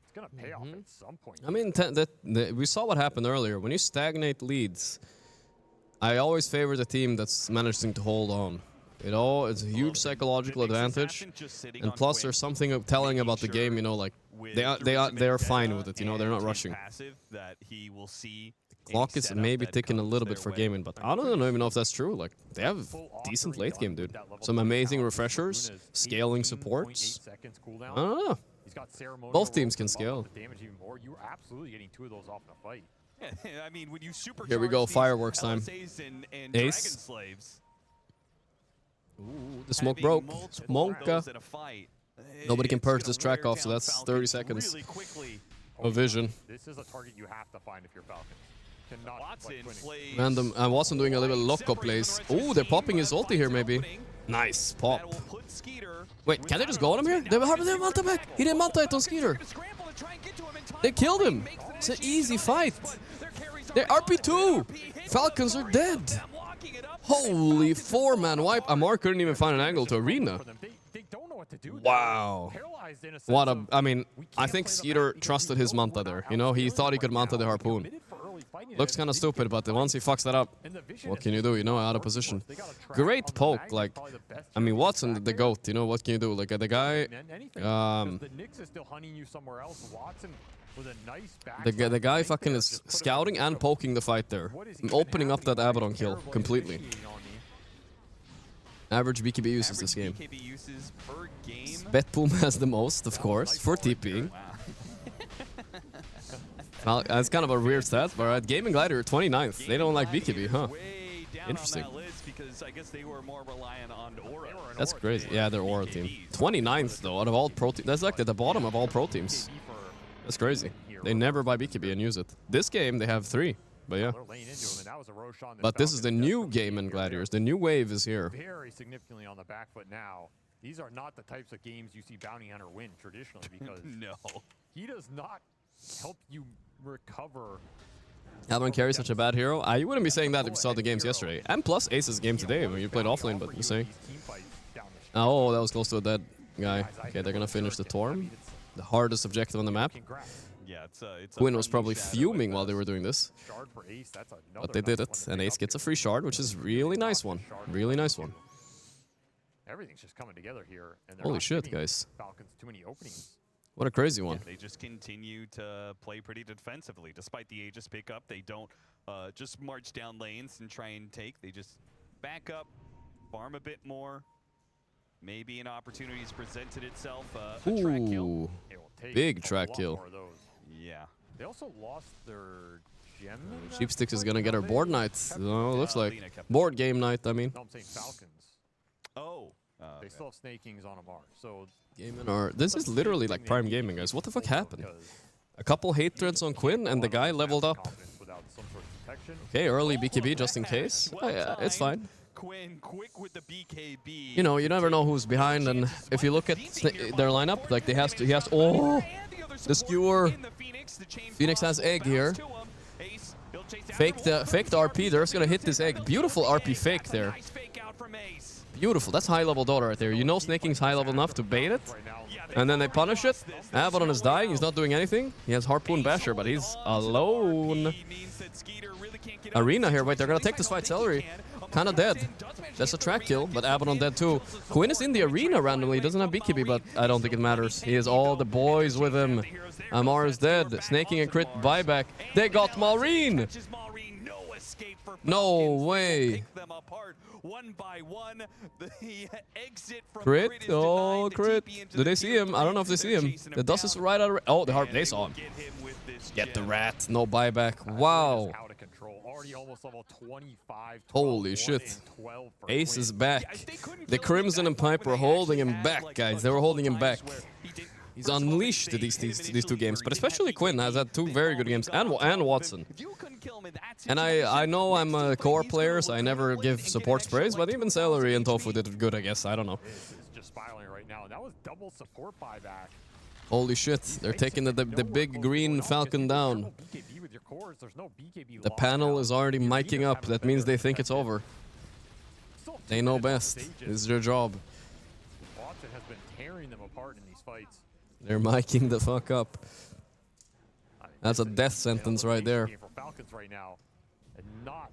It's going to pay off at some point. I mean, we saw what happened earlier. When you stagnate leads, I always favor the team that's managing to hold on. It's a huge psychological advantage, and plus there's something telling about the game. You know, like they're fine with it. You know, they're not rushing. The clock is maybe ticking a little bit for gaming, but I don't even know if that's true. Like they have decent late game, dude. Some amazing refreshers, scaling supports. I don't know. Both teams can scale. Damage even more. You're absolutely getting 2 of those off in a fight. Yeah, I mean, when you supercharge here we go, fireworks time. And Ace. Ooh, the smoke broke. Smoka. Nobody can purge this track off, so that's 30 seconds of vision. This is a target you have to find if you're Falcon. Random. Watson doing a little lock-up plays. Ooh, they're popping his ulti here, maybe. Nice pop. Wait, can they just go on him here? They have Manta back. He didn't Manta it on Skeeter. They killed him. It's an easy fight. They're RP2. Falcons are dead. Holy 4-man wipe. Amar couldn't even find an angle to Arena. Wow. What a... I mean, I think Skeeter trusted his Manta there. You know, he thought he could Manta the Harpoon. Looks kind of stupid, but once he fucks that up, what can you do? You know, out of position. Great poke. Like, I mean, Watson, the GOAT. You know, what can you do? Like, the guy... The guy fucking is scouting and poking the fight there. Opening up that Abaddon kill completely. Average BKB uses this game. Betboom has the most, of course, for TPing. Well, that's kind of a weird stat, but right, Gaming Gladiator 29th. They don't like BKB, huh? Interesting. Because I guess they were more reliant on Aura. That's crazy. Yeah, they're Aura team. 29th though, out of all pro teams. That's like at the bottom of all pro teams. That's crazy. They never buy BKB and use it. This game they have 3, but yeah. But this is the new game in Gladiators. The new wave is here. Very significantly on the back foot now. These are not the types of games you see Bounty Hunter win traditionally because no, he does not help you recover. Alban carries such a bad hero. You wouldn't be saying that if you saw the games yesterday. And plus Ace's game today when you played offlane, but you're saying. Oh, that was close to a dead guy. Okay, they're gonna finish the Torm. The hardest objective on the map. Yeah, Quinn was probably fuming while they were doing this. But they did it, and Ace gets a free shard, which is really nice one. Really nice one. Everything's just coming together here. And holy shit, guys. Falcons too many openings. What a crazy one. Yeah, they just continue to play pretty defensively. Despite the Aegis pickup, they don't just march down lanes and try and take. They just back up, farm a bit more. Maybe an opportunity's presented itself. A track kill. Big track kill. Yeah. They also lost their gem. Sheepsticks is gonna get her board night. Oh, looks like. Board game night, I mean. No, I'm saying Falcons. Oh. They still have Snakings on Amar, so... This is literally like Prime Gaming, guys. What the fuck happened? A couple hate threads on Quinn, and the guy leveled up. Okay, early BKB just in case. Oh, yeah, it's fine. Quinn, quick with the BKB. You know, you never know who's behind, and if you look at their lineup, like he has to. Oh, the skewer. Phoenix has egg here. Fake the RP. They're just gonna hit this egg. Beautiful RP fake there. Beautiful. That's high level dot right there. You know Snaking's high level enough to bait it, and then they punish it. Abaddon is dying. He's not doing anything. He has Harpoon Basher, but he's alone. Arena here. Wait, they're gonna take this fight. Celery. Kinda dead. That's a track kill, but Abaddon dead too. Quinn is in the arena randomly. He doesn't have BKB, but I don't think it matters. He has all the boys with him. Amar is dead. Snaking and crit buyback. They got Maureen! No way. One by one, the exit from crit? Oh, crit. Do they see him? I don't know if they see him. The dust is right out of... Oh, the harp. They saw him. Get the rat. No buyback. Wow. Holy shit. Ace is back. The Crimson and Pipe were holding him back, guys. They were holding him back. He's unleashed these 2 games, but especially Quinn has had 2 very good games, and Watson. And I know I'm a core player, so I never give support sprays, but even Celery and Tofu did good, I guess. I don't know. Just spiraling right now. That was double support buyback. Holy shit, they're taking the big green Falcon down. The panel is already miking up. That means they think it's over. They know best. This is their job. Watson has been tearing them apart in these fights. They're miking the fuck up. That's a death sentence right there. For Falcons right now, and not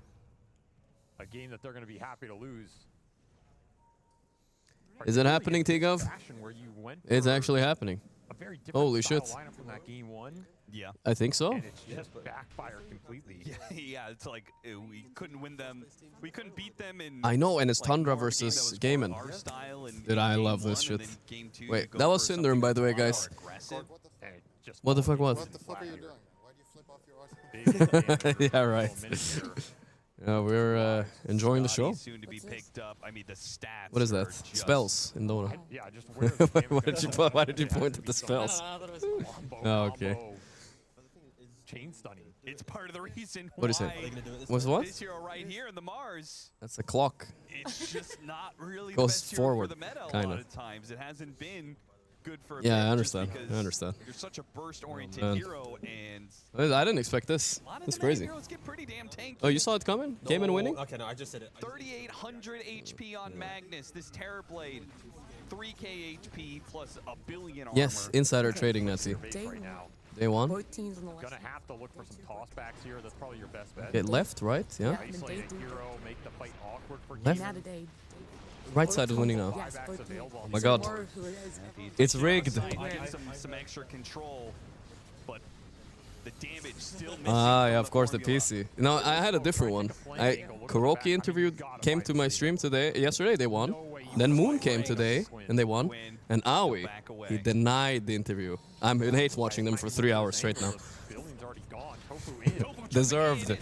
a game that they're going to be happy to lose. Is it happening, Tigov? It's actually happening. Holy shit. Yeah. I think so. And it's just backfired completely. Yeah, it's like we couldn't win them. We couldn't beat them in... I know, and it's Tundra versus Gaiman. Did I love this shit. Wait, that was Syndrome, by the way, guys. What the fuck was? What the fuck are you doing? Why do you flip off your Yeah, right. We're enjoying the show. What is that? Spells in Dota. Yeah, just why did you point at the spells? Oh, okay. Chain stunning. It's part of the reason what is it? What's what? This hero right here in the Mars. That's a clock. It's just not really goes the best forward, for the meta kind a lot of. of times. It hasn't been good for a yeah, bit I understand. just I understand. You're such a burst-oriented hero, and I didn't expect this. It's crazy. heroes get pretty damn tanky. Oh, you saw it coming? Came in winning? Okay, no, I just said it. 3,800 HP on Magnus. This Terror Blade, 3K HP plus a billion armor. Yes, insider trading, Nazi. Day one. Gonna have to look for some tossbacks here. That's probably your best bet. Okay, left, right, yeah. Isolate a hero, make the fight awkward for Left. Right side is winning now. Oh my god. It's rigged. Some extra control, but the damage still missing. Yeah, of course the PC. No, I had a different one. Kuroki interviewed came to my stream yesterday, they won. Then Moon came today, and they won. And Aoi, he denied the interview. I'm in hate watching them for 3 hours straight now. Deserved.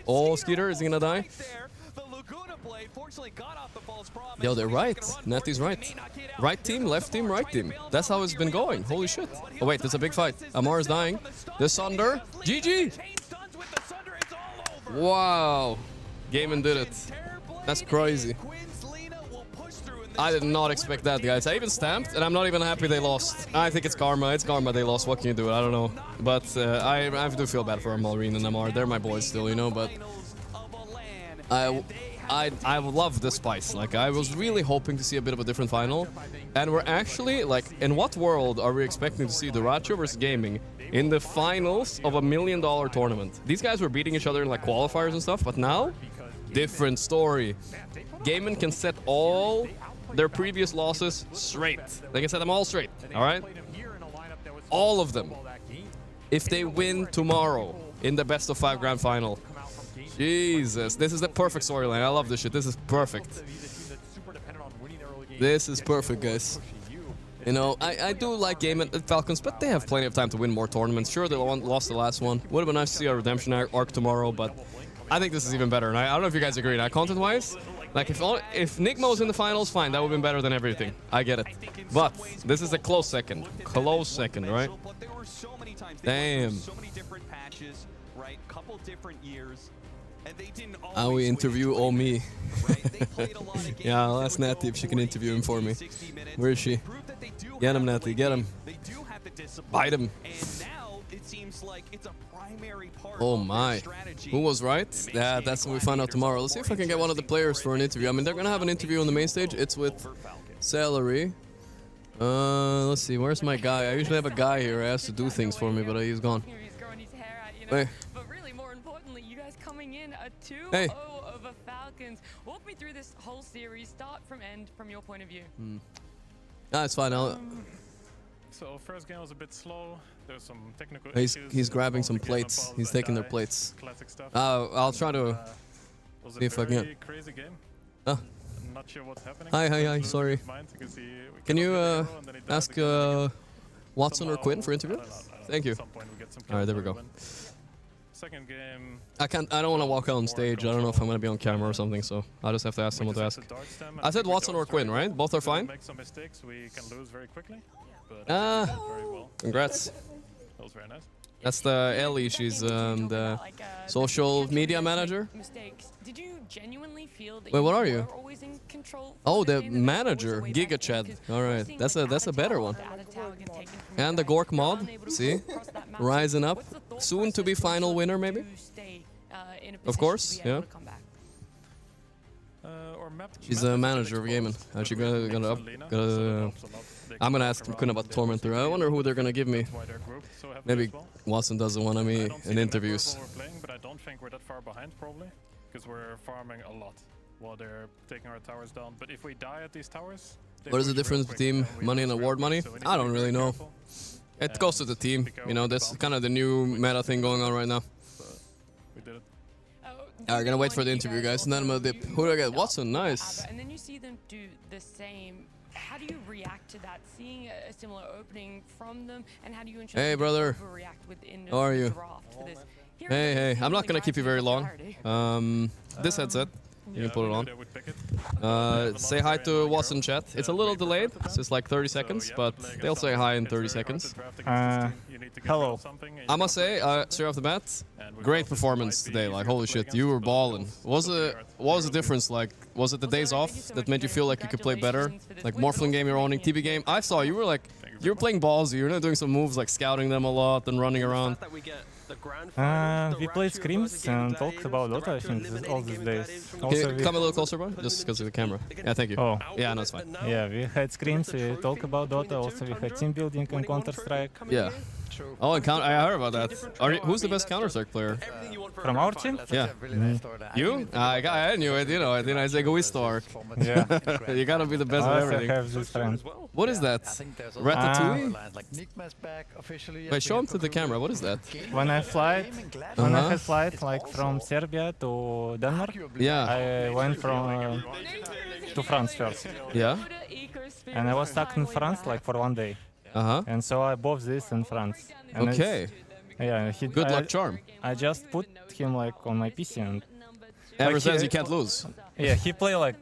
Oh, Skeeter, is he gonna die? Yo, they're right. Natty's right. Right team, left team, right team. That's how it's been going. Holy shit. Oh wait, there's a big fight. Amar is dying. The Sunder. GG! Wow. Gaiman did it. That's crazy. I did not expect that, guys. I even stamped, and I'm not even happy they lost. I think it's karma. It's karma they lost. What can you do? I don't know. But I do feel bad for Malrine and Amar. They're my boys still, you know, but... I love the spice. Like, I was really hoping to see a bit of a different final. And we're actually, like, in what world are we expecting to see Duracho versus Gaming in the finals of $1 million tournament? These guys were beating each other in, like, qualifiers and stuff, but now, different story. Gaming can set all their previous losses straight. They can set them all straight, all right? All of them. If they win tomorrow in the best of 5 grand final. Jesus, this is the perfect storyline. I love this shit. This is perfect. This is perfect, guys. You know, I do like Game and Falcons, but they have plenty of time to win more tournaments. Sure, they lost the last one. Would have been nice to see a redemption arc tomorrow, but I think this is even better. And I don't know if you guys agree. Now, content-wise, like if Nigma was in the finals, fine, that would have been better than everything. I get it. But this is a close second. Close second, right? Damn. I will interview all me. Yeah, I'll ask Natty if she can interview him for me. Where is she? Get him, Natty, get him. Bite him. Oh my. Who was right? Yeah, that's what we find out tomorrow. Let's see if I can get one of the players for an interview. I mean, they're gonna have an interview on the main stage. It's with Celery. Let's see, where's my guy? I usually have a guy here who has to do things for me, but he's gone. Hey. But really, more importantly, you guys coming in a 2-0 Hey. over Falcons. Walk me through this whole series, start from end, from your point of view. Ah, it's fine. So first game was a bit slow. There's some technical issues. He's grabbing some plates. He's taking their plates. Classic stuff. I'll try to was see if I can. Crazy game. Ah. I'm not sure what's happening. Hi. Sorry. Can you ask Watson or Quinn for interview? Thank you. All right, there we go. Second game. I don't want to walk out on stage. I don't know if I'm gonna be on camera or something, so I'll just have to ask someone to ask. I said Watson or Quinn, right? Both are fine. Make some mistakes, we can lose very quickly. But very well. Congrats. That was very nice. That's the Ellie. She's the social media manager. Did you genuinely feel that Wait, what are you you? were always in control? Oh, the manager, Giga Chad. All right, that's a better one. And the Gorgc mod, see, rising up, soon to be final winner maybe. Of course, yeah. She's a manager of gaming. She's gonna I'm gonna ask Quinn about Tormentor. I wonder who they're gonna give me. Maybe Watson doesn't want me in interviews. But I don't think we're that far behind probably, because we're farming a lot while they're taking our towers down. But if we die at these towers, what is the difference between money and award money? I don't really know. It goes to the team. You know, that's kind of the new meta thing going on right now. We did it. Alright, gonna wait for the interview, guys. And then I'm gonna dip. Who do I get? Watson, nice. And then you see them do the same. How do you react to that? Seeing a similar opening from them, and how do you ensure hey, brother. Within How are you? for this? Hey. I'm not gonna keep you very long. This headset. You can put it on. Say hi to Watson chat. It's a little delayed. It's just like 30 seconds, but they'll say hi in 30 seconds. Hello. I must say, straight off the bat, great performance today. Like, holy shit, you were balling. What was the difference? Like, was it the days off that made you feel like you could play better? Like, Morphling game you're owning, TV game. I saw you were playing ballsy. You're not doing some moves like scouting them a lot and running around. We played scrims and talked about Dota, I think, all these days. Also, Can you come a little closer, bro? Just because of the camera. Yeah, thank you. Oh. Yeah, no, it's fine. Yeah, we had scrims, we talked about Dota, also we had team building and Counter-Strike. Yeah. Oh, and I heard about that. Who's the best Counter-Strike player? From our team? Yeah. You? I knew it, you know. I think I say Egoistark. Yeah. You gotta be the best at everything. I have this friend. What is that? Ratatouille? Wait, show him to the camera. What is that? When I had flight like from Serbia to Denmark, yeah. I went from to France first. Yeah. And I was stuck in France like for 1 day. Uh-huh. And so I bought this in France. And okay. Yeah, Good luck charm. I just put him like on my PC and Ever like, says you can't lose. Yeah, he play like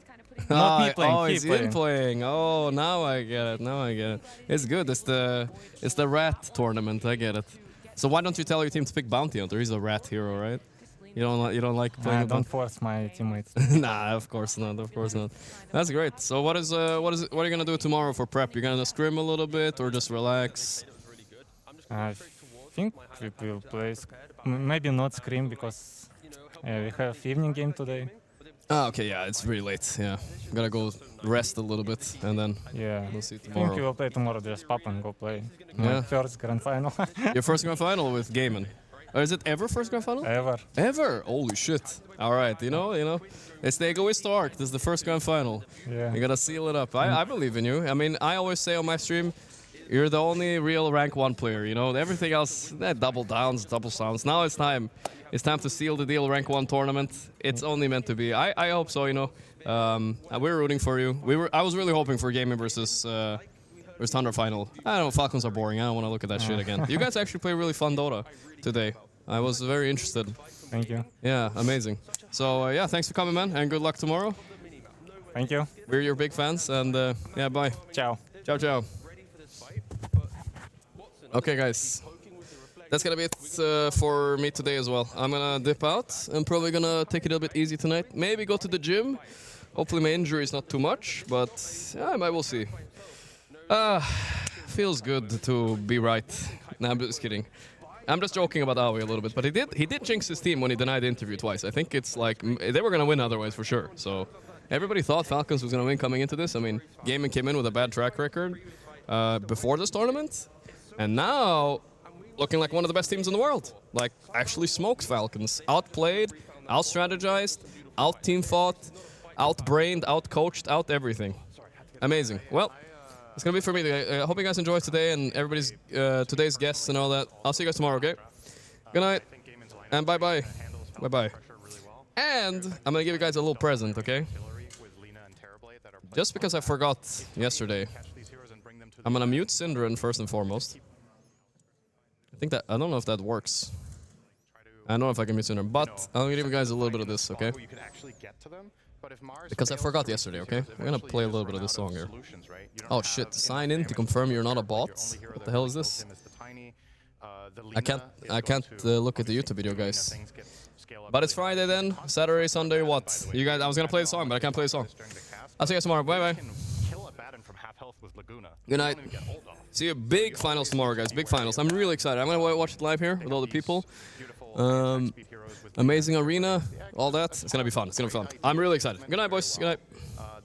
not me playing. Oh, he it's playing. him playing. Oh, now I get it. Now I get it. It's good. It's the rat tournament. I get it. So why don't you tell your team to pick Bounty Hunter? He's a rat hero, right? You don't like playing. I don't force my teammates. Nah, of course not. Of course not. That's great. So what are you gonna do tomorrow for prep? You're gonna scrim a little bit or just relax? I think we will play. Maybe not scrim because we have evening game today. Ah, okay, yeah, it's really late. Yeah, gotta go rest a little bit and then we'll see I think tomorrow. we will play tomorrow. Just pop and go play. My Yeah. first grand final. Your first grand final with Gaiman. Or is it ever first grand final? Ever. Ever? Holy shit. All right, you know. It's the egoist arc. This is the first grand final. Yeah. You gotta seal it up. I believe in you. I mean, I always say on my stream, you're the only real rank 1 player, you know? Everything else, double downs, double sounds. Now it's time. It's time to seal the deal rank 1 tournament. It's only meant to be. I hope so, you know. We're rooting for you. I was really hoping for Gaming versus Thunder final. I don't know, Falcons are boring. I don't want to look at that shit again. You guys actually play really fun Dota today. I was very interested. Thank you. Yeah, amazing. So yeah, thanks for coming, man, and good luck tomorrow. Thank you. We're your big fans, and yeah, bye. Ciao. Ciao, ciao. Okay, guys. That's gonna be it for me today as well. I'm gonna dip out. I'm probably gonna take it a bit easy tonight. Maybe go to the gym. Hopefully my injury is not too much, but yeah, I will see. Feels good to be right. Nah, I'm just kidding. I'm just joking about Aoi a little bit, but he did jinx his team when he denied the interview twice. I think it's like they were gonna win otherwise for sure. So everybody thought Falcons was gonna win coming into this. I mean, Gaming came in with a bad track record before this tournament, and now looking like one of the best teams in the world. Like actually smoked Falcons, outplayed, out-strategized, out-team fought, out-brained, out-coached, out everything. Amazing. Well. It's gonna be for me. I hope you guys enjoyed today and everybody's today's guests and all that. I'll see you guys tomorrow, okay? Good night and bye-bye. Bye-bye. And I'm gonna give you guys a little present, okay? Just because I forgot yesterday, I'm gonna mute Syndren first and foremost. I don't know if that works. I don't know if I can mute Syndren, but I'm gonna give you guys a little bit of this, okay? Because I forgot yesterday, okay? We're gonna play a little bit of this song here. Oh shit, sign in to confirm you're not a bot? What the hell is this? I can't look at the YouTube video, guys. But it's Friday then, Saturday, Sunday, what? You guys, I was gonna play the song, but I can't play the song. I'll see you guys tomorrow, bye-bye. Good night. See you, big finals tomorrow, guys, big finals. I'm really excited. I'm gonna watch it live here with all the people. Amazing arena, all that. It's gonna be fun. It's gonna be fun. I'm really excited. Good night, boys. Good night.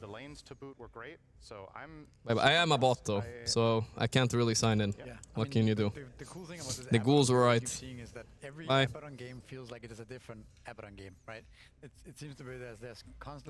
The lanes to boot were great, so I am a bot though, so I can't really sign in. Yeah. What can you do? The cool thing about this The ghouls were right. seeing is that every Bye. Abaddon game feels like it is a different Abaddon game, right? It seems to be there's constantly